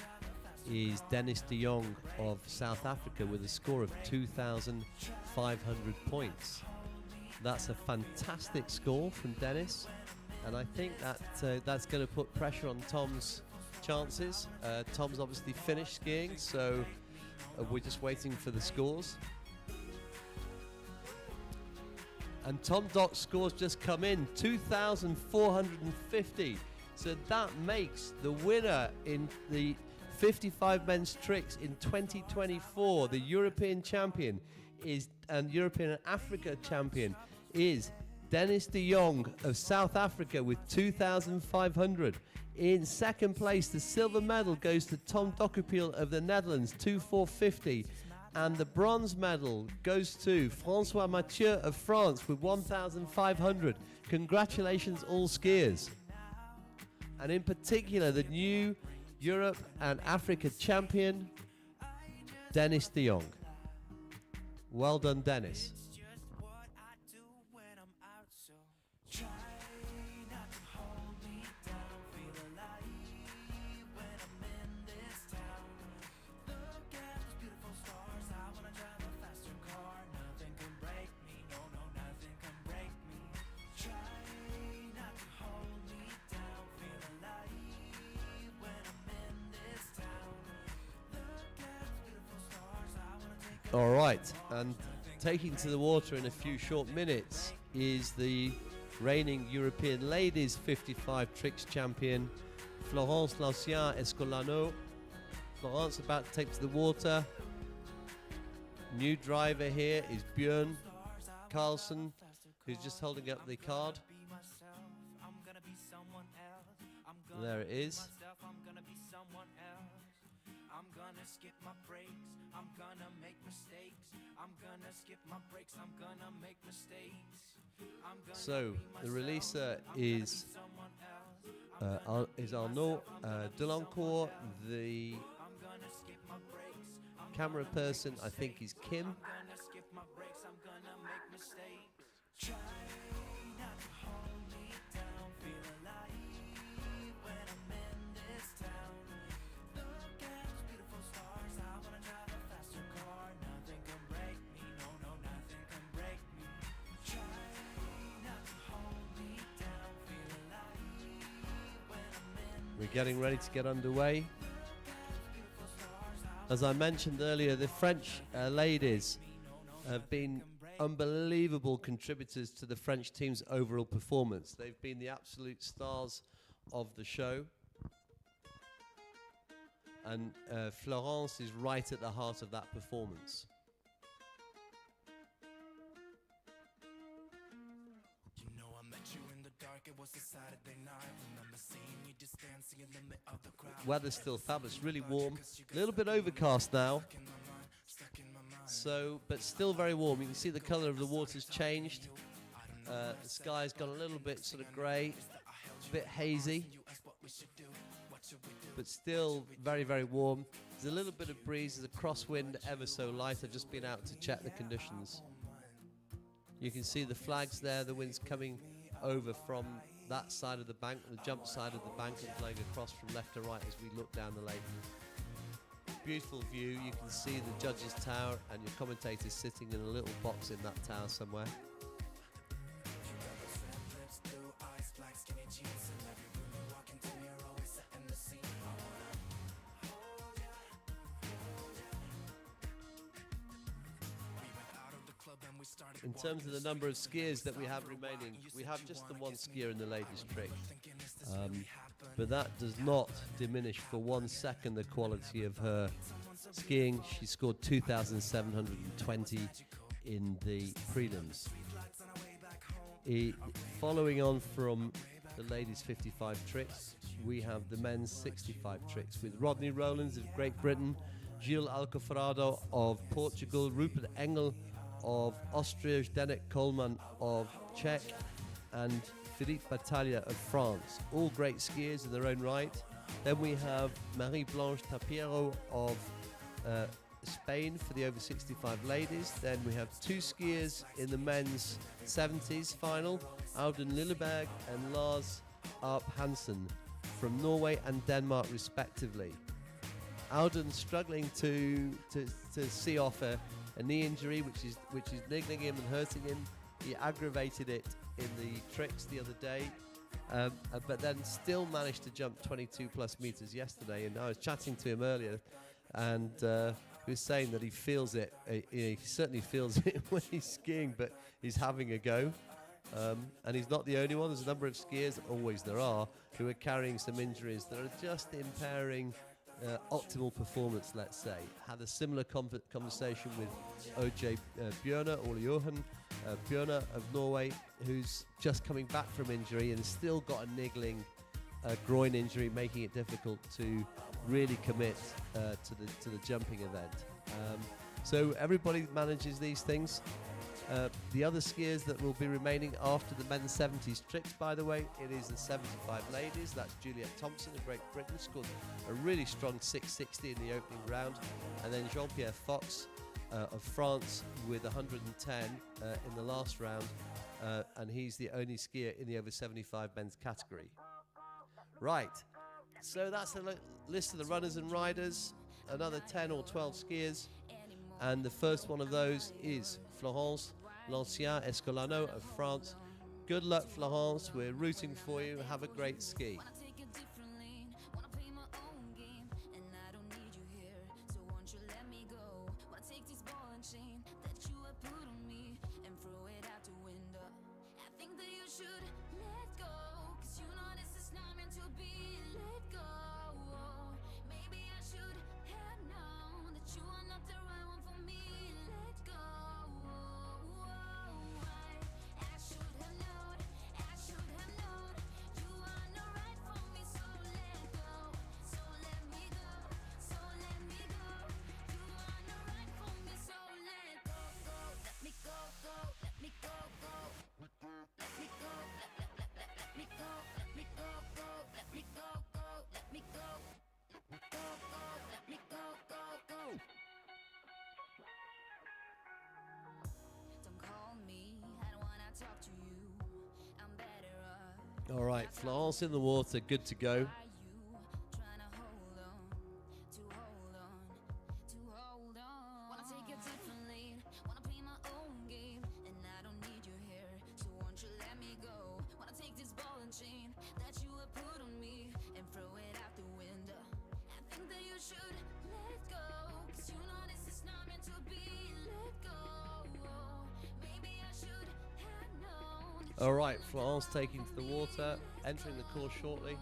is Dennis de Jong of South Africa with a score of 2,500 points. That's a fantastic score from Dennis, and I think that that's going to put pressure on Tom's chances. Tom's obviously finished skiing, so we're just waiting for the scores. And Tom Dock's scores just come in, 2,450. So that makes the winner in the 55 men's tricks in 2024, the European champion and European and Africa champion is Dennis de Jong of South Africa with 2,500. In second place, the silver medal goes to Tom Dokkepiel of the Netherlands, 2,450. And the bronze medal goes to François Mathieu of France with 1,500. Congratulations, all skiers. And in particular, the new Europe and Africa champion, Dennis de Jong. Well done, Dennis.
It's just what I do when I'm out, so try not to hold me down. Feel alive when I'm in this town. Look at those beautiful stars. I wanna drive a faster car. Nothing can break me. No, no, nothing can break me. Try not to hold me down. Feel alive when I'm in this town. Look at those beautiful stars. I wanna take a
All right, and taking to the water in a few short minutes is the reigning European ladies 55 tricks champion, Florence Lancien Escolano. Florence about to take to the water. New driver here is Björn Carlsen, who's just holding up the card. There it is.
I'm gonna skip my breaks. I'm gonna make mistakes. I'm gonna skip my breaks. I'm gonna make mistakes. I'm gonna
So the releaser is Arnaud Delancourt. The
I'm gonna skip my breaks. I'm
camera person, I think, is Kim.
gonna skip my breaks. I'm gonna make mistakes. Try not to hold me down. Feel alive when I'm in this town. Look at those beautiful stars. I wanna drive a faster car. Nothing can break me. No, no, nothing can break me. Try not to hold me down. Feel alive when I'm in.
We're getting ready to get underway. As I mentioned earlier, the French ladies have been unbelievable contributors to the French team's overall performance. They've been the absolute stars of the show. And Florence is right at the heart of that performance.
You know I met you in the dark, it was a Saturday night. Remember seeing you just dancing in the middle of the crowd.
Weather's still fabulous, really warm. A little bit overcast now.
Stuck in my mind.
So, but still very warm. You can see the colour of the water's changed. The sky's gone a little bit sort of grey, a bit hazy,
You asked what we should do. What should we do?
but still very, very warm. There's a little bit of breeze, there's a crosswind, ever so light. I've just been out to check the conditions. You can see the flags there, the wind's coming over from that side of the bank, the jump side of the bank, and blowing across from left to right as we look down the lake. Beautiful view. You can see the judges' tower and your commentators sitting in a little box in that tower somewhere.
Lips through eyes, black skinny jeans. In every room you walk into, you're always setting the scene. I wanna hold ya, hold ya. We went out of the club and we started
In terms of the number of skiers that we have remaining, we have just the one skier in the ladies' trick. But that does not diminish for 1 second the quality of her skiing. She scored 2,720 in the prelims. Following on from the ladies' 55 tricks, we have the men's 65 tricks with Rodney Rowlands of Great Britain, Gilles Alcoforado of Portugal, Rupert Engel of Austria, Zdenek Coleman of Czech, and Philippe Battaglia of France. All great skiers in their own right. Then we have Marie-Blanche Tapiero of Spain for the over 65 ladies. Then we have two skiers in the men's 70s final, Auden Lilleberg and Lars Arp Hansen from Norway and Denmark respectively. Alden struggling to see off a knee injury which is niggling him and hurting him. He aggravated it in the tricks the other day, but then still managed to jump 22 plus meters yesterday. And I was chatting to him earlier, and he was saying that he feels it. He certainly feels it when he's skiing, but he's having a go. And he's not the only one. There's a number of skiers, always there are, who are carrying some injuries that are just impairing optimal performance, let's say. Had a similar conversation with OJ Bjørnar, Ole Johan Bjørnar of Norway, who's just coming back from injury and still got a niggling groin injury, making it difficult to really commit to the jumping event. So everybody manages these things. The other skiers that will be remaining after the men's 70s tricks, by the way, it is the 75 ladies. That's Juliette Thompson of Great Britain, scored a really strong 660 in the opening round, and then Jean-Pierre Fox of France with 110 in the last round, and he's the only skier in the over 75 men's category. Right, so that's the list of the runners and riders, another 10 or 12 skiers. And the first one of those is Florence Lancien Escolano of France. Good luck, Florence. We're rooting for you. Have a great ski.
Wanna take a different lane, wanna play my own game, and I don't need you here, so won't you let me go? Wanna take this ball and chain that you have put on me and throw it out the window. I think that you should let go, cause you know this is not meant to be. Let go, maybe I should have known that you are not the right one for me. Let go, I should have known, I should have known. You are not right for me, so let go, so let me go, so let me go. You are not right for me, so let go, let me go, let me go, let me go, let me go, let me go, let me go, let me go, let me go. Don't call me, I don't wanna talk to you. I'm better off.
All right, Florence in the water, good to go.
Are you trying to hold on, to hold on, to hold on? Wanna take a different lane, wanna play my own game, and I don't need you here, so won't you let me go? Wanna take this ball and chain that you have put on me and throw it out the window. I think that you should let go, cause you know this is not meant to be. Let go, maybe I should have known.
All right, Florence taking to the water, entering the course shortly.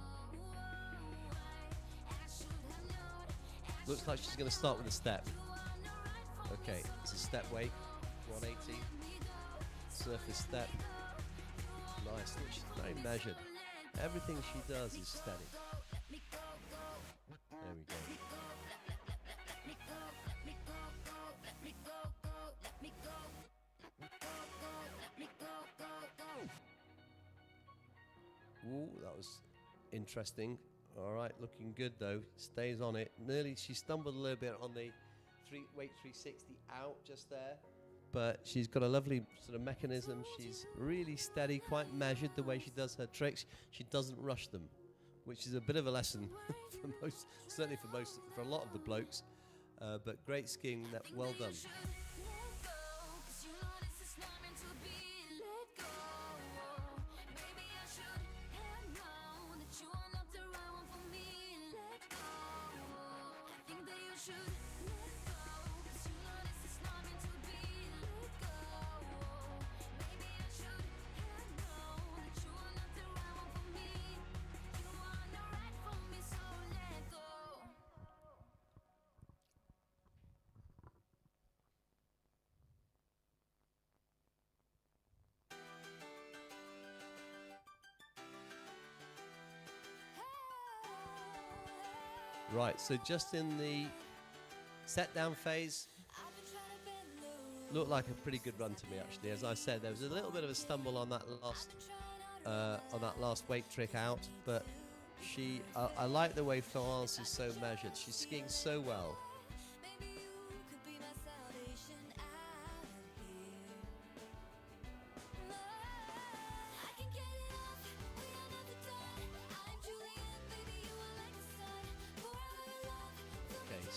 Looks like she's going to start with a step. Okay, it's a step weight, 180, surface step. Nice, look, she's very measured. Everything she does is steady. There we go. Ooh, that was interesting. All right, looking good though. Stays on it. Nearly, she stumbled a little bit on the weight 360 out just there. But she's got a lovely sort of mechanism. She's really steady, quite measured the way she does her tricks. She doesn't rush them, which is a bit of a lesson for most, certainly for a lot of the blokes. But great skiing, well done. Right, so just in the set down phase, looked like a pretty good run to me actually. As I said, there was a little bit of a stumble on that last weight trick out, but I like the way Florence is so measured. She's skiing so well.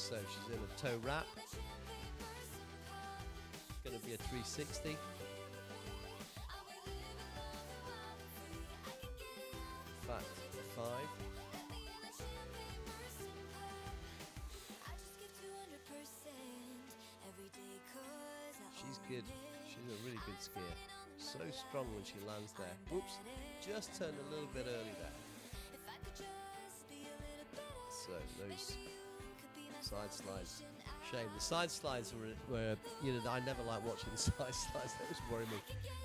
So she's in a toe wrap. Going to be a 360. Fat 5. She's good. She's a really good skier. So strong when she lands there. Whoops, just turned a little bit early there. So those side slides. Shame. The side slides were I never like watching the side slides. That was worrying me.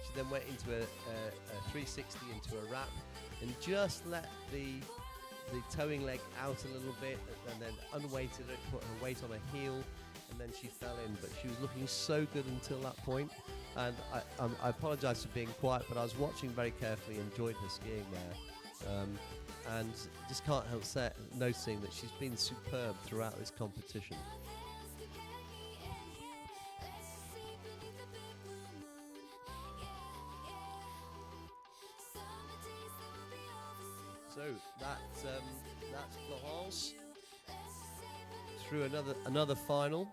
She then went into a 360 into a wrap and just let the towing leg out a little bit and then unweighted it, put her weight on her heel, and then she fell in. But she was looking so good until that point. And I apologise for being quiet, but I was watching very carefully, enjoyed her skiing there. And just can't help noticing that she's been superb throughout this competition. So that's Florence through another final.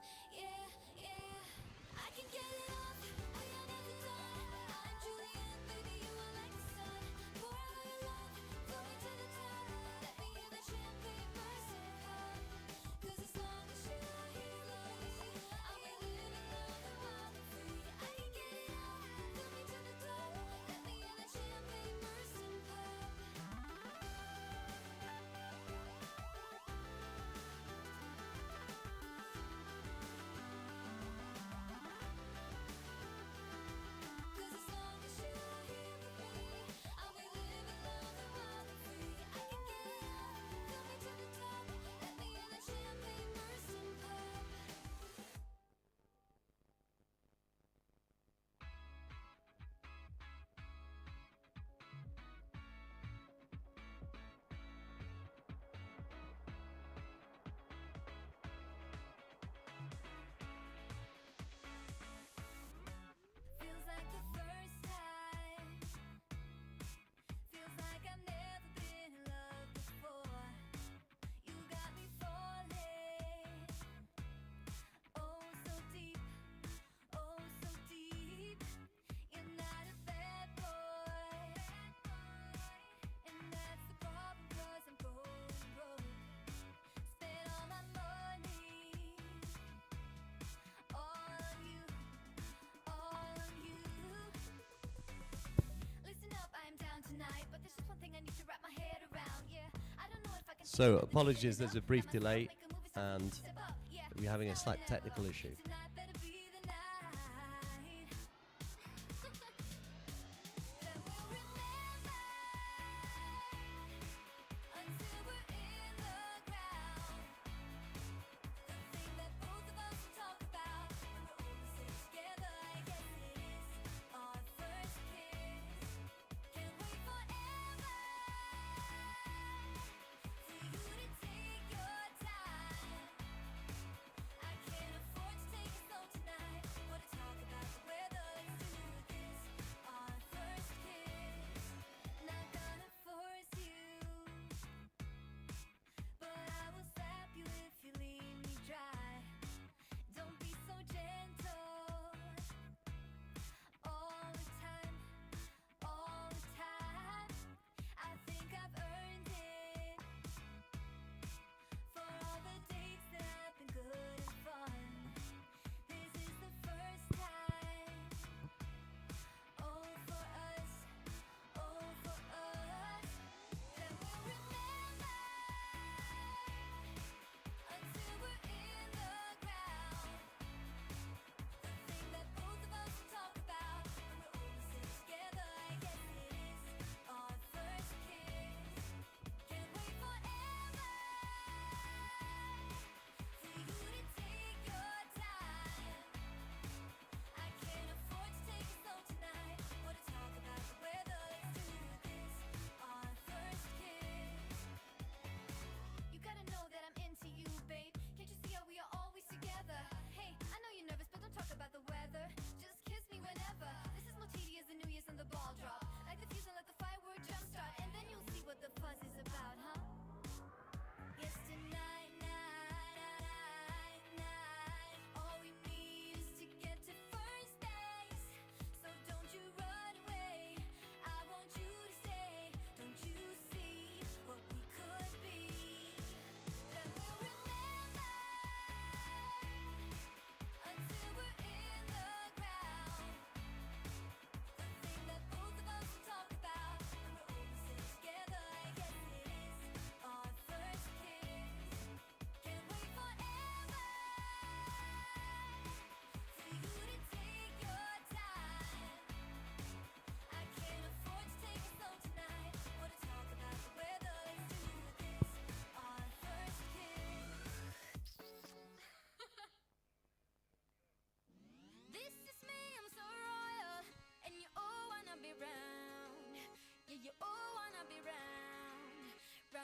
So apologies, there's a brief delay and we're having a slight technical issue.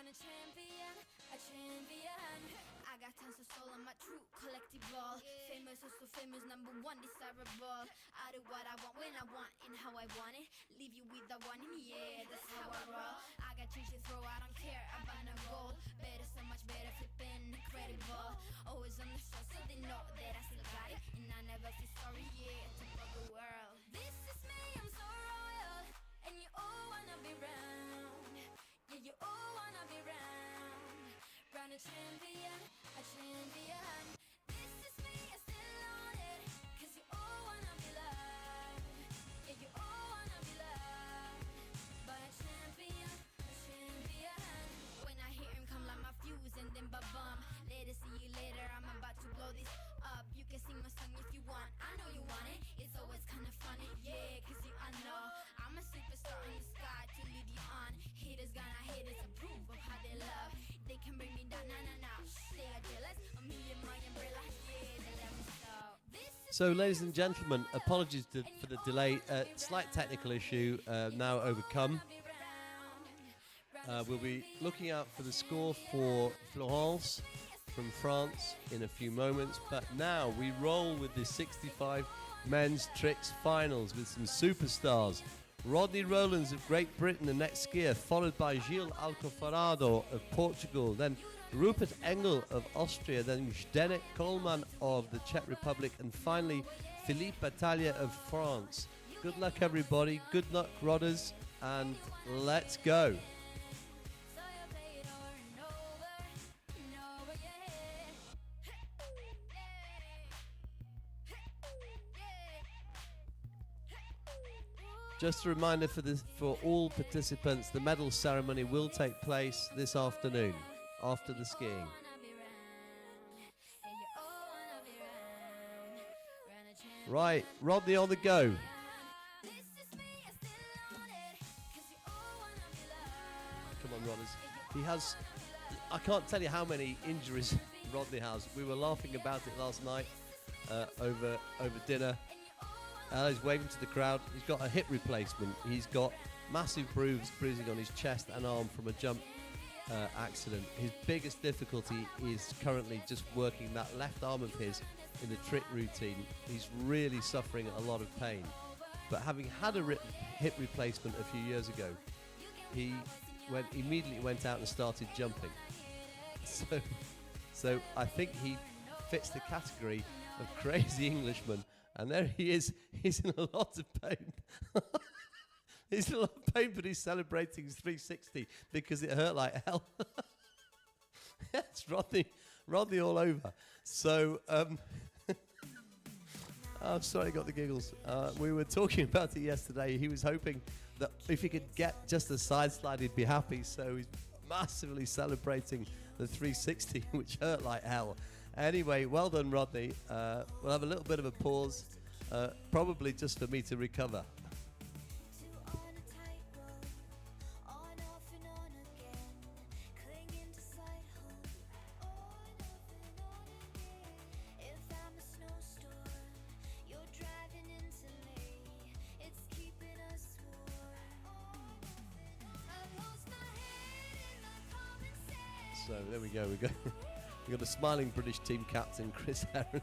Run a champion, a champion. I got tons of soul on my true collectible. Famous, so famous, number one, desirable. I do what I want when I want and how I want it. Leave you with the one in the air, that's how I roll. I got change to throw, I don't care about no gold. Better, so much better, flipping incredible. Always on the show, so they know that I still got it. And I never feel sorry, yeah, to fuck the world. This is me, I'm so royal. And you all wanna be round. Yeah, you all wanna be round. Round a champion, a champion. This is me, I still on it. Cause you all wanna be loved. Yeah, you all wanna be loved. But a champion, a champion. When I hear him come like my fuse and then ba-bum. Later, see you later, I'm about to blow this up. You can sing my song if you want, I know you want it. It's always kinda funny, yeah, cause I know I'm a superstar in the sky to lead you on. Haters gonna hate us, approve of how they love. They can bring me down, nah. They are jealous, a million my umbrella, yeah, they let me so. This is
So, ladies and gentlemen, apologies for the delay. Slight technical issue now overcome. We'll be looking out for the score for Florence from France in a few moments. But now we roll with the 65 men's tricks finals with some superstars. Rodney Rowlands of Great Britain, the next skier, followed by Gil Alcoforado of Portugal, then Rupert Engel of Austria, then Zdenek Coleman of the Czech Republic, and finally Philippe Battaglia of France. Good luck, everybody. Good luck, Rodders, and let's go.
so you play it over and over, yeah.
Just a reminder for all participants, the medal ceremony will take place this afternoon after the skiing. Right, Rodney on the go. Come on, Rodders. He has, I can't tell you how many injuries Rodney has. We were laughing about it last night over dinner. He's waving to the crowd. He's got a hip replacement. He's got massive bruising on his chest and arm from a jump accident. His biggest difficulty is currently just working that left arm of his in the trick routine. He's really suffering a lot of pain. But having had a hip replacement a few years ago, he immediately went out and started jumping. So I think he fits the category of crazy Englishman. And there he is. He's in a lot of pain. He's in a lot of pain, but he's celebrating his 360 because it hurt like hell. It's Rodney all over. So, I'm sorry I got the giggles. We were talking about it yesterday. He was hoping that if he could get just a side slide, he'd be happy. So he's massively celebrating the 360, which hurt like hell. Anyway, well done, Rodney. We'll have a little bit of a pause, probably just for me to recover.
On a tightrope, on off and on again, clinging to sight home, on off and on again. If I'm a snowstorm, you're driving into me. It's keeping us warm. I lost my head in the common sense.
So there we go. We got a smiling British team captain, Chris Heron,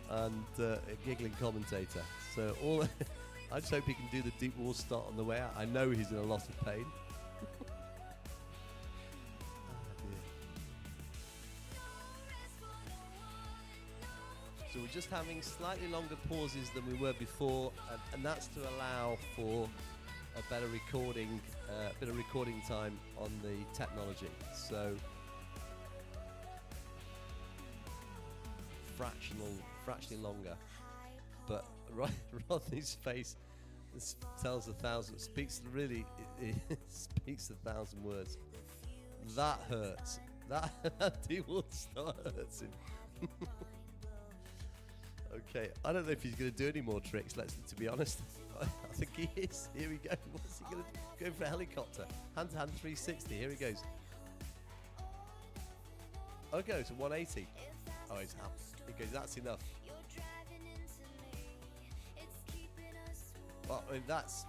and a giggling commentator. So I just hope he can do the deep wall start on the way out. I know he's in a lot of pain. So we're just having slightly longer pauses than we were before, and that's to allow for a better recording, bit of recording time on the technology. So fractionally longer, but Rodney's face tells speaks 1,000 words. That hurts. That deep water start hurts him. Okay, I don't know if he's going to do any more tricks. To be honest, I think he is. Here we go. What's he going to do? Going for a helicopter, hand-to-hand 360. Here he goes. Okay, so 180. Oh, he's happy. He goes, that's enough. Well, I mean, that's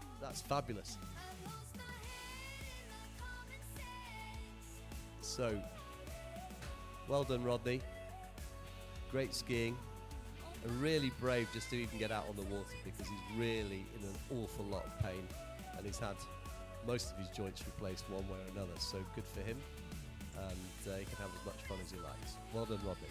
fabulous. So, well done, Rodney. Great skiing. And really brave just to even get out on the water, because he's really in an awful lot of pain. And he's had most of his joints replaced one way or another. So good for him. And he can have as much fun as he likes. Well done, Rodney.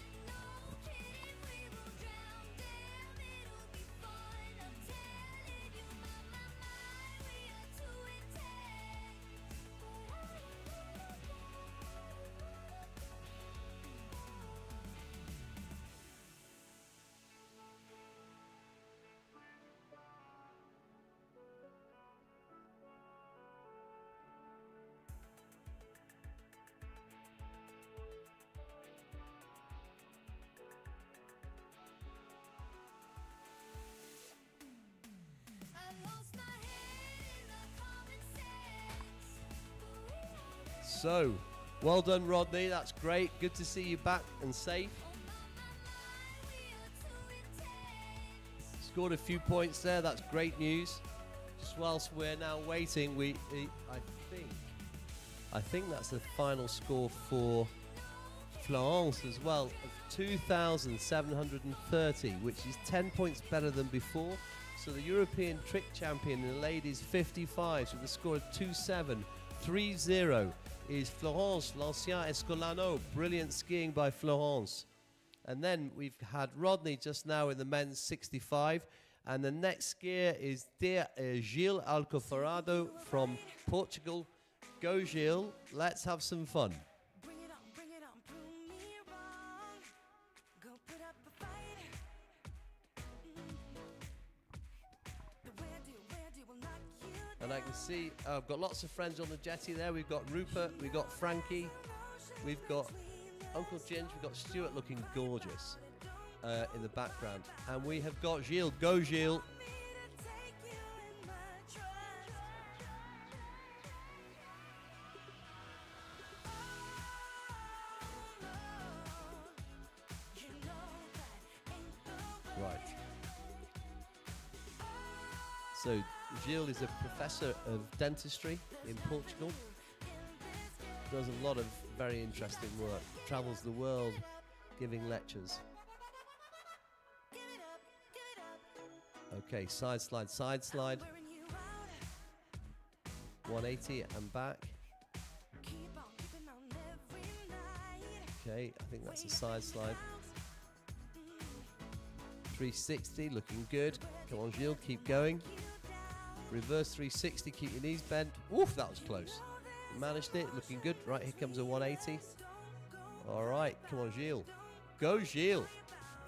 So, well done, Rodney. That's great. Good to see you back and safe. Scored a few points there. That's great news. Just whilst we're now waiting, I think that's the final score for Florence as well, of 2,730, which is 10 points better than before. So the European trick champion in the ladies 55 with a score of 2,730 is Florence, l'ancien Escolano. Brilliant skiing by Florence. And then we've had Rodney just now in the men's 65. And the next skier is dear Gil Alcoforado from Portugal. Go, Gil. Let's have some fun.
Bring it on, prove me wrong. Go put up a fight. The where do will knock you down.
And I can see I've got lots of friends on the jetty there. We've got Rupert, we've got Frankie, we've got Uncle Ginge, we've got Stuart looking gorgeous in the background. And we have got Gilles. Go, Gilles. Right. So Gilles is a professor of dentistry in Portugal. Does a lot of very interesting work. Travels the world giving lectures. Okay, side slide, side slide. 180 and back. Okay, I think that's a side slide. 360, looking good. Come on, Gilles, keep going. Reverse 360, keep your knees bent. Woof, that was close. You managed it, looking good. Right, here comes a 180. All right, come on, Gilles. Go, Gilles.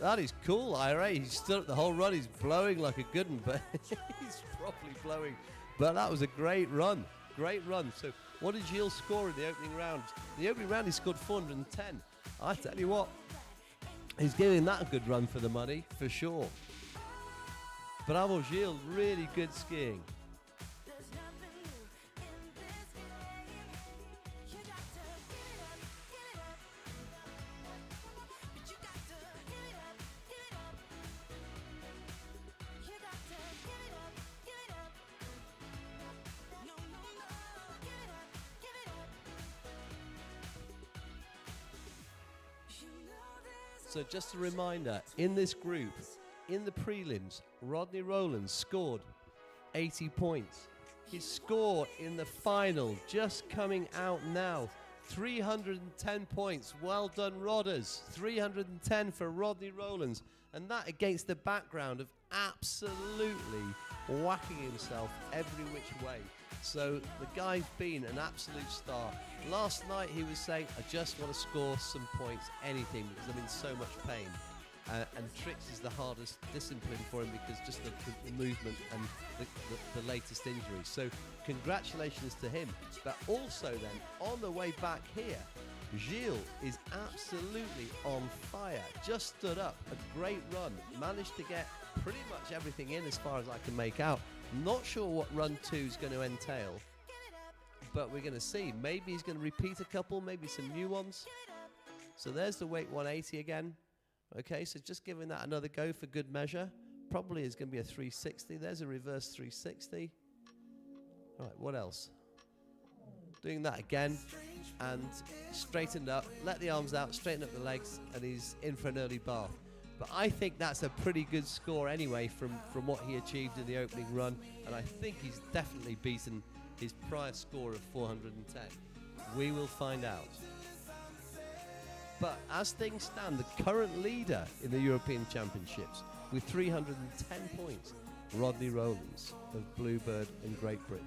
That is cool, Ira. He stood up the whole run. He's blowing like a good one, but he's properly blowing. But that was a great run. Great run. So what did Gilles score in the opening round? In the opening round, he scored 410. I tell you what, he's giving that a good run for the money, for sure. Bravo, Gilles. Really good skiing. So just a reminder, in this group, in the prelims, Rodney Rowlands scored 80 points. His score in the final, just coming out now, 310 points. Well done, Rodders. 310 for Rodney Rowlands. And that against the background of absolutely whacking himself every which way. So the guy's been an absolute star. Last night he was saying, I just want to score some points, anything, because I'm in so much pain. And tricks is the hardest discipline for him because just the movement and the latest injury. So congratulations to him. But also then, on the way back here, Gilles is absolutely on fire. Just stood up, a great run. Managed to get pretty much everything in as far as I can make out. Not sure what run 2 is going to entail, but we're going to see. Maybe he's going to repeat a couple, maybe some new ones. So there's the weight 180 again. Okay, so just giving that another go for good measure. Probably is going to be a 360. There's a reverse 360. All right, what else? Doing that again. and straightened up, let the arms out, straightened up the legs, and he's in for an early bath. But I think that's a pretty good score anyway from what he achieved in the opening run, and I think he's definitely beaten his prior score of 410. We will find out. But as things stand, the current leader in the European Championships with 310 points, Rodney Rowlands of Bluebird in Great Britain.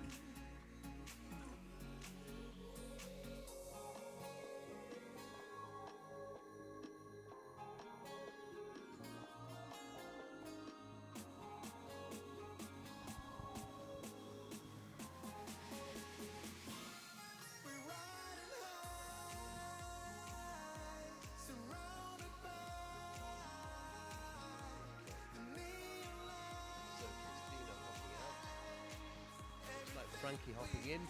Frankie hopping in.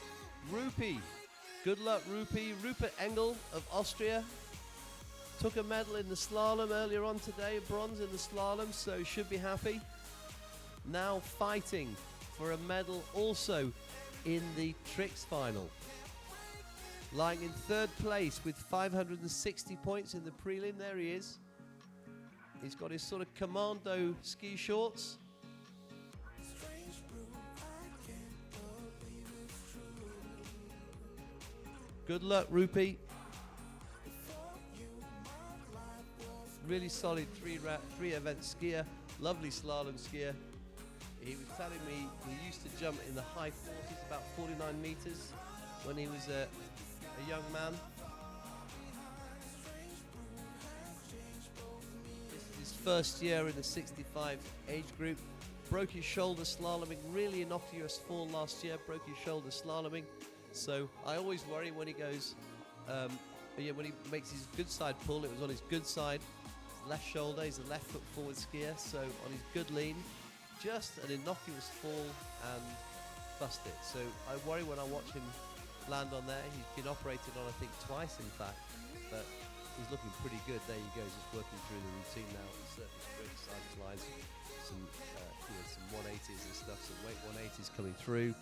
Rupi. Good luck, Rupi. Rupert Engel of Austria took a medal in the slalom earlier on today, bronze in the slalom, so should be happy. Now fighting for a medal also in the tricks final. Lying in third place with 560 points in the prelim. There he is. He's got his sort of commando ski shorts. Good luck, Rupi. Really solid three event skier. Lovely slalom skier. He was telling me he used to jump in the high 40s, about 49 meters, when he was a young man. This is his first year in the 65 age group. Broke his shoulder slaloming. Really innocuous fall last year. Broke his shoulder slaloming. So I always worry when he goes, when he makes his good side pull, it was on his good side, his left shoulder, he's a left foot forward skier, so on his good lean, just an innocuous fall and bust it. So I worry when I watch him land on there. He's been operated on, I think, twice in fact, but he's looking pretty good. There you go, just working through the routine now. Certainly straight side slides, some 180s and stuff, some weight 180s coming through.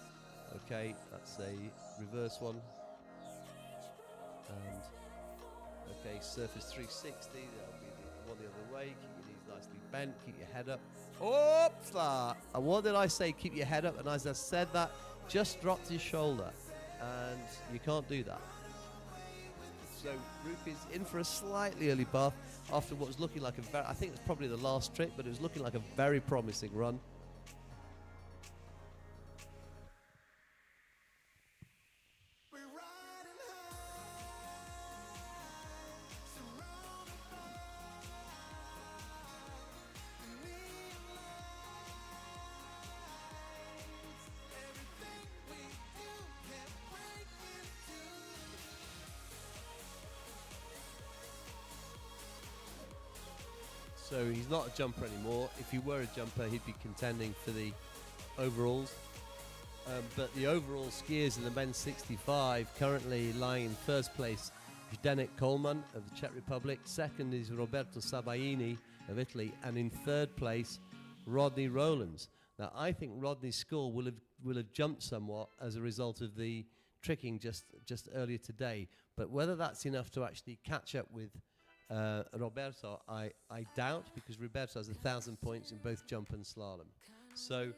Okay, that's a reverse one. And okay, surface 360. That'll be the one the other way. Keep your knees nicely bent. Keep your head up. Oops! And what did I say? Keep your head up. And as I said that, just dropped his shoulder, and you can't do that. So Rupi's in for a slightly early bath after what was looking like I think it's probably the last trick, but it was looking like a very promising run. So he's not a jumper anymore. If he were a jumper, he'd be contending for the overalls. But the overall skiers in the men's 65 currently lying in first place, Zdenek Coleman of the Czech Republic. Second is Roberto Sabaini of Italy. And in third place, Rodney Rowlands. Now, I think Rodney's score will have jumped somewhat as a result of the tricking just earlier today. But whether that's enough to actually catch up with Roberto, I doubt, because Roberto has 1,000 points in both jump and slalom. So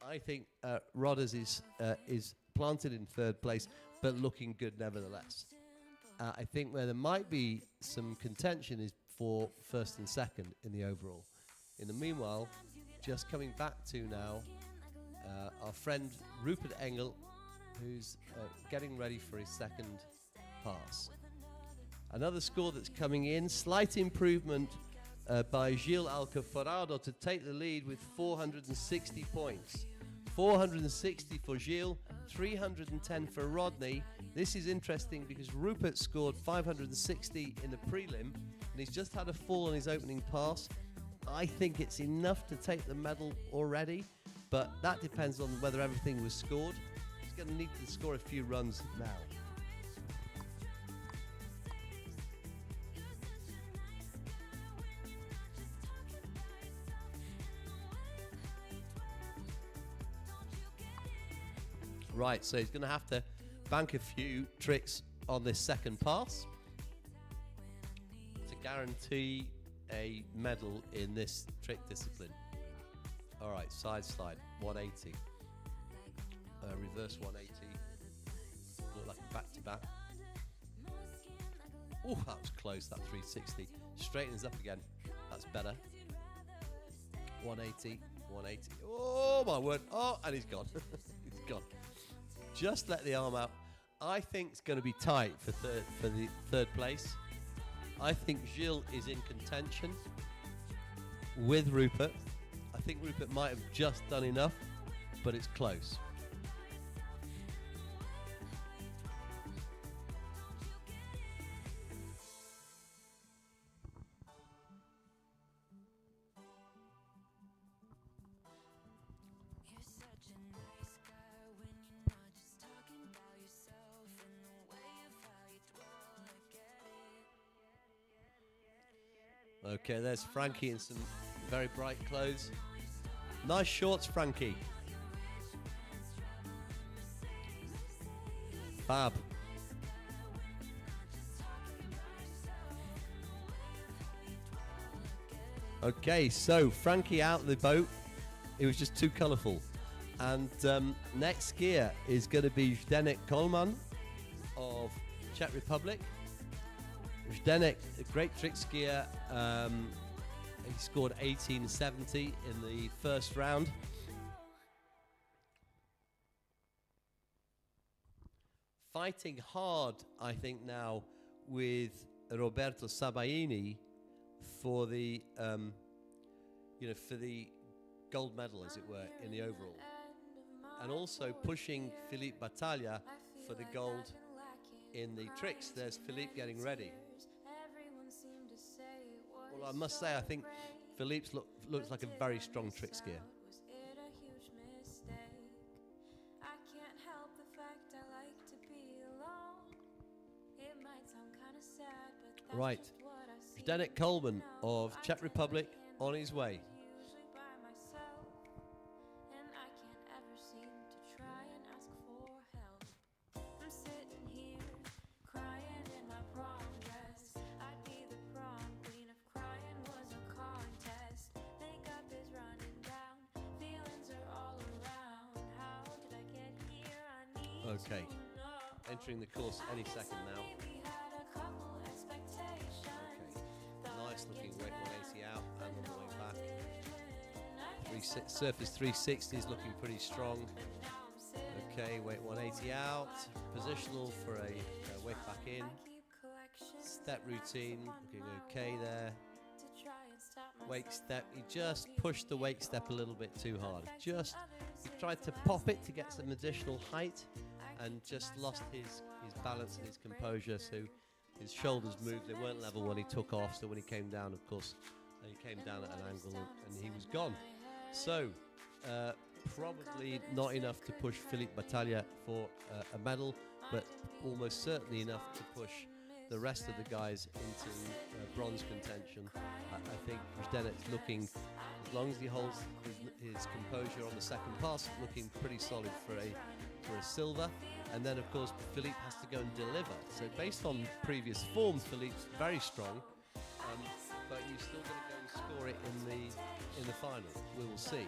I think Rodders is planted in third place, but looking good nevertheless. I think where there might be some contention is for first and second in the overall. In the meanwhile, just coming back to now, our friend Rupert Engel, who's getting ready for his second pass. Another score that's coming in, slight improvement by Gil Alcaforado to take the lead with 460 points. 460 for Gil, 310 for Rodney. This is interesting because Rupert scored 560 in the prelim, and he's just had a fall on his opening pass. I think it's enough to take the medal already, but that depends on whether everything was scored. He's going to need to score a few runs now. Right, so he's going to have to bank a few tricks on this second pass to guarantee a medal in this trick discipline. All right, side slide, 180. Reverse 180. Look like a back-to-back. Oh, that was close, that 360. Straightens up again. That's better. 180, 180. Oh, my word. Oh, and he's gone. He's gone. Just let the arm out. I think it's going to be tight for the third place. I think Gilles is in contention with Rupert. I think Rupert might have just done enough, but it's close.
You're such a nice guy when you're not just talking about yourself and the way of how you dwell. I get it.
Okay, there's Frankie in some very bright clothes. Nice shorts, Frankie. Fab. Okay, so Frankie out of the boat. It was just too colourful. And next skier is going to be Zdeněk Kolman of Czech Republic. Zdeněk, a great trick skier. He scored 1870 in the first round. Fighting hard, I think, now with Roberto Sabaini for the, for the gold medal, as it were, in the overall, and also pushing Philippe Battaglia for the gold in the tricks. There's Philippe getting ready. Well, I must say, I think Philippe's looks like a very strong trick skier.
Was it a huge mistake? I can't help the fact I like to be alone. It might sound kind of sad, but that's
Right,
just what I see.
Zdeněk Kolman of Czech Republic on his way.
Usually by myself, and I can't ever seem to try and ask for help. I'm sitting here crying in my prom dress. I'd be the prom queen if crying was a contest. Makeup is running down, feelings are all around. How did I get here? I need
Okay,
to know.
entering the course any second now.
Maybe had a couple expectations.
Okay, nice looking weight 180 out and on the way back. Surface 360 is looking pretty strong. Okay, weight 180 out. Positional for a weight back in. Step routine looking okay there. Wake step, he just pushed the wake step a little bit too hard. He tried to pop it to get some additional height and just lost his balance and his composure, so his shoulders moved. They weren't level when he took off, so when he came down, of course, he came down at an angle and he was gone. So, probably not enough to push Philippe Battaglia for a medal, but almost certainly enough to push the rest of the guys into bronze contention. I think Zdeněk's looking, as long as he holds his composure on the second pass, looking pretty solid for a silver. And then, of course, Philippe has to go and deliver. So based on previous form, Philippe's very strong, but you're still going to go and score it in the final. We will see.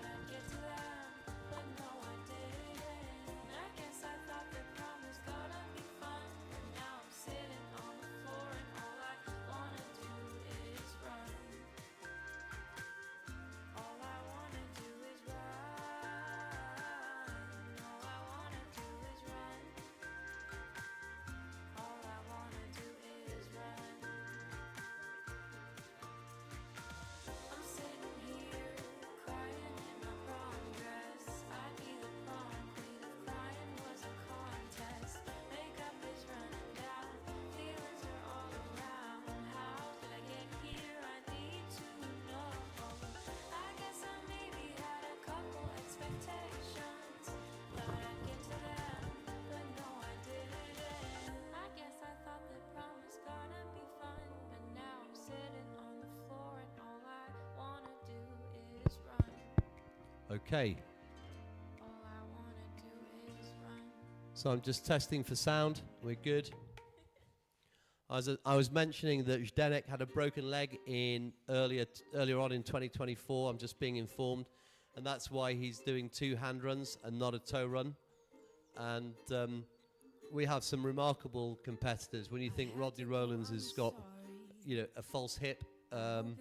Okay. So I'm just testing for sound. We're good. I was mentioning that Zdenek had a broken leg earlier on in 2024. I'm just being informed, and that's why he's doing 2 hand runs and not a toe run. And we have some remarkable competitors. When you think Rodney Rowlands has got, a false hip, and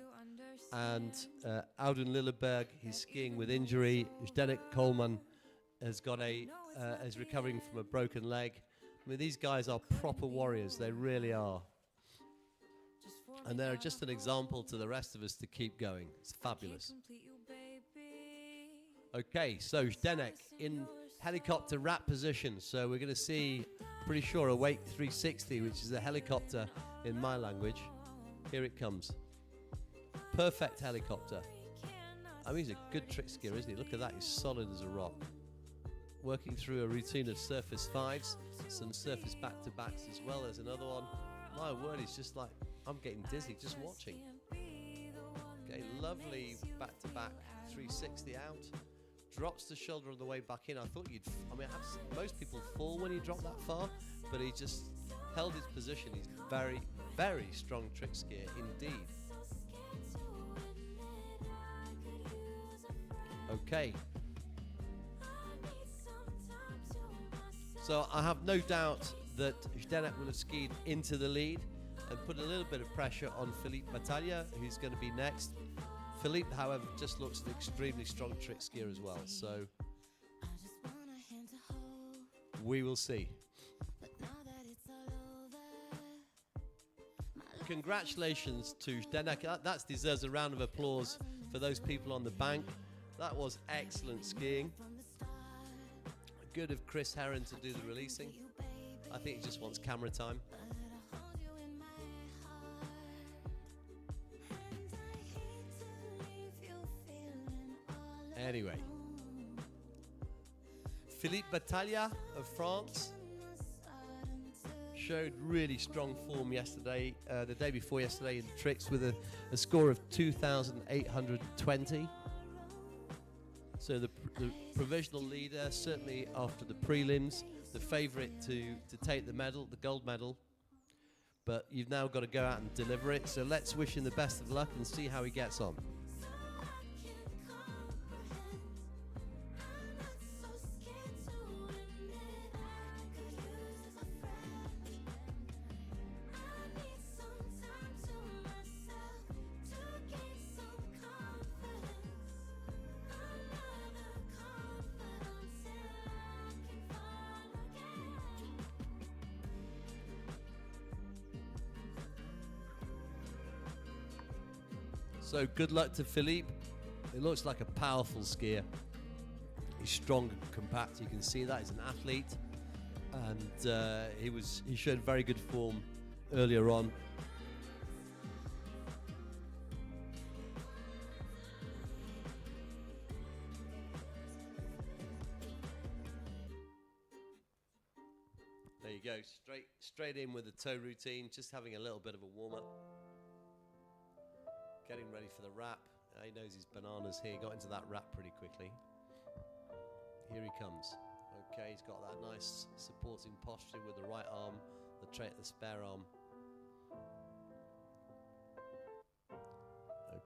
Audun Lilleberg, he's skiing with injury. Zdenek Coleman has got is recovering from a broken leg. I mean, these guys are proper warriors. They really are. And they're just an example to the rest of us to keep going. It's fabulous. Okay, so Zdenek in helicopter wrap position. So we're going to see, pretty sure, a wake 360, which is a helicopter in my language. Here it comes. Perfect helicopter. I mean, he's a good trick skier, isn't he? Look at that. He's solid as a rock. Working through a routine of surface 5s, some surface back-to-backs as well as another one. My word, it's just like, I'm getting dizzy just watching. Okay, lovely back-to-back 360 out. Drops the shoulder on the way back in. I thought most people fall when you drop that far, but he just held his position. He's very, very strong trick skier indeed. Okay. So I have no doubt that Zdenek will have skied into the lead and put a little bit of pressure on Philippe Battaglia, who's going to be next. Philippe, however, just looks an extremely strong trick skier as well. So we will see. Congratulations to Zdenek. That deserves a round of applause for those people on the bank. That was excellent skiing. Good of Chris Herron to do the releasing. I think he just wants camera time. Anyway, Philippe Battaglia of France showed really strong form yesterday, the day before yesterday in the tricks with a score of 2,820. So the provisional leader, certainly after the prelims, the favourite to take the medal, the gold medal. But you've now got to go out and deliver it. So let's wish him the best of luck and see how he gets on. So good luck to Philippe. It looks like a powerful skier. He's strong and compact. You can see that he's an athlete, and he showed very good form earlier on. There you go, straight in with the toe routine, just having a little bit of a warm up. Getting ready for the wrap. He knows his bananas here. Got into that wrap pretty quickly. Here he comes. Okay, he's got that nice supporting posture with the right arm, the spare arm.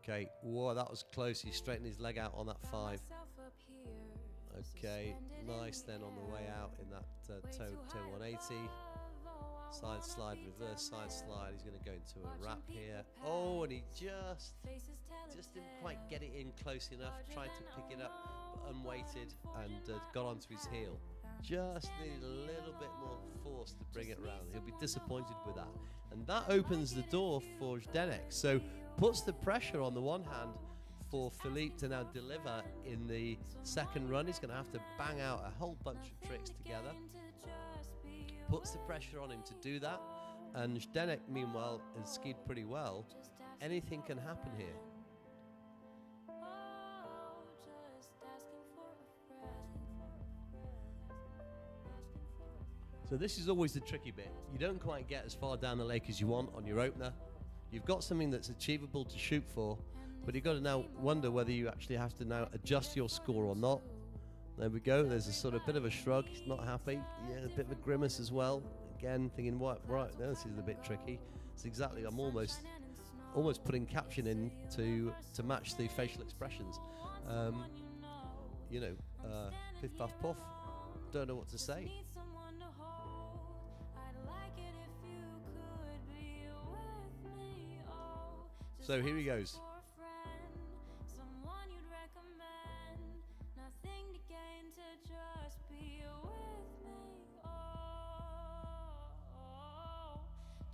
Okay, whoa, that was close. He straightened his leg out on that 5. Okay, nice then on the way out in that toe 180. Side slide, reverse side slide. He's going to go into a wrap here. Oh, and he just didn't quite get it in close enough. Tried to pick it up, but unweighted, and got onto his heel. Just needed a little bit more force to bring it around. He'll be disappointed with that. And that opens the door for Zdenek. So puts the pressure on the one hand for Philippe to now deliver in the second run. He's going to have to bang out a whole bunch of tricks together. Puts the pressure on him to do that, and Zdenek meanwhile has skied pretty well. Anything can happen here. So this is always the tricky bit. You don't quite get as far down the lake as you want on your opener. You've got something that's achievable to shoot for, but you've got to now wonder whether you actually have to now adjust your score or not. There we go, there's a sort of bit of a shrug, he's not happy. Yeah, a bit of a grimace as well. again, thinking, what? Right, this is a bit tricky. It's exactly. I'm almost putting caption in to match the facial expressions. Piff puff puff. Don't know what to say. So here he goes.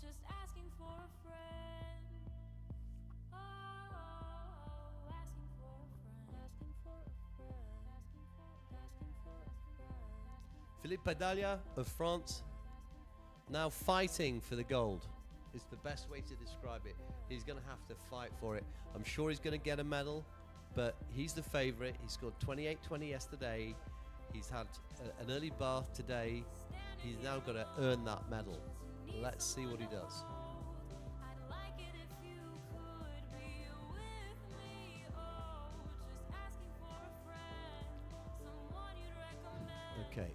Just asking for a friend. Oh, asking for a friend. Asking for a friend. Asking for a friend.
Philippe Padalia of France, now fighting for the gold. Is the best way to describe it. He's going to have to fight for it. I'm sure he's going to get a medal, but he's the favourite. He scored 28-20 yesterday. He's had an early bath today. He's now got to earn that medal. Let's see what he does.
I'd like it if you could be with me. Oh, just asking for a friend, someone you'd recommend.
Okay.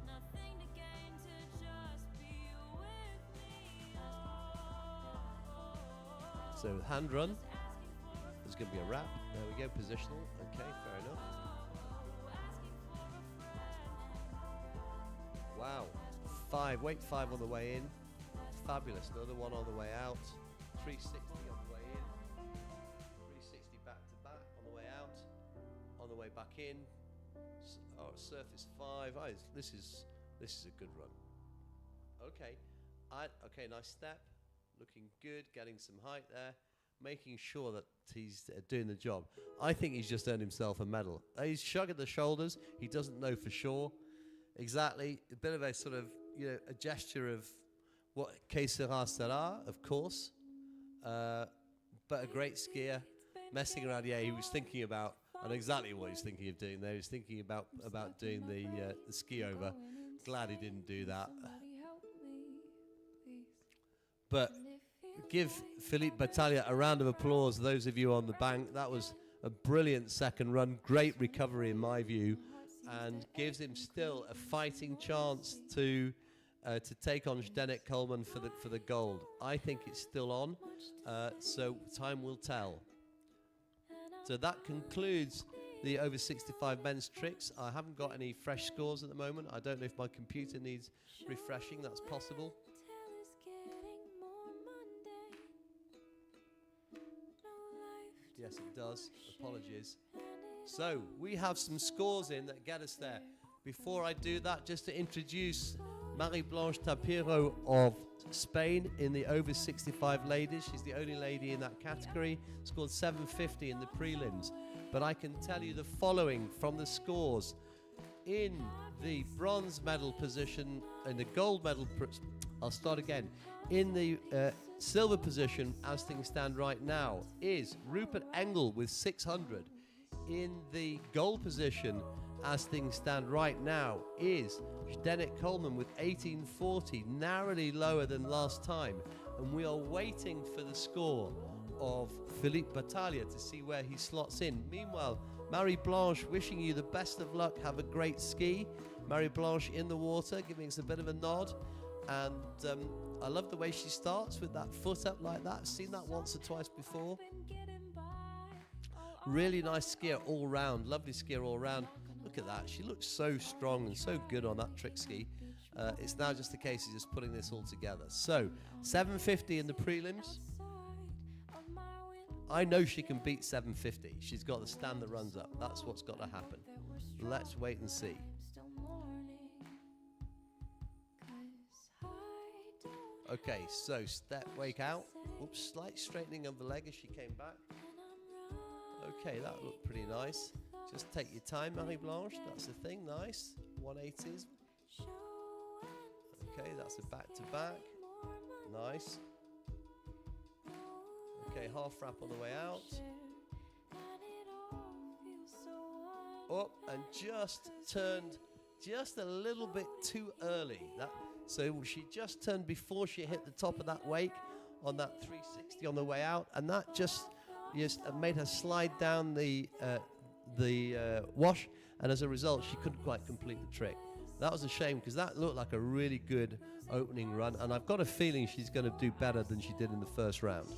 Nothing to gain to just be with me. Oh,
So hand run.
just asking for a
There's going to be a wrap. There we go. Positional. Okay, fair enough.
asking for a friend.
Wow. Weight 5 on the way in. Fabulous. Another one on the way out. 360 on the way in. 360 back to back on the way out. On the way back in. Surface 5. This is a good run. Okay. Okay, nice step. Looking good. Getting some height there. Making sure that he's doing the job. I think he's just earned himself a medal. He's shrugging the shoulders. He doesn't know for sure. Exactly. A bit of a sort of, a gesture of what que sera sera, of course. But a great skier. Messing around, he was thinking about, I know exactly what he's thinking of doing there. He's thinking about doing the ski over. Glad he didn't do that. But give Philippe Battaglia a round of applause, those of you on the bank. That was a brilliant second run. Great recovery in my view. And gives him still a fighting chance to take on Zdeněk Coleman for the gold. I think it's still on, so time will tell. So that concludes the over 65 men's tricks. I haven't got any fresh scores at the moment. I don't know if my computer needs refreshing. That's possible. Yes, it does. Apologies. So we have some scores in that get us there. Before I do that, just to introduce Marie-Blanche Tapiro of Spain in the over 65 ladies. She's the only lady in that category. Scored 750 in the prelims. But I can tell you the following from the scores. In the bronze medal position, in the gold medal, I'll start again. In the silver position, as things stand right now, is Rupert Engel with 600. In the gold position, as things stand right now, is Zdeněk Coleman with 1840, narrowly lower than last time. And we are waiting for the score of Philippe Battaglia to see where he slots in. Meanwhile, Marie-Blanche, wishing you the best of luck. Have a great ski. Marie-Blanche in the water, giving us a bit of a nod. And I love the way she starts with that foot up like that. I've seen that once or twice before. Really nice skier all round. Lovely skier all round. Look at that. She looks so strong and so good on that trick ski. It's now just a case of just putting this all together. So, 750 in the prelims. I know she can beat 750. She's got the stand that runs up. That's what's got to happen. Let's wait and see. Okay, so step, wake out. Oops, slight straightening of the leg as she came back. Okay, that looked pretty nice. Just take your time, Marie-Blanche. That's the thing, nice. 180s. Okay, that's a back-to-back. Nice. Okay, half wrap on the way out. Up and just turned just a little bit too early. So she just turned before she hit the top of that wake on that 360 on the way out, and that just made her slide down the wash, and as a result, she couldn't quite complete the trick. That was a shame because that looked like a really good opening run, and I've got a feeling she's going to do better than she did in the first round.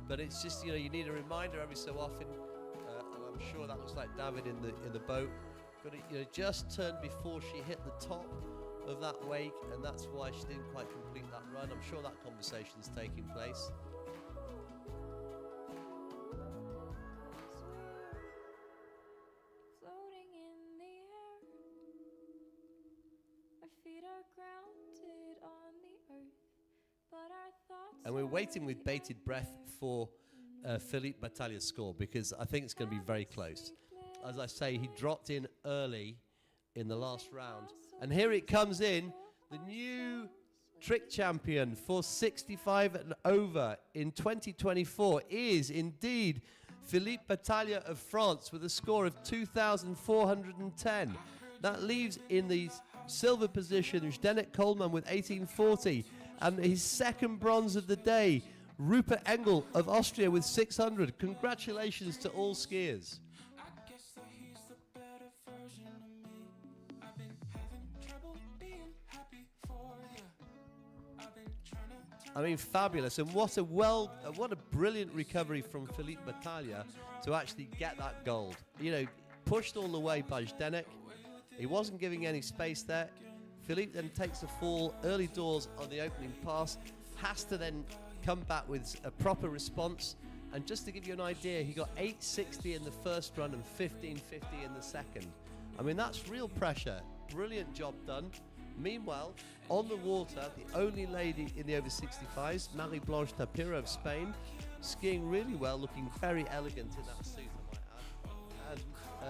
But it's just, you know, you need a reminder every so often, and I'm sure that looks like David in the boat. Got to, you know, just turned before she hit the top of that wake, and that's why she didn't quite complete that run. I'm sure that conversation's taking place.
Floating in the air, our feet are grounded on the earth, but our thoughts.
And we're waiting with bated breath for Philippe Battaglia's score, because I think it's going to be very close. As I say, he dropped in early in the last round. And here it comes in, the new trick champion for 65 and over in 2024 is indeed Philippe Battaglia of France with a score of 2,410. That leaves in the silver position Zdeněk Coleman with 1840, and his second bronze of the day, Rupert Engel of Austria with 600. Congratulations to all skiers.
I guess that he's the better version of me. I've been having trouble being happy for you. I've been trying to.
I mean, fabulous, and what a brilliant recovery from Philippe Battaglia to actually get that gold. You know, pushed all the way by Zdeněk. He wasn't giving any space there. Philippe then takes a fall early doors on the opening pass, has to then come back with a proper response. And just to give you an idea, he got 860 in the first run and 1550 in the second. I mean, that's real pressure. Brilliant job done. Meanwhile, on the water, the only lady in the over 65s, Marie-Blanche Tapiro of Spain, skiing really well, looking very elegant in that suit, I might add.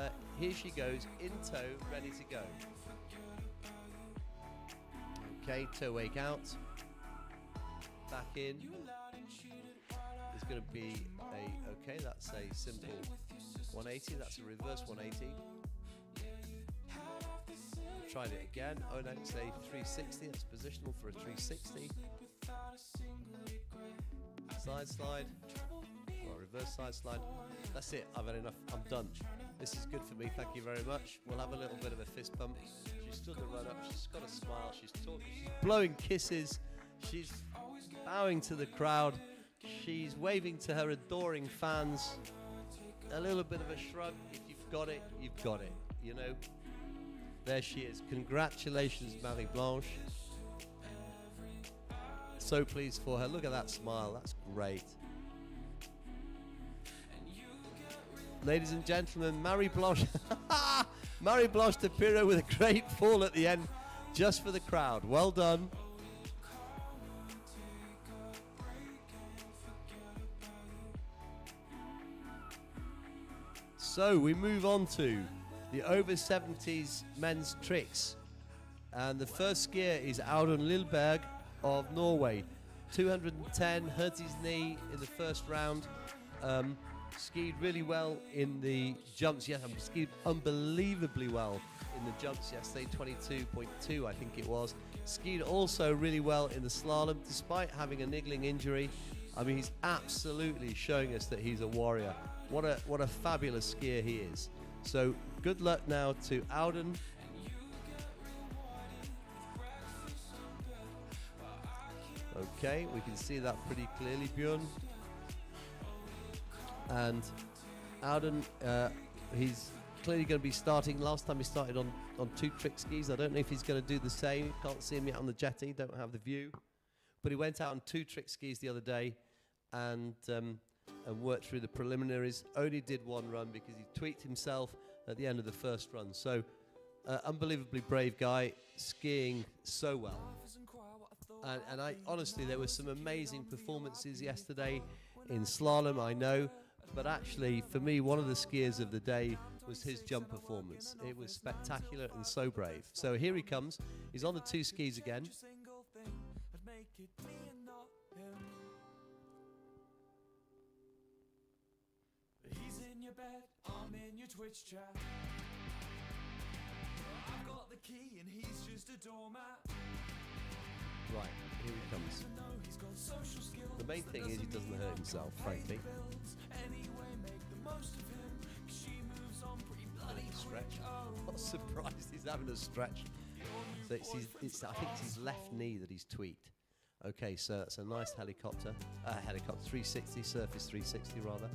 And here she goes, in tow, ready to go. Okay, toe wake out. Back in. There's going to be okay, that's a simple 180, that's a reverse 180. Tried it again. Oh no, it's a 360, that's positional for a 360. Side slide, or reverse side slide. That's it, I've had enough, I'm done. This is good for me, thank you very much. We'll have a little bit of a fist bump. She's stood the run up, she's got a smile, she's talking, she's blowing kisses, she's bowing to the crowd, she's waving to her adoring fans. A little bit of a shrug. If you've got it, you've got it, you know. There she is. Congratulations, Marie-Blanche. So pleased for her. Look at that smile. That's great. Ladies and gentlemen, Marie-Blanche Marie-Blanche Tapiro with a great fall at the end just for the crowd. Well done. So we move on to the over 70s men's tricks, and the first skier is Audun Lilleberg of Norway. 210, hurt his knee in the first round. Skied really well in the jumps. Yes, skied unbelievably well in the jumps yesterday, 22.2 I think it was. Skied also really well in the slalom despite having a niggling injury. I mean, he's absolutely showing us that he's a warrior. What a fabulous skier he is. So good luck now to Audun. Okay, we can see that pretty clearly, Björn. And Audun, he's clearly going to be starting. Last time he started on two trick skis. I don't know if he's going to do the same. Can't see him yet on the jetty, don't have the view. But he went out on two trick skis the other day and worked through the preliminaries. Only did one run because he tweaked himself at the end of the first run. So unbelievably brave guy, skiing so well. And I honestly, there were some amazing performances yesterday in slalom, I know, but actually for me one of the skiers of the day was his jump performance. It was spectacular and so brave. So here he comes, he's on the two skis again.
He's in your bed, I'm in your Twitch chat. I've got the key and he's just a doormat.
Right, here he comes. The main thing is he doesn't hurt himself, frankly. Having a stretch. Not surprised he's having a stretch. So I think it's his left knee that he's tweaked. Okay, so it's a nice helicopter 360, surface 360 rather.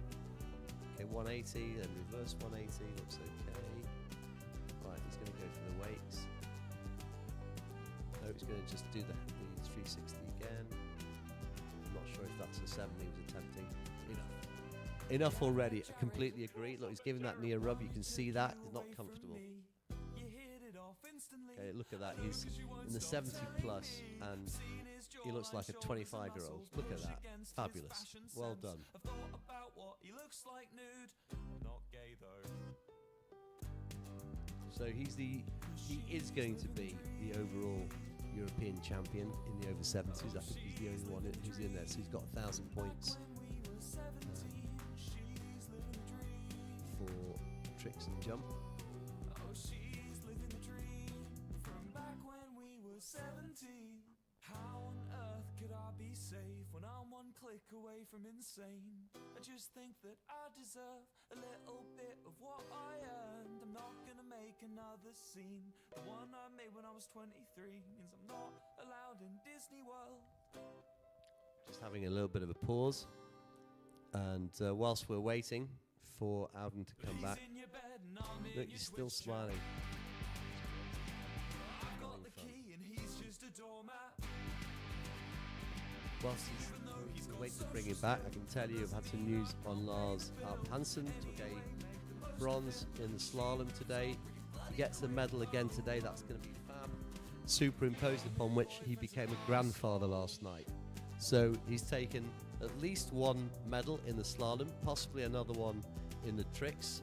Okay, 180, then reverse 180, looks okay. Right, he's going to go for the weights. No, he's going to just do the 360 again. I'm not sure if that's a 7 he was attempting. Enough already, I completely agree. Look, he's giving that knee a rub, you can see that, he's not comfortable. Okay, look at that, he's in the 70 plus and he looks like a 25-year-old. Look at that, fabulous, well done. So he is going to be the overall European champion in the over 70s. I think he's the only one who's in there, so he's got 1,000 points for tricks and jump.
How on earth could I be safe when I'm one click away from insane? I just think that I deserve a little bit of what I earned. I'm not gonna make another scene. The one I made when I was 23 means I'm not allowed in Disney World.
Just having a little bit of a pause, and whilst we're waiting for Alden to come back, look, he's still smiling.
I've got the key and he's just a doormat.
Whilst he's waiting to bring him back, I can tell you I've had some news on Lars Alp Hansen. Took a bronze in the slalom today. If he gets the medal again today, that's going to be fab. Superimposed upon which he became a grandfather last night. So he's taken at least one medal in the slalom, possibly another one in the tricks,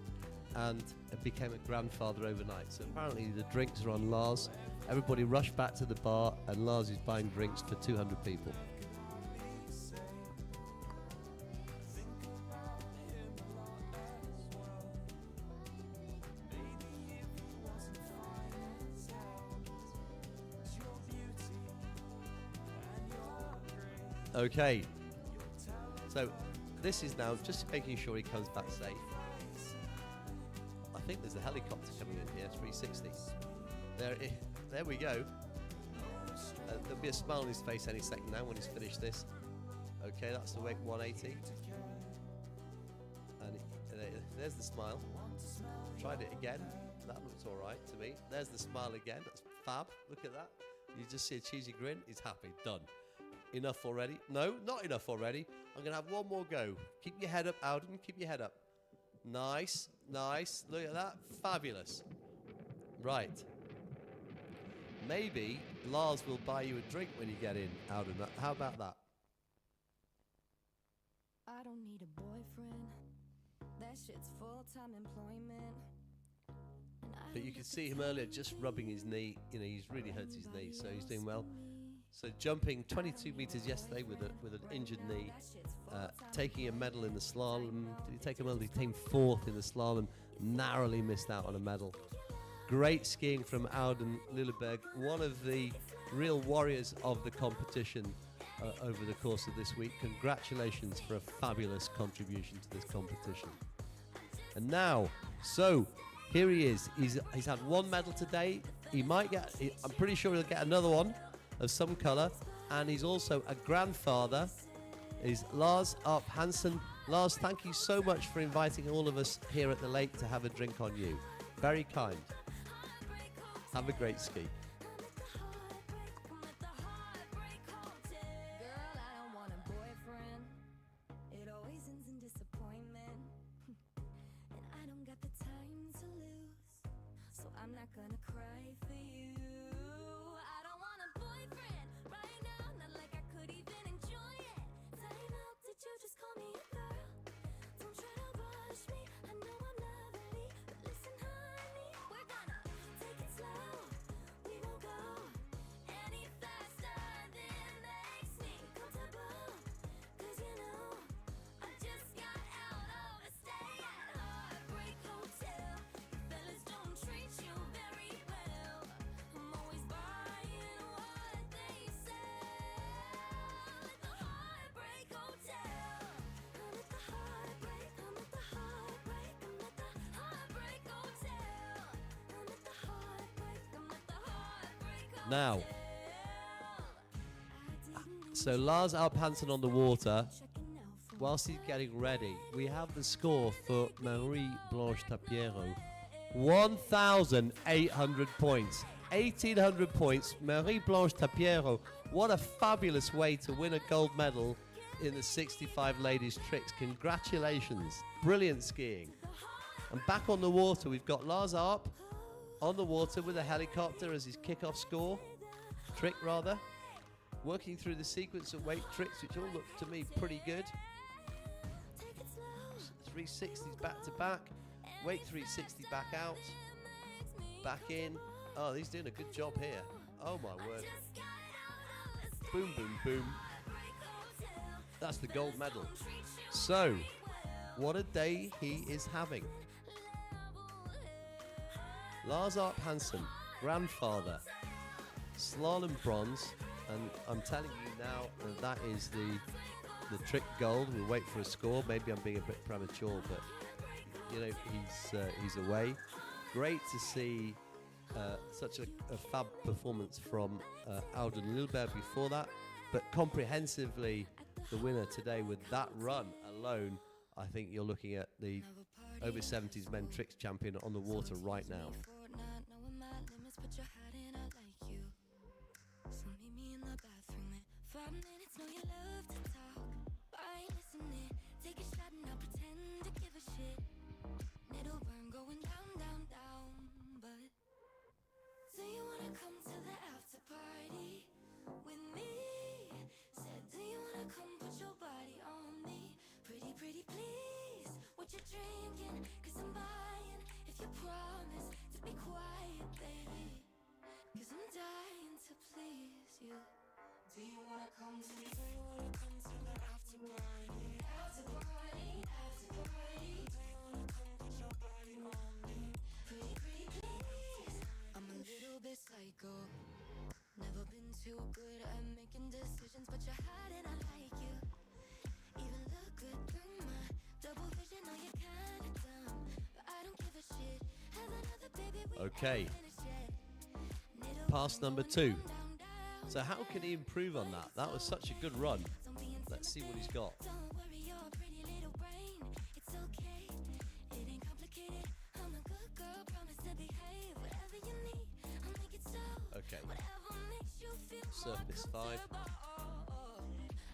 and became a grandfather overnight. So apparently the drinks are on Lars. Everybody rushed back to the bar and Lars is buying drinks for 200 people. Okay, so this is now just making sure he comes back safe. I think there's a helicopter coming in here, 360. There we go. There'll be a smile on his face any second now when he's finished this. Okay, that's the weight 180. And there's the smile. Tried it again. That looks all right to me. There's the smile again. That's fab. Look at that. You just see a cheesy grin. He's happy. Done. Enough already? No, not enough already. I'm going to have one more go. Keep your head up, Alden. Keep your head up. Nice, nice. Look at that. Fabulous. Right. Maybe Lars will buy you a drink when you get in, Alden. How about that?
I don't need a boyfriend. That shit's full-time employment.
But you could see him earlier just rubbing his knee. You know, he's really hurt his knee, so he's doing well. So jumping 22 meters yesterday with an injured knee, taking a medal in the slalom. Did he take a medal? He came fourth in the slalom, narrowly missed out on a medal. Great skiing from Alden Lilleberg, one of the real warriors of the competition over the course of this week. Congratulations for a fabulous contribution to this competition. And now, so here he is. He's had one medal today. He might get, I'm pretty sure he'll get another one of some colour, and he's also a grandfather, is Lars Arp Hansen. Lars, thank you so much for inviting all of us here at the lake to have a drink on you. Very kind. Have a great ski.
Girl, I don't want a boyfriend. It always ends in disappointment. And I don't got the time to lose, so I'm not gonna cry for you. I don't want a boyfriend right now, not like I could even enjoy it. Time out, did you just call me a girl? Don't try to rush me, I know I'm lovely, but listen honey, we're gonna take it slow. We
Now, so Lars Alp Hansen on the water. Whilst he's getting ready, we have the score for Marie Blanche Tapiero. 1,800 points. 1,800 points. Marie Blanche Tapiero. What a fabulous way to win a gold medal in the 65 ladies tricks. Congratulations. Brilliant skiing. And back on the water, we've got Lars Arp on the water with a helicopter as his kickoff score. Trick, rather. Working through the sequence of weight tricks, which all look to me pretty good. 360s back to back. Weight 360 back out. Back in. Oh, he's doing a good job here. Oh my word. Boom, boom, boom. That's the gold medal. So, what a day he is having. Lars Arp Hansen, grandfather, slalom bronze, and I'm telling you now that is the trick gold. We'll wait for a score. Maybe I'm being a bit premature, but you know he's away. Great to see such a fab performance from Audun Lilberg before that, but comprehensively the winner today with that run alone. I think you're looking at the over 70s men tricks champion on the water right now.
So meet me in the bathroom in 5 minutes. Know you love to talk, but I ain't listening. Take a shot and I'll pretend to give a shit. And it'll burn going down, down, down. But do you wanna come to the after party with me? Said, do you wanna come put your body on me? Pretty, pretty please. What you drinking? Cause I'm buying. If you promise to be quiet, baby. Cause I'm dying to please you. Do you wanna come to me? Do you wanna come to the after party? After party, after party. Do you wanna come put your body on me? Pretty, pretty please. I'm a little bit psycho. Never been too good at making decisions, but you're hot and I like you. Even look good through my double vision. Know you're kinda dumb, but I don't give a shit. Have another baby.
Okay. Pass number 2. So how can he improve on that? That was such a good run. Let's see what he's got.
Don't worry your pretty little brain. It's okay. It ain't complicated. I'm a good girl, promise to behave. Whatever you need, I'll make it so.
Okay.
Whatever makes you feel
Surface 5.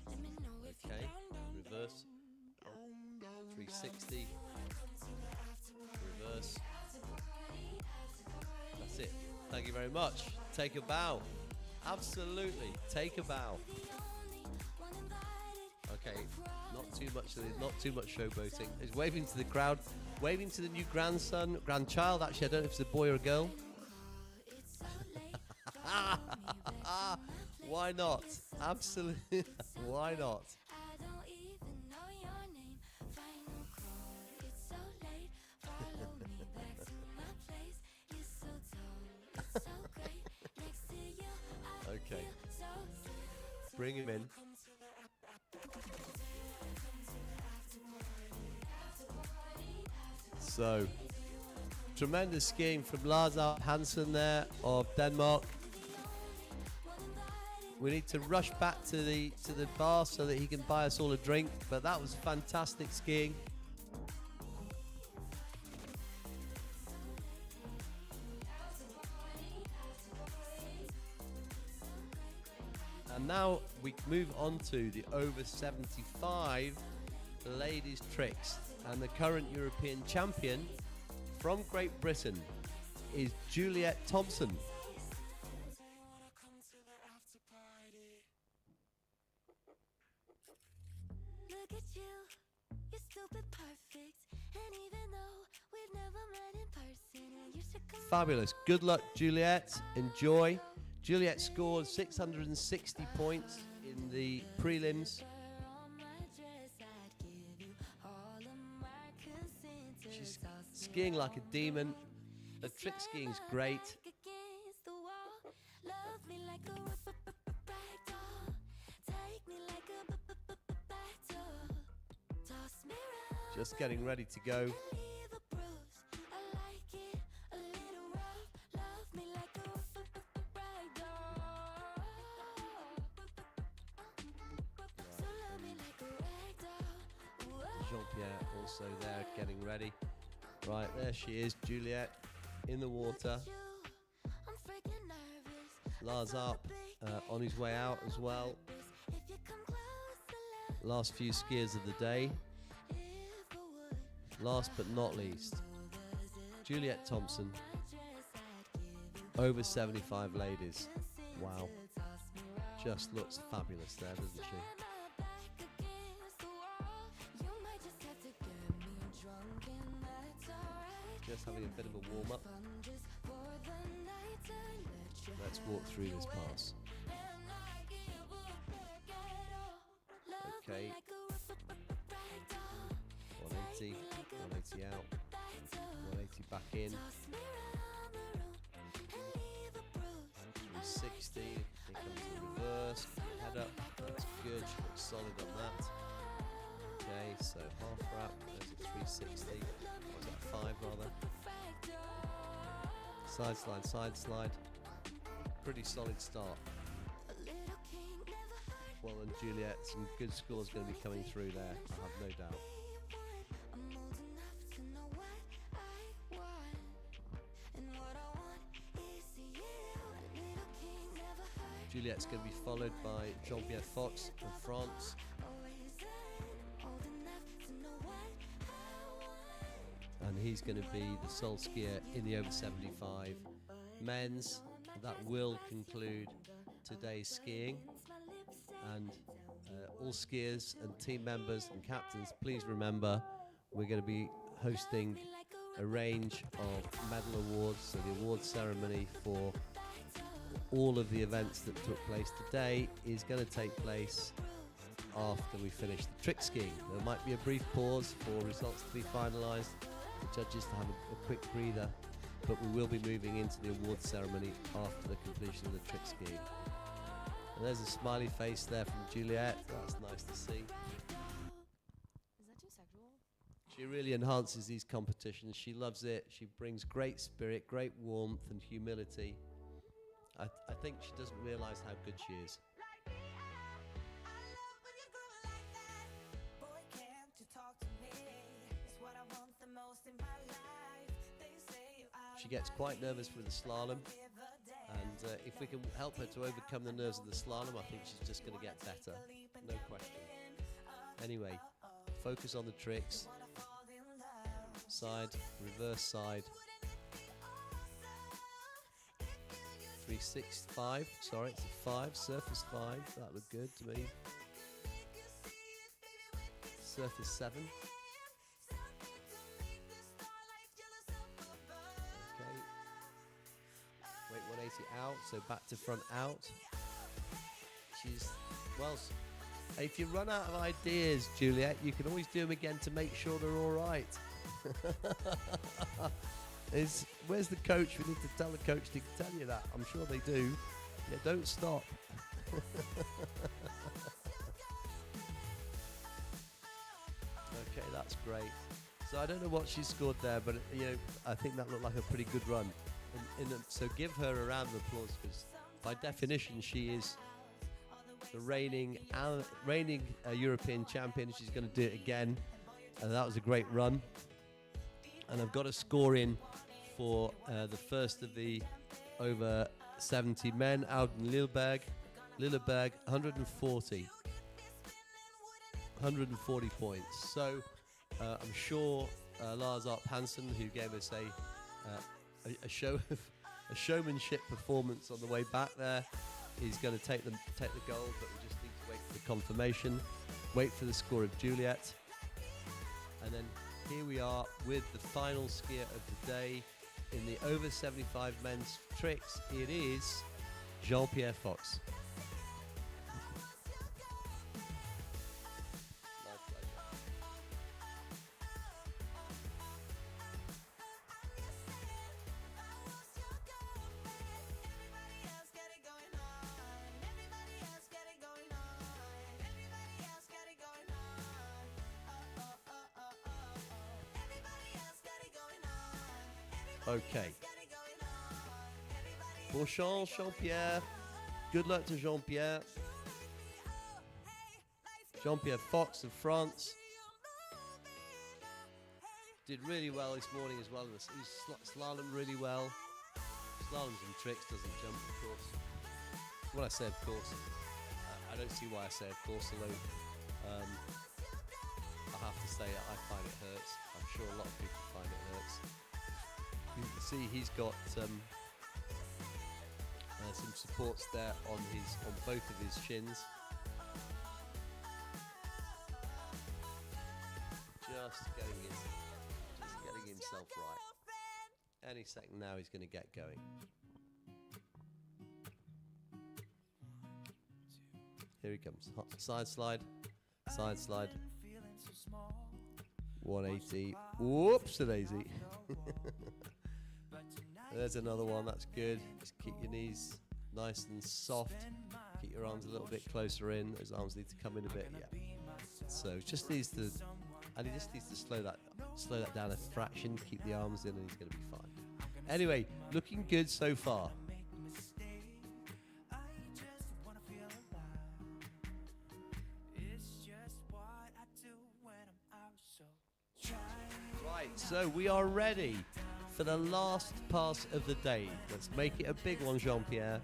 Let me know if you
Okay. Reverse. 360. Reverse. That's it. Thank you very much. Take a bow. Absolutely. Take a bow. Okay. Not too much showboating. He's waving to the crowd, waving to the new grandchild. Actually, I don't know if it's a boy or a girl. Why not? Absolutely. Why not?
I don't even know your name. Final call. It's so late. Follow me back to my place. You're so tall. It's so great. Next to you. I
Okay.
feel so safe.
Bring him in. So, tremendous skiing from Lars Arp Hansen there of Denmark. We need to rush back to the bar so that he can buy us all a drink, but that was fantastic skiing. And now we move on to the over 75 ladies tricks, and the current European champion from Great Britain is Juliet Thompson.
Look at you, you're stupid perfect. And even though we've never met in person, you should come.
Fabulous. Good luck, Juliet. Enjoy. Juliet scored 660 points in the prelims. She's skiing like a demon. The trick skiing's great. Just getting ready to go. So they're getting ready. Right, there she is, Juliet, in the water. Lars up on his way out as well. Last few skiers of the day. Last but not least, Juliet Thompson, over 75 ladies. Wow, just looks fabulous there, doesn't she? Just having a bit of a warm-up. Let's walk through this pass. Okay. 180, 180 out, 180 back in. 360, here comes the reverse, head up, that's good, she looks solid on that. Okay, so half wrap, there's a 360, what was that, 5 rather. Side slide, pretty solid start. Well, and Juliet, some good scores going to be coming through there, I have no doubt. Juliet's going to be followed by Jean-Pierre Fox of France. And he's going to be the sole skier in the over 75 men's. That will conclude today's skiing. And all skiers and team members and captains, please remember we're going to be hosting a range of medal awards, so the award ceremony for all of the events that took place today is going to take place after we finish the trick skiing. There might be a brief pause for results to be finalised, the judges to have a quick breather, but we will be moving into the award ceremony after the completion of the trick skiing. And there's a smiley face there from Juliet, that's nice to see.
Is that too sexual?
She really enhances these competitions, she loves it, she brings great spirit, great warmth and humility. I think she doesn't realise how good she is. She gets quite nervous with the slalom, and if we can help her to overcome the nerves of the slalom, I think she's just going to get better, no question. Anyway, focus on the tricks. Side, reverse side. 365, sorry, it's a 5, surface 5, that looked good to me. Surface 7. Okay. Wait, 180 out, so back to front out. She's, well, if you run out of ideas, Juliet, you can always do them again to make sure they're all right. Where's the coach? We need to tell the coach to tell you that. I'm sure they do. Yeah, don't stop. Okay, that's great. So I don't know what she scored there, but I think that looked like a pretty good run. So give her a round of applause, because by definition she is the reigning European champion. She's going to do it again, and that was a great run. And I've got a score in for the first of the over 70 men out in Lilleberg, 140 points. So I'm sure Lars Arp Hansen, who gave us a showmanship performance on the way back there, is going to take the gold, but we just need to wait for the confirmation, wait for the score of Juliet, and then here we are with the final skier of the day in the over 75 men's tricks. It is Jean-Pierre Fox. My pleasure. Okay. Bon chance, Jean-Pierre. Good luck to Jean-Pierre. Jean-Pierre Fox of France. did really well this morning as well. He's slalom really well. Slaloms and tricks, doesn't jump, of course. When I say of course, I don't see why I say of course, although I have to say I find it hurts. I'm sure a lot of people find it hurts. You can see he's got some supports there on both of his shins. Just getting himself right. Any second now he's going to get going. Here he comes. Side slide. 180. Whoops, a daisy. There's another one. That's good. Just keep your knees nice and soft. Keep your arms a little bit closer in. Those arms need to come in a bit. Yeah. So just needs to, and he just needs to slow that down a fraction. Keep the arms in, and he's going to be fine. Anyway, looking good so far. Right, so we are ready for the last pass of the day. Let's make it a big one, Jean-Pierre.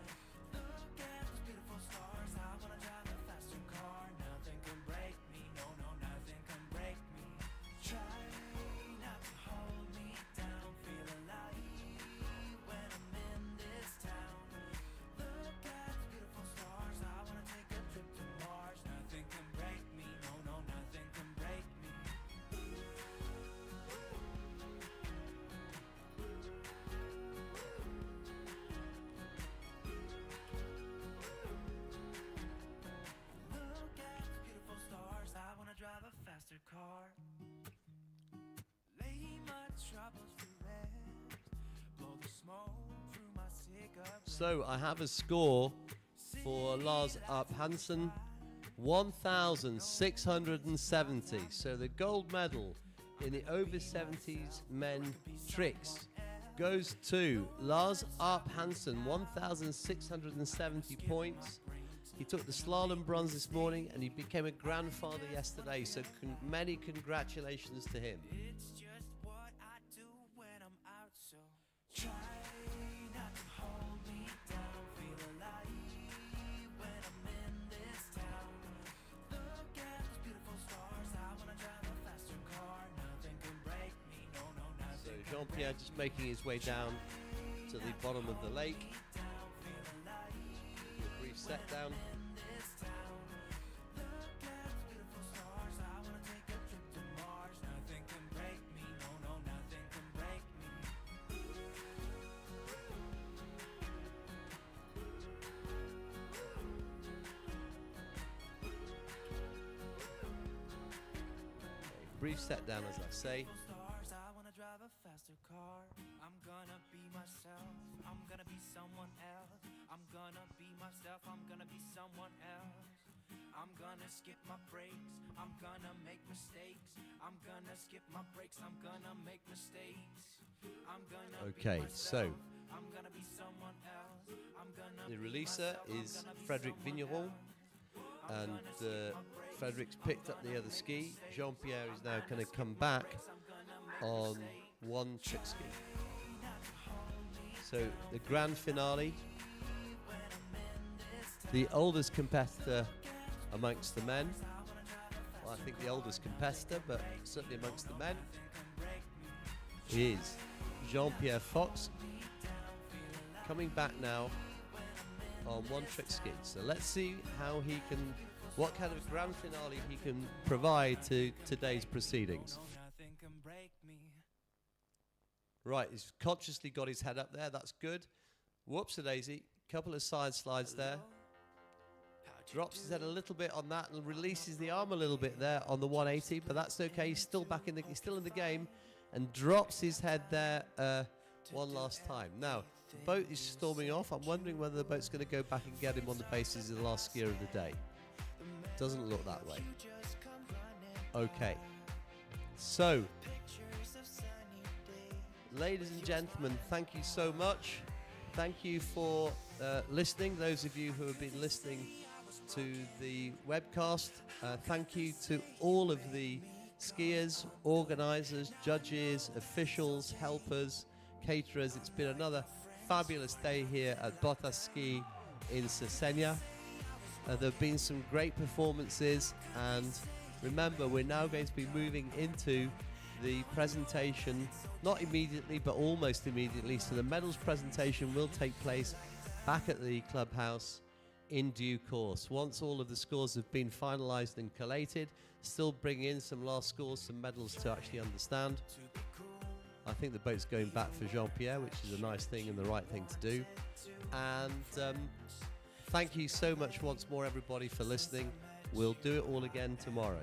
Drive a faster car. Lay my troubles to rest. Blow the smoke through my cigarette.
So I have a score for Lars Up Hansen, 1,670. So the gold medal in the over 70s men tricks goes to Lars Up Hansen, 1,670 points. He took the slalom bronze this morning and he became a grandfather yesterday, so many congratulations to him.
It's just what I do when I'm out, so try not to hold me down. Feel alive when I'm in this town. Look at those beautiful stars. I wanna drive a faster car. Nothing can break me, no, nothing.
So Jean-Pierre just making his way down to the bottom of the lake. A brief set down. Brief set down, as I say.
I wanna drive a faster car. I'm gonna be myself. I'm gonna be someone else. I'm gonna be myself. I'm gonna be someone else. I'm gonna skip my breaks. I'm gonna make mistakes. I'm gonna skip my breaks. I'm gonna make mistakes. I'm gonna
Okay,
be myself.
so
I'm gonna be someone else. I'm gonna
the
be
releaser
myself. I'm
is
gonna be
Frederic
someone
Vigneron,
else.
and Frederic's picked up the other ski. Jean-Pierre is now going to come back on one trick ski. So the grand finale, the oldest competitor amongst the men, well, I think the oldest competitor, but certainly amongst the men, is Jean-Pierre Fox, coming back now on one trick ski. So let's see how he can, what kind of grand finale he can provide to today's proceedings.
Nothing can break me.
Right, he's consciously got his head up there. That's good. Whoops-a-daisy. Couple of side slides there. Drops his head a little bit on that and releases the arm a little bit there on the 180, but that's okay. He's still back in the, he's still in the game, and drops his head there one last time. Now, the boat is storming off. I'm wondering whether the boat's going to go back and get him on the basis of the last skier of the day. Doesn't look that way. Okay. So, ladies and gentlemen, thank you so much. Thank you for listening. Those of you who have been listening to the webcast, thank you to all of the skiers, organisers, judges, officials, helpers, caterers. It's been another fabulous day here at Botaski in Sesena. There have been some great performances, and remember, we're now going to be moving into the presentation, not immediately but almost immediately. So the medals presentation will take place back at the clubhouse in due course. Once all of the scores have been finalised and collated, still bring in some last scores, some medals to actually understand. I think the boat's going back for Jean-Pierre, which is a nice thing and the right thing to do. And thank you so much once more, everybody, for listening. We'll do it all again tomorrow.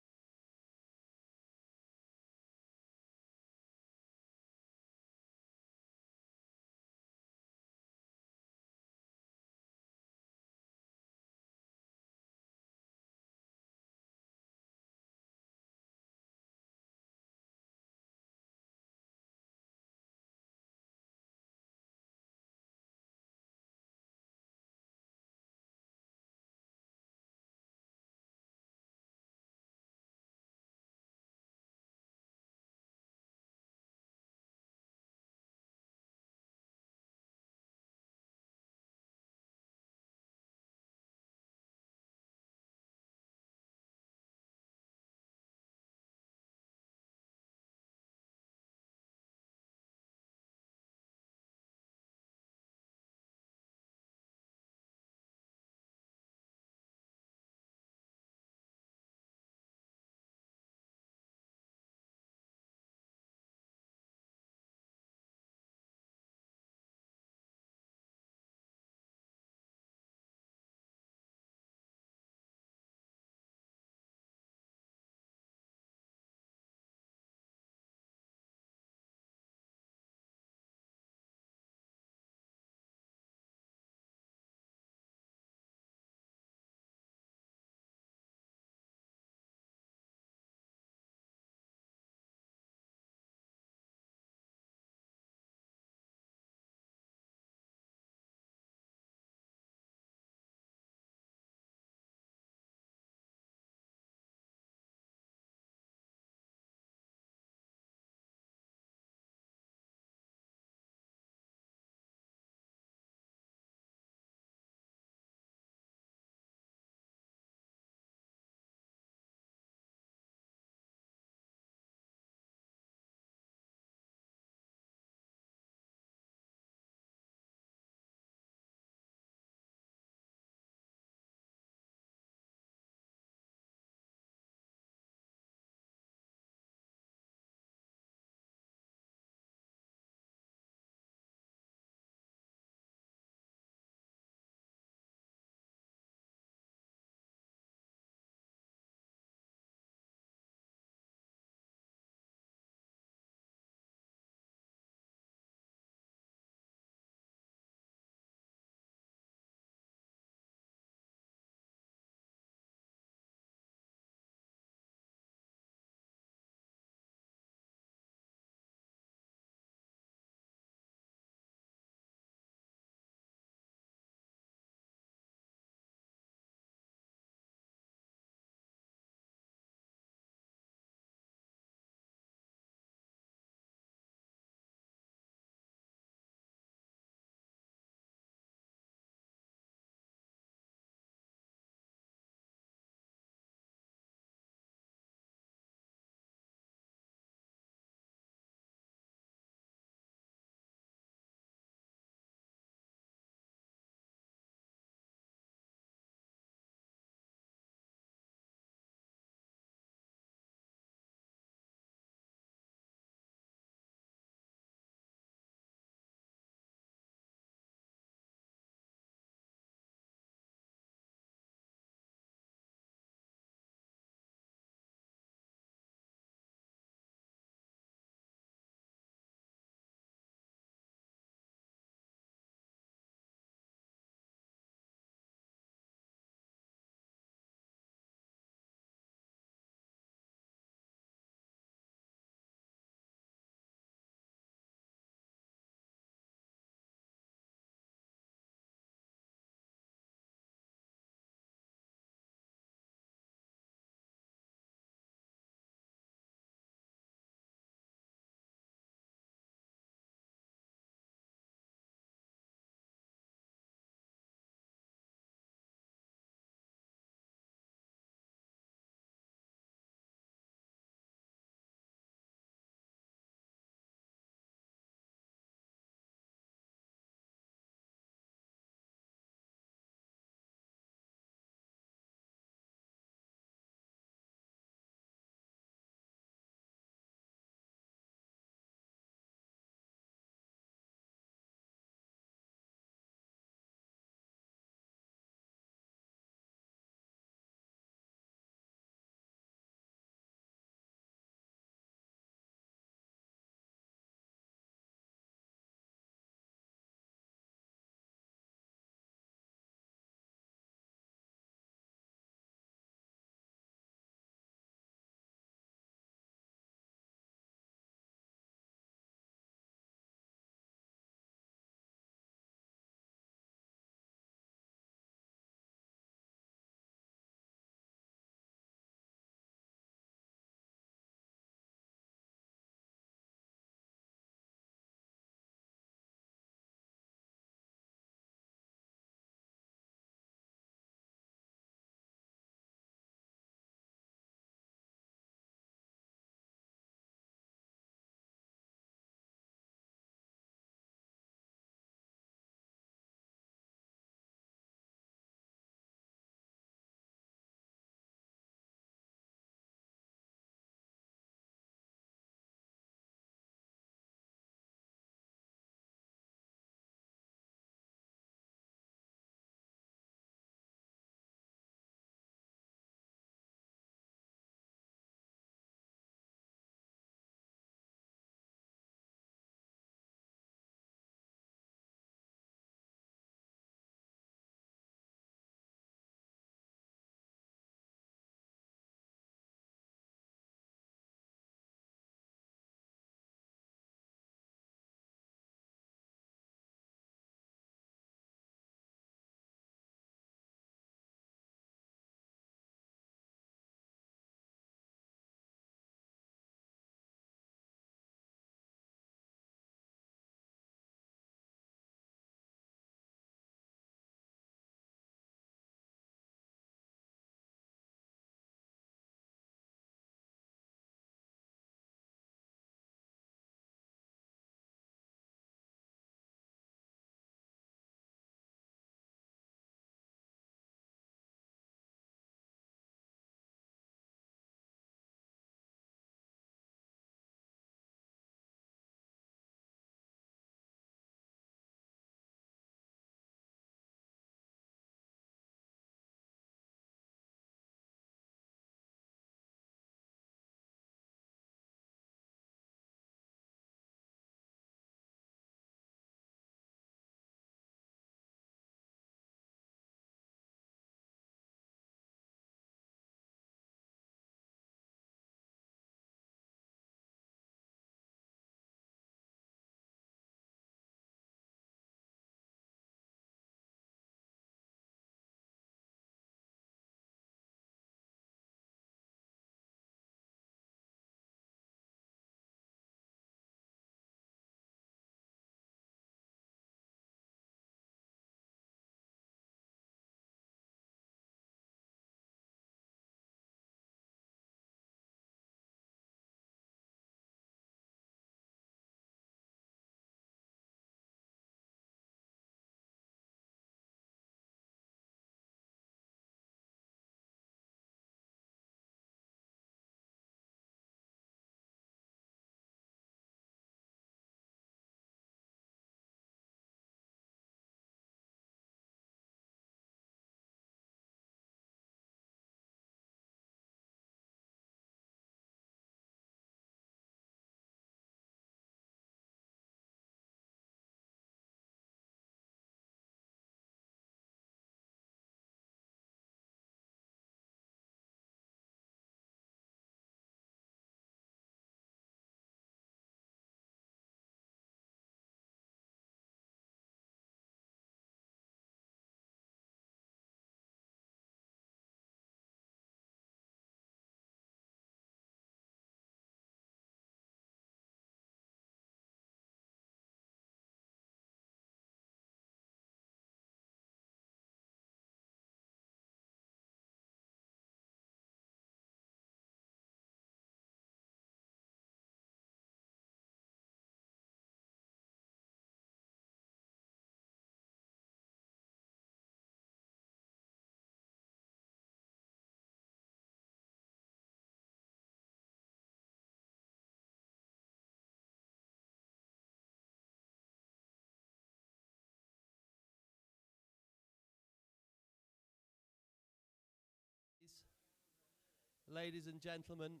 ladies and gentlemen,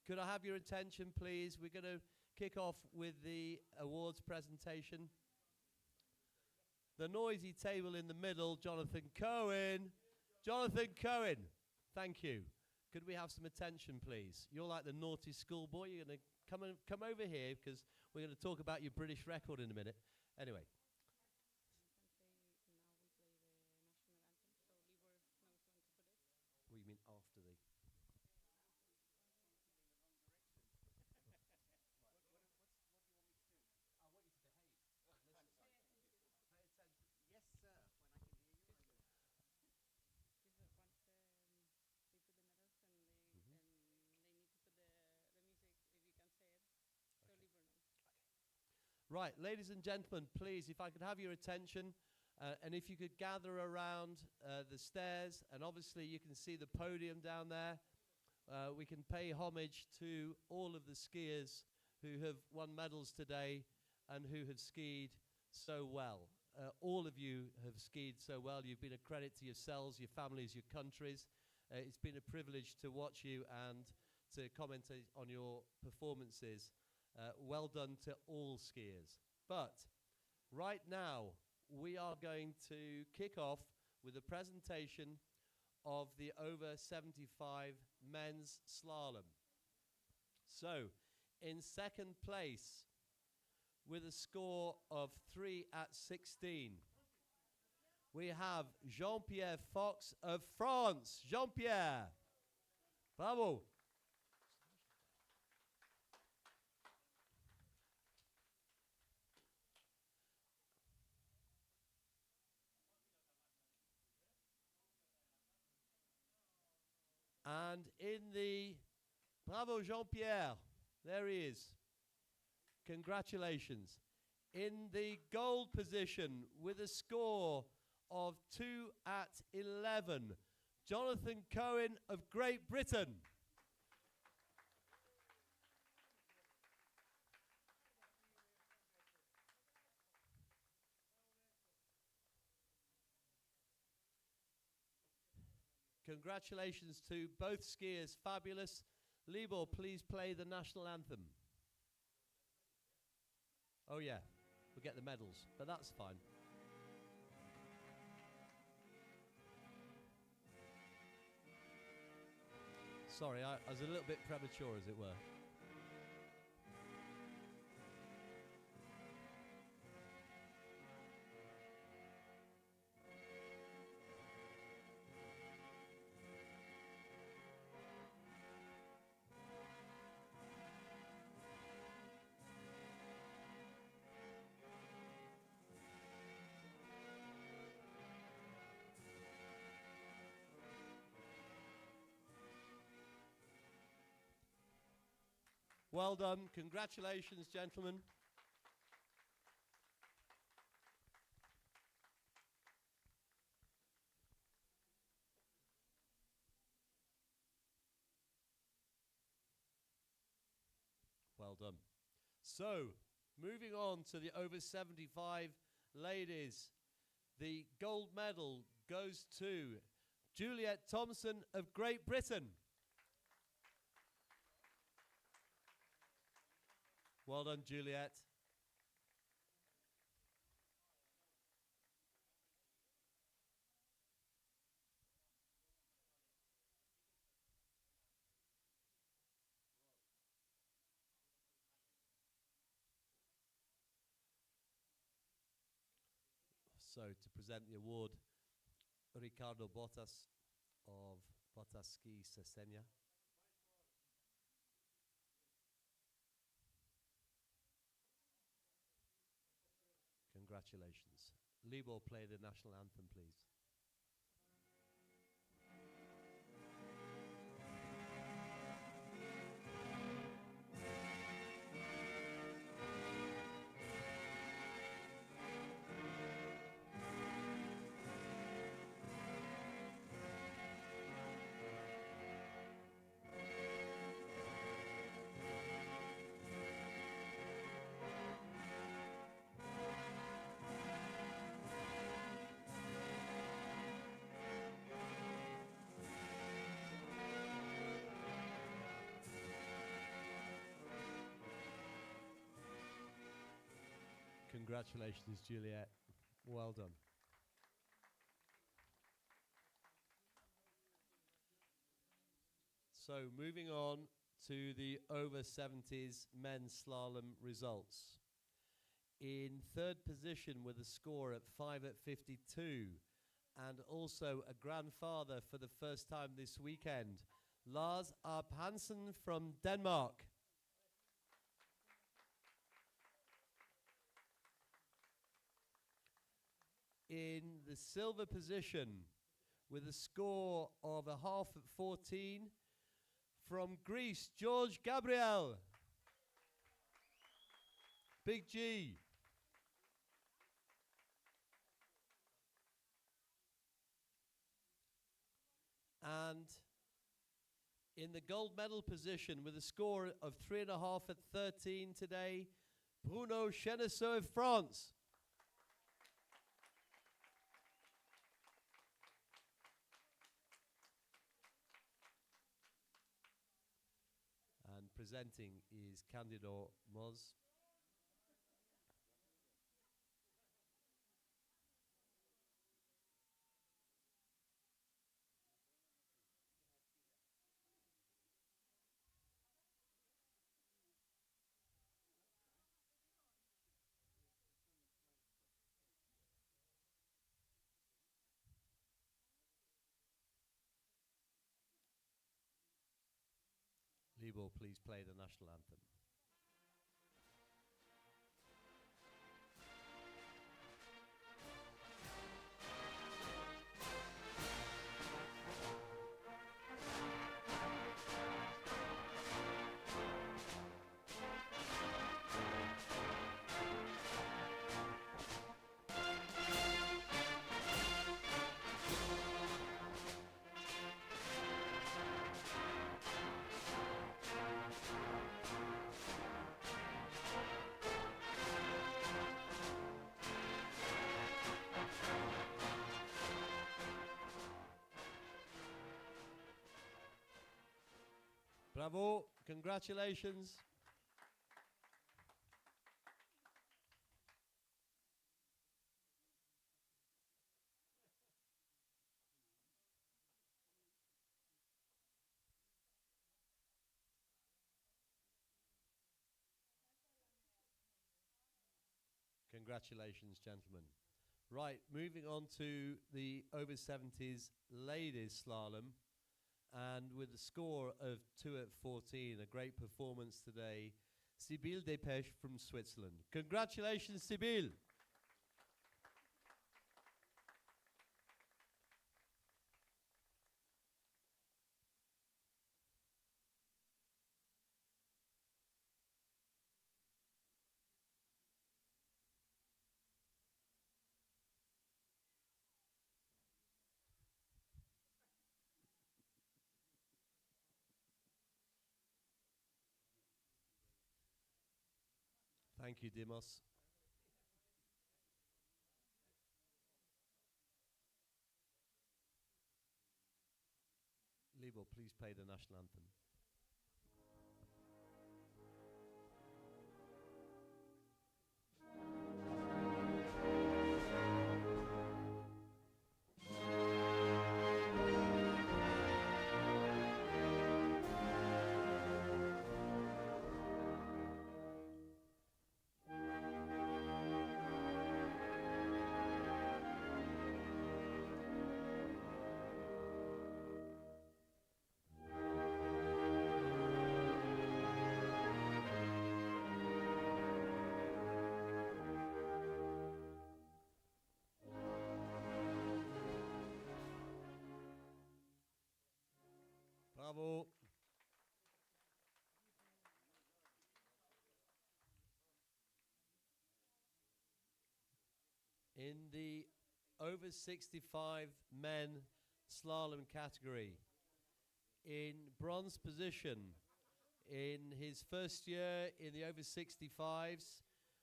could I have your attention, please? We're going to kick off with the awards presentation. The noisy table in the middle, Jonathan Cohen. Jonathan Cohen, thank you. Could we have some attention, please? You're like the naughty schoolboy. You're going to come over here because we're going to talk about your British record in a minute. Anyway.
Now we play the national anthem, so Libor knows when to put it.
What do you mean after the? I want you to behave. Pay attention.
Yes, sir. When I can hear you.
Just that once they put the medals and they need to put the music, if you can say it, so Libor knows.
Right, ladies and gentlemen, please, if I could have your attention, and if you could gather around the stairs, and obviously you can see the podium down there. We can pay homage to all of the skiers who have won medals today and who have skied so well. All of you have skied so well. You've been a credit to yourselves, your families, your countries. It's been a privilege to watch you and to comment on your performances. Well done to all skiers. But right now, we are going to kick off with a presentation of the over 75 men's slalom. So, in second place, with a score of 3 at 16, we have Jean-Pierre Fox of France. Jean-Pierre, bravo. And in the, bravo Jean-Pierre, there he is. Congratulations. In the gold position with a score of 2 at 11, Jonathan Cohen of Great Britain. Congratulations to both skiers, fabulous. Libor, please play the national anthem. Oh yeah, we'll get the medals, but that's fine. Sorry, I was a little bit premature, as it were. Well done. Congratulations, gentlemen. Well done. So, moving on to the over 75 ladies. The gold medal goes to Juliet Thompson of Great Britain. Well done, Juliet. So, to present the award, Ricardo Botas of Botaski, Sesena. Congratulations. Libor, play the national anthem, please. Congratulations, Juliet. Well done. So moving on to the over 70s men's slalom results. In third position with a score at 5 at 52 and also a grandfather for the first time this weekend, Lars Arp Hansen from Denmark. In the silver position with a score of a half at 14 from Greece, George Gabriel. Big G. And in the gold medal position with a score of 3.5 at 13 today, Bruno Chenesseau of France. And presenting is Candido Moz. Libo, please play the national anthem. Bravo, congratulations. Congratulations, gentlemen. Right, moving on to the over 70s ladies slalom. And with a score of 2 at 14, a great performance today, Sibylle Dépêche from Switzerland. Congratulations, Sibylle. Thank you, Dimos. Libo, please play the national anthem. Bravo. In the over 65 men slalom category, in bronze position, in his first year in the over 65s,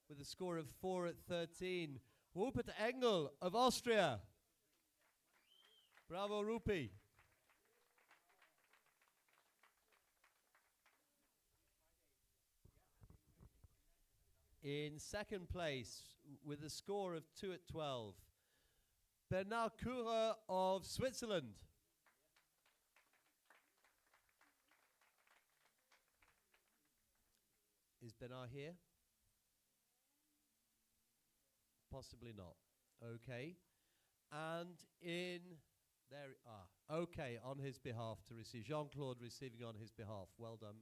with a score of 4 at 13, Rupert Engel of Austria. Bravo, Rupi. In second place, with a score of 2 at 12, Bernard Courer of Switzerland. Is Bernard here? Possibly not. Okay. And there, okay, on his behalf to receive. Jean-Claude receiving on his behalf. Well done.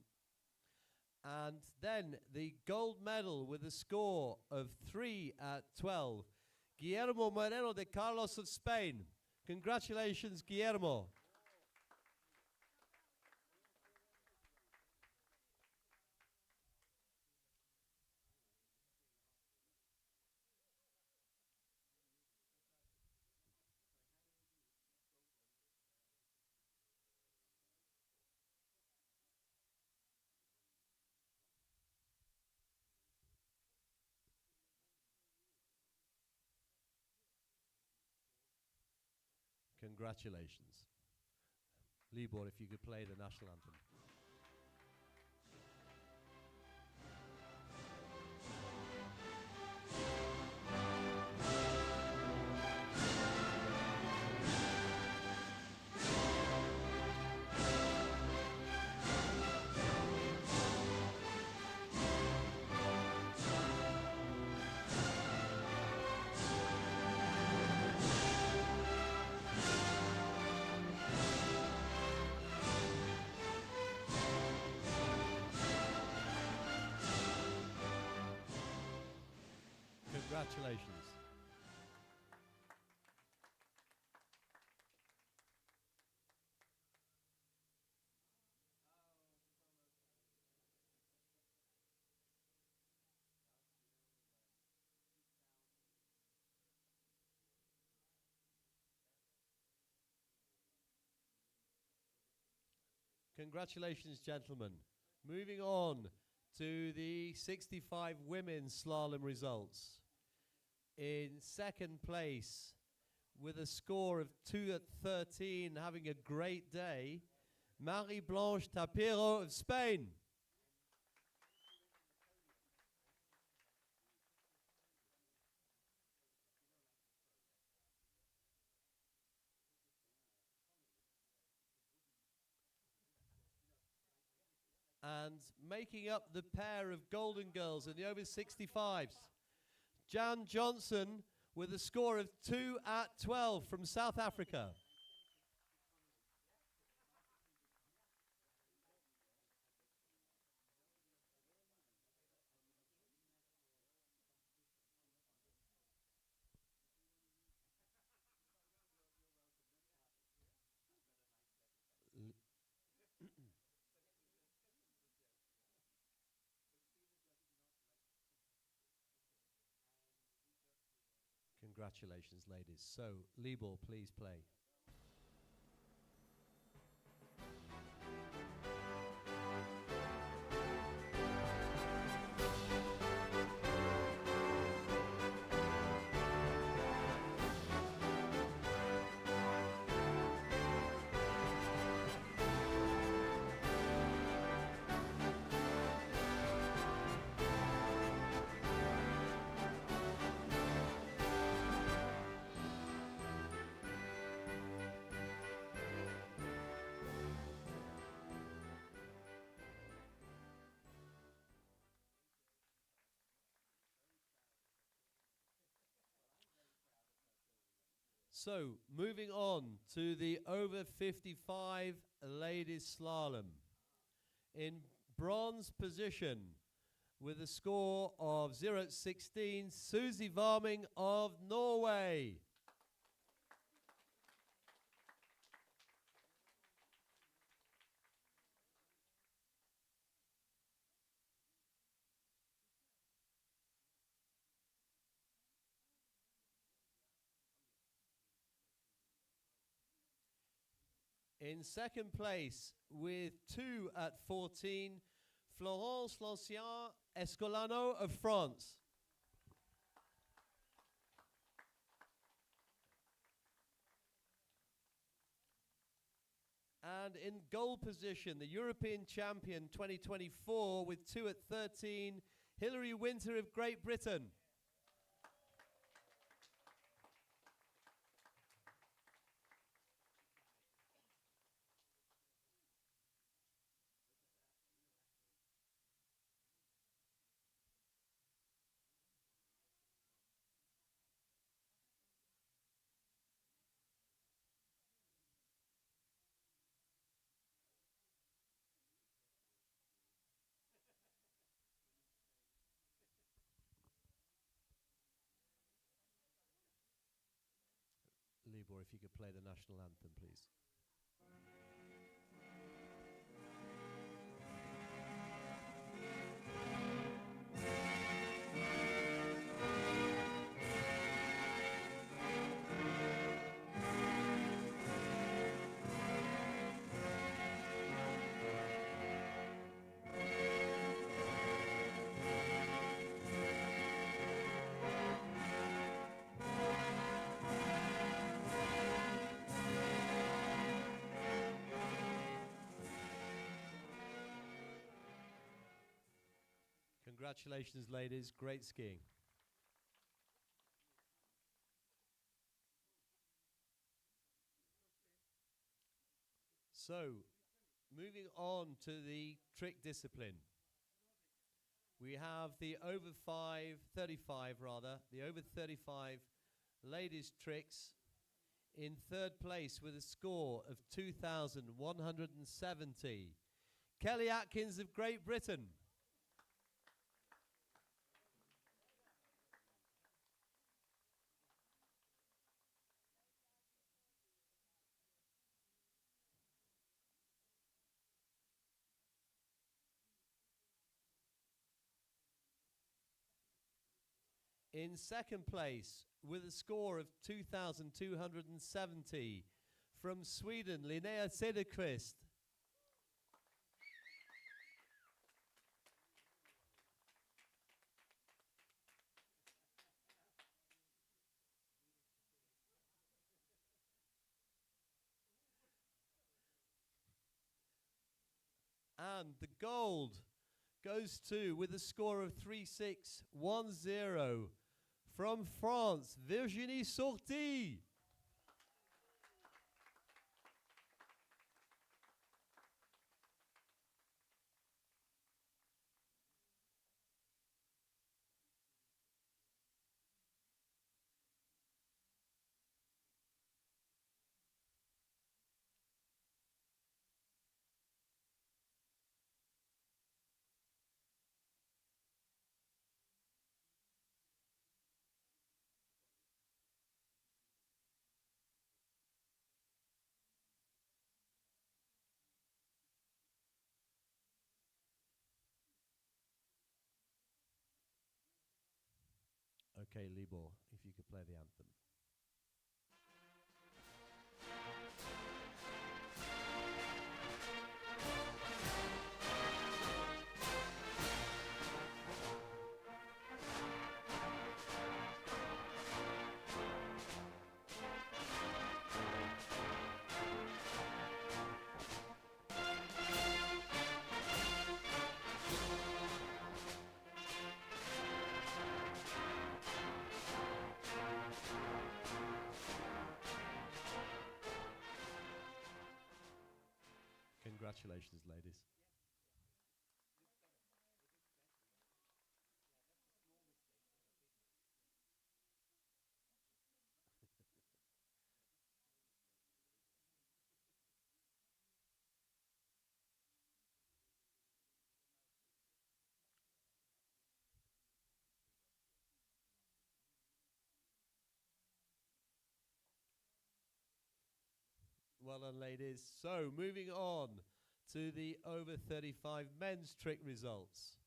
And then the gold medal with a score of 3 at 12. Guillermo Moreno de Carlos of Spain. Congratulations, Guillermo. Congratulations. Libor, if you could play the national anthem. Congratulations. Congratulations, gentlemen. Moving on to the 65 women's slalom results. In second place, with a score of 2 at 13, having a great day, Marie-Blanche Tapiro of Spain. And making up the pair of golden girls in the over 65s, Jan Johnson with a score of 2 at 12 from South Africa. Congratulations, ladies. So, Libor, please play. So, moving on to the over 55 ladies slalom. In bronze position, with a score of 0 at 16, Susie Varming of Norway. In second place, with 2 at 14, Florence Lancien Escolano of France. And in goal position, the European champion 2024 with 2 at 13, Hilary Winter of Great Britain. Libor, if you could play the national anthem, please. Congratulations, ladies. Great skiing. So, moving on to the trick discipline. We have the over 35 rather, the over 35 ladies tricks in third place with a score of 2,170. Kelly Atkins of Great Britain. In second place, with a score of 2,270, from Sweden, Linnea Cederqvist. And the gold goes to, with a score of 3,610, from France, Virginie Sorti. Okay, Libor, if you could play the anthem. Congratulations, ladies. Well done, ladies. So, moving on to the over 35 men's trick results.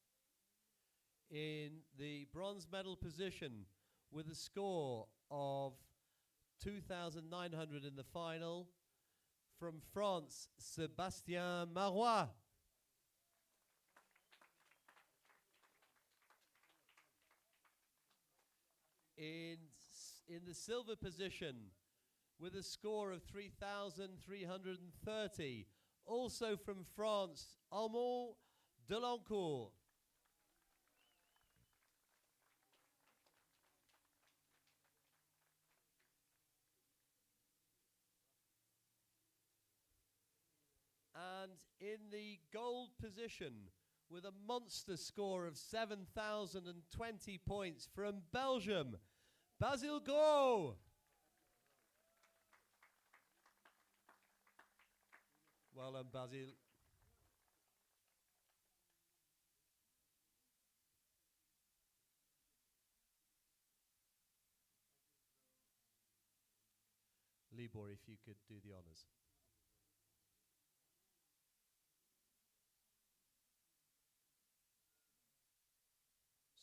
In the bronze medal position with a score of 2,900 in the final, from France, Sébastien Marois. In the silver position, with a score of 3,330, also from France, Armand Delancourt. And in the gold position, with a monster score of 7,020 points from Belgium, Basile Gros. Well done, Basile. Libor, if you could do the honours.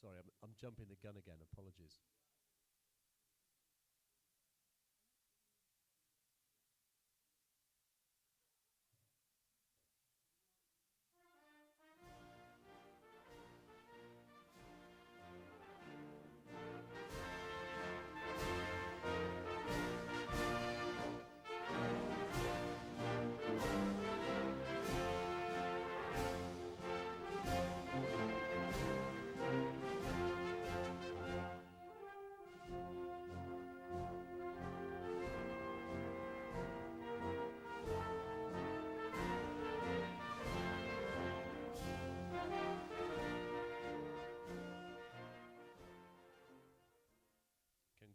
Sorry, I'm jumping the gun again. Apologies.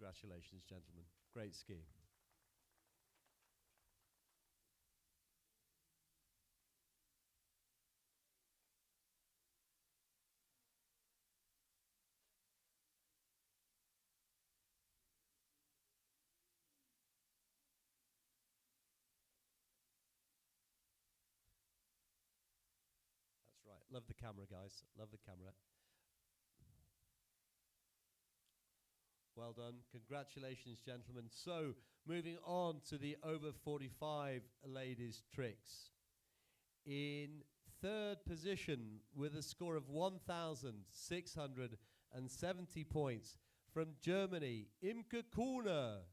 Congratulations, gentlemen. Great skiing. That's right. Love the camera, guys. Love the camera. Well done. Congratulations, gentlemen. So, moving on to the over 45 ladies' tricks. In third position, with a score of 1,670 points, from Germany, Imke Kuhne.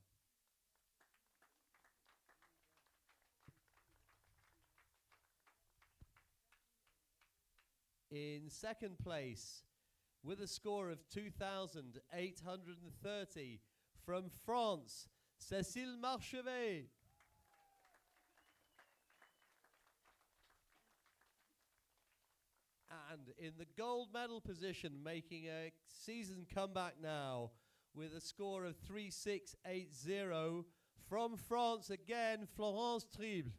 In second place, with a score of 2,830, from France, Cécile Marchevet. And in the gold medal position, making a season comeback now, with a score of 3,680, from France again, Florence Trible.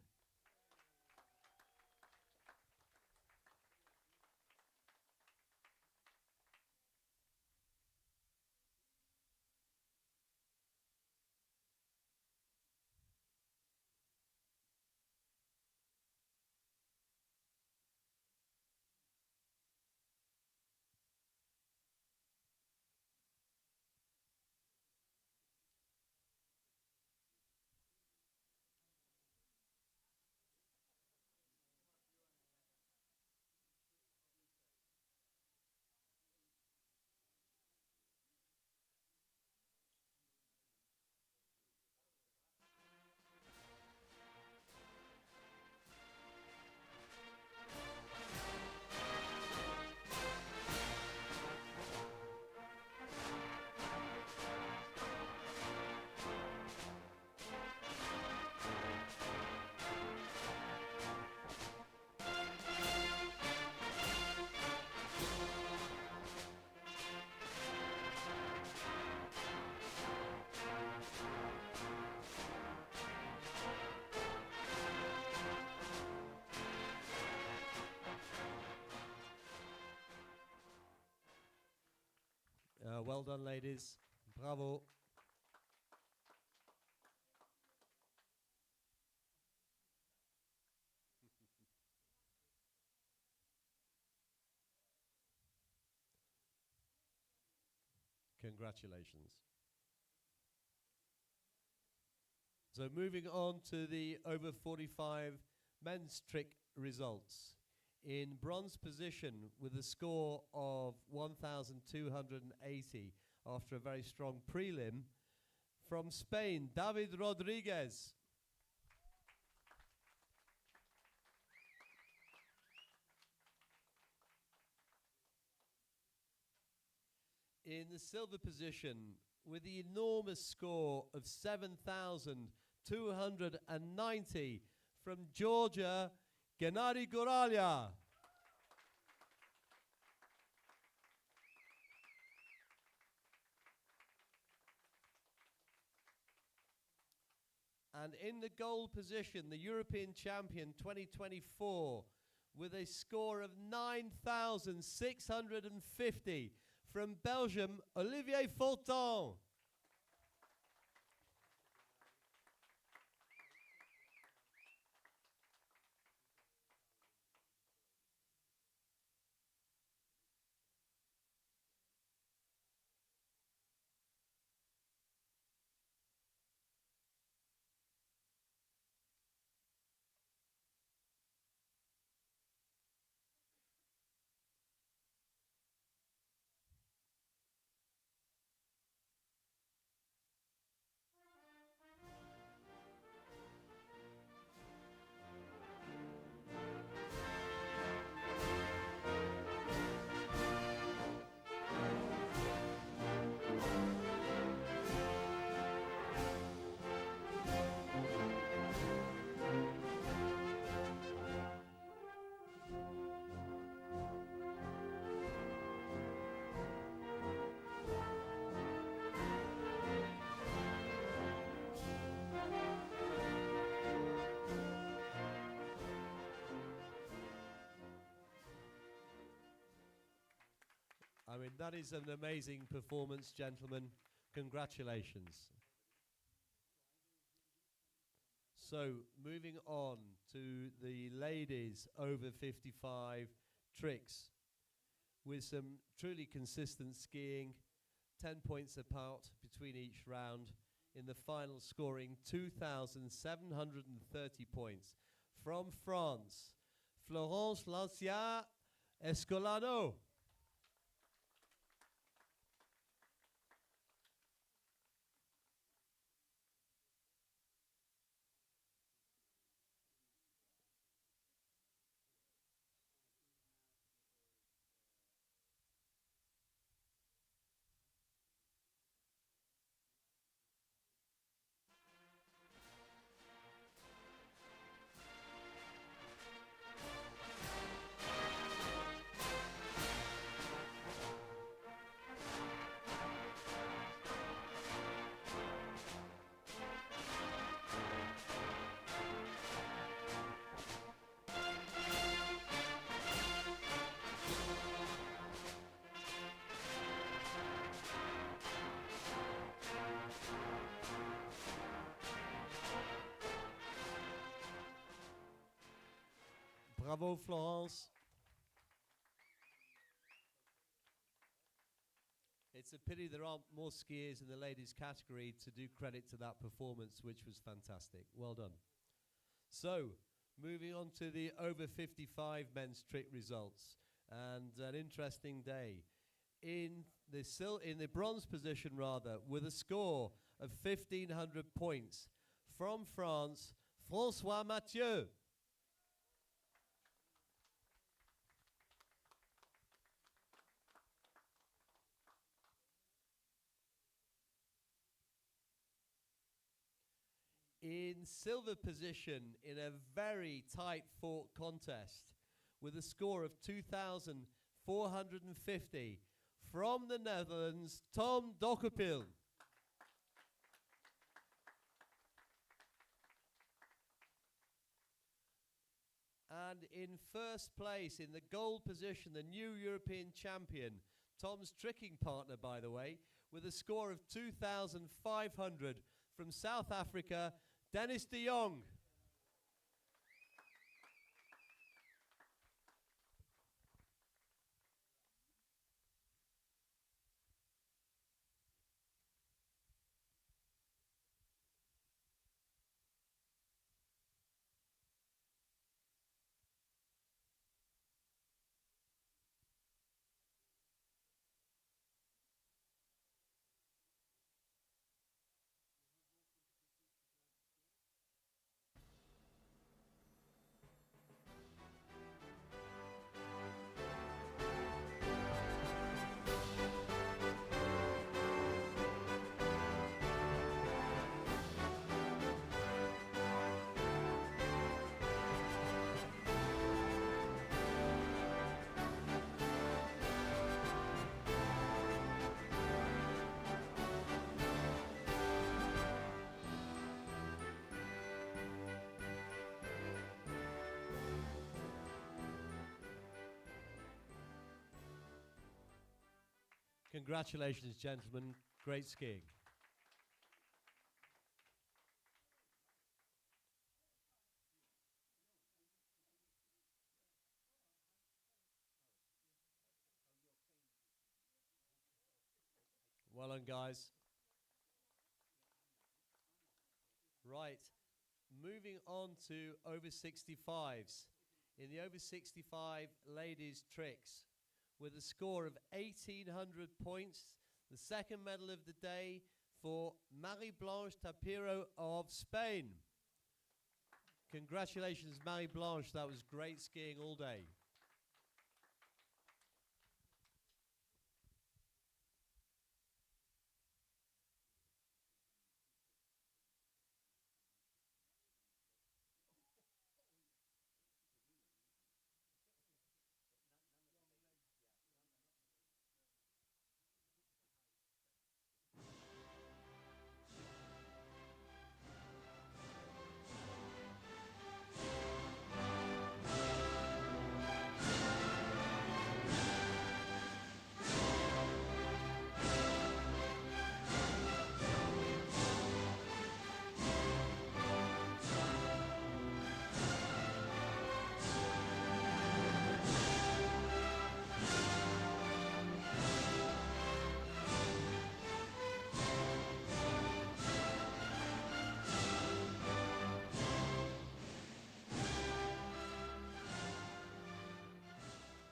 Well done, ladies. Bravo. Congratulations. So moving on to the over 45 men's trick results. In bronze position with a score of 1,280 after a very strong prelim, from Spain, David Rodriguez. In the silver position with the enormous score of 7,290 from Georgia, Gennady Goralya. And in the gold position, the European champion 2024 with a score of 9,650 from Belgium, Olivier Fulton. I mean, that is an amazing performance, gentlemen. Congratulations. So, moving on to the ladies over 55 tricks with some truly consistent skiing, 10 points apart between each round, in the final scoring 2,730 points. From France, Florence Lancia Escolano. Bravo, Florence. It's a pity there aren't more skiers in the ladies category to do credit to that performance, which was fantastic. Well done. So, moving on to the over 55 men's trick results, and an interesting day. In the bronze position, rather, with a score of 1,500 points, from France, François Mathieu. In silver position, in a very tight fought contest, with a score of 2,450, from the Netherlands, Tom Dokkerpil. And in first place, in the gold position, the new European champion, Tom's tricking partner, by the way, with a score of 2,500, from South Africa, Dennis de Jong. Congratulations, gentlemen. Great skiing. Well done, guys. Right. Moving on to over 65s. In the over 65 ladies tricks, with a score of 1,800 points, the second medal of the day for Marie-Blanche Tapiro of Spain. Congratulations, Marie-Blanche. That was great skiing all day.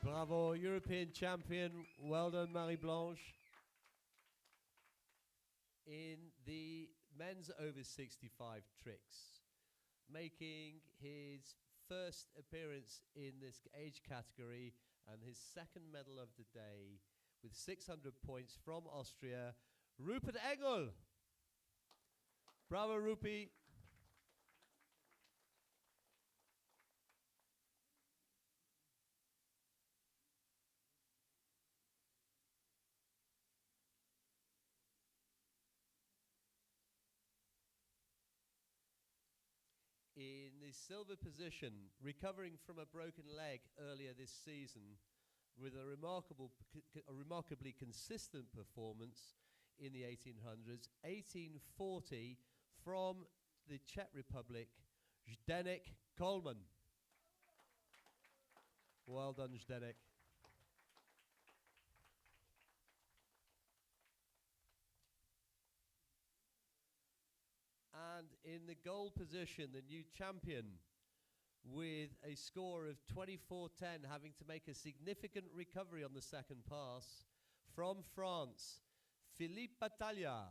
Bravo, European champion. Well done, Marie-Blanche. In the men's over 65 tricks, making his first appearance in this age category and his second medal of the day with 600 points from Austria, Rupert Engel. Bravo, Rupi. In the silver position, recovering from a broken leg earlier this season, with a remarkably consistent performance in the 1800s, 1840 from the Czech Republic, Zdeněk Kolman. Well done, Zdeněk. And in the gold position, the new champion, with a score of 24.10, having to make a significant recovery on the second pass, from France, Philippe Battaglia.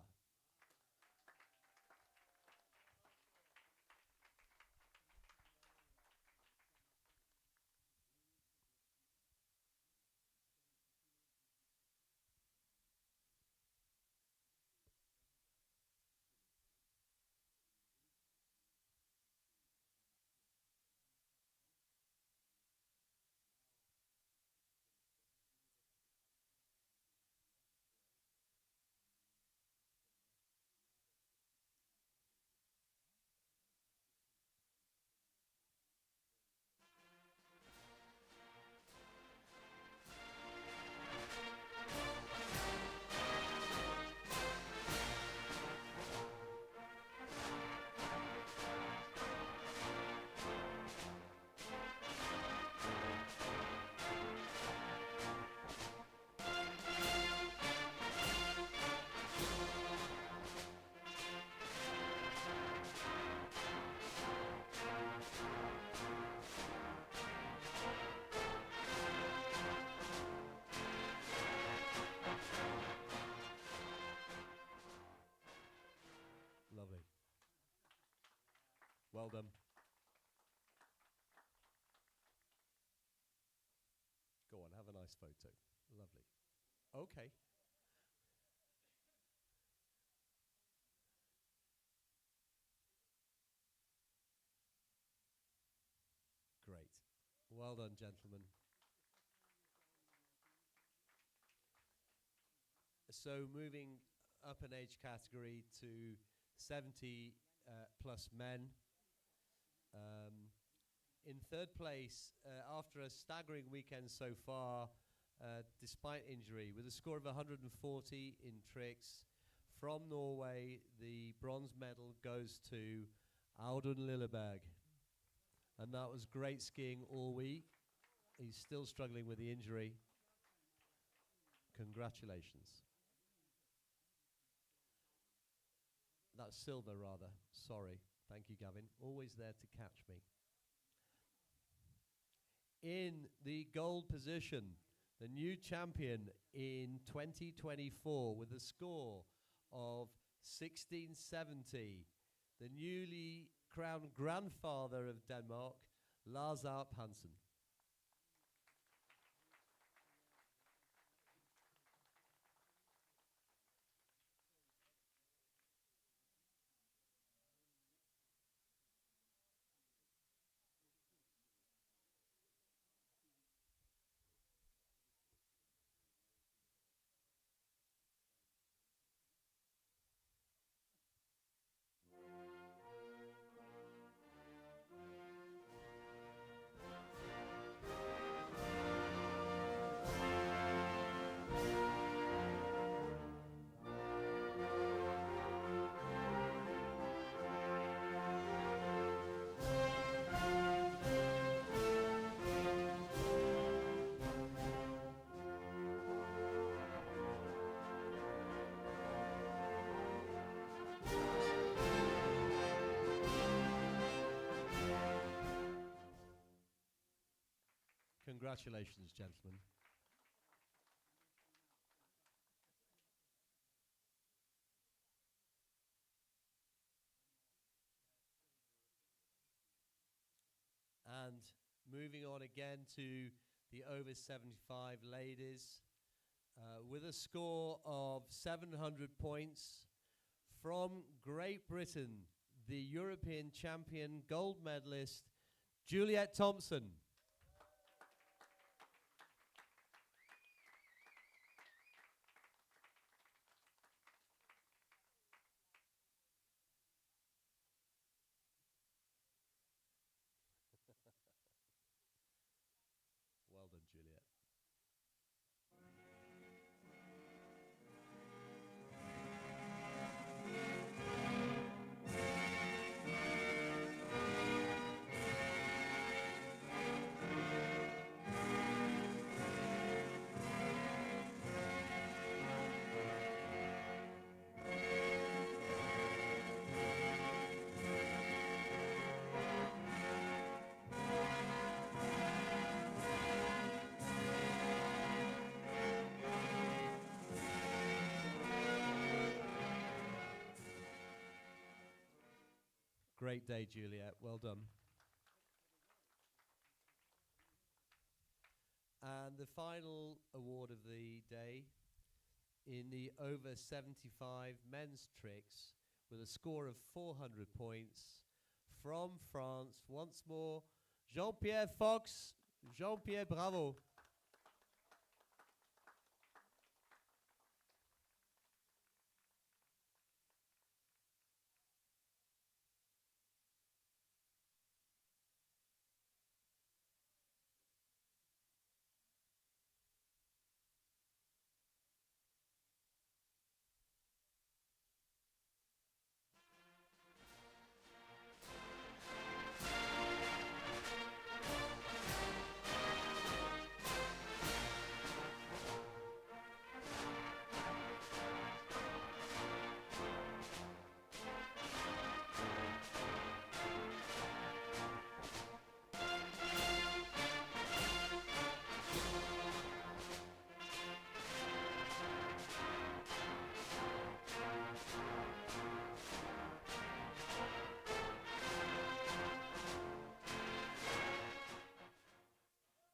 Lovely. Well done. Go on, have a nice photo. Lovely. Okay. Great. Well done, gentlemen. So moving up an age category to 70 plus men. In third place, after a staggering weekend so far, despite injury, with a score of 140 in tricks. From Norway, the bronze medal goes to Audun Lilleberg. And that was great skiing all week. He's still struggling with the injury. Congratulations. That's silver, rather. Sorry. Thank you, Gavin. Always there to catch me. In the gold position, the new champion in 2024 with a score of 1670, the newly crowned grandfather of Denmark, Lars Arp Hansen. Congratulations, gentlemen. And moving on again to the over 75 ladies, with a score of 700 points from Great Britain, the European champion gold medalist, Juliet Thompson. Well done, Juliet. Great day, Juliet. Well done. And the final award of the day in the over 75 men's tricks with a score of 400 points from France. Once more, Jean-Pierre Fox. Jean-Pierre, bravo.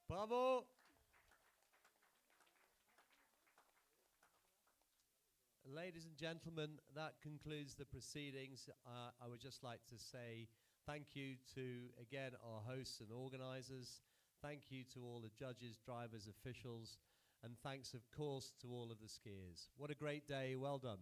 Bravo. Ladies and gentlemen, that concludes the proceedings. I would just like to say thank you to, again, our hosts and organisers. Thank you to all the judges, drivers, officials, and thanks, of course, to all of the skiers. What a great day. Well done.